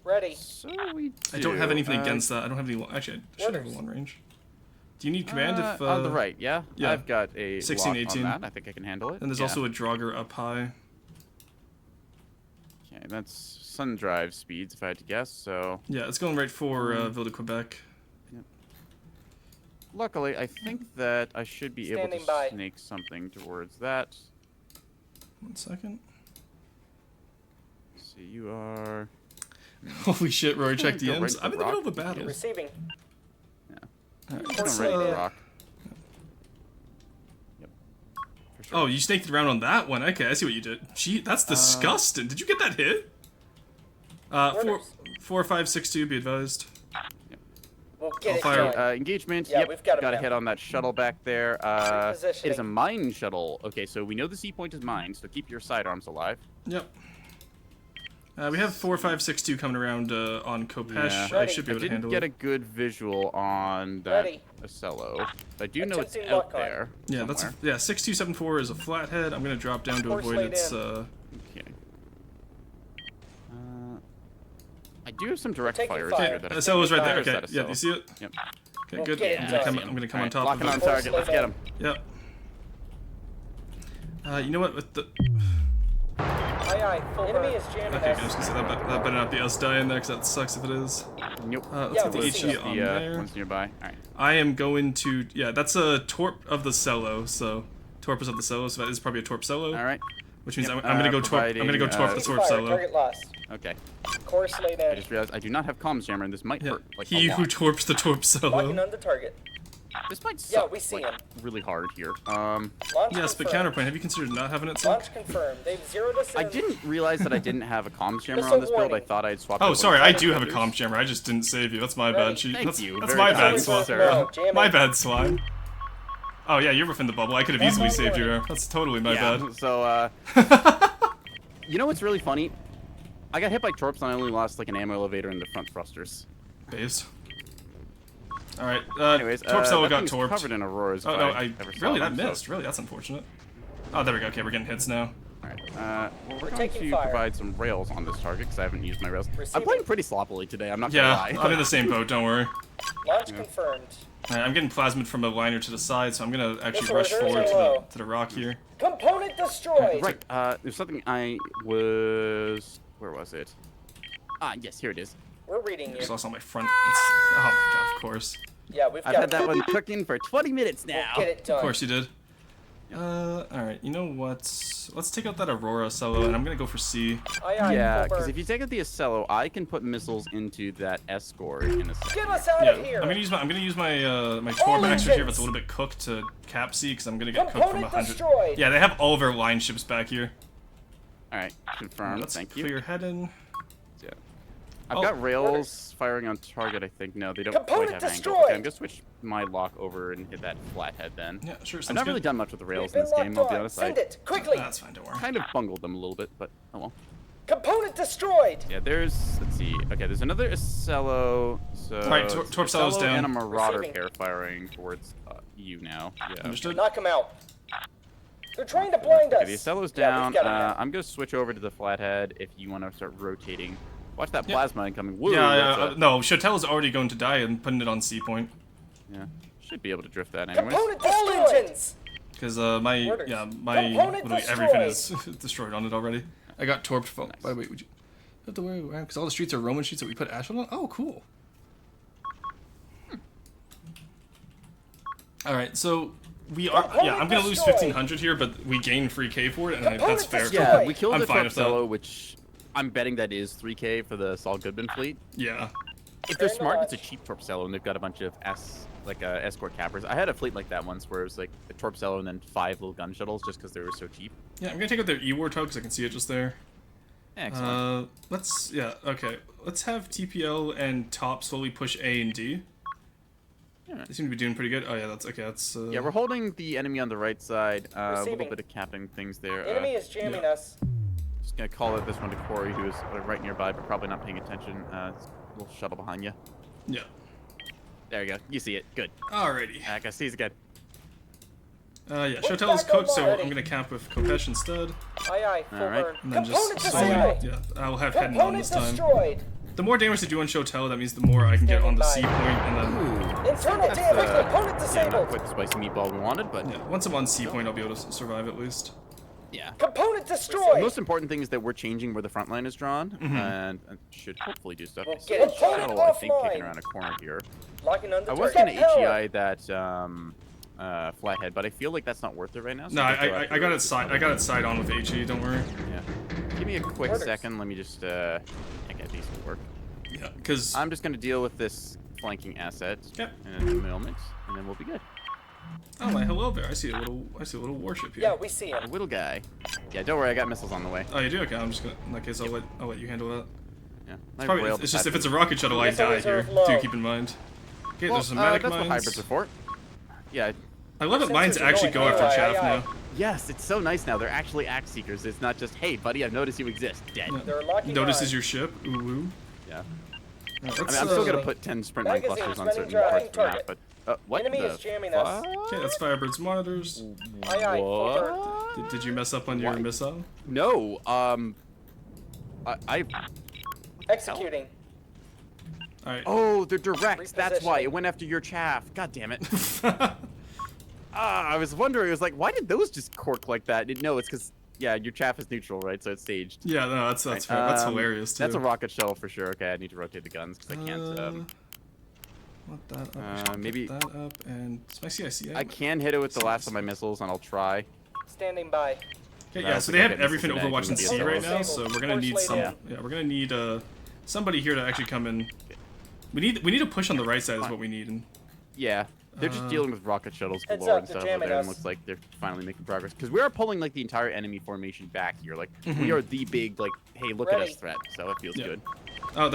Ready. So we do. I don't have anything against that. I don't have any. Actually, I should have a Orders. long range. Do you need command if? on the right, yeah? yeah. I've got a 16, lock 18. on that. I think I can handle it. And there's Yeah. also a Draugr up high. Okay, that's sun drive speeds, if I had to guess, so... Yeah, it's going right for Ville de Quebec. Luckily, I think that I should be able to Standing by. snake something towards that. 1 second. Let's see, you are... Holy shit, Rory, check Go right DMs. to I'm in the rock. middle of a battle. Receiving. Alright, Going let's, right to the rock. Yep. For sure. Oh, you snaked it around on that one. Okay, I see what you did. Gee, that's disgusting. Did you get that hit? 4562, be advised. We'll get it fire- done. Engagement. Yeah, Yep, we've got him got a now. hit on that shuttle back there. It is a Repositioning. mine shuttle. Okay, so we know the C point is mine, so keep your sidearms alive. Yep. We have 4562 coming around on Kopesh. Yeah. I Ready. should be I able to didn't handle get a it. good visual on that Ready. Ocello. I do know it's Attempting out lock on. there. Yeah, that's somewhere. 6274 is a flathead. I'm gonna drop down to Course avoid laid its. in. Okay. I do have some direct taking fires fire. here that I The cell is right there. There's Okay, that yeah, Ocello. you see it? Yep. Okay, We'll good. get it I'm done. gonna come on Alright, top locking of on it. Course target. Let's laid get in. him. Yep. You know what? With the Aye, aye. Full enemy is jamming okay, I us. was gonna say that better not be us dying there, 'cause that sucks if it is. Nope. Let's Yeah, get the we HE see on the there. one's nearby. Alright. I am going to. Yeah, that's a torp of the cello. So torp is of the cello. So that is probably a torp cello. Alright. Which means Yep, I'm gonna go torp. I'm gonna go providing, torp the Taking torp fire. cello. Target lost. Okay. Course laid I in. just realized I do not have comms jammer, and this might Yeah. hurt. Like, He a who lot. torps the torp Locking cello. on the target. This might Yeah, suck. we see like, him. really hard here. Launch Yes, but confirmed. counterpoint. Have you considered not having it? Suck? Launch confirmed. They've zeroed us in. I didn't realize that I didn't have a comms jammer Missile on this build. I warning. thought I'd swapped. Oh, it sorry, with I do have a others. comms jammer. I just didn't save you. That's my Ready. bad. Cheat. Thank That's, you. that's Very my kind. bad, Swine. Sir. No, jamming. My bad, Swine. Oh yeah, you're within the bubble. I could have easily saved you there. That's totally my Yeah. bad. So, you know what's really funny? I got hit by torps and I only lost like an ammo elevator in the front thrusters. Based. All right. Anyways, torp cello that got thing's torped. covered in auroras. Oh if no, I ever saw really them, that so- missed. Really, that's unfortunate. Oh, there we go. Okay, we're getting hits now. Alright, well, we're going taking to fire. provide some rails on this target because I haven't used my rails. I'm Receiving. playing pretty sloppily today, I'm not Yeah, gonna lie. I'm in the same boat. Don't worry. Launch confirmed. All right, I'm getting plasmid from a liner to the side, so I'm gonna actually Missile rush reserves forward are low. to the rock here. Component destroyed. Right, there's something I was... Where was it? Ah, yes, here it is. We're reading you. Just lost on my front. Oh my god, of course. Yeah, we've I've got had that one cooking for 20 minutes We'll now. get it done. Of course you did. Alright, you know what? Let's take out that Aurora cello, and I'm gonna go for C. Aye, aye. Yeah, full because burn. if you take out the Ocello, I can put missiles into that escort in a second. Get us out Yeah, of here. I'm gonna use my my All torp extra here, engines! but it's a little bit cooked to cap C, because I'm gonna get cooked from Component 100. destroyed. Yeah, they have all of our line ships back here. Alright, confirmed, Let's thank you. clear heading. Yeah. I've Oh, got rails firing on target, I think. No, they don't Component quite have angle. destroyed! Okay, I'm gonna switch my lock over and hit that flathead then. Yeah, sure. I've Sounds not good. really done much with the rails We've in been this game, I'll locked be on. honest. Send I it quickly. That's fine. Don't worry. kind of bungled them a little bit, but oh well. Component destroyed. Yeah, there's, let's see. Okay, there's another Ocello. So Alright, torp cello's Ocello down. and a Marauder Receiving. pair firing towards you now. Yeah. Understood. Knock him out. They're trying to blind us. Okay, the Ocello's Yeah, down. we've got 'em now. I'm gonna switch over to the Flathead if you want to start rotating. Watch that Yeah. plasma incoming. Woo, Yeah, that's no, Chotel's already going to die and putting it on C point. yeah. Should be able to drift that anyways. Component all engines. Because Orders. my Component literally everything destroyed. is destroyed on it already. I got torped from. Nice. By the way, would you have to worry because all the streets are Roman streets that we put asphalt on? Oh, cool. All right, so we are. Yeah, I'm gonna lose destroyed. 1,500 here, but we gain 3K for it, and that's Component fair. destroyed. Yeah, we killed I'm the fine with that. Torpcello, which I'm betting that is 3K for the Saul Goodman fleet. Yeah. If they're Very smart, it's a much. cheap Torpcello, and they've got a bunch of escort cappers. I had a fleet like that once, where it was like a Torpcello and then 5 little gun shuttles, just because they were so cheap. Yeah, I'm gonna take out their E-War tug because I can see it just there. Excellent. Let's have TPL and Top slowly push A and D. Yeah. They seem to be doing pretty good. Oh yeah, that's okay. That's Yeah, we're holding the enemy on the right side. A little Receiving. bit of capping things there. Enemy is jamming yeah. us. Just gonna call out this one to Corey, who is right nearby, but probably not paying attention. Little shuttle behind you. yeah. There you go. You see it. Good. Alrighty. I see it again. Yeah, We're Chotel is back cooked, so already. I'm gonna cap with Kopesh instead, Aye, aye, full Alright. burn. and then just Component slowly, destroyed. yeah, I'll have heading on Component this time. destroyed. The more damage they do on Chotel, that means the more I can get on the C point, and then Internal damage. Component Yeah, not disabled. quite the spicy meatball we wanted, but yeah, once I'm on C point, I'll be able to survive at least. yeah. Component The destroyed. most important thing is that we're changing where the front line is drawn, Mm-hmm. and should hopefully do stuff. We'll I see get a it shuttle, I think, offline. kicking around a corner here. Locking on the I was target. gonna Power. HEI that Flathead, but I feel like that's not worth it right now. So No, I'm gonna go I after got the- it side. I got it side on with HE. Don't worry. Yeah. Give me a quick Orders. second. Let me just get these to work. Yeah, because I'm just gonna deal with this flanking asset Yep. in a moment, and then we'll be good. oh my hello there. I see a little warship here. Yeah, we see A him. little guy. Yeah, don't worry. I got missiles on the way. Oh, you do? Okay, I'm just gonna. In that case, I'll let you handle that. Yeah. It's probably. It's just if it's a rocket shuttle, I Missile die here. reserve low. Do keep in mind. Okay, well, there's some medic that's what mines. hybrids are for. Yeah. I love that mines Sensors are actually go going after aye, chaff aye, aye. now. Yes, it's so nice now. They're actually axe seekers. It's not just, hey, buddy, I've noticed you exist. Dead. Yeah. They're locking Notices on. your ship. Ooh woo. Yeah. Right, I mean, let's, I'm still gonna uh, put 10 sprint mine magazines clusters on running certain dry. parts of the map, Target. but what Enemy the is jamming us. okay, that's Firebird's monitors. Aye, aye, full burn. What? Did you mess up on your What? missile? No. I. Executing. All right. Oh, they're direct. That's why Repositioning. it went after your chaff. God damn it. I was wondering. I was like, why did those just cork like that? No, it's because yeah, your chaff is neutral, right? So it's staged. Yeah, no, that's Right, fair. That's hilarious too. That's a rocket shuttle for sure. Okay, I need to rotate the guns because I can't. Let that up. I should maybe- get that up and it's my CIC. I can hit it with the last of my missiles, and I'll try. Standing by. Okay, I yeah, don't so think they I have get everything missiles Overwatch and today, C so right now, disabled. so we're gonna need Force some. later. Yeah, we're gonna need somebody here to actually come in. We need to push on the right side is what we need. And Yeah, they're just Uh, dealing with rocket shuttles Heads galore up, and they're stuff over jamming there, and us. looks like they're finally making progress. Because we are pulling like the entire enemy formation back here. Like we are the big like, hey, look at Ready. us threat. So it feels Yeah. good. that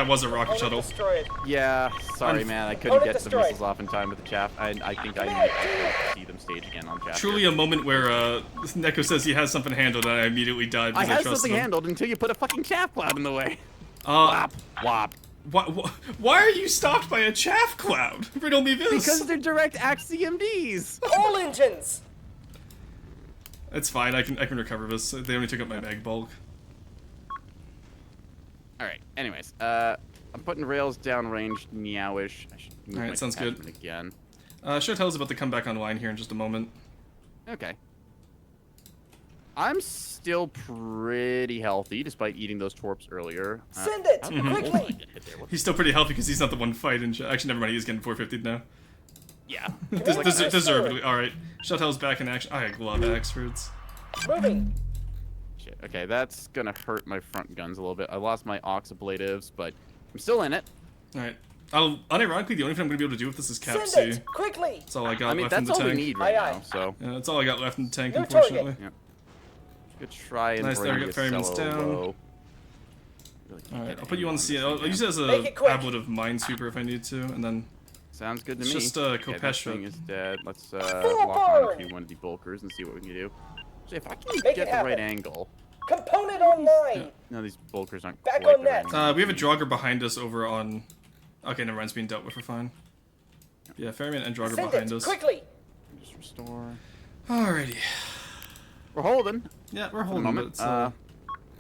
was a rocket Component shuttle. destroyed. Yeah, sorry man, I couldn't Opponent get the destroyed. missiles off in time with the chaff. I think I need to see them stage again on chaff. Truly here. a moment where Neko says he has something handled, and I immediately died I because I, had trusted something him. handled until you put a fucking chaff cloud in the way. Wop. Wop. Why are you stopped by a chaff cloud? Riddle me this. Because they're direct axe CMDs. All engines. It's fine. I can recover this. They only took up my mag bulk. All right. Anyways, I'm putting rails downrange, meowish. I should move Alright, my sounds good. detachment again. Chotel's about to come back online here in just a moment. Okay. I'm still pretty healthy despite eating those torps earlier. Send it, how the hell quickly. did I get hit there? What- He's still pretty healthy because he's not the one fighting. Actually, never mind. He's getting 450 now. Yeah. Deservedly. All right. Chotel's back in action. I love Axfords. Moving. Shit. Okay, that's gonna hurt my front guns a little bit. I lost my ox ablatives, but I'm still in it. All right. Unironically, the only thing I'm gonna be able to do with this is cap Send C. it quickly. That's all I got I mean, left in that's the all we tank. need right Aye, aye. now. So Yeah, that's all I got left in the tank, New unfortunately. target. good try and Nice, there bring we the go, Ferryman's Cello down. low. Really can't All right, get I'll put you anyone on C. this I'll thing use down. it as a Make it quick. ablative minesweeper if I need to, and then Sounds good to It's me. just, Okay, this Kopesh thing rope. is dead. Let's Full lock on burn! to one of the bulkers and see what we can do. So if I can Make get it the right happen. angle. Component online. No, these bulkers aren't Back quite on the net. right we have a angle. Draugr behind us over on. Okay, never mind. It's being dealt with. We're fine. Yeah, Ferryman and Draugr Send behind it us. quickly. Just restore. Alrighty. We're holding. Yeah, we're For the holding. moment. But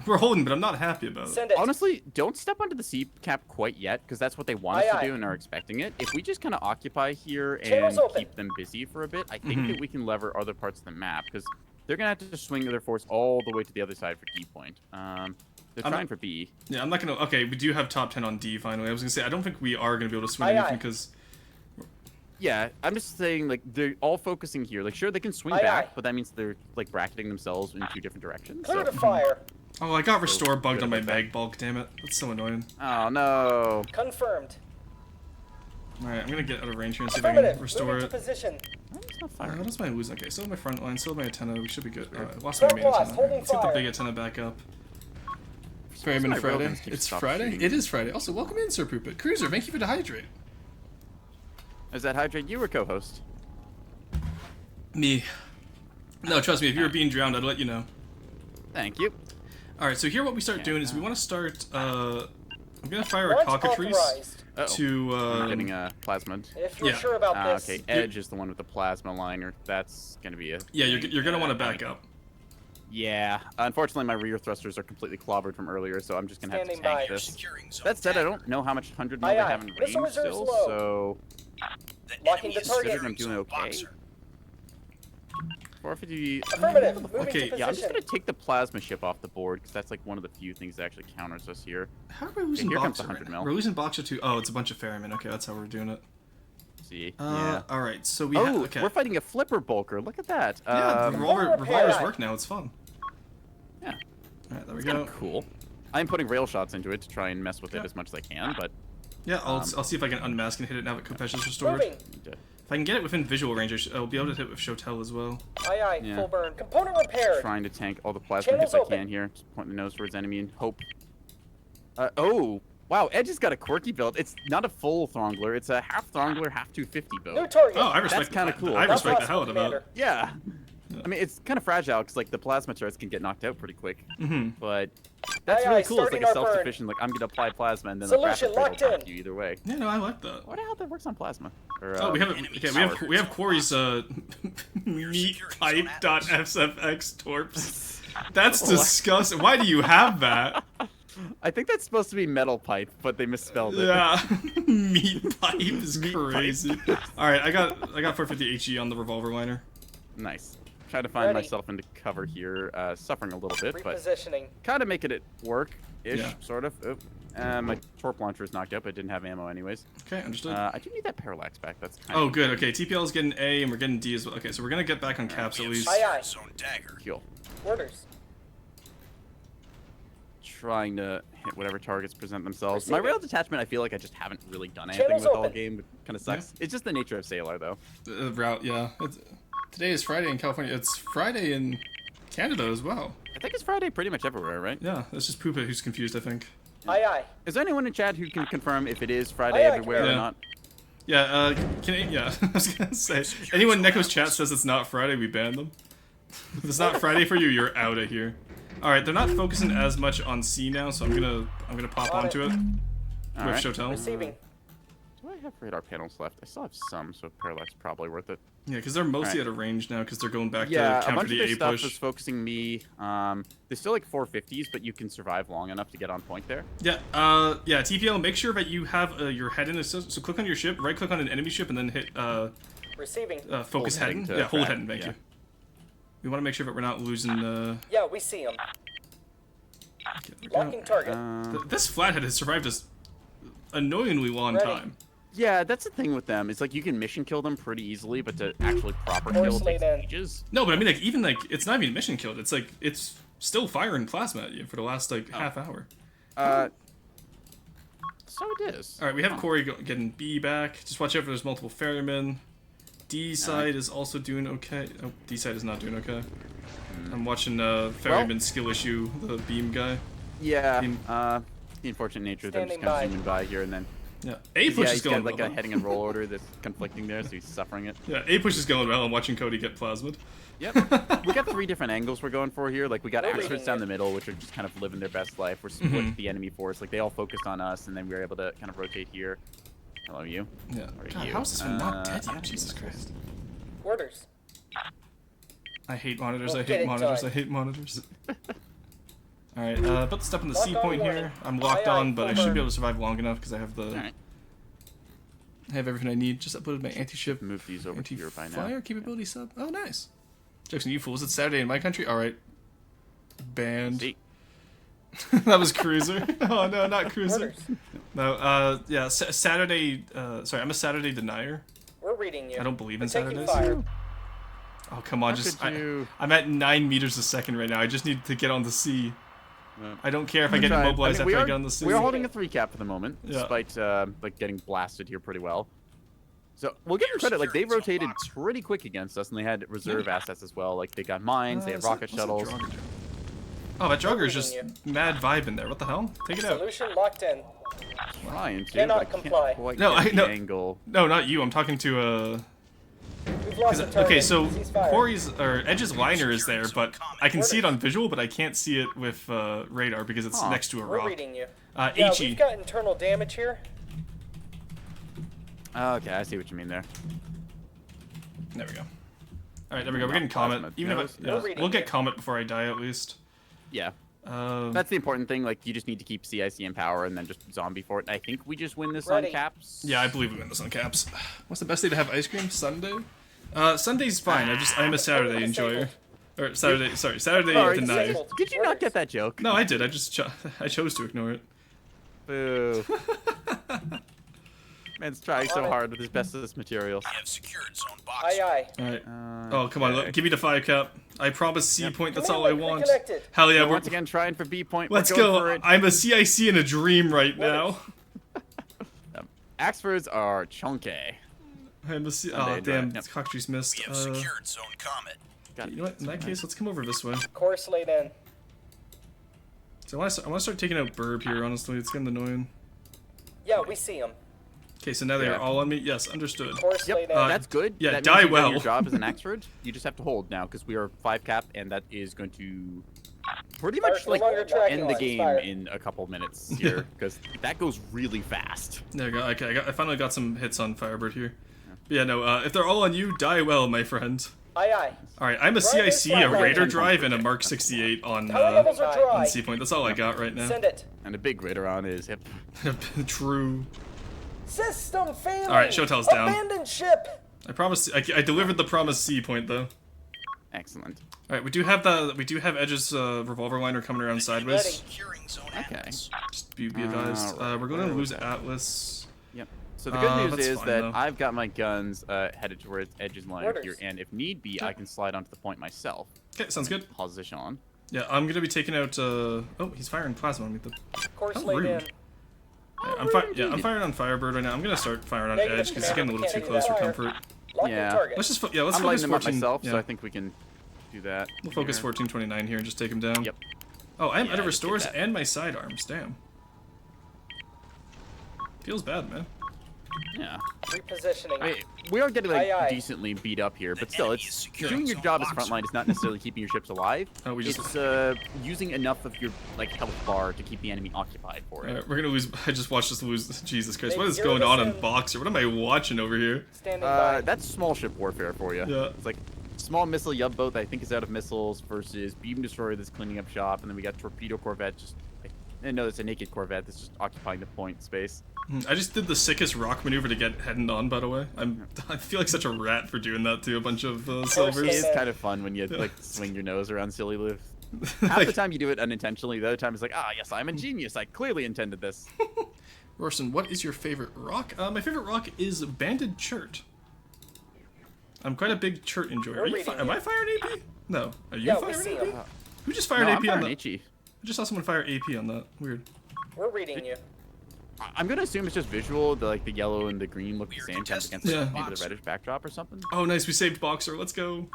we're holding, but I'm not happy about it. Send it. Honestly, don't step onto the sea cap quite yet, because that's what they want us Aye, to aye. do and are expecting it. If we just kind of occupy here Channels and open. keep them busy for a bit, I think that we can lever other parts of the map, because they're gonna have to just swing their force all the way to the other side for D point. They're trying for B. Yeah, I'm not gonna. Okay, we do have top 10 on D finally. I was gonna say I don't think we are gonna be able to swing Aye, anything aye. because Yeah, I'm just saying, like, they're all focusing here. Like, sure, they can swing Aye, back, aye. but that means they're, like, bracketing themselves in 2 different directions. Clear So. to fire. oh, I got restore bugged good on my about that. mag bulk. Damn it, that's so annoying. Oh, no. Confirmed. All right, I'm gonna get out of range here and see if I can Affirmative. restore Moving it. to position. It's not What firing. else am I losing? Okay, still have my front line, still have my antenna. We should be good. Alright, lost my main Surplus, antenna. holding Let's get the fire. big antenna back up. my Ferryman Friday. railguns keep It's stop Friday? shooting. It is Friday. Also, welcome in, Sir Poopit. Cruiser, thank you for the hydrate. Is that Hydrate you or co-host? Me. No, trust me, if you were being drowned, I'd let you know. Thank you. Alright, so here what we start doing is we want to start, I'm gonna fire a Launch cockatrice authorized. Uh-oh. to, I'm getting a plasmid. If you're Yeah. sure about this. Okay, Edge is the one with the plasma liner. That's gonna be a. yeah, thing. you're gonna want to back up. Yeah. Unfortunately, my rear thrusters are completely clobbered from earlier, so I'm just gonna have to Standing tank by. this. That said, I don't know how much 100 mil Aye, they aye. have in range Missile reserves still, low. so Locking the target. considering I'm doing okay. 450. Affirmative. Moving Okay, to Yeah, I'm just position. gonna take the plasma ship off the board because that's like one of the few things that actually counters us here. How are we losing here comes Boxer the right 100 now? mil. We're losing Boxer to, oh, it's a bunch of ferrymen. Okay, that's how we're doing it. See? Yeah. Alright, so we Oh, okay. we're fighting a flipper bulker. Look at that. Yeah, the Repair. revolvers work now, it's fun. Yeah. Alright, there we It's kind go. of cool. I'm putting rail shots into it to try and mess with Yeah. it as much as I can, but Yeah, I'll see if I can unmask and hit it now that Kopesh is restored. Moving. If I can get it within visual range, I'll be able to hit with Shotel as well. Aye, aye. Yeah. Full burn. Component repaired. Trying to tank all the plasma Channels hits I open. can here. Just point the nose towards enemy and hope. Oh, wow, Edge has got a quirky build. It's not a full Throngler. It's a half Throngler, half 250 build. New target. Oh, I respect That's kinda that. cool. I That's respect the awesome, hell out of that. Commander. Yeah. I mean, it's kind of fragile because like the plasma turrets can get knocked out pretty quick. Mm-hmm. But that's Aye, really aye, cool. It's like starting a our burn. self-sufficient. Like I'm gonna apply plasma and then Solution the rapid locked will in. attack you either way. Yeah, no, I like that. What the hell that works on plasma? Or, Oh, we have it. Okay, we have Corey's meat pipe dot sfx torps. That's disgusting. Why do you have that? I think that's supposed to be metal pipe, but they misspelled it. Yeah, meat pipe is Meat pipe. crazy. All right, I got 450 HE on the revolver liner. Nice. Try to find Ready. myself into cover here, suffering a little bit, but Repositioning. kind of making it work-ish, Yeah. sort of. My torp launcher is knocked out, but it didn't have ammo anyways. Okay, understood. I do need that parallax back. That's kind Oh, of good. Okay, TPL is getting A, and we're getting D as well. Okay, so we're gonna get back on caps at least. Aye, aye. cool. Orders. Trying to hit whatever targets present themselves. My Receiving. rail detachment, I feel like I just haven't really done anything Channels with all open. game. It kind of sucks. It's just the nature of Sailor, though. Route, yeah. Today is Friday in California. It's Friday in Canada as well. I think it's Friday pretty much everywhere, right? Yeah, it's just Poopa who's confused, I think. Aye, aye. Is there anyone in chat who can confirm if it is Friday Aye, aye, everywhere or Commander. not? Yeah, yeah, I was gonna say, anyone Neko's chat says it's not Friday, we ban them. If it's not Friday for you, you're out of here. Alright, they're not focusing as much on C now, so I'm gonna pop On onto it. it with All right. Shotel. Receiving. Do I have radar panels left? I still have some, so parallax probably worth it. Yeah, because they're mostly Alright. out of range now, because they're going back Yeah, to a counter bunch of the their A stuff push. is focusing me. There's still like 450s, but you can survive long enough to get on point there. Yeah, yeah, TPL, make sure that you have your head in, so click on your ship, right click on an enemy ship, and then hit Receiving. focus Hold heading heading. to Yeah, hold track, heading, thank yeah. you. We want to make sure that we're not losing, Yeah, we see him. okay, there we go. Locking target. This flathead has survived us annoyingly long Ready. time. Yeah, that's the thing with them. It's like you can mission kill them pretty easily, but to actually proper Force kill takes laid in. ages. No, but I mean, like, even, like, it's not even mission killed. It's, like, it's still firing plasma at you for the last, like, half hour. So it is. Alright, we have Corey getting B back. Just watch out for there's multiple ferrymen. D side is also doing okay. Oh, D side is not doing okay. I'm watching ferryman skill issue, the beam guy. Yeah. Team- The unfortunate nature of them just Standing kind of by. zooming by here and then. Yeah, A push Yeah, is he's going got like well. a heading and roll order that's conflicting there, so he's suffering it. Yeah, A push is going well. I'm watching Cody get plasmid. Yep. We got 3 different angles we're going for here. Like we got We're experts leading down it. the middle, which are just kind of living their best life. We're split Mhm. the enemy force. Like they all focused on us, and then we were able to kind of rotate here. Hello, you. Yeah. Or God, you. how is this one not dead I yet? don't Jesus think Christ. Orders. I hate monitors. We'll I get hate it monitors. done. I hate monitors. All right, about to step in the C Lock on point here. warning. I'm locked Aye, aye, on, but I full should be burn. able to survive long enough because I have the. Alright. I have everything I need. Just uploaded my anti-ship, Move these over to your by now. anti-fire capability sub. Oh, nice. Jackson, you fools! It's Saturday in my country. All right. Banned. See, That was Cruiser. Oh no, not Cruiser. Orders. No, yeah, Saturday. Sorry, I'm a Saturday denier. We're reading you. I don't believe in We're taking Saturdays. fire. Oh come on, How just could you- I'm at 9 meters a second right now. I just need to get on the sea. Yeah. I don't care if I get Try- immobilized we after I are- get on the sea. We are holding a 3 cap for the moment, Yeah. despite like getting blasted here pretty well. So we'll give them credit. Like they rotated pretty quick against us, and they had reserve assets as well. Like they got mines, they have rocket shuttles. Oh, that Jogger's We're just reading mad vibe in there. What the hell? Take it out. Solution locked in. Trying to, Cannot but I can't comply. quite No, get I the know. angle. No, not you. I'm talking to We've lost the target. okay, so Cease fire. Corey's or Edge's liner is there, but I can see it on visual, but I can't see it with radar because it's Huh. next to a We're rock. reading you. Yeah, We've HE. got internal damage here. Okay, I see what you mean there. There we go. All right, there we go. We're getting Comet. Plasma Even nose. if I, yeah, We're reading we'll get you. Comet before I die at least. Yeah, Um, that's the important thing. Like you just need to keep CIC in power and then just zombie for it. I think we just win this Ready. on caps. yeah, I believe we win this on caps. What's the best day to have ice cream? Sunday. Sunday's fine. I'm a Saturday enjoyer. Or Saturday. Sorry, Saturday Sorry, denier. disabled. Did you not get that joke? No, I did. I just I chose to ignore it. Boo. Man's trying so On it. hard with his bestest materials. Aye, aye. All right. Oh, come on. Okay. Give me the 5 cap. I promise C point. That's all I Command link want. reconnected. Hell yeah. So We're, once again, trying for B point. let's We're going go. For it. I'm a CIC in a dream right now. Axfords are chunky. I'm a C. Sunday, Oh, damn. right. Yep. Cocktree's missed. Zone Comet. Got You know what? In that case, let's come over this way. Course laid in. So I want to start taking out Burb here, honestly. It's getting annoying. Yeah, we see him. Okay, so now they Yeah. are all on me? Yes, understood. Course laid in. That's good. yeah, that die means you've done well. Your job as an Axford. You just have to hold now because we are 5 cap, and that is going to pretty much no like longer tracking end the lines, game fire. in a couple minutes here because that goes really fast. There we go. Okay, I finally got some hits on Firebird here. But yeah, no, if they're all on you, die well, my friend. Aye, aye. Alright, I'm a Drive is CIC, a flat, Raider right. drive, and a Mark 68 on, Power levels are on dry. C point. That's all I got right now. Send it. And a big raider on his hip. True. System failing. All right, Showtel's down. Abandoned ship. I promised. I delivered the promised C point though. Excellent. All right, we do have Edge's revolver liner coming around sideways. Okay. Just be advised. Alright, we're going where to was lose that? Atlas. Yep. So the good news that's is fine, that though. I've got my guns headed towards Edge's line Orders. here, and if need be, I can slide onto the point myself. Okay, sounds good. Position. Yeah, I'm gonna be taking out. Oh, he's firing plasma on me. Course How laid rude. in. I'm firing on Firebird right now. I'm gonna start firing on Negative, Edge because he's getting a little too can't close for fire. comfort. Locking Yeah. target. Let's let's I'm focus lighting them up 14. myself, Yeah. so I think we can do that. We'll focus here. 1429 here and just take him down. Yep. Oh, I am Yeah, out of just get restores that. and my sidearms. Damn. Feels bad, man. Yeah. Repositioning. I mean, we are getting like Aye, aye. decently beat up here, but still, it's doing your job as frontline is not necessarily keeping your ships alive. Oh, we just. It's using enough of your like health bar to keep the enemy occupied for it. Alright, we're gonna lose. I just watched us lose. Jesus Christ, what Maybe is zero going on in percent. Boxer? What am I watching over here? Standing by. That's small ship warfare for you. Yeah. It's like small missile yub boat that I think is out of missiles versus beam destroyer that's cleaning up shop, and then we got torpedo corvette just. No, it's a naked corvette that's just occupying the point space. I just did the sickest rock maneuver to get heading on. By the way, I feel like such a rat for doing that to a bunch of It silvers. is kind of fun when you like swing your nose around silly lift. Half the time you do it unintentionally. The other time it's like, ah, yes, I'm a genius. I clearly intended this. Rorson, what is your favorite rock? My favorite rock is Banded Chert. I'm quite a big Chert enjoyer. We're Are you reading am you. I firing AP? No. Are you Yeah, we firing see AP? him. Who just fired No, AP I'm on firing that? HE. I just saw someone fire AP on that. Weird. We're reading you. I'm gonna assume it's just visual. Like the yellow and the green look the same kind of against Yeah. maybe the reddish backdrop or something. Oh, nice. We saved Boxer. Let's go.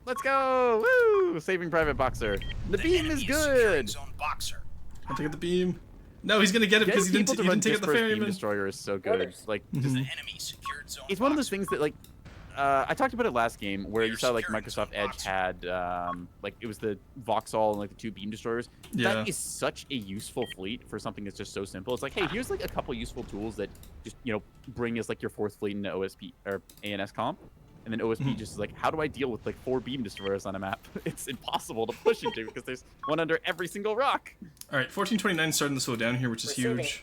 Let's go! Woo! Saving Private Boxer. The beam is good. I'll take out the beam. No, he's gonna get it because he Getting didn't, people he to didn't take out the run dispersed beam ferryman. destroyer is so good. Orders. Like, Mhm. it's one of those things that like. I talked about it last game where you saw like Microsoft Edge had like it was the Vauxhall and like the 2 beam destroyers. Yeah. That is such a useful fleet for something that's just so simple. It's like, hey, here's like a couple useful tools that just bring us like your 4th fleet into OSP or ANS comp, And then OSP just is like, how do I deal with like 4 beam destroyers on a map? It's impossible to push into because there's one under every single rock. All right, 1429 starting to slow down here, which is Receiving. huge.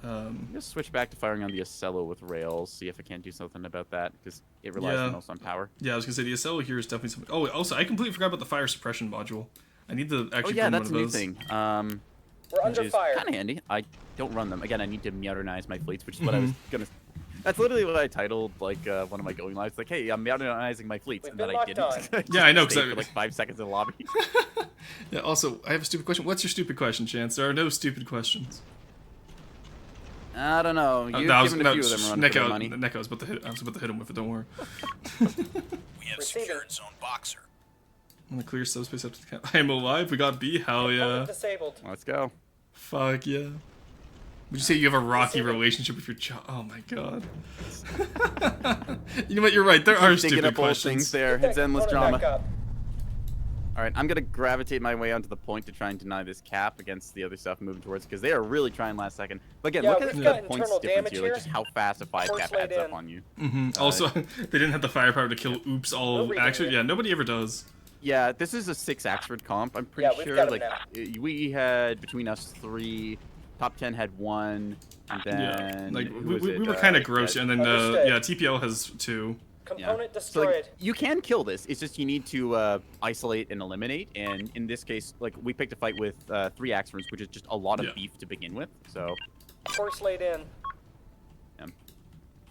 I'm gonna switch back to firing on the Ocello with rails, see if I can't do something about that because it relies Yeah. the most on power. Yeah, I was gonna say the SL here is definitely something. Oh, also I completely forgot about the fire suppression module. I need to Oh actually yeah, run that's a one new of those. thing. We're under Which is fire. kind of handy. I don't run them. Again, I need to modernize my fleets, which is what I was Mm-hmm. gonna. That's literally what I titled like one of my going lives. Like, hey, I'm modernizing my fleets, We've and then been I locked didn't. on. Just Yeah, I know, 'cause stayed I- for like 5 seconds in the lobby. Yeah. Also, I have a stupid question. What's your stupid question, Chance? There are no stupid questions. I don't know. You've No, I was, given a no, few of them a run Nick, for their I, money. Nick, I was about to hit. I was about to hit him with it. Don't worry. We have Receiving. secured zone boxer. I'm gonna clear subspace up to the camp. I'm alive. We got B. Hell yeah. Component disabled. Let's go. Fuck yeah. Would you say you have a rocky Receiving. relationship with your child? Oh my god. You know what? You're right. There are Digging stupid up old questions. things there. Get It's that endless component drama. back up. All right, I'm gonna gravitate my way onto the point to try and deny this cap against the other stuff moving towards because they are really trying last second. But again, Yeah, look at we've the got points internal difference damage here, like here. just how fast a 5 Force cap laid adds up in. on you. Also, they didn't have the firepower to kill oops all. We're Actually, reading yeah, it. nobody ever does. Yeah, this is a 6 Axford comp. I'm pretty Yeah, we've sure. got 'em Like now. we had between us 3, top 10 had 1, and then Yeah, like who we, was we, it? we were kind of Like, gross, and then Understood. yeah, TPL has 2. Component So destroyed. like, you can kill this. It's just you need to isolate and eliminate. And in this case, like we picked a fight with 3 Axfords, which is just a lot of Yeah. beef to begin with. So Force laid in.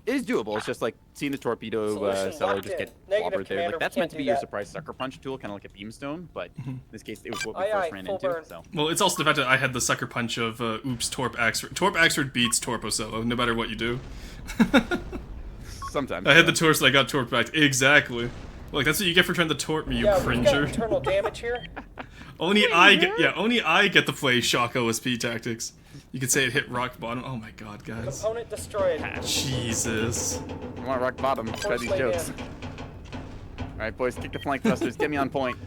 it is doable. It's just like seeing the torpedo Solution seller locked just in. get Negative, clobbered there. Commander, Like we that's meant can't to do be your that. surprise sucker punch tool, kind of like a beamstone. But in this case, it was what we Aye, first aye, ran full into. burn. So Well, it's also the fact that I had the sucker punch of oops Torp Axford. Torp Axford beats Torp Ocello, no matter what you do. sometimes I had the Torp, so I got Torp back. Exactly. Like that's what you get for trying to torp me, you Yeah, we've got cringer. internal damage here. Only I get to play shock OSP tactics. You could say it hit rock bottom. Oh my god, guys. Component destroyed. Jesus. I want rock bottom. Try Force these laid jokes. in. All right, boys, kick the flank thrusters. Get me on point.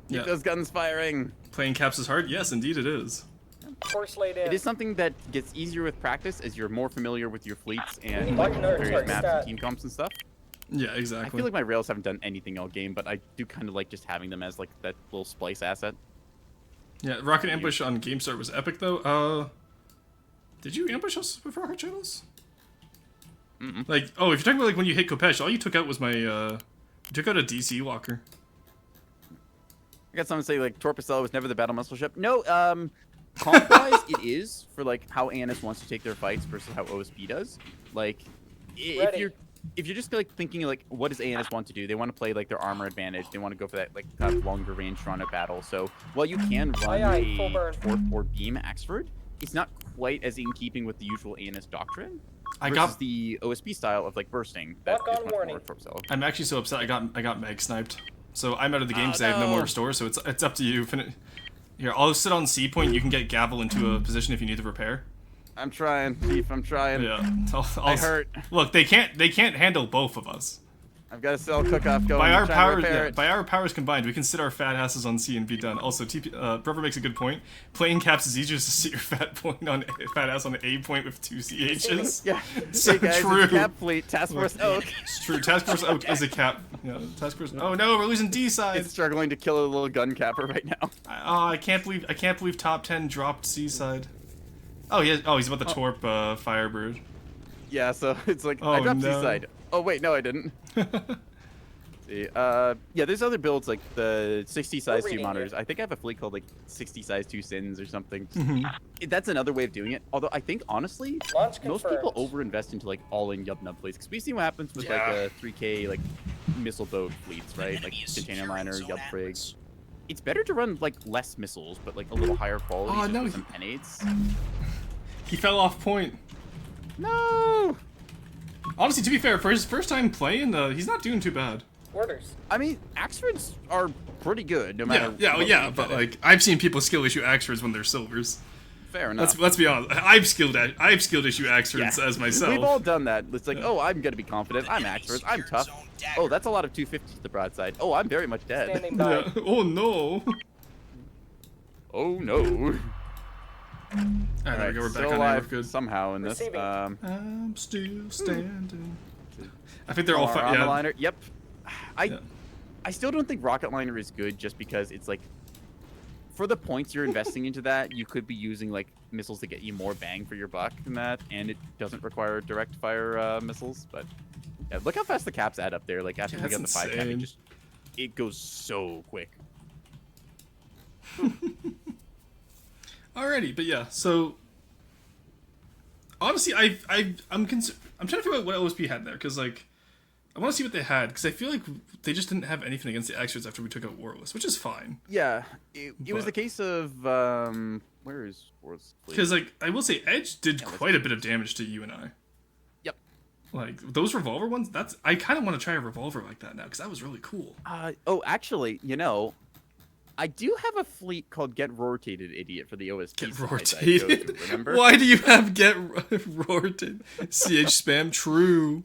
Keep Yeah. those guns firing. Playing caps is hard? Yes, indeed it is. Force laid in. It is something that gets easier with practice as you're more familiar with your fleets and Lock like, and alert, various sorry, maps stat. and team comps and stuff. Yeah, I exactly. feel like my rails haven't done anything all game, but I do kind of like just having them as like that little splice asset. Yeah, Rocket Ambush on Game Start was epic though. Did you ambush us before our channels? Like, oh, if you're talking about like when you hit Kopesh, all you took out was my you took out a DC walker. I got someone say like Torpicella was never the battle muscle ship. No, comp-wise it is for like how ANS wants to take their fights versus how OSP does. Like, Ready. if you're just like thinking like what does ANS want to do? They want to play like their armor advantage. They want to go for that like kind of longer range run of battle. So while you can run Aye, aye, full a burn. Torp or Beam Axford, it's not quite as in keeping with the usual ANS doctrine. I versus got. the OSP style of like bursting. That Lock is on much warning. more Torpicella. I'm actually so upset. I got mag sniped. So I'm out of the game Oh, because I have no more no. restore. So it's up to you. Here, I'll sit on C point. You can get Gavel into a position if you need to repair. I'm trying, Chief. I'm trying. Yeah. I'll, I hurt. Look, they can't handle both of us. I've got a cell cook-off going. By our I'm trying to powers, repair yeah, it. by our powers combined, we can sit our fat asses on C and be done. Also, Brother makes a good point. Playing caps is easier to sit your fat ass on A point with 2 CHs. Yeah. So hey guys, true. It's Cap Fleet, Task Force Oak. It's true. Task Force Oak is a cap. Yeah, Task Force. Oh no, we're losing D side. It's struggling to kill a little gun capper right now. I can't believe top 10 dropped C side. Oh yeah. Oh, he's about the Torp Firebird. Yeah, so it's like Oh, I dropped no. C-side. Oh wait, no I didn't. See, yeah, there's other builds like the 60 size 2 reading monitors. it. I think I have a fleet called like 60 size 2 sins or something. Mm-hmm. That's another way of doing it. Although I think honestly, Launch most confirmed. people overinvest into like all-in yub nub fleets because we see what happens with Yeah. like 3K like missile boat fleets, right? Like Enemy is container securing liner, zone yub frig. Atlas. It's better to run like less missiles, but like a little higher quality. Oh, just no, with he- some penades. He fell off point. No. Honestly, to be fair, for his first time playing, he's not doing too bad. Orders. I mean, Axfords are pretty good, no Yeah, matter. yeah, what yeah. you But look at it. like, I've seen people skill issue Axfords when they're silvers. fair enough. Let's be honest. I've skilled issue Axfords Yeah. as myself. We've all done that. It's like, oh, I'm gonna be confident. I'm Enemy Axfords. I'm secured tough. zone Oh, dagger. that's a lot of 250 to the broadside. Oh, I'm very much dead. Standing by. Yeah. Oh no. Oh no. Alright, there we go. We're back still on air. alive We're good. somehow in this. Receiving. I'm still standing. I think they're all fine. Yeah. Liner. Yep. Yeah. I still don't think Rocket Liner is good just because it's like, for the points you're investing into that, you could be using like missiles to get you more bang for your buck than that, and it doesn't require direct fire missiles. But yeah, look how fast the caps add up there. Like after Yeah, we get that's the 5 cap, insane. it goes so quick. Alrighty, but yeah, so honestly, I'm trying to figure out what OSP had there, because like I want to see what they had, because I feel like they just didn't have anything against the extras after we took out Warless, which is fine. Yeah, it was But- the case of where is Warless? Because like I will say, Edge did Yeah, let's quite a bit of damage to you and I. Yep. Like those revolver ones, I kind of want to try a revolver like that now, because that was really cool. Oh, actually, I do have a fleet called Get Rotated Idiot for the OSP. Get side that I rotated. go to, remember? Why do you have get rotated? CH spam true.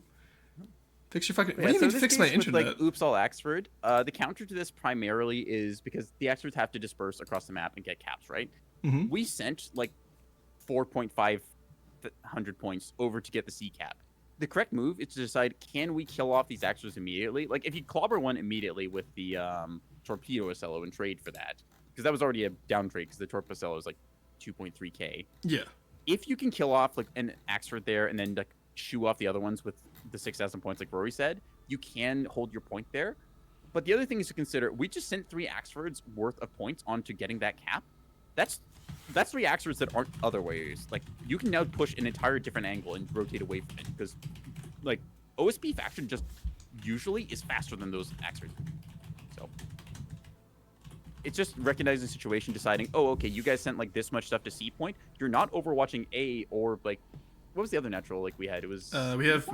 Fix your fucking. What do you mean this fix my case with, internet? like, Oops All Axford. The counter to this primarily is because the Axfords have to disperse across the map and get caps, right? Mhm. We sent like 4,500 points over to get the C cap. The correct move is to decide, can we kill off these Axfords immediately? Like if you clobber one immediately with the Torpedo Ocello and trade for that, because that was already a down trade because the Torpedo Ocello is like 2.3k. Yeah. If you can kill off like an Axford there and then like shoo off the other ones with the 6,000 points like Rory said, you can hold your point there. But the other thing is to consider, we just sent 3 Axfords worth of points onto getting that cap. That's 3 Axfords that aren't otherwise. Like you can now push an entire different angle and rotate away from it, because like OSP faction just usually is faster than those Axfords. So it's just recognizing the situation, deciding, oh, okay, you guys sent like this much stuff to C point. You're not overwatching A, or like, what was the other natural like we had? It was We have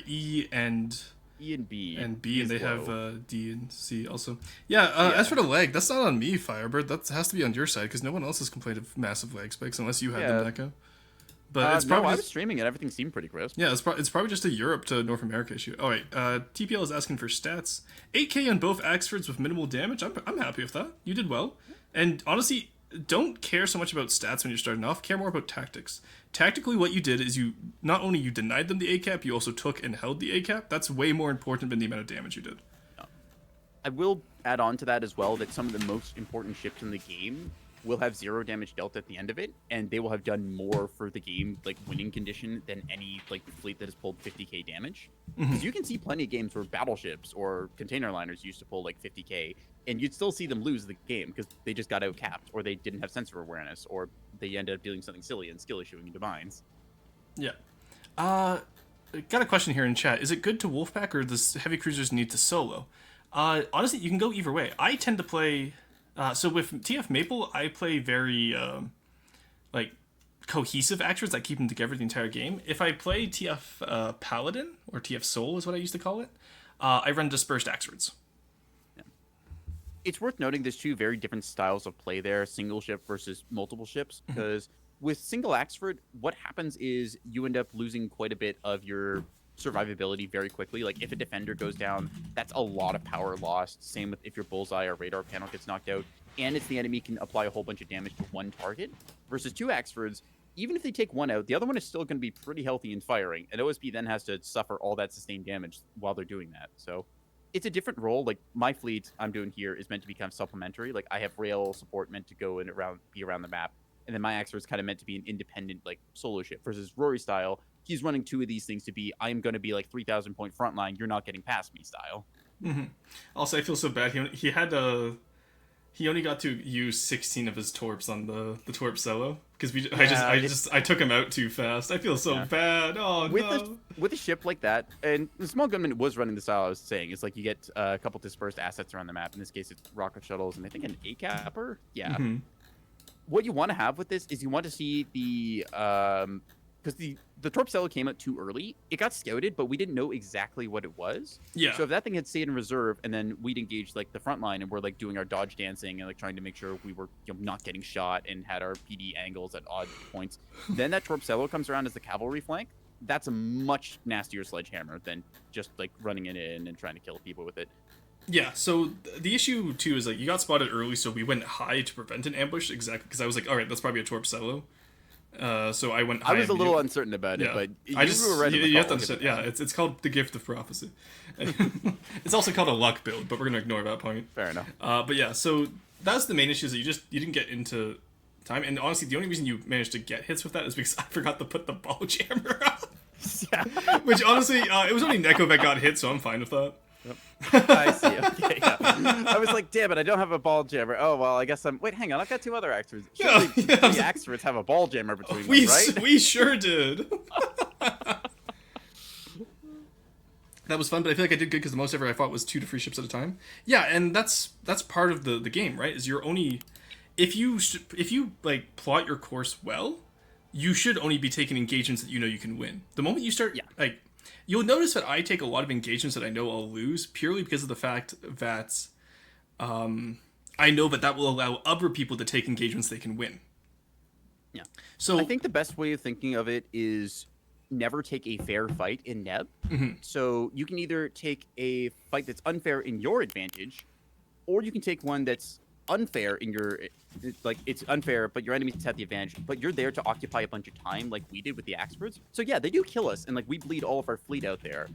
E and E and B, and E is they low. have D and C also. Yeah. As for the lag, that's not on me, Firebird. That has to be on your side, because no one else has complained of massive lag spikes unless you had them, Neko. But it's probably no, I just, was streaming it. Everything seemed pretty crisp. yeah, it's probably just a Europe to North America issue. All right, TPL is asking for stats. 8k on both Axfords with minimal damage. I'm happy with that. You did well. And honestly, don't care so much about stats when you're starting off. Care more about tactics. Tactically, what you did is you not only you denied them the A cap, you also took and held the A cap. That's way more important than the amount of damage you did. I will add on to that as well that some of the most important ships in the game will have 0 damage dealt at the end of it, and they will have done more for the game, like winning condition, than any like fleet that has pulled 50k damage. Because you can see plenty of games where battleships or container liners used to pull like 50k, and you'd still see them lose the game because they just got out capped, or they didn't have sensor awareness, or they ended up doing something silly and skill issuing divines. Yeah. Got a question here in chat. Is it good to Wolfpack, or does heavy cruisers need to solo? Honestly, you can go either way. I tend to play. So with TF Maple, I play very like cohesive actors that keep them together the entire game. If I play TF Paladin, or TF Soul is what I used to call it, I run dispersed Axfords. It's worth noting there's 2 very different styles of play there, single ship versus multiple ships, because with single Axford, what happens is you end up losing quite a bit of your survivability very quickly. Like if a defender goes down, that's a lot of power lost. Same with if your bullseye or radar panel gets knocked out, and it's the enemy can apply a whole bunch of damage to one target. Versus 2 Axfords, even if they take one out, the other one is still going to be pretty healthy and firing, and OSP then has to suffer all that sustained damage while they're doing that. So it's a different role. Like my fleet I'm doing here is meant to become supplementary. Like I have rail support meant to go and be around the map, and then my Axford is kind of meant to be an independent like solo ship. Versus Rory style, he's running 2 of these things to be, I am going to be like 3,000 point frontline, you're not getting past me style. Also, I feel so bad. He only got to use 16 of his torps on the torp solo, because I took him out too fast. I feel so bad. Oh no. With a ship like that, and the small gunman was running the style I was saying. It's like you get a couple dispersed assets around the map. In this case, it's rocket shuttles and I think an A capper. Yeah. What you want to have with this is you want to see the because the Torpecello came out too early. It got scouted, but we didn't know exactly what it was. Yeah. So if that thing had stayed in reserve, and then we'd engaged like the front line, and we're like doing our dodge dancing and like trying to make sure we were not getting shot and had our PD angles at odd points, then that Torpecello comes around as the cavalry flank. That's a much nastier sledgehammer than just like running it in and trying to kill people with it. Yeah, so the issue too is like you got spotted early, so we went high to prevent an ambush, exactly, because I was like, all right, that's probably a Torpecello. So I went. I was high a little immediately. uncertain about it, but I you just were right. you have to understand. Yeah, it's called the gift of prophecy. It's also called a luck build, but we're gonna ignore that point. Fair enough. But yeah, so that's the main issue is that you didn't get into time, and honestly, the only reason you managed to get hits with that is because I forgot to put the ball jammer up. Yeah. Which honestly, it was only Neko that got hit, so I'm fine with that. I see. Okay, yeah. I was like, damn it, I don't have a ball jammer. Oh well, I guess I'm. Wait, hang on, I've got 2 other Axfords. Yeah, Surely yeah, I was the like- Axfords have a ball jammer between We them, right? we sure did. That was fun, but I feel like I did good because the most ever I fought was 2 to 3 ships at a time. Yeah, and that's part of the game, right? Is you're only if you like plot your course well, you should only be taking engagements that you know you can win. The moment you start, like, you'll notice that I take a lot of engagements that I know I'll lose purely because of the fact that I know that will allow other people to take engagements they can win. Yeah. So I think the best way of thinking of it is never take a fair fight in Neb. So you can either take a fight that's unfair in your advantage, or you can take one that's unfair in your, like, it's unfair, but your enemies have the advantage, but you're there to occupy a bunch of time like we did with the Axfords. So yeah, they do kill us, and like we bleed all of our fleet out there.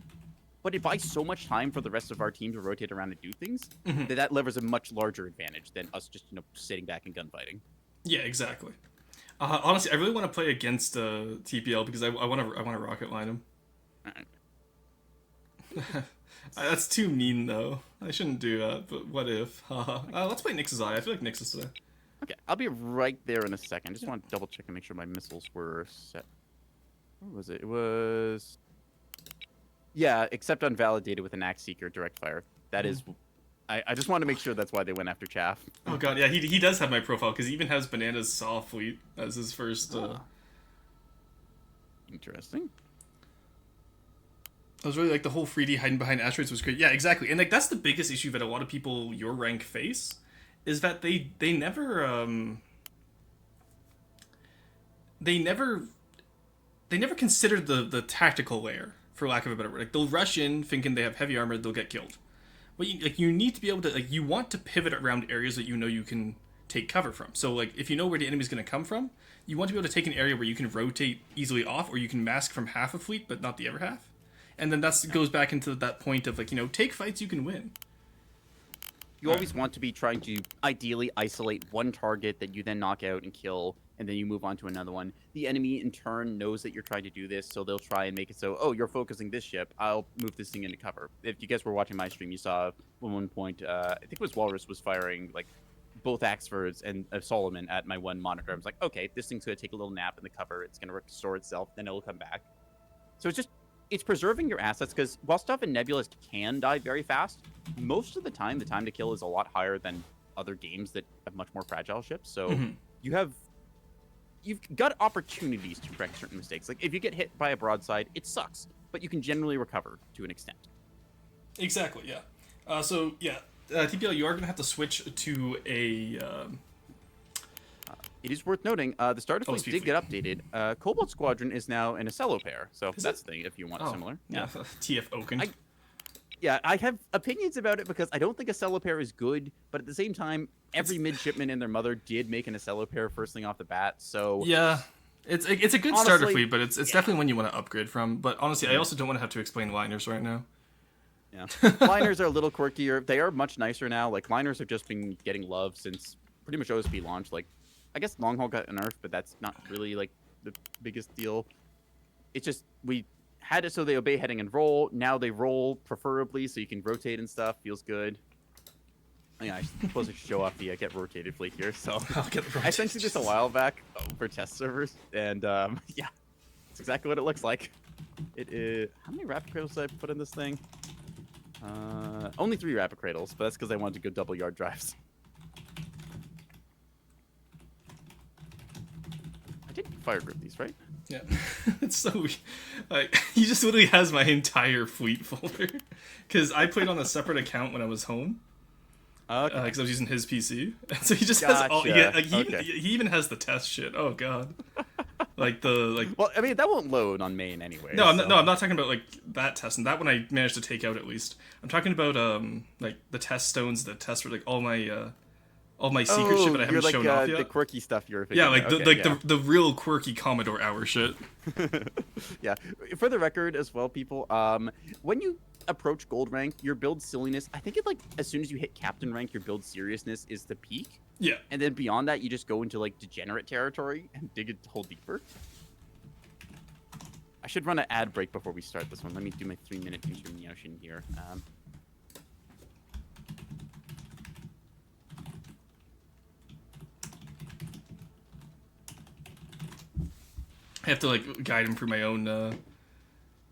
But it buys so much time for the rest of our team to rotate around and do things that levers a much larger advantage than us just, sitting back and gunfighting. yeah, exactly. Honestly, I really want to play against TPL because I want to rocket line him. That's too mean though. I shouldn't do that. But what if? Let's play Nyx's Eye. I feel like Nyx is today. Okay, I'll be right there in a second. Just want to double check and make sure my missiles were set. Where was it? It was... Yeah, except unvalidated with an Axe Seeker direct fire. That is... I just want to make sure that's why they went after Chaff. Oh god, yeah, he does have my profile because he even has Banana's Saw Fleet as his first. Interesting. I was really like the whole 3D hiding behind asteroids was great. Yeah, exactly, and like that's the biggest issue that a lot of people your rank face, is that they never consider the tactical layer, for lack of a better word. Like they'll rush in thinking they have heavy armor, they'll get killed. But you need to be able to, you want to pivot around areas that you know you can take cover from. So like if you know where the enemy's going to come from, you want to be able to take an area where you can rotate easily off, or you can mask from half a fleet but not the other half. And then goes back into that point of take fights you can win. You always want to be trying to ideally isolate one target that you then knock out and kill, and then you move on to another one. The enemy, in turn, knows that you're trying to do this, so they'll try and make it so, oh, you're focusing this ship, I'll move this thing into cover. If you guys were watching my stream, you saw at one point, I think it was Walrus was firing, like, both Axfords and Solomon at my one monitor. I was like, okay, this thing's going to take a little nap in the cover, it's going to restore itself, then it'll come back. So it's preserving your assets, because while stuff in Nebulous can die very fast, most of the time to kill is a lot higher than other games that have much more fragile ships. So you've got opportunities to correct certain mistakes. Like if you get hit by a broadside, it sucks, but you can generally recover to an extent. Exactly, yeah. TPL, you are going to have to switch to a... It is worth noting, the starter fleet speed did get updated. Cobalt Squadron is now in a cello pair, so that's the thing if you want similar. Yeah, TF Oaken. I have opinions about it because I don't think a cello pair is good, but at the same time, every midshipman and their mother did make an Acello pair first thing off the bat, so... Yeah, it's a good honestly, starter fleet, but it's definitely one you want to upgrade from. But honestly, I also don't want to have to explain liners right now. Yeah. Liners are a little quirkier. They are much nicer now. Like, liners have just been getting love since pretty much OSP launched. Like, I guess long haul got nerfed, but that's not really, like, the biggest deal. It's just, we had it so they obey heading and roll. Now they roll, preferably, so you can rotate and stuff. Feels good. Yeah, I suppose I should show off the get rotated fleet here. So I sent you this a while back for test servers, and yeah, it's exactly what it looks like. It is... How many rapid cradles did I put in this thing? Only 3 rapid cradles, but that's because I wanted to go double yard drives. I did fire grip these, right? Yeah, it's so weird. Like, he just literally has my entire fleet folder because I played on a separate account when I was home. Okay. Because I was using his PC, so he just has all. Gotcha. He even has the test shit. Oh god, Well, I mean that won't load on main anyway. No, I'm not talking about like that test, and that one I managed to take out at least. I'm talking about like the test stones, the test for like all all my secret shit, but I haven't you're like shown off the yet. quirky stuff you're Yeah, figuring like out. the Okay, yeah. the real quirky Commodore hour shit. Yeah. For the record as well, people, when you approach gold rank, your build silliness, I think it like as soon as you hit captain rank, your build seriousness is the peak. Yeah. And then beyond that, you just go into like degenerate territory and dig a hole deeper. I should run an ad break before we start this one. Let me do my 3-minute intermission here. I have to like guide him through my own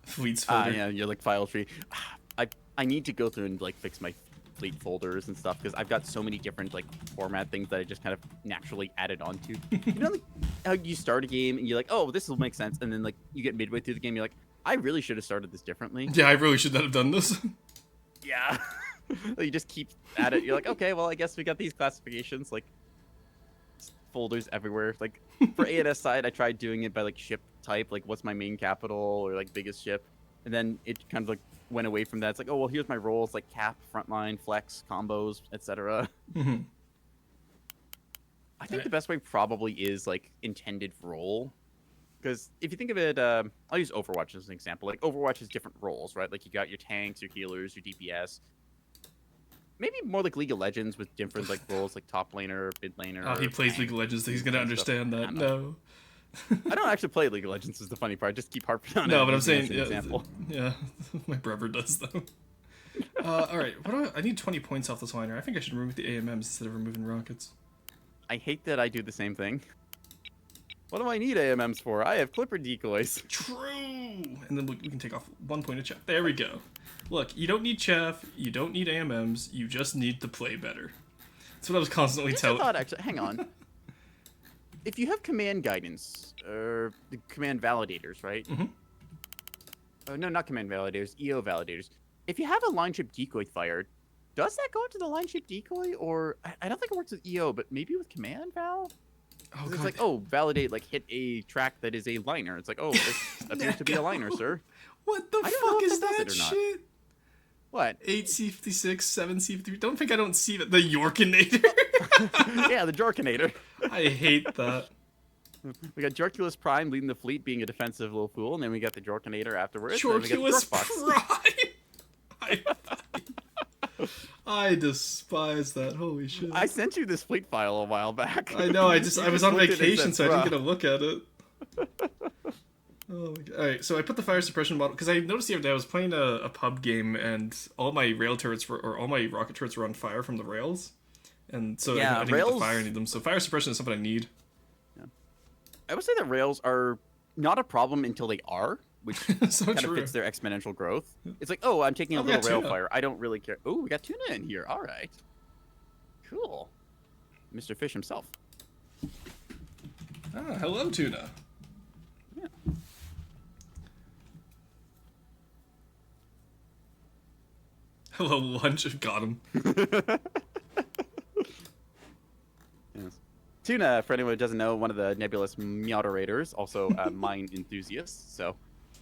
fleets folder. Yeah, you're like file tree. I need to go through and like fix my fleet folders and stuff because I've got so many different like format things that I just kind of naturally added onto. You know, like how you start a game and you're like, oh, this will make sense, and then like you get midway through the game, you're like, I really should have started this differently. Yeah, I really should not have done this. Yeah. You just keep at it. You're like, okay, well, I guess we got these classifications, like folders everywhere. Like for ANS side, I tried doing it by like ship type, like what's my main capital or like biggest ship, and then it kind of like went away from that. It's like, oh well, here's my roles like cap, frontline, flex, combos, etc. Mhm. I think the best way probably is like intended role. Because if you think of it, I'll use Overwatch as an example. Like Overwatch has different roles, right? Like you got your tanks, your healers, your DPS. Maybe more like League of Legends with different like roles, like top laner, mid laner. Oh, he plays tank, League of Legends, so he's gonna and stuff. understand that. I don't know. No. I don't actually play League of Legends. Is the funny part. I just keep harping on it. No, but I'm using it saying, as an example. yeah, my brother does though. All right, what do I need 20 points off this liner. I think I should remove the AMMs instead of removing rockets. I hate that I do the same thing. What do I need AMMs for? I have Clipper decoys. True. And then we can take off 1 point of chaff. There we go. Look, you don't need chaff. You don't need AMMs. You just need to play better. That's what I was constantly Here's a telling. thought, actually. Hang on. If you have command guidance or the command validators, right? Mhm. No, not command validators. EO validators. If you have a line ship decoy fired, does that go into the line ship decoy, or I don't think it works with EO, but maybe with command val? Oh, It's God. like, oh, validate, like hit a track that is a liner. It's like, oh, this appears to be a liner, sir. What the I don't know fuck if is that does that it or not. shit? What? 8 C56, 7 C53. Don't think I don't see that. The Yorkinator. Yeah, the Jorkinator. I hate that. We got Jorculus Prime leading the fleet, being a defensive little fool, and then we got the Jorkinator afterwards. and then we got the Jorculus Jorkbox. Prime. I despise that. Holy shit. I sent you this fleet file a while back. I know. I was on looked at it and vacation, so said, I didn't "Bruh." get a look at it. Oh my God. All right, so I put the fire suppression model because I noticed the other day I was playing a pub game and all my rail turrets or all my rocket turrets were on fire from the rails, and so Yeah, I didn't get the rails- fire I need them. So fire suppression is something I need. I would say that rails are not a problem until they are, which So kind true. of fits their exponential growth. It's like, oh, I'm taking a Oh, we little got rail tuna. fire. I don't really care. Oh, we got tuna in here. All right. Cool. Mr. Fish himself. Ah, hello, tuna. Yeah. Hello, lunch. Got him. Yes. Tuna, for anyone who doesn't know, one of the Nebulous moderators, also a mine enthusiast. So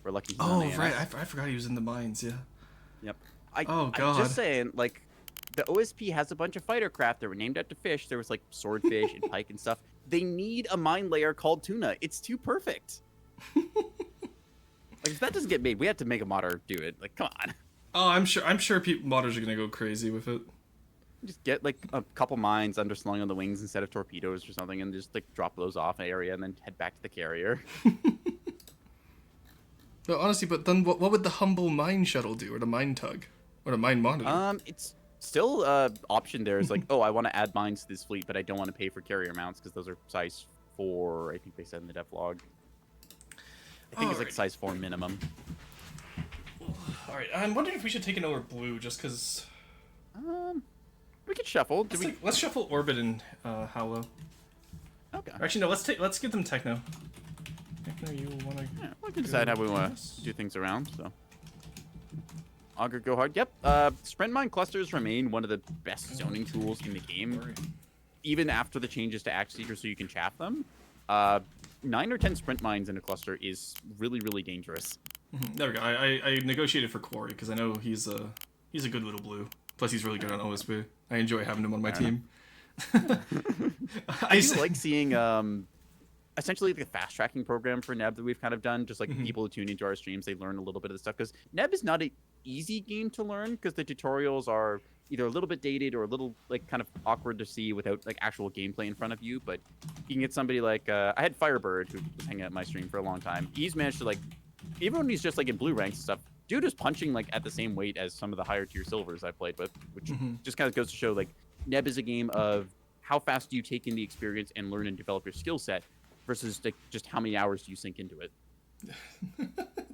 we're lucky he's on Oh, ANS. right. I forgot he was in the mines. Yeah. Yep. Oh, I'm God. just saying, like, the OSP has a bunch of fighter craft that were named after fish. There was like swordfish and pike and stuff. They need a mine layer called tuna. It's too perfect. Like, if that doesn't get made, we have to make a modder do it. Like, come on. Oh, I'm sure people modders are gonna go crazy with it. Just get like a couple mines underslung on the wings instead of torpedoes or something, and just like drop those off an area and then head back to the carrier. No, honestly, but then what would the humble mine shuttle do, or the mine tug, or the mine monitor? It's still option there is like, oh, I want to add mines to this fleet, but I don't want to pay for carrier mounts because those are size 4. I think they said in the dev log. I think it's like Alright. size 4 minimum. All right, I'm wondering if we should take another blue, just because. We could shuffle. Do we? Let's shuffle Orbit and Hallow. Okay. Or actually, no. Let's give them Techno. Techno, you wanna? Yeah, we can decide how we want to do things around. So, Augur, go hard. Yep. Sprint mine clusters remain one of the best zoning tools in the game, even after the changes to Axe Seeker, so you can chaff them. 9 or 10 sprint mines in a cluster is really, really dangerous. There we go. I negotiated for Quarry because I know he's a good little blue. Plus, he's really good on OSB. I enjoy having him on my team. I do like seeing essentially the fast tracking program for Neb that we've kind of done. Just like people who tune into our streams, they learn a little bit of the stuff because Neb is not an easy game to learn because the tutorials are either a little bit dated or a little like kind of awkward to see without like actual gameplay in front of you. But you can get somebody like I had Firebird who was hanging out my stream for a long time. He's managed to like, even when he's just like in blue ranks and stuff, dude is punching like at the same weight as some of the higher tier silvers I played with, which just kind of goes to show like Neb is a game of how fast do you take in the experience and learn and develop your skill set versus like just how many hours do you sink into it.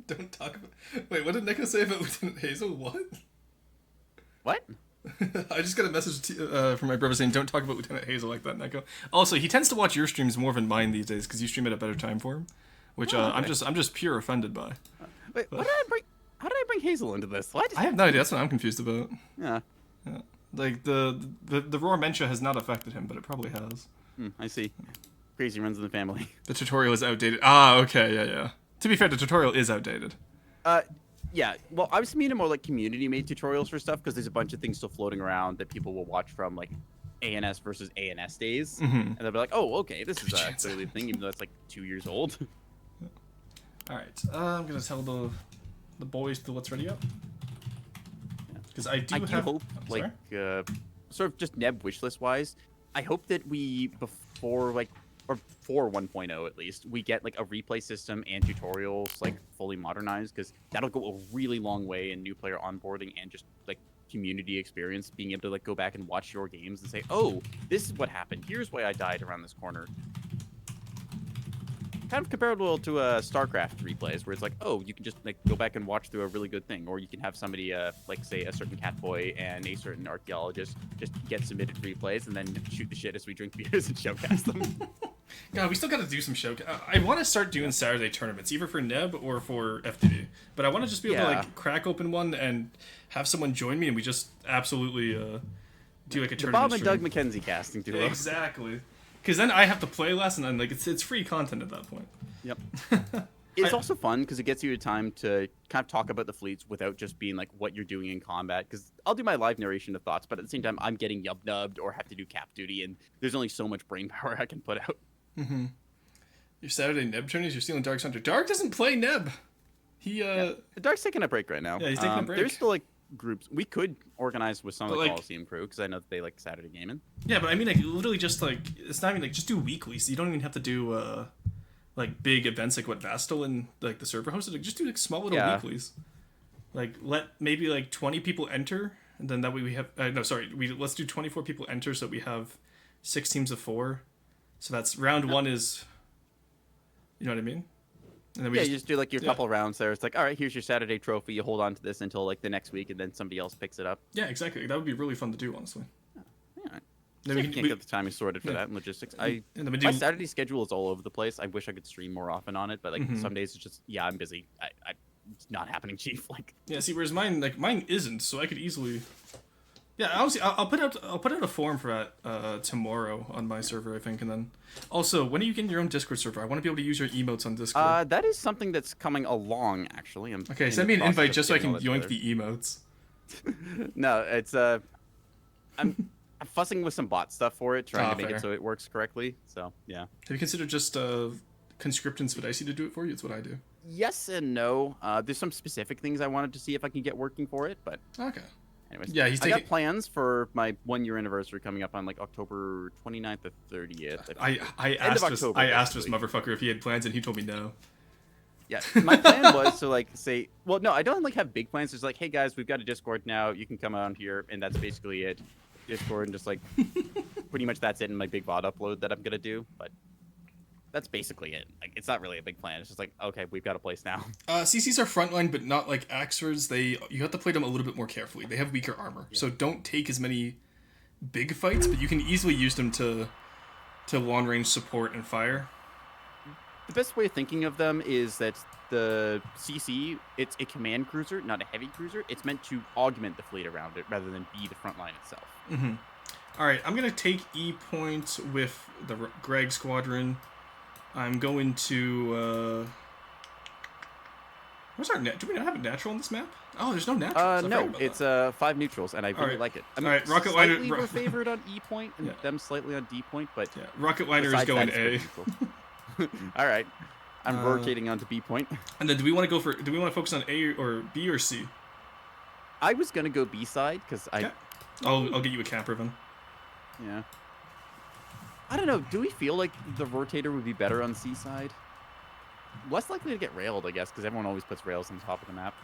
Don't talk about. Wait, what did Nico say about Lieutenant Hazel? What? What? I just got a message from my brother saying, "Don't talk about Lieutenant Hazel like that, Nico." Also, he tends to watch your streams more than mine these days because you stream at a better time for him, which I'm just pure offended by. Wait, what did I bring? How did I bring Hazel into this? What? I have no idea. That's what I'm confused about. Yeah. Like the raw mentia has not affected him, but it probably has. I see. Crazy runs in the family. The tutorial is outdated. Ah, okay, yeah. To be fair, the tutorial is outdated. Yeah. Well, I was meaning more like community-made tutorials for stuff because there's a bunch of things still floating around that people will watch from like ANS versus ANS days, and they'll be like, "Oh, okay, this is a clearly thing," even though it's like 2 years old. All right, I'm gonna tell the boys to let's ready up because I do hope like sort of just Neb wishlist wise, I hope that we before like or for 1.0 at least we get like a replay system and tutorials like fully modernized because that'll go a really long way in new player onboarding and just like community experience, being able to like go back and watch your games and say, oh, this is what happened, here's why I died around this corner. Kind of comparable to StarCraft replays, where it's like, oh, you can just like go back and watch through a really good thing, or you can have somebody, like say a certain catboy and a certain archaeologist, just get submitted replays and then shoot the shit as we drink beers and showcast them. God, we still got to do some show. I want to start doing Saturday tournaments, either for Neb or for FTD. But I want to just be able to like crack open one and have someone join me, and we just absolutely do like a tournament. Bob and stream. Doug McKenzie casting duo. Exactly. Because then I have to play less, and then like it's free content at that point. Yep. It's also fun because it gets you time to kind of talk about the fleets without just being like what you're doing in combat. Because I'll do my live narration of thoughts, but at the same time, I'm getting yub-nubbed or have to do cap duty, and there's only so much brain power I can put out. Your Saturday Neb tourneys, you're stealing Dark's Hunter. Dark doesn't play Neb. He The Dark's taking a break right now. Yeah, he's taking a break. There's still like groups we could organize with some of the like, Coliseum crew because I know that they like Saturday gaming. Yeah, but I mean, like, literally just, like, it's not even, like, just do weeklies. You don't even have to do, like, big events like what Vastal and, like, the server hosted. Like, just do, like, small little weeklies. Like, let maybe, like, 20 people enter, and then that way we have, let's do 24 people enter so that we have 6 teams of 4. So that's, round 1 is, you know what I mean? And then we you just do, like, your couple rounds there. It's like, all right, here's your Saturday trophy. You hold on to this until, like, the next week, and then somebody else picks it up. Yeah, exactly. That would be really fun to do, honestly. Yeah. Then we can't get the timing sorted for that and logistics. My Saturday schedule is all over the place. I wish I could stream more often on it, but like some days it's just I'm busy. It's not happening, Chief. Like see, whereas mine isn't, so I could easily. Yeah, honestly, I'll put out a forum for that tomorrow on my server, I think, and then also when are you getting your own Discord server? I want to be able to use your emotes on Discord. That is something that's coming along. Actually, okay. Send me an invite just so I can yoink the emotes. No, it's I'm fussing with some bot stuff for it, trying to make it so it works correctly. So yeah. Have you considered just Conscript and Svidici to do it for you? It's what I do. Yes and no. There's some specific things I wanted to see if I can get working for it, but okay. Anyways, yeah, I got plans for my 1-year anniversary coming up on like October 29th or 30th. I asked this motherfucker if he had plans, and he told me no. Yeah, my plan was to like say, well, no, I don't like have big plans. It's like, hey guys, we've got a Discord now. You can come on here, and that's basically it. Discord and just like pretty much that's it in my big VOD upload that I'm gonna do, but that's basically it. Like it's not really a big plan. It's just like, okay, we've got a place now. CCs are frontline, but not like Axers. You have to play them a little bit more carefully. They have weaker armor, so don't take as many big fights, but you can easily use them to long range support and fire. The best way of thinking of them is that the CC, it's a command cruiser, not a heavy cruiser. It's meant to augment the fleet around it rather than be the front line itself. Mm-hmm. All right, I'm going to take E point with the Greg squadron. I'm going to... What's our do we not have a natural on this map? Oh, there's no natural. I forgot No, about it's that. 5 neutrals, and I really Alright. like it. I mean, Alright, Rocket slightly Liner- we're favored on E point, and Yeah. them slightly on D point, but Yeah, Rocket Liner is besides going that, A. it's pretty neutral. All right, I'm rotating onto B point. And then do we want to focus on A or B or C? I was gonna go B side because Okay. I'll get you a camper then. yeah. I don't know. Do we feel like the rotator would be better on C side? Less likely to get railed, I guess, because everyone always puts rails on top of the map.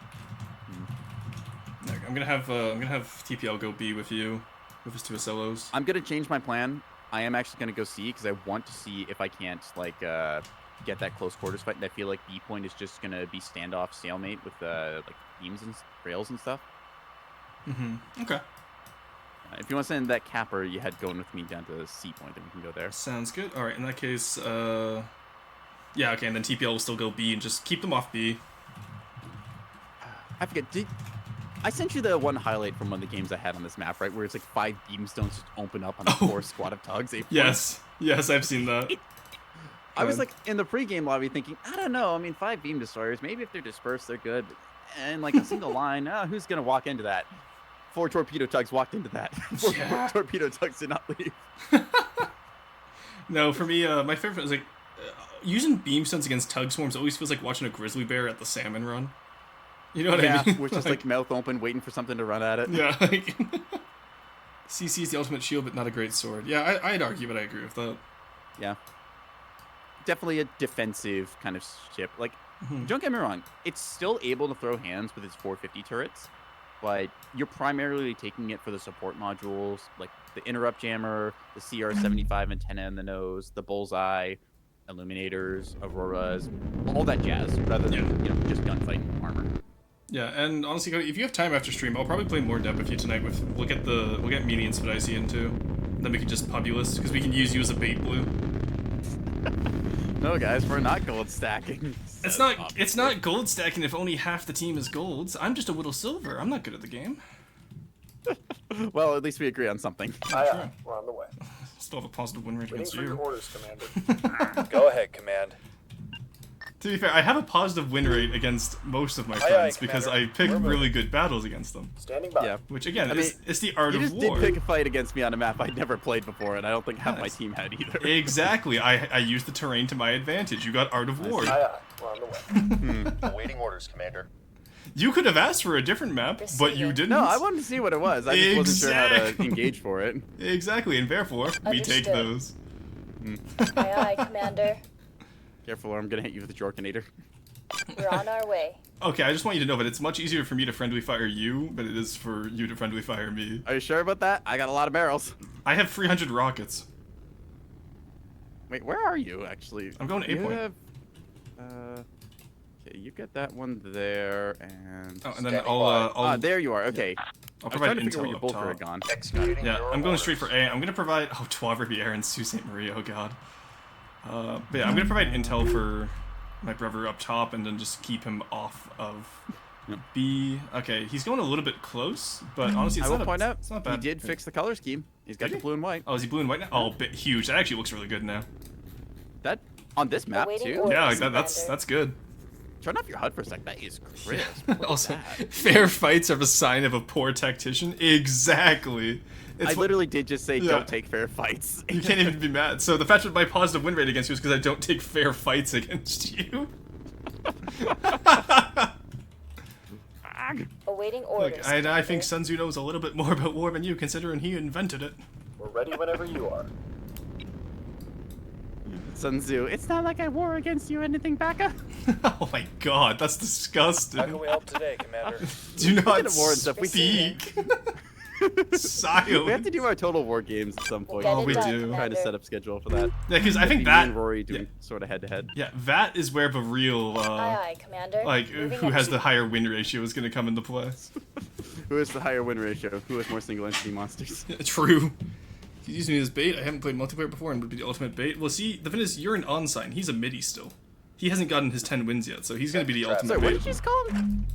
I'm gonna have TPL go B with you, with his 2 solos. I'm gonna change my plan. I am actually gonna go C because I want to see if I can't like get that close quarters fight. And I feel like B point is just gonna be standoff stalemate with like beams and rails and stuff. Okay. If you want to send that capper you had going with me down to C point, then we can go there. Sounds good. All right. In that case, yeah. Okay. And then TPL will still go B and just keep them off B. I forget. I sent you the one highlight from one of the games I had on this map, right? Where it's like 5 beamstones just open up on a 4 squad of tugs. 8 Yes. Yes, I've seen that. I was like in the pregame lobby thinking, I don't know. I mean, 5 beam destroyers. Maybe if they're dispersed, they're good. And like a single line, who's gonna walk into that? 4 torpedo tugs walked into that. 4 Yeah. torpedo tugs did not leave. No, for me, my favorite is like using beamstones against tug swarms always feels like watching a grizzly bear at the salmon run. You know what I mean? Which is like mouth open, waiting for something to run at it. Yeah, like CC is the ultimate shield, but not a great sword. Yeah, I'd argue, but I agree with that. Yeah. Definitely a defensive kind of ship. Like, don't get me wrong, it's still able to throw hands with its 450 turrets, but you're primarily taking it for the support modules, like the interrupt jammer, the CR75 antenna in the nose, the bullseye, illuminators, auroras, all that jazz, rather than just gunfight armor. Yeah, and honestly, Cody, if you have time after stream, I'll probably play more depth with you tonight. We'll get Median Spadici too. Then we can just Populous, because we can use you as a bait blue. No, guys, we're not gold stacking. It's not gold stacking if only half the team is golds. I'm just a little silver. I'm not good at the game. Well, at least we agree on something. Aye, we're on the way. Still have a positive win rate Waiting against for your you. orders, Commander. Go ahead, Command. To be fair, I have a positive win rate against most of my Aye, friends aye, because Commander. I pick We're really moving. good battles against them. Standing by. Yeah. Which again, I mean, it's the art You of just war. did pick a fight against me on a map I'd never played before, and I don't think half my Yes. team had either. Exactly. I used the terrain to my advantage. You got art of war. Aye, we're on the way. Awaiting orders, Commander. You could have asked for a different map, but you didn't. No, I wanted to see what it was. I just wasn't sure how to Exactly. engage for it. Exactly, and therefore we take Understood. those. Aye, aye, Commander. Careful, or I'm gonna hit you with the Jorkinator. We're on our way. Okay, I just want you to know that it's much easier for me to friendly fire you than it is for you to friendly fire me. Are you sure about that? I got a lot of barrels. I have 300 rockets. Wait, where are you actually? I'm going to A You point. have, okay, you get that one there, and Oh, and then Standing I'll there you are. Okay, I'll I was provide trying to figure intel where your up bolter had top. gone. Executing Yeah, your I'm going orders. straight for A. I'm gonna provide 12 Riviera and Sault Ste. Marie. Oh god. But yeah, I'm gonna provide intel for my brother up top, and then just keep him off of B. Okay, he's going a little bit close, but honestly, it's I will not point out it's not he bad. did fix the color scheme. He's got Did the he? blue and white. Oh, is he blue and white now? Oh, bit huge. That actually looks really good now. That on this map Awaiting too. orders. Yeah, Orders, like that's Commander. that's good. Turn off your HUD for a sec. That is crisp. Look at Also, that. fair fights are a sign of a poor tactician. Exactly. I literally did just say Yeah. don't take fair fights. You can't even be mad. So the fact that my positive win rate against you is because I don't take fair fights against you. Awaiting Look, orders. I think Commander. Sun Tzu knows a little bit more about war than you, considering he invented it. We're ready whenever you are. Sun Tzu, it's not like I war against you or anything, Baka. Oh my god, that's How disgusting. can we help today, Commander? Do not of war and stuff, we speak. We Silence. have to do our total war games at some point. Get Oh, it we done, do. Trying to Commander. set up schedule for that. Yeah, because I think Me that. and Rory doing yeah. sort of head to head. Yeah, that is where the real, Aye, aye, Commander. like, Moving who up has to- the higher win ratio is going to come into play. Who has the higher win ratio? Who has more single entity monsters? Yeah, true. He's using me as bait. I haven't played multiplayer before and would be the ultimate bait. Well, see, the thing is, you're an on-sign. He's a midi still. He hasn't gotten his 10 wins yet, so he's going to be the ultimate Sorry, what bait. did you just call him?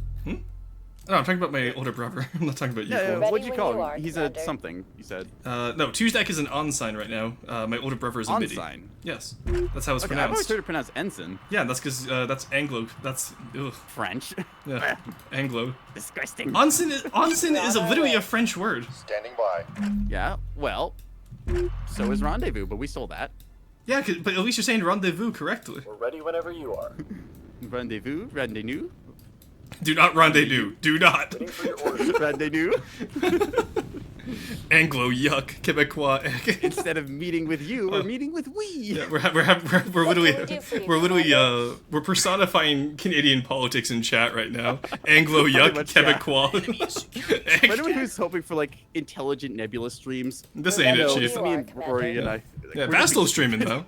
No, I'm talking about my older brother. I'm not talking about you. Yeah, Cole. what'd Ready you when call you him? are, He's Commander. a something, you said. No, Tuzak is an on sign right now. My older brother is a midi. On-sign. Yes, that's how it's Okay, I've always pronounced. heard it pronounced ensign. Yeah, that's because that's Anglo. That's ugh, French. yeah, Anglo. Disgusting. Onsen is on our literally way. a French word. Standing by. Yeah, well, so is rendezvous, but we stole that. Yeah, but at least you're saying rendezvous correctly. We're ready whenever you are. Rendezvous? Rendezvous? Do not rendezvous. Do not. Waiting for your orders. Rendezvous? Anglo yuck. Quebecois. Instead of meeting with you, we're meeting with we. Yeah, we're literally What can we do for you, we're literally Commander? we're personifying Canadian politics in chat right now. Anglo yuck. much, yeah. Quebecois. For anyone who's hoping for like intelligent Nebulous streams, This We're ain't it, ready when chief. you me are, and Commander. Rory and I. Yeah, we're just- Bastel's streaming though.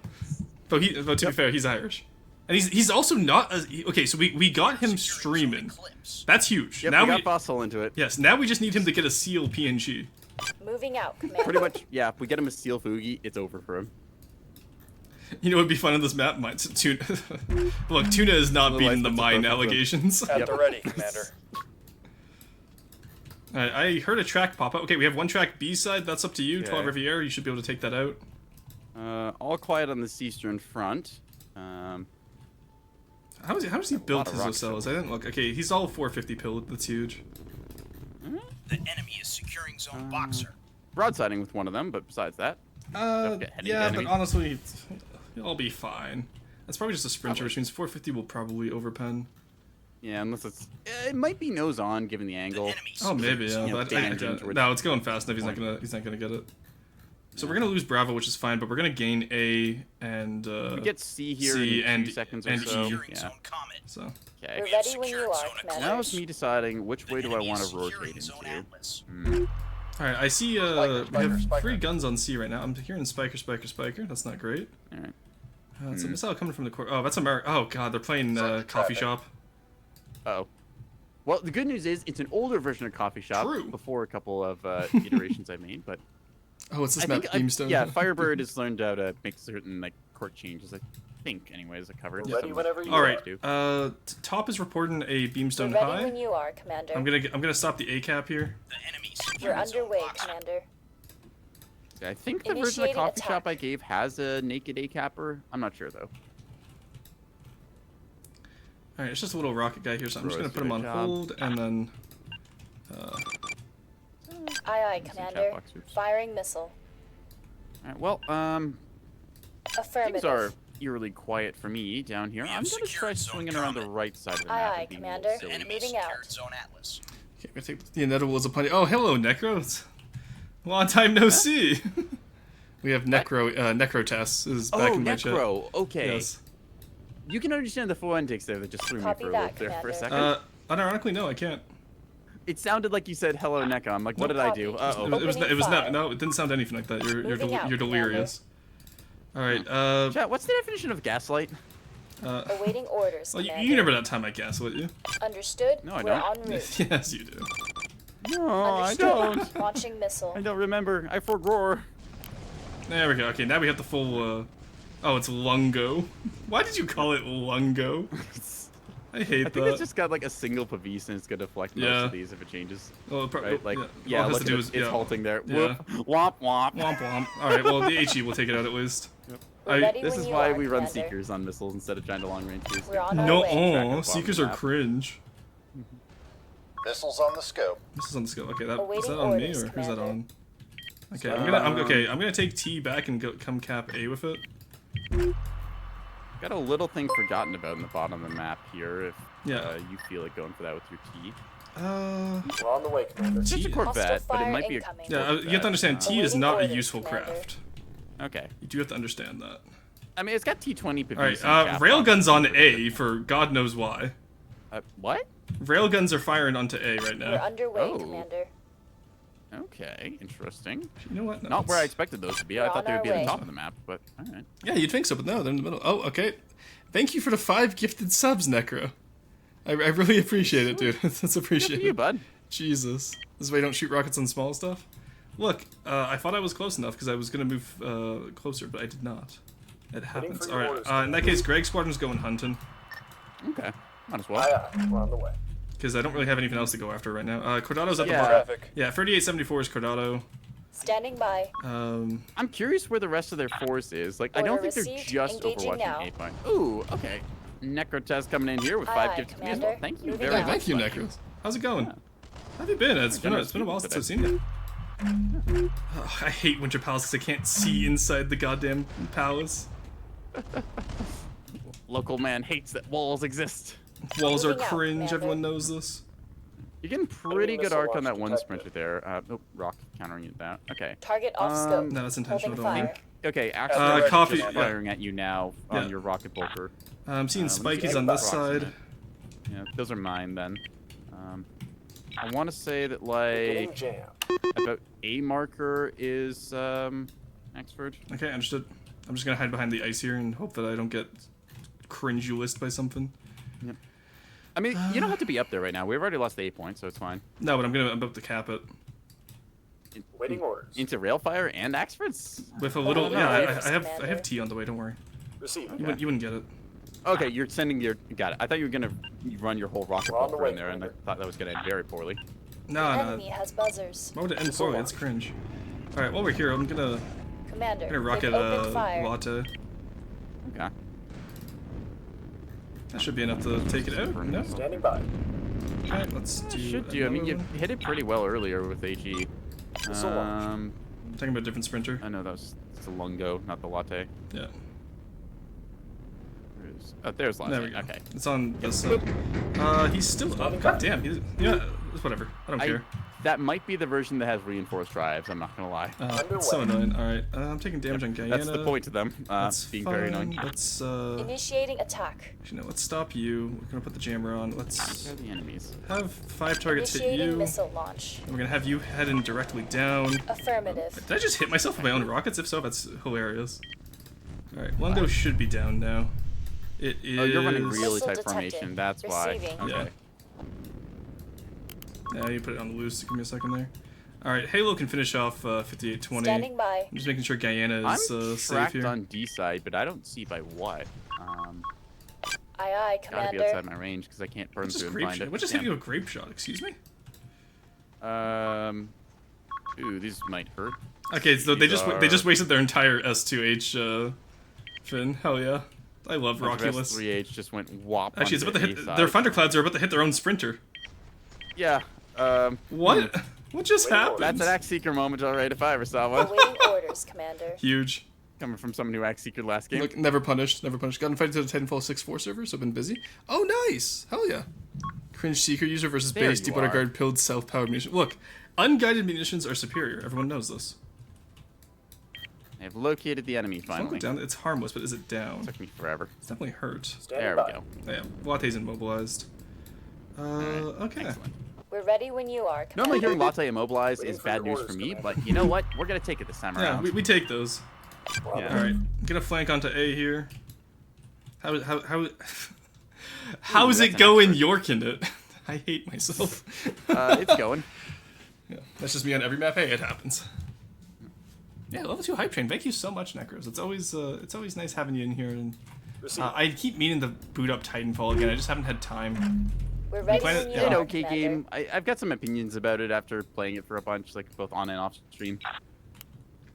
But to be fair, he's Irish, and he's also not as okay. So we got him streaming. That's huge. Yep, now we got Bastel into it. yes. Now we just need him to get a seal PNG. Moving out, Commander. Pretty much, yeah. If we get him a Steel Fugi, it's over for him. You know what would be fun on this map? Tuna. Look, Tuna is not Otherwise, beating the that's a mine perfect one. allegations. At Yep. the ready, Commander. Alright, I heard a track pop up. Okay, we have one track B side. That's up to you. Okay. 12 Riviera. You should be able to take that out. All quiet on the Eastern front. How does he build lot of his rocks cells? I didn't look. Okay, he's all 450 pill. That's huge. The enemy is securing zone Boxer. Broadsiding with one of them, but besides that, Don't get heading Yeah, to but enemy. honestly, he'll be fine. That's probably just a sprinter, which means 450 will probably overpen. yeah, unless it's it might be nose on given the angle. Oh, maybe, yeah. Yeah, But tangent, which- no, it's going fast enough. He's not gonna get it. So we're gonna lose Bravo, which is fine, but we're gonna gain A and We get C here C in and 2 seconds or and so. E. Yeah. So Okay. We're ready when you are, Commander. Now it's me deciding which way do I want to rotate into. all right, I see. Spiker, We have spiker. 3 guns on C right now. I'm hearing Spiker. That's not great. All right. It's a missile coming from the core. Oh, that's America. Oh god, they're playing coffee traffic. shop. Oh. Well, the good news is it's an older version of Coffee Shop True. before a couple of iterations I made, but Oh, what's this I map? think Beamstone. yeah, Firebird has learned how to make certain like court changes. I think, anyways, I covered. We're ready whenever you All are. right. Do. Top is reporting a We're Beamstone ready high. when you are, Commander. I'm gonna stop the A cap here. We're underway, Commander. I think the version of Initiating Coffee Shop attack. I gave has a naked A capper. I'm not sure though. All right, it's just a little rocket guy here, so I'm just gonna Gross, put him good on job. hold and then. Aye, aye, Some Commander. chat boxes. Firing missile. All right, well, Affirmative. things are eerily quiet for me down here. I'm gonna try swinging around the right side of the Aye, map. aye, and being a little Commander. silly. Moving out. Okay, we're gonna take the inedible as a punch. Oh, hello, Necros. Long time no see. We have Necro Tess is back Oh, in my chat. Necro. Okay. Yes. You can understand the forensics there that just threw Copy me for a that, loop there for a Commander. second. Unironically, no, I can't. It sounded like you said hello, Necro. I'm like, what did I do? Copy. Uh-oh. It was not. fire. No, it didn't sound anything like that. Moving out, You're delirious. All right. Chat, what's the definition of gaslight? Awaiting orders, Well, Commander. you remember that time I guessed, would you? Understood? No, I We're don't. en route. Yes, you do. No, I Understood. don't. Launching missile. I don't remember. I forgot. There we go. Okay, now we have the full. Oh, it's Lungo. Why did you call it Lungo? I hate I think that. it's just got like a single Pavise and it's gonna deflect most Yeah. of these if it changes. Well, Right? Like, yeah, all it has look to at do it, is it's halting there. Yeah. Whoop. Womp womp. Womp womp. All right. Well, the HE will take it out at least. We're ready This when is you why are, we run Commander. Seekers on missiles instead of trying to long range use. We're on our No, way. Track of Seekers bottom are map. cringe. Missiles on the scope. This is on the scale. Okay, that is Awaiting that on me orders, or who's that Commander. on? Okay, I'm gonna take T back and come cap A with it. Got a little thing forgotten about in the bottom of the map here. If Yeah. you feel like going for that with your T. We're on the way, Commander. It's just a T- Corvette, but it fire might be a incoming. Yeah, you have to understand. T is Awaiting not a orders, useful Commander. craft. Okay. You do have to understand that. I mean, it's got T20 Pavise. All right, railguns on A for God knows why. What? Railguns are firing onto A right We're now. underway, Oh. Commander. Okay, interesting. You know what? No, Not where I it's- expected those to be. We're I thought on they would our be at way. the top of the map, but alright. Yeah, you'd think so, but no, they're in the middle. Oh, okay. Thank you for the 5 gifted subs, Necro. I really appreciate it, dude. That's Good for appreciated. you, bud. Jesus. This is why you don't shoot rockets on small stuff? Look, I thought I was close enough because I was going to move closer, but I did not. It happens. for your Alright, orders, in that case, Greg Squadron's going hunting. Okay, might as well. Aye, aye. We're on the way. because I don't really have anything else to go after right now. Cordado's at the Yeah. bar. Traffic. Yeah, 3874 is Cordado. Standing by. I'm curious where the rest of their force is. Like, I don't Order think they're received. just Engaging overwatching now. 8 point. Ooh, okay. Necrotest coming in here with 5 Aye, gifted to me as well. Commander. Thank you Moving very out. much. Thank you, Necros. How's it going? How have you been? It's been a while since I've seen you. Oh, I hate Winter Palace because I can't see inside the goddamn palace. Local man hates that walls exist. Walls are Moving out, cringe. Commander. Everyone knows this. You're getting pretty good missile arc on launch that one detected. sprinter there. Nope, rock countering it down. Okay. Target off scope. No, that's intentional. Holding Don't worry. fire. Okay, actually, Coffee, just yeah. firing at you now on Yeah. your rocket bolter. I'm seeing Let me Spike see is the on this approximate. side. Yeah, those are mine then. I want to say that Getting like jammed. about A marker is Axford. Okay, understood. I'm just gonna hide behind the ice here and hope that I don't get cringe-list by something. I mean, you don't have to be up there right now. We've already lost the 8 points, so it's fine. No, but I'm about to cap it Waiting orders. Into Railfire and Axfords? with a little. no, Yeah, I Commander. have tea on the way. Don't worry. Receiving. You wouldn't get it. Okay, you're sending your. Got it. I thought you were gonna run your whole rocket We're on the bolter in way, there, and I Commander. thought that was gonna end very poorly. No, Enemy no. has buzzers. Why would it end poorly? It's cringe. All right, while we're here, I'm gonna Commander. rocket they've opened fire. latte. Okay. That should be enough to take it out. No. Standing by. Okay, let's do. Should do. I mean, you another one. hit it pretty well earlier with HE. Missile launch. Talking about a different sprinter. I know that was it's a lungo, not the latte. Yeah. There's latte. There we go. Okay. It's on this side. He's still up. God damn. Yeah, it's whatever. I don't care. That might be the version that has reinforced drives. I'm not gonna lie. It's so annoying. All right, I'm taking damage on Guyana. That's the point to them. That's Being fine. very annoying. Let's Initiating attack. actually, no, let's stop you. We're gonna put the jammer on. Let's They're the enemies. have 5 targets hit Initiating you. missile launch. And we're gonna have you heading directly down. Affirmative. Did I just hit myself with my own rockets? If so, that's hilarious. All right, Lungo should be down now. It is. Oh, you're running really Missile tight detected. formation. That's why. Receiving. Okay. Yeah, you put it on the loose. Give me a second there. All right, Halo can finish off 5820. Standing by. I'm just making sure Guyana is I'm safe tracked here. on D side, but I don't see by what. Aye, Gotta be Commander. outside my range because I can't burn What just through and grape find shot? it. What just hit you a grape shot? Excuse me. Ooh, these might hurt. Okay, so they These just are- wasted their entire S2H fin. Hell yeah, I love Rockulus. 3H just went whop. Actually, it's onto about to A hit. side. Their thunderclouds are about to hit their own sprinter. Yeah. What? What just happened? That's an Axe Seeker moment, alright, if I ever saw one. Awaiting orders, Commander. Huge. Coming from someone who Axe Seeker last game. Look, never punished. Never punished. Got invited to the Titanfall 6-4 server, so been busy. Oh, nice. Hell yeah. Cringe Seeker user versus There base you Deepwater are. Guard pilled self-powered munitions. Look, unguided munitions are superior. Everyone knows this. I've located the enemy It's not finally. down. It's harmless, but is it down? Took me forever. It's definitely hurt. Standing There by. we go. Oh, yeah, Latte's immobilized. Okay. Excellent. We're ready when you are, Commander. Normally hearing Latte immobilized Waiting is for bad your news orders, for me, Commander. but you know what? We're gonna take it this time Yeah, around. we take those. Yeah. All right, gonna flank onto A here. How's that's it an going? effort. Yorking it. I hate myself. It's going. Yeah, that's just me on every map. Hey, it happens. Yeah, level 2 hype train. Thank you so much, Necros. It's always nice having you in here. And Receiving. I keep meaning to boot up Titanfall again. I just haven't had time. We're ready playing when it- you yeah. An are, okay Commander. game. I've got some opinions about it after playing it for a bunch, like both on and off stream.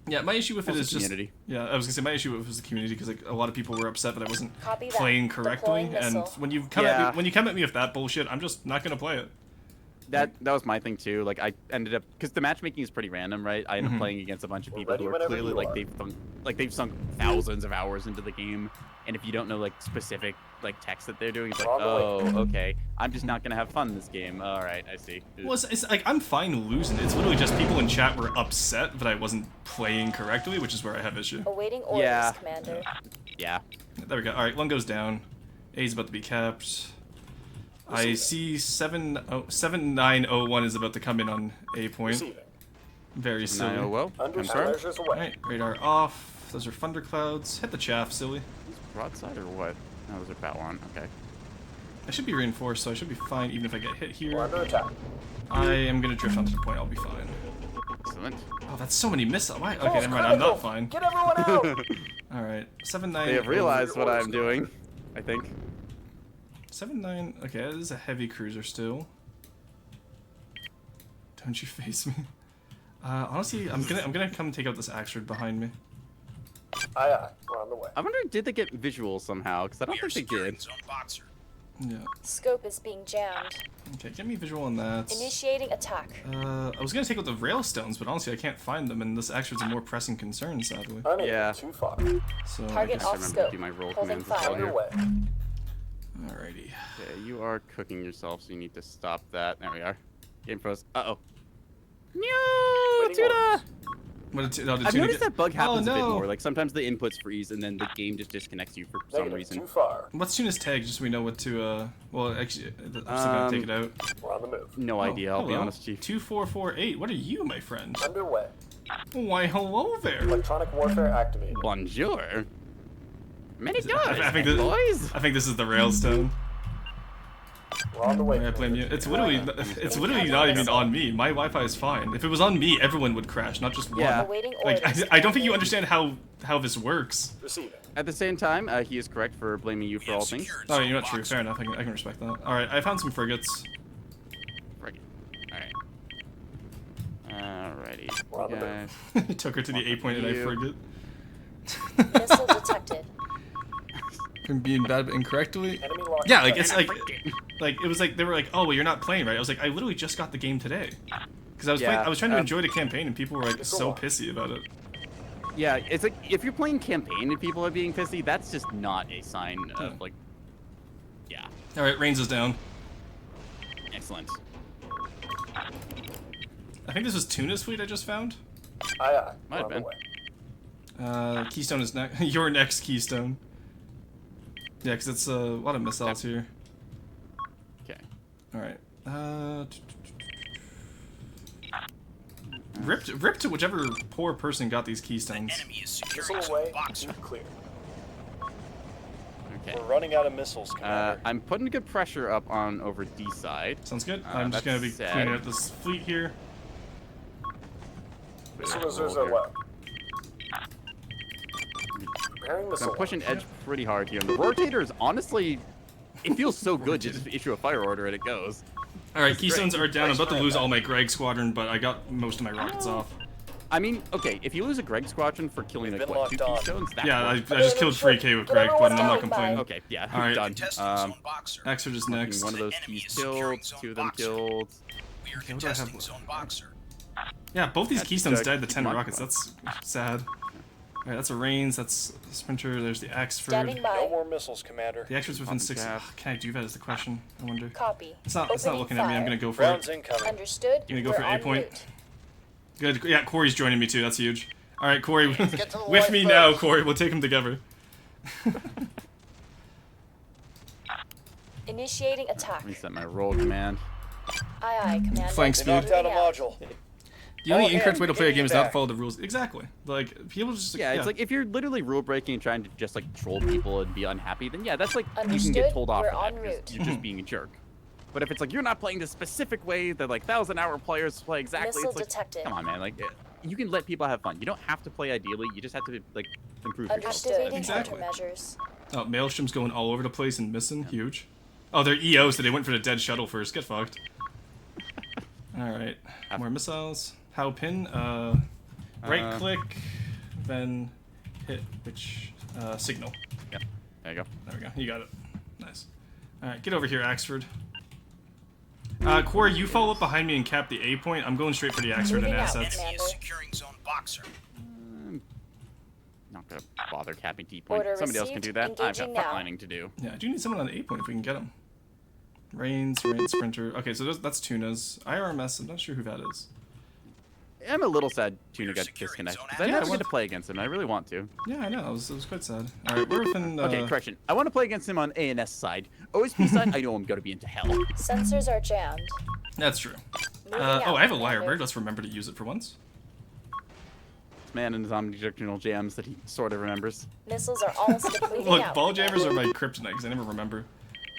Yeah, my issue with it Also is just community. yeah. I was gonna say my issue with it was the community because like a lot of people were upset that I wasn't Copy that. playing correctly. Deploying And missile. when you come Yeah. at me, when you come at me with that bullshit, I'm just not gonna play it. That was my thing too. Like I ended up because the matchmaking is pretty random, right? I ended up playing against a bunch of We're people ready who are whenever clearly you like are. they've sunk thousands of hours into the game, and if you don't know like specific like text that they're doing, it's like, We're on the way. oh, okay, I'm just not gonna have fun this game. All right, I see. Well, it's like I'm fine losing. It's literally just people in chat were upset that I wasn't playing correctly, which is where I have issue. Awaiting orders, Yeah. Commander. Yeah. There we go. All right, one goes down. A's about to be capped. I see 7901 is about to come in on A point. Receiving. Very silly. No, well, Understood. confirm. Measures away. Alright, radar off. Those are thunderclouds. Hit the chaff, silly. Broadside or what? No, those are Batwan. Okay. I should be reinforced, so I should be fine even if I get hit We're here. under attack. I am gonna drift onto the point, I'll be fine. Excellent. Oh, that's so many missiles. Why? Okay, False never mind, I'm critical. not fine. Get everyone out. Alright, 7-9. They have realized what I'm doing, I think. 7-9. Okay, this is a heavy cruiser still. Don't you face me. Honestly, I'm gonna come take out this Axford behind me. Aye, aye. We're on the way. I wonder, did they get visuals somehow? Because I We don't are think they securing did. zone boxer. Yeah. Scope is being jammed. Okay, get me visual on that. Initiating attack. I was gonna take out the railstones, but honestly, I can't find them, and this Axford's a more pressing concern, sadly. Unable. Yeah. Too far. So. Target I off remember to scope. do my roll Holding commands as well fire. here. Underway. Alrighty. Okay, you are cooking yourself, so you need to stop that. There we are. Game froze. Uh-oh. No, Waiting Tuna! orders. What did I've Tuna noticed get? that bug happens a bit no. more. Like, sometimes the inputs freeze, and then the game just disconnects you for some Negative. reason. Too far. What's Tuna's tag, just so we know what to, well, actually, I'm still gonna take it out. We're on the move. No idea, I'll be hello. honest, Chief. 2448, what are you, my friend? Underway. Why, hello there. Electronic warfare activated. Bonjour. Many I doors, think boys. I think this is the railstone. We're on the way. I blame you. It's literally not even on me. My Wi-Fi is fine. If it was on me, everyone would crash, not just one. Yeah. Awaiting Like, orders. I don't think you understand how this works. Receiving. At the same time, he is correct for blaming you We for have all things. secured Oh, zone you're not true. boxer. Fair enough. I can respect that. All right, I found some frigates. Friggin'. Alrighty. We're on the Guys. He took her to the 8 point and I You. frigate. Missile detected. From being bad but incorrectly. Enemy locked. Yeah, like it's like it was like they were like, oh well, you're not playing right. I was like, I literally just got the game today, because I was Yeah, I was trying to um, enjoy the campaign and people were like so pissy about it. Yeah, it's like if you're playing campaign and people are being pissy, that's just not a sign of like. Yeah. All right, Reigns is down. Excellent. I think this was Tuna's fleet I just found. Aye, aye. Might We're have on the been. way. Keystone is next. Your next Keystone. Yeah, because it's a lot of missiles here. Okay. All right. Rip to whichever poor person got these The Keystones. enemy is securing Missile zone away. boxer. Too clear. Okay. We're running out of missiles, Commander. I'm putting good pressure up on over D side. Sounds good. I'm just gonna be that's sad. cleaning up this fleet here. Missile reserves are low. Preparing So missile. I'm pushing launch. edge pretty hard here. And the rotator is honestly, it feels so good to just issue a fire order and it goes. All right, That's Keystones great. are down. I'm about to lose all my Greg squadron, but I got most of my rockets off. I mean, okay, if you lose a Greg squadron for killing We've like been what, 2 locked on. Keystones, that Yeah, I works. just killed 3K with Greg, but I'm not complaining. Okay, yeah, All right. done. Contesting Um, zone boxer. Axford is next. one of those The enemy keys is securing killed, zone 2 of them boxer. killed. We are what do I have contesting left? zone boxer. Yeah, both these That's Keystones good. died to Keep 10 them rockets. That's sad. All right, that's a Reigns. That's a Sprinter. There's the Axford. Standing No by. more missiles, Commander. The Axford's within 6. cap. Can I do that? Is the question. I wonder. Copy. It's not Opening looking at me. I'm fire. gonna go for Rounds it. incoming. Understood. You gonna go We're for A en point? route. Good. Yeah, Corey's joining me too. That's huge. All right, Corey, get to the with me lifeboat. now, Corey. We'll take them together. Initiating attack. Reset my roll command. Aye, aye, Commander. Flank They speed. knocked out a Moving out. module. The only All incorrect way to play a hands, game is get not back. follow the rules. Exactly. Like people just. Yeah, it's like if you're literally rule breaking and trying to just like troll people and be unhappy, then yeah, that's like you can Understood. get told off We're for that en because route. you're just being a jerk. But if it's like you're not playing the specific way that like 1,000-hour players play exactly, Missile it's like detected. come on, man, like you can let people have fun. You don't have to play ideally. You just have to like improve yourself. Activating Exactly. countermeasures. Oh, Maelstrom's going all over the place and missing. Huge. Oh, they're EOs, so they went for the dead shuttle first. Get fucked. All right. More missiles. How pin? Right click, then hit which signal. Yeah, there you go. There we go. You got it. Nice. All right, get over here, Axford. Corey, you follow up behind me and cap the A point. I'm going straight for the Axford and Moving out. assets. Enemy is Commander. securing zone boxer. Not gonna bother capping D point. Order Somebody else can received. do that. I've got Engaging now. frontlining to do. Yeah, I do need someone on the A point if we can get him. Reigns, Sprinter. Okay, so that's Tuna's. IRMS, I'm not sure who that is. I'm a little sad Tuna You're got securing disconnected zone because I Yeah, never I get want- to play against him. I really want to. Yeah, I know. It was quite sad. All right, we're within. Okay, correction. I want to play against him on ANS side. OSP side, I know I'm gonna be into hell. Sensors are jammed. That's true. Moving Oh, out, I have a Commander. Lyrebird. Let's remember to use it for once. Man and his omnidirectional jams that he sort of remembers. Missiles are almost depleting Look, out. ball jammers are my kryptonite because I never remember.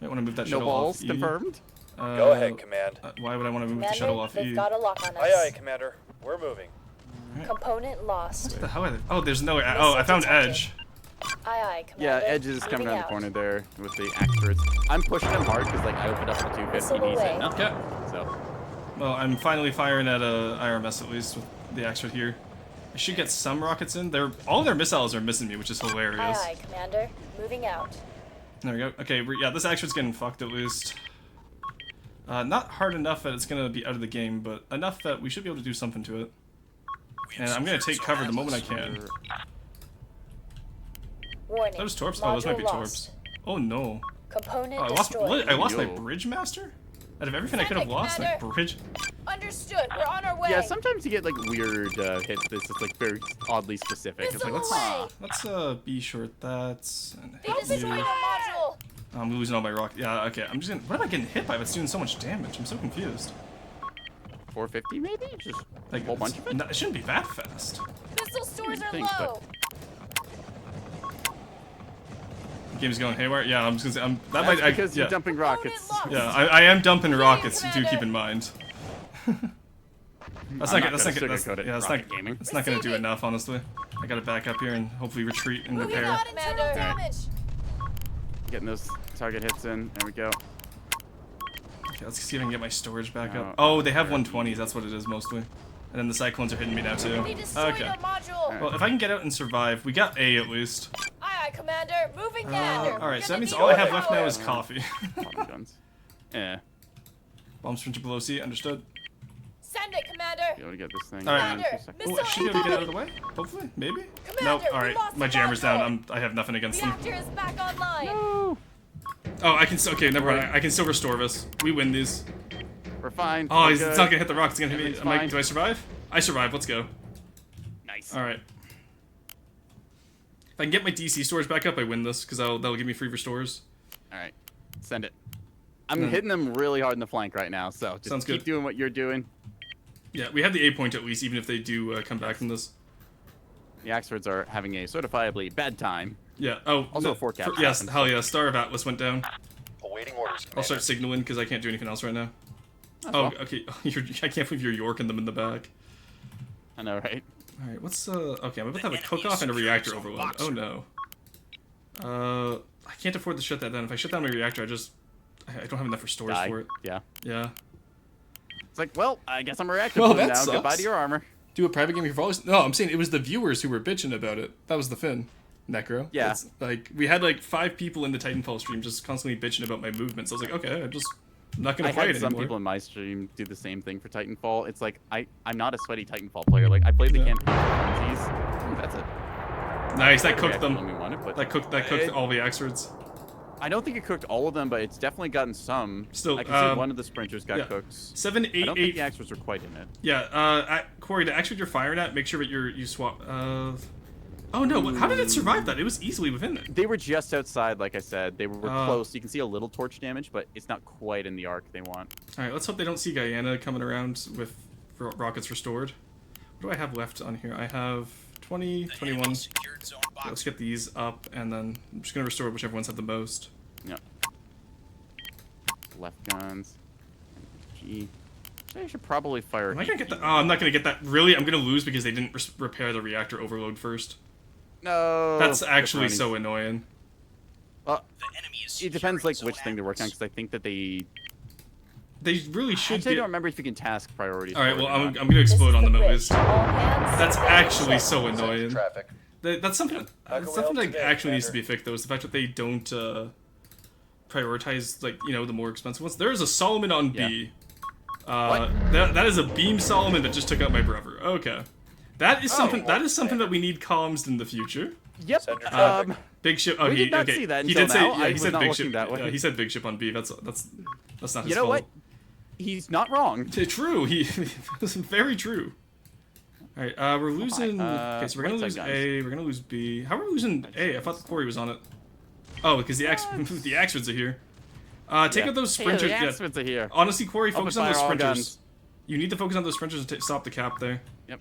Might want to move that No shuttle balls off E. confirmed. Go ahead, Command. Why would I want to move the shuttle Commander, off they've E? got a lock on us. Aye, aye, Commander. We're moving. Component lost. What the hell? Oh, there's no. Oh, Missile I found detected. Edge. Aye, Yeah, Commander. Edge is coming Moving around the out. corner there with the Axfords. I'm pushing him hard because like I opened up the 250 Missile and he said away. no. Okay. So Well, I'm finally firing at IRMS at least with the extra here. I should get some rockets in. All their missiles are missing me, which is hilarious. Aye, Commander. Moving out. There we go. Okay, yeah, this extra's getting fucked at least. Not hard enough that it's gonna be out of the game, but enough that we should be able to do something to it. And I'm gonna take cover the moment I can. Warning. Those torps? Oh, those might be Module torps. lost. Oh no. Component Oh, I lost. destroyed. What? I lost my Yo. bridge master? Out of everything I could have Send it, lost, my Commander. bridge. Understood. We're on our way. yeah, sometimes you get like weird hits that's just like very oddly specific. It's like Missile let's away. Let's be short that and They hit destroyed you. our module. I'm losing all my rock. Yeah, okay. I'm just gonna. What am I getting hit by? That's doing so much damage. I'm so confused. 450 maybe, just Like a whole bunch of it. No, it shouldn't be that fast. Missile stores are Think, but- low. The game's going haywire. Yeah, I'm just gonna say. That That's might. because Yeah, you're dumping rockets. Component yeah. lost. I am dumping rockets. Do Commander. keep in mind. That's I'm not. not That's gonna not. That's, sugarcoat it, yeah, that's rocket not. gaming. That's not gonna do Receiving. enough, honestly. I gotta back up here and hopefully retreat and Moving repair. out, Commander. Damage. Getting those target hits in. There we go. Okay, let's see if I can get my storage back No, up. Oh, they have 120s. That's what it is mostly. And then the cyclones are hitting me now too. They destroyed Okay. our module. Well, if I can get out and survive, we got A at least. Aye, Commander. Moving, Commander. All right, so that Gonna means need all I have more left now power. is coffee. Bomb guns. Yeah. Bomb sprinter below C, understood. Send it, Commander. Be able to get this thing. All right. down in 2 Commander, seconds. Oh, I should be able to get out of the way. Hopefully, maybe. Commander, Nope. All we right, lost my the jammer's down. module. I have nothing against them. Reactor is back online. No. Oh, I can. Okay, never mind. I can still restore this. We win these. We're fine. Oh, We're it's good. not gonna hit the rock. It's gonna hit me. Everything's fine. Do I survive? I survive. Let's go. Nice. All right. If I can get my DC storage back up, I win this because that'll give me free restores. All right. Send it. I'm Mm. hitting them really hard in the flank right now, so just Sounds keep good. doing what you're doing. Yeah, we have the A point at least, even if they do come back from this. The Axfords are having a certifiably bad time. Yeah. Oh. Also no, a forecast Yes. happened. Hell yeah. Star of Atlas went down. Awaiting orders, I'll Commander. start signaling because I can't do anything else right now. That's Oh, all. okay. I can't believe you're yorking them in the back. I know, right? All right. What's okay? I'm about to have a enemy cook-off is and a securing reactor zone overload. boxer. Oh no. I can't afford to shut that down. If I shut down my reactor, I don't have enough restores Die. for it. Yeah. Yeah. It's like, well, I guess I'm a reactor Well, balloon that now. Goodbye sucks. to your armor. Do a private game for followers? No, I'm saying it was the viewers who were bitching about it. That was the fin. Necro. Yeah. It's like we had like 5 people in the Titanfall stream just constantly bitching about my movements. I was like, okay, I'm not gonna I fight had some anymore. people in my stream do the same thing for Titanfall. It's like I'm not a sweaty Titanfall player. Like I played the Yeah. campaign for funsies. Ooh, that's a Nice, that reactor cooked them. balloon we wanted, but That cooked all the Xwords. I don't think it cooked all of them, but it's definitely gotten some. Still, I can see one of the sprinters got yeah. cooked. 7, 8, I don't think 8. the Axfords were quite in it. Yeah, Corey, the Xword you're firing at, make sure that you swap. Oh no, how did it survive that? It was easily within it. They were just outside, like I said. They were Oh. close. You can see a little torch damage, but it's not quite in the arc they want. All right, let's hope they don't see Guyana coming around with rockets restored. What do I have left on here? I have 20, The 21. enemy secured zone Okay, let's boxer. get these up, and then I'm just gonna restore whichever ones have the most. Yep. Left guns. G. I should probably fire. Am I gonna get AT. that? Oh, I'm not gonna get that. Really? I'm gonna lose because they didn't repair the reactor overload first. No. That's actually Pepperonis. so annoying. Well, The enemy is it depends like securing which zone thing they're working on, Atlas. because I think that they. They really should Actually, I be. don't remember if you can task priorities. All right, for it well, or I'm not. gonna This explode is on the them at bridge. least. All hands That's stay on actually ship. so Send annoying. traffic. That's something. How can That's we something help that today, actually needs to be Commander? fixed, though. Is the fact that they don't prioritize, like, the more expensive ones. There is a Solomon on B. That is a beam Solomon that just took out my brother. Okay, that is something. That is something that we need comms in the future. Yep. Send your traffic. Big ship. Oh, We he did not okay. see that he until did say. now. Yeah, I he was said not big looking ship. that way. Yeah, he said big ship on B. That's not his You know fault. what? He's not wrong. True. This is very true. All right, we're losing. Okay, so we're gonna right lose side, A. We're gonna lose B. How are we losing A? I thought the Quarry was on it. Oh, because the the Axfords are here. Take Yeah. out those Hey, sprinters. the Yeah. Axfords are here. Honestly, Quarry, Open focus on fire those all sprinters. guns. You need to focus on those sprinters to stop the cap there. Yep.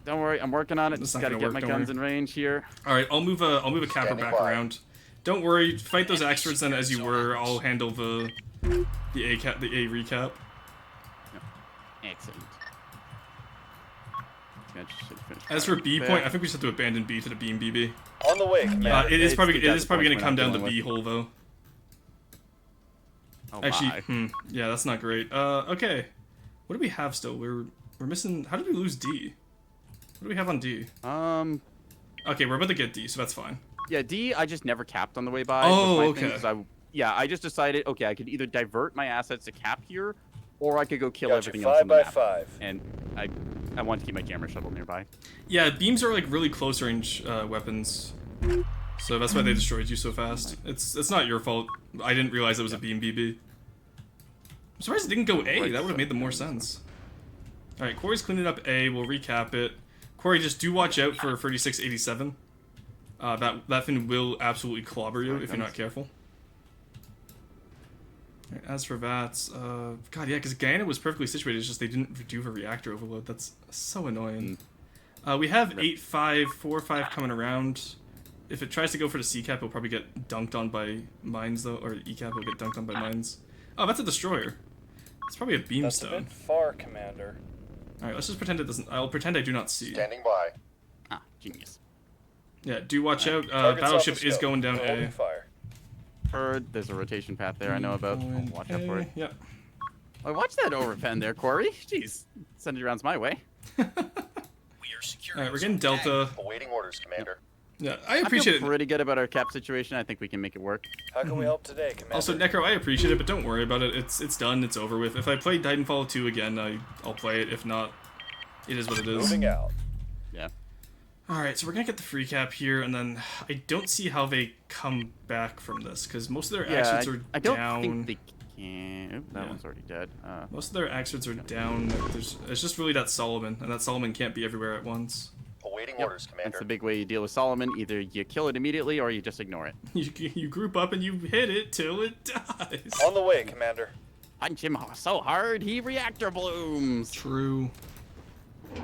Don't worry, I'm working on it. That's Just not gotta gonna get work, my don't guns worry. in range here. All right, I'll move a capper Standing back by. around. Don't worry, fight those Axfords then as you were. I'll handle the A recap. Excellent. Yeah, just finish As for B there. point, I think we just have to abandon B to the beam BB. On the way, Commander. It is it's probably the going to point come we're down not the dealing B hole though. Oh, Actually, my. yeah, that's not great. Okay, what do we have still? We're missing. How did we lose D? What do we have on D? Okay, we're about to get D, so that's fine. Yeah, D, I just never capped on the way by. Oh, was my thing, okay. 'cause I just decided, okay, I could either divert my assets to cap here, or I could go kill Got everything you else on 5 the by map. 5. And I want to keep my jammer shuttle nearby. Yeah, beams are like really close range weapons, so that's why they destroyed you so fast. It's not your fault. I didn't realize it was a beam BB. I'm surprised it didn't go A. That would have made the more sense. All right, Corey's cleaning up A. We'll recap it. Corey, just do watch out for 3687. That thing will absolutely clobber you if you're not careful. All right, as for VATS, God, yeah, because Guyana was perfectly situated. It's just they didn't do a reactor overload. That's so annoying. We have 8-5, 4-5 coming around. If it tries to go for the C-cap, it'll probably get dunked on by mines, though, or E-cap will get dunked on by mines. Oh, that's a destroyer. It's probably a That's a beamstone. bit far, Commander. All right, let's just pretend it doesn't. I'll pretend I do not see. Standing by. Ah, genius. Yeah, do watch out. Target's off Battleship the is scope. going down We're holding A. fire. Heard, there's a rotation path there I know about. I'll watch out for it. Yep. Oh, watch that overpen there, Corey. Jeez, send it around my way. We are securing All right, we're getting zone A. Delta. Awaiting orders, Commander. Yeah, I I appreciate feel it. pretty good about our cap situation. I think we can make it work. How can we help today, Commander? Also, Necro, I appreciate it, but don't worry about it. It's done. It's over with. If I play Titanfall 2 again, I'll play it. If not, it is what it is. Moving out. Yeah. Alright, so we're gonna get the free cap here, and then I don't see how they come back from this, because most of their exits are I don't down. think they can. Oop, that Yeah. one's already dead. Most of their exits are down. It's just really that Solomon, and that Solomon can't be everywhere at once. Awaiting Yep. orders, Commander. That's the big way you deal with Solomon. Either you kill it immediately or you just ignore it. You group up and you hit it till it dies. On the way, Commander. Punch him so hard he reactor blooms. True. I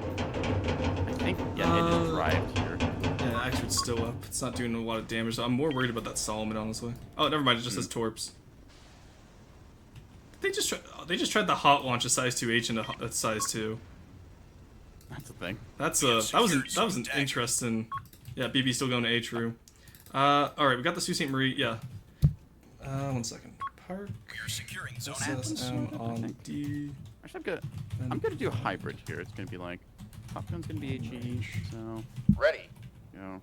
think yeah, it just arrived here. Yeah, exit's still up. It's not doing a lot of damage. I'm more worried about that Solomon, honestly. Oh, never mind. It just says Torps. They just tried the hot launch a size 2H and a size 2. That's the thing. That was an interesting. Yeah, BB still going to A, true. All right, we got the Sault Ste. Marie. Yeah. 1 second. Park. We are securing zone A. SSM on D. Actually, I'm gonna do a hybrid here. It's gonna be like Top Gun's gonna be HE, so Ready. you know,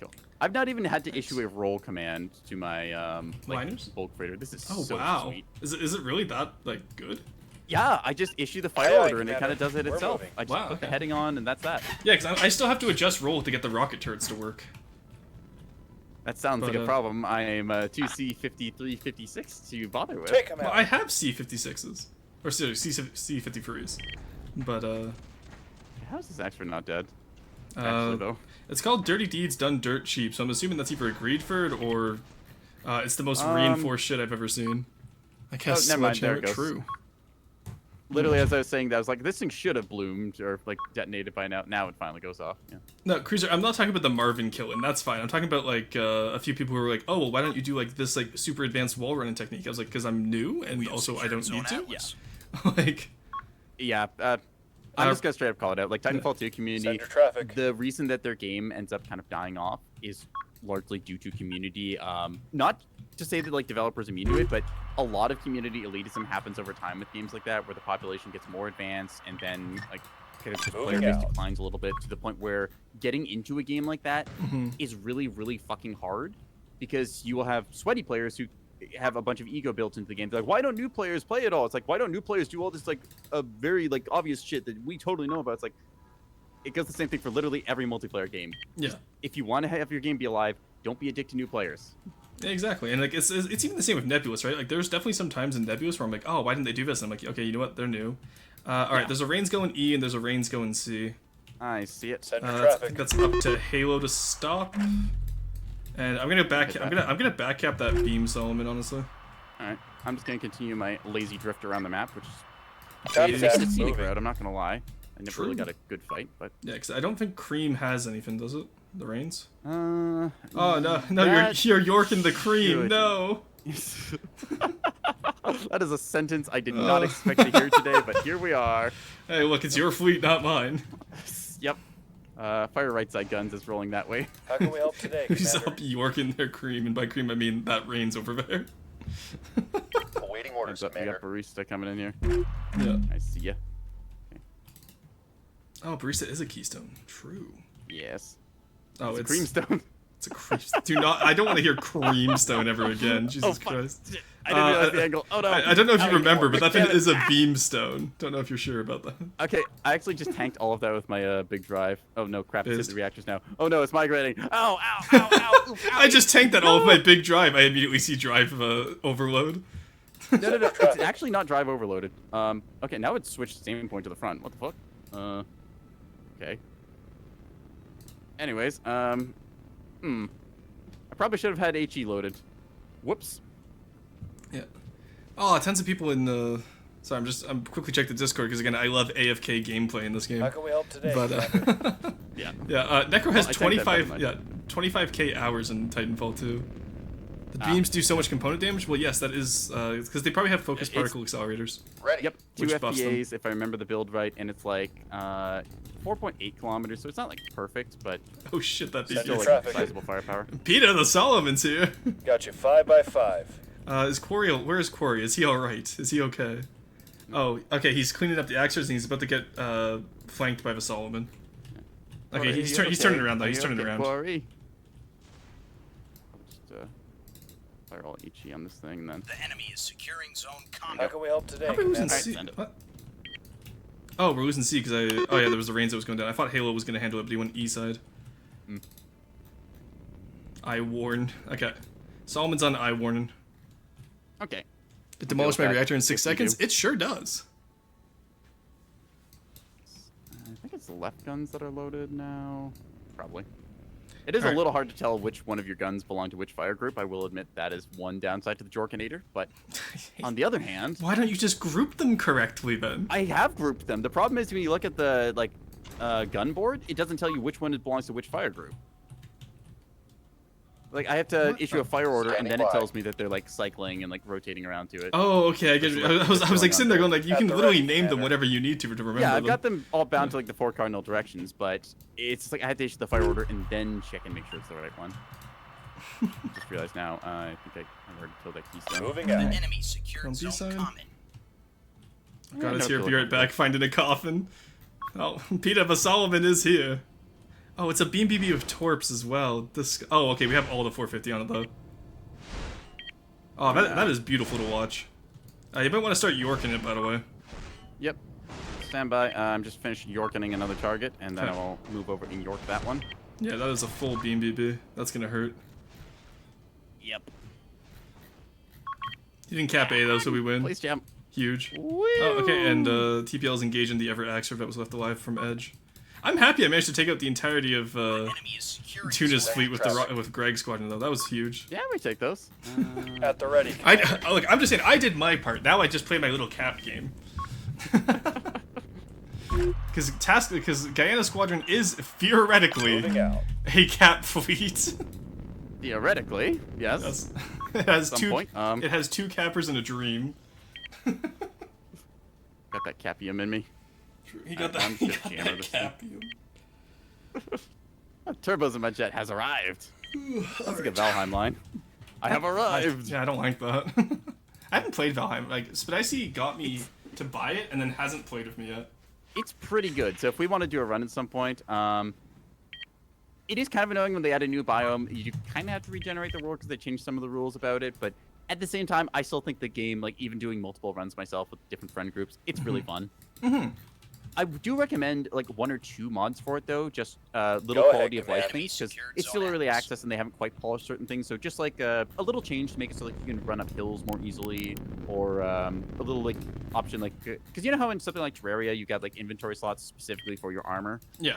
cool. I've not even had to issue a roll command to my Liners? bulk freighter. This is Oh so wow. sweet. Is it really that like good? Yeah, I just issue the fire Aye, aye, order and it kind of Commander. does it We're itself. moving. I just Wow, put the okay. heading on and that's that. Yeah, because I still have to adjust roll to get the rocket turrets to work. That sounds like But, a problem. I am 2C5356 to bother with. Take him Well, out. I have C56s or sorry, C53s, but How's this actually not dead? Actually, though. it's called Dirty Deeds Done Dirt Cheap. So I'm assuming that's either a Greedford or it's the most reinforced shit I've ever seen. I guess never mind, there Sledgehammer, it goes. true. Literally, as I was saying that, I was like, this thing should have bloomed or like detonated by now. Now it finally goes off. Yeah. No, Cruiser, I'm not talking about the Marvin killing. That's fine. I'm talking about like a few people who were like, "Oh, well, why don't you do like this like super advanced wall running technique?" I was like, "Because I'm new, and We have also I secured don't zone need to." Atlas. Like, Yeah. I'm just gonna straight up call it out. Like Titanfall 2 community, Send your traffic. the reason that their game ends up kind of dying off is largely due to community. Not to say that like developers immune to it, but a lot of community elitism happens over time with games like that, where the population gets more advanced and then like kind of just player Moving base out. declines a little bit to the point where getting into a game like that mhm. is really, really fucking hard because you will have sweaty players who have a bunch of ego built into the game. They're like, why don't new players play it all? It's like, why don't new players do all this like a very like obvious shit that we totally know about? It's like, it goes the same thing for literally every multiplayer game. Yeah. If you want to have your game be alive, don't be a dick to new players. Yeah, exactly, and like it's even the same with Nebulous, right? Like there's definitely some times in Nebulous where I'm like, oh, why didn't they do this? And I'm like, okay, you know what? They're new. All right, there's a Reigns going E and there's a Reigns going C. I see it. Send your I traffic. think that's up to Halo to stop. And I'm gonna back cap that beam Solomon, honestly. All right, I'm just gonna continue my lazy drift around the map, which is Copy it that. makes it a scenic Moving. route. I'm not gonna lie. I never True. really got a good fight, but Yeah, because I don't think Cream has anything, does it? The Reigns? uh. Oh no, that you're York and the Cream. should- No. That is a sentence I did not expect to hear today, but here we are. Hey, look, it's your fleet, not mine. Yep. Fire right side guns is rolling that way. How can we help today, Who's Commander? up York in their cream, and by cream I mean that rains over there. Awaiting orders, Heads up, we Commander. got barista coming in here. Yeah. I see ya. Oh, barista is a keystone. True. Yes. Oh, It's a creamstone. It's a cream. Do not. I don't want to hear creamstone ever again. Jesus fuck. Christ. Shit, I didn't realize the angle. Oh no. I don't know if you Oh, remember, but that thing damn it. is a beamstone. Don't know if you're sure about that. Okay, I actually just tanked all of that with my big drive. Oh no, crap! It's hit Is- the reactors now. Oh no, it's migrating. Ow! Ow! Ow! Ow! Oof, I ow. just tanked that all of my big drive. I immediately see drive overload. No. It's actually not drive overloaded. Okay, now it's switched the aim point to the front. What the fuck? Okay. Anyways, I probably should have had HE loaded. Whoops. Yeah. Oh, tons of people in the. Sorry, I'm quickly check the Discord because again I love AFK gameplay in this game. How can we help today, But Commander? Yeah. yeah, Necro has Well, I tanked that better 25 than 25k hours in Titanfall 2. The Ah. beams do so much component damage. Well, yes, that is because they probably have focus It's- particle accelerators. Ready. Yep. 2 Which buffs them? FPAs if I remember the build right, and it's like 4.8 kilometers, so it's not like perfect, but Oh shit, that Send beat your still you. like traffic. sizable firepower. Peter the Solomon's here. Got you 5 by 5. Is Quarry? Where is Quarry? Is he all right? Is he okay? Oh, okay. He's cleaning up the axers and he's about to get flanked by the Solomon. Okay, Quarry, he's you turning okay? around though. Are He's you turning okay, around. Quarry? I'll just fire all HE on this thing, and then The enemy is securing zone How combat. can we help today, How are we losing Commander? C? send it. What? Oh, we're losing C because I. Oh yeah, there was the rains that was going down. I thought Halo was gonna handle it, but he went E side. Mm. I warn. Okay, Solomon's on I warning. Okay. It demolished my that reactor in if 6 you seconds. do. It sure does. I think it's the left guns that are loaded now. Probably. It is Alright. a little hard to tell which one of your guns belong to which fire group. I will admit that is one downside to the Jorkinator. But on the other hand, Why don't you just group them correctly then? I have grouped them. The problem is when you look at the gun board, it doesn't tell you which one belongs to which fire group. Like I have to issue a fire order, and Standing then it by. tells me that they're like cycling and like rotating around to it. Oh, okay. I get. That's I what- was what's like going sitting on there there. going like, you At can the literally ready, name them Commander. whatever you need to remember Yeah, I've them. got them all bound to like the 4 cardinal directions, but it's just, like I had to issue the fire order and then check and make sure it's the right one. Just realized now, I think I've already killed that keystone. Moving The out. enemy secured On B zone side? common. God is Yeah, here. no, Be right back. Finding a coffin. Oh, Peter the Solomon is here. Oh, it's a beam BB of torps as well. This. Oh, okay. We have all the 450 on it though. Oh, that is beautiful to watch. You might want to start Yorking it, by the way. Yep. Stand by. I'm just finished Yorkening another target, and then I Okay. will move over and York that one. Yeah, that is a full beam BB. That's gonna hurt. Yep. He didn't cap A though, so we win. Please jump. Huge. Oh, okay, and TPL is engaging the ever Axer that was left alive from Edge. I'm happy I managed to take out the entirety of Enemy is securing Tuna's zone fleet with traffic. with Greg's squadron though. That was huge. Yeah, we take those. At the ready, Commander. Look, I'm just saying I did my part. Now I just play my little cap game. Because Guyana Squadron is theoretically Moving out. a cap fleet. Theoretically, yes. That's- it has Some two. point, It has 2 cappers and a dream. Got that Capium in me. He got I'm that. He just got jamming that this thing. capium. Turbos in my jet has arrived. That's like a Valheim line. I have arrived. Yeah, I don't like that. I haven't played Valheim. Like, Spidicy got me to buy it and then hasn't played with me yet. It's pretty good. So if we want to do a run at some point, it is kind of annoying when they add a new biome. You kind of have to regenerate the world because they changed some of the rules about it. But at the same time, I still think the game, like even doing multiple runs myself with different friend groups, it's really fun. I do recommend like 1 or 2 mods for it though, just little Go ahead, quality of life Commander. things because Secured it's still zone early X. access and they haven't quite polished certain things. So just like a little change to make it so like you can run up hills more easily, or a little like option like because you know how in something like Terraria you got like inventory slots specifically for your armor. Yeah.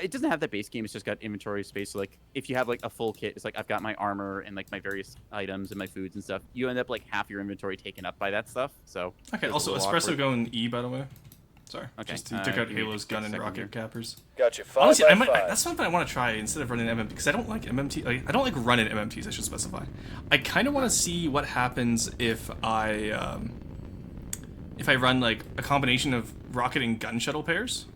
It doesn't have that base game. It's just got inventory space. So like if you have like a full kit, it's like I've got my armor and like my various items and my foods and stuff. You end up like half your inventory taken up by that stuff. So Okay. it's a Also, little Espresso awkward. going E, by the way. Sorry. Okay, Just he took out give me Halo's a gun and second rocket here. cappers. Got you 5 Honestly, by I might. 5. That's something I want to try instead of running MMT because I don't like MMT. Like, I don't like running MMTs. I should specify. I kind of want to see what happens if I run like a combination of rocket and gun shuttle pairs.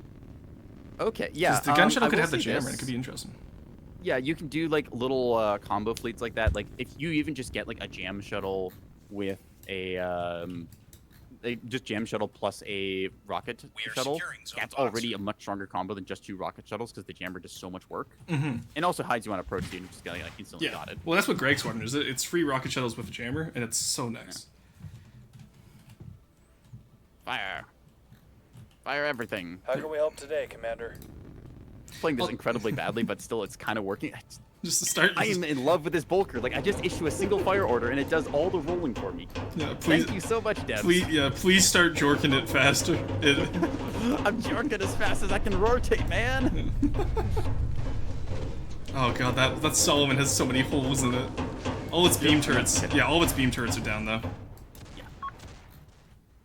Okay, yeah. 'Cause the gun I shuttle could will have the say jammer, this. and it could be interesting. Yeah, you can do like little combo fleets like that. Like if you even just get like a jam shuttle with just jam shuttle plus a rocket We are shuttle, securing zone that's box. already a much stronger combo than just 2 rocket shuttles because the jammer does so much work. Mm-hmm. And also hides you on approach, so you're just getting like instantly Yeah. dotted. Well, that's what Greg's Squadron is. It's free rocket shuttles with a jammer, and it's so nice. Fire. Fire everything. How can we help today, Commander? Playing this Well- incredibly badly, but still it's kind of working. Just to start. I am in love with this Bulker. Like I just issue a single fire order and it does all the rolling for me. Yeah, please. Thank you so much, Devs. Please start jorking it faster. I'm jerking as fast as I can rotate, man. Oh god, that Solomon has so many holes in it. All its beam turrets. Yeah, all of its beam turrets are down though.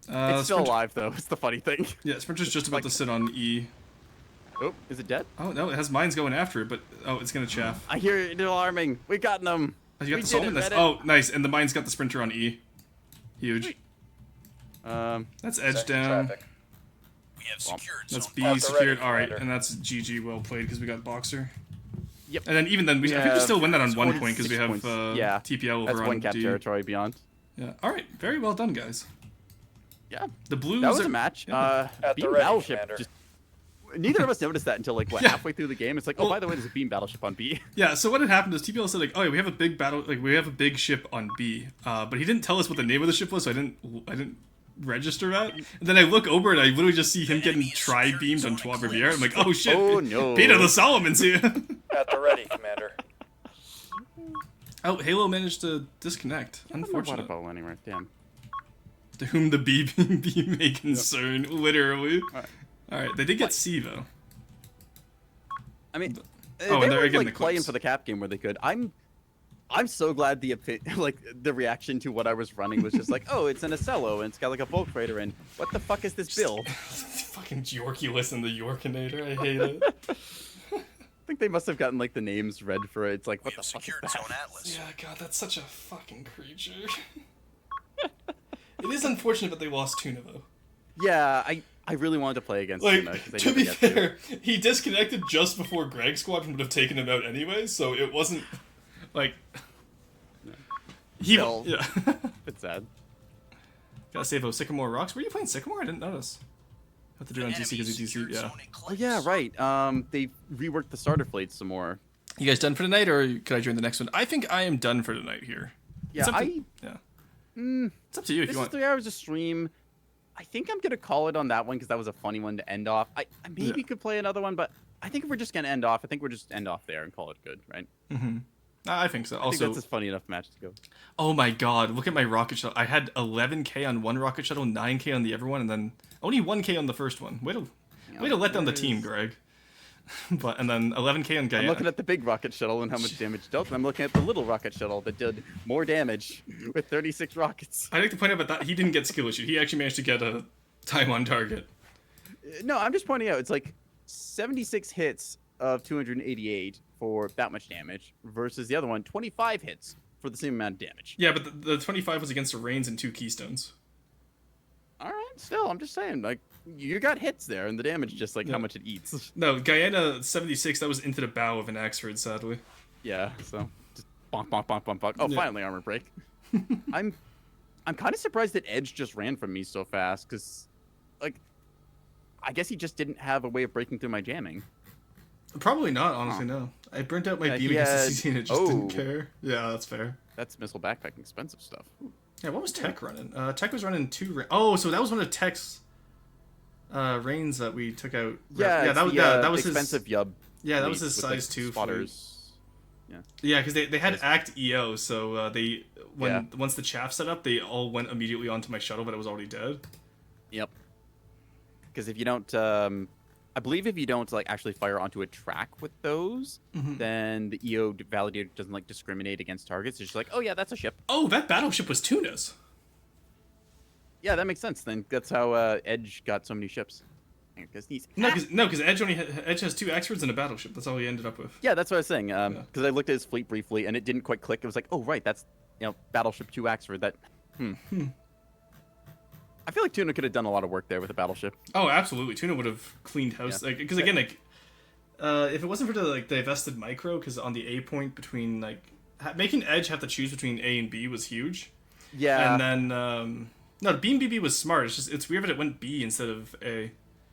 It's still Sprinter- alive though. It's the funny thing. Yeah, Sprinter's just about to sit on E. Oh, is it dead? Oh no, it has mines going after it, but oh, it's gonna chaff. I hear it alarming. We got them. Oh, you got We the did Solomon. it, Nice. Reddit. Oh, nice. And the mine's got the Sprinter on E. Huge. That's edge Second down. traffic. We have secured That's zone B At the secured. ready, All right, Commander. and that's GG. Well played because we got Boxer. Yep. And then even then, I think we have still win that on 1 point because we 46 have points. Yeah. TPL over That's on one cap D. territory beyond. Yeah. All right. Very well done, guys. Yeah. The Blues. That was are, a match. yeah. At the Beam ready, battleship. Commander. Just neither of us noticed that until like what Yeah. halfway through the game. It's like, oh, Well- by the way, there's a beam battleship on B. Yeah, so what had happened is TPL said like, oh yeah, we have a big battle, like we have a big ship on B, but he didn't tell us what the name of the ship was, so I didn't register that. And then I look over and I literally just see him getting tri-beamed on Trois Rivières. I'm like, oh shit, Oh, no. Peter the Solomon's here. At the ready, Commander. Oh, Halo managed to disconnect. What Unfortunate. about anyway? Damn. To whom the B may concern, literally. Alright. Alright, they did get C though. I mean, Oh, they and they're were getting like the playing clips. for the cap game where they could. I'm so glad like the reaction to what I was running was just like, oh, it's an Acello and it's got like a Volk freighter and what the fuck is this build? Fucking Yorkulus and the Yorkinator, I hate it. I think they must have gotten like the names read for it. It's like, We what the have fuck is secured that? zone Atlas. Yeah, God, that's such a fucking creature. It is unfortunate that they lost Tuna though. Yeah, I really wanted to play against Like, Tuna because I to didn't be get fair, he disconnected just before Greg's squadron would have taken him out anyway, so it wasn't like he. Still. Yeah. It's sad. Gotta save those Sycamore rocks. Were you playing Sycamore? I didn't notice. Have to do it on Enemy TC because you secured TC. Yeah. zone Oh yeah, right. They reworked the starter fleets some more. You guys done for tonight, or could I join the next one? I think I am done for tonight here. Yeah, It's up to, I. yeah. It's up to you if This you is want. 3 hours of stream. I think I'm gonna call it on that one because that was a funny one to end off. I maybe Yeah. could play another one, but I think if we're just gonna end off, I think we're just end off there and call it good, right? I think so. I think Also, that's a funny enough match to go. oh my God, look at my rocket shuttle. I had 11k on one rocket shuttle, 9k on the other one, and then only 1k on the first one. Way to let down the team, Greg. But and then 11k on I'm Guyana. looking at the big rocket shuttle and how much damage it dealt, and I'm looking at the little rocket shuttle that did more damage with 36 rockets. I'd like to point out that he didn't get skill issue. He actually managed to get a time on target. No, I'm just pointing out it's like 76 hits of 288 for that much damage versus the other one 25 hits for the same amount of damage. Yeah, but the 25 was against the Reigns and 2 Keystones. All right, still, I'm just saying, like, you got hits there, and the damage just like Yeah. how much it eats. No, Guyana 76, that was into the bow of an Axford, sadly. Yeah, so just bonk, bonk, bonk, bonk, bonk. Oh, Yeah. finally armor break. I'm kind of surprised that Edge just ran from me so fast, because, like, I guess he just didn't have a way of breaking through my jamming. Probably not, honestly, no. I burnt out my Yeah, beam he against the had- CC and it just didn't oh. care. Yeah, that's fair. That's missile backpack expensive stuff. Yeah, what was Tech running? Tech was running 2 Oh, so that was one of Tech's reigns that we took out. Yeah, that was that was expensive his yub. Yeah, that was fleet his with, like, size 2 fleet. spotters. Yeah, because they had Act EO, so they Yeah. once the chaff set up, they all went immediately onto my shuttle, but it was already dead. Yep. Because if you don't, I believe if you don't like actually fire onto a track with those, then the EO validator doesn't like discriminate against targets. It's just like, oh yeah, that's a ship. Oh, that battleship was Tuna's. Yeah, that makes sense. Then that's how Edge got so many ships. Because he's No, because Edge has 2 Axfords and a battleship. That's all he ended up with. yeah, that's what I was saying. Because I looked at his fleet briefly and it didn't quite click. It was like, oh right, that's Battleship 2 Axford. That I feel like Tuna could have done a lot of work there with a battleship. Oh, absolutely. Tuna would have cleaned house. Yeah. Like, because again, like if it wasn't for the like divested micro, because on the A point between like making Edge have to choose between A and B was huge. Yeah. And then no, Beam BB was smart. It's weird that it went B instead of A.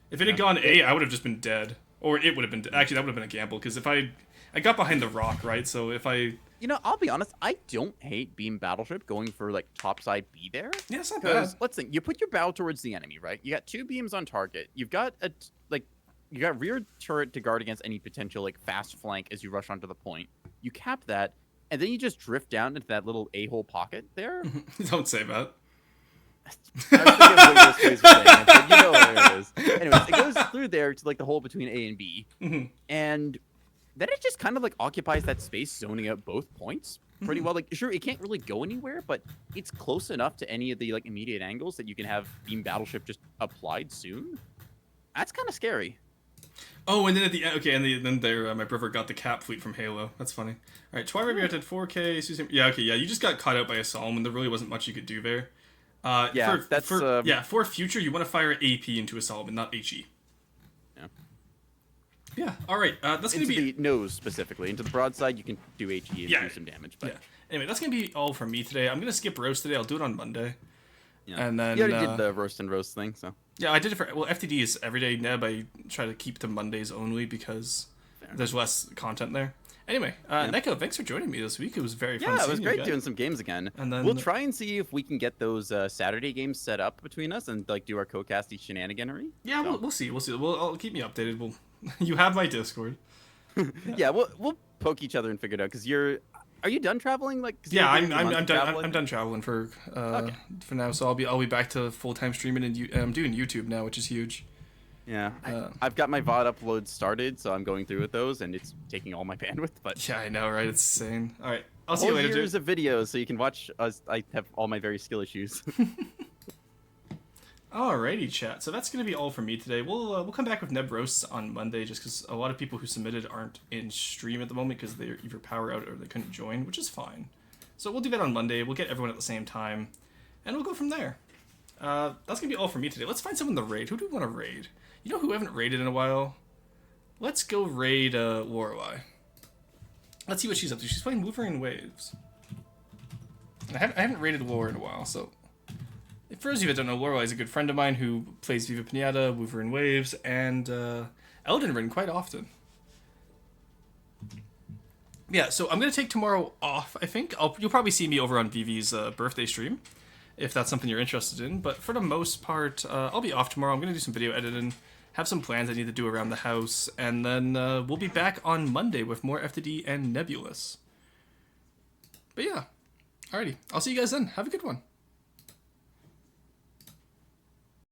If it had gone A, I would have just been dead, or it would have been actually that would have been a gamble because if I got behind the rock, right? So if I I'll be honest, I don't hate Beam Battleship going for like topside B there. yeah, it's not Because bad. let's think, you put your bow towards the enemy, right? You got 2 beams on target. You've got you got rear turret to guard against any potential like fast flank as you rush onto the point. You cap that, and then you just drift down into that little a-hole pocket there. Don't say that. I was thinking of what this was saying, but you know where it is. Anyways, it goes through there to like the hole between A and B, and then it just kind of like occupies that space, zoning out both points pretty well. Like, sure, it can't really go anywhere, but it's close enough to any of the like immediate angles that you can have Beam Battleship just applied soon. That's kind of scary. Oh, and then at the end, okay, and then there, my brother got the cap fleet from Halo. That's funny. All right, Twilight reacted 4K. Susan, yeah, okay, yeah, you just got caught out by a Psalm, and there really wasn't much you could do there. For future, you want to fire AP into a Solomon, not HE. Yeah. Yeah. All right. That's gonna Into be the nose specifically. Into the broadside, you can do HE and Yeah. do some damage. But yeah. Anyway, that's gonna be all from me today. I'm gonna skip roast today. I'll do it on Monday. yeah. And then you already did the roast and roast thing, so yeah, I did it for FTD is everyday Neb. I try to keep to Mondays only because there's less content there. Anyway, Neko, thanks for joining me this week. It was very fun. yeah, it was seeing you great again. doing some games again. And then we'll try and see if we can get those Saturday games set up between us and like do our co-casty shenaniganery. Yeah, So- we'll see. I'll keep me updated. You have my Discord. yeah, we'll poke each other and figure it out. Because are you done traveling? Like, 'cause Yeah, you're I'm doing a month done. of traveling? I'm done traveling for now. So I'll be back to full time streaming and I'm doing YouTube now, which is huge. Yeah, I've got my VOD uploads started, so I'm going through with those, and it's taking all my bandwidth. But Yeah, I know, right? It's insane. All right, I'll see you whole later, years dude. of videos, so you can watch us. I have all my very skill issues. Alrighty, chat. So that's gonna be all for me today. We'll come back with Neb roasts on Monday, just because a lot of people who submitted aren't in stream at the moment because they're either power out or they couldn't join, which is fine. So we'll do that on Monday. We'll get everyone at the same time, and we'll go from there. That's gonna be all for me today. Let's find someone to raid. Who do we want to raid? You know who we haven't raided in a while? Let's go raid Lorelei. Let's see what she's up to. She's playing Wolverine Waves. I haven't raided Lore in a while, so. For those of you that don't know, Lorelei is a good friend of mine who plays Viva Pinata, Wolverine Waves, and Elden Ring quite often. Yeah, so I'm going to take tomorrow off, I think. You'll probably see me over on Vivi's birthday stream, if that's something you're interested in. But for the most part, I'll be off tomorrow. I'm going to do some video editing, have some plans I need to do around the house, and then we'll be back on Monday with more FTD and Nebulous. But yeah, alrighty. I'll see you guys then. Have a good one.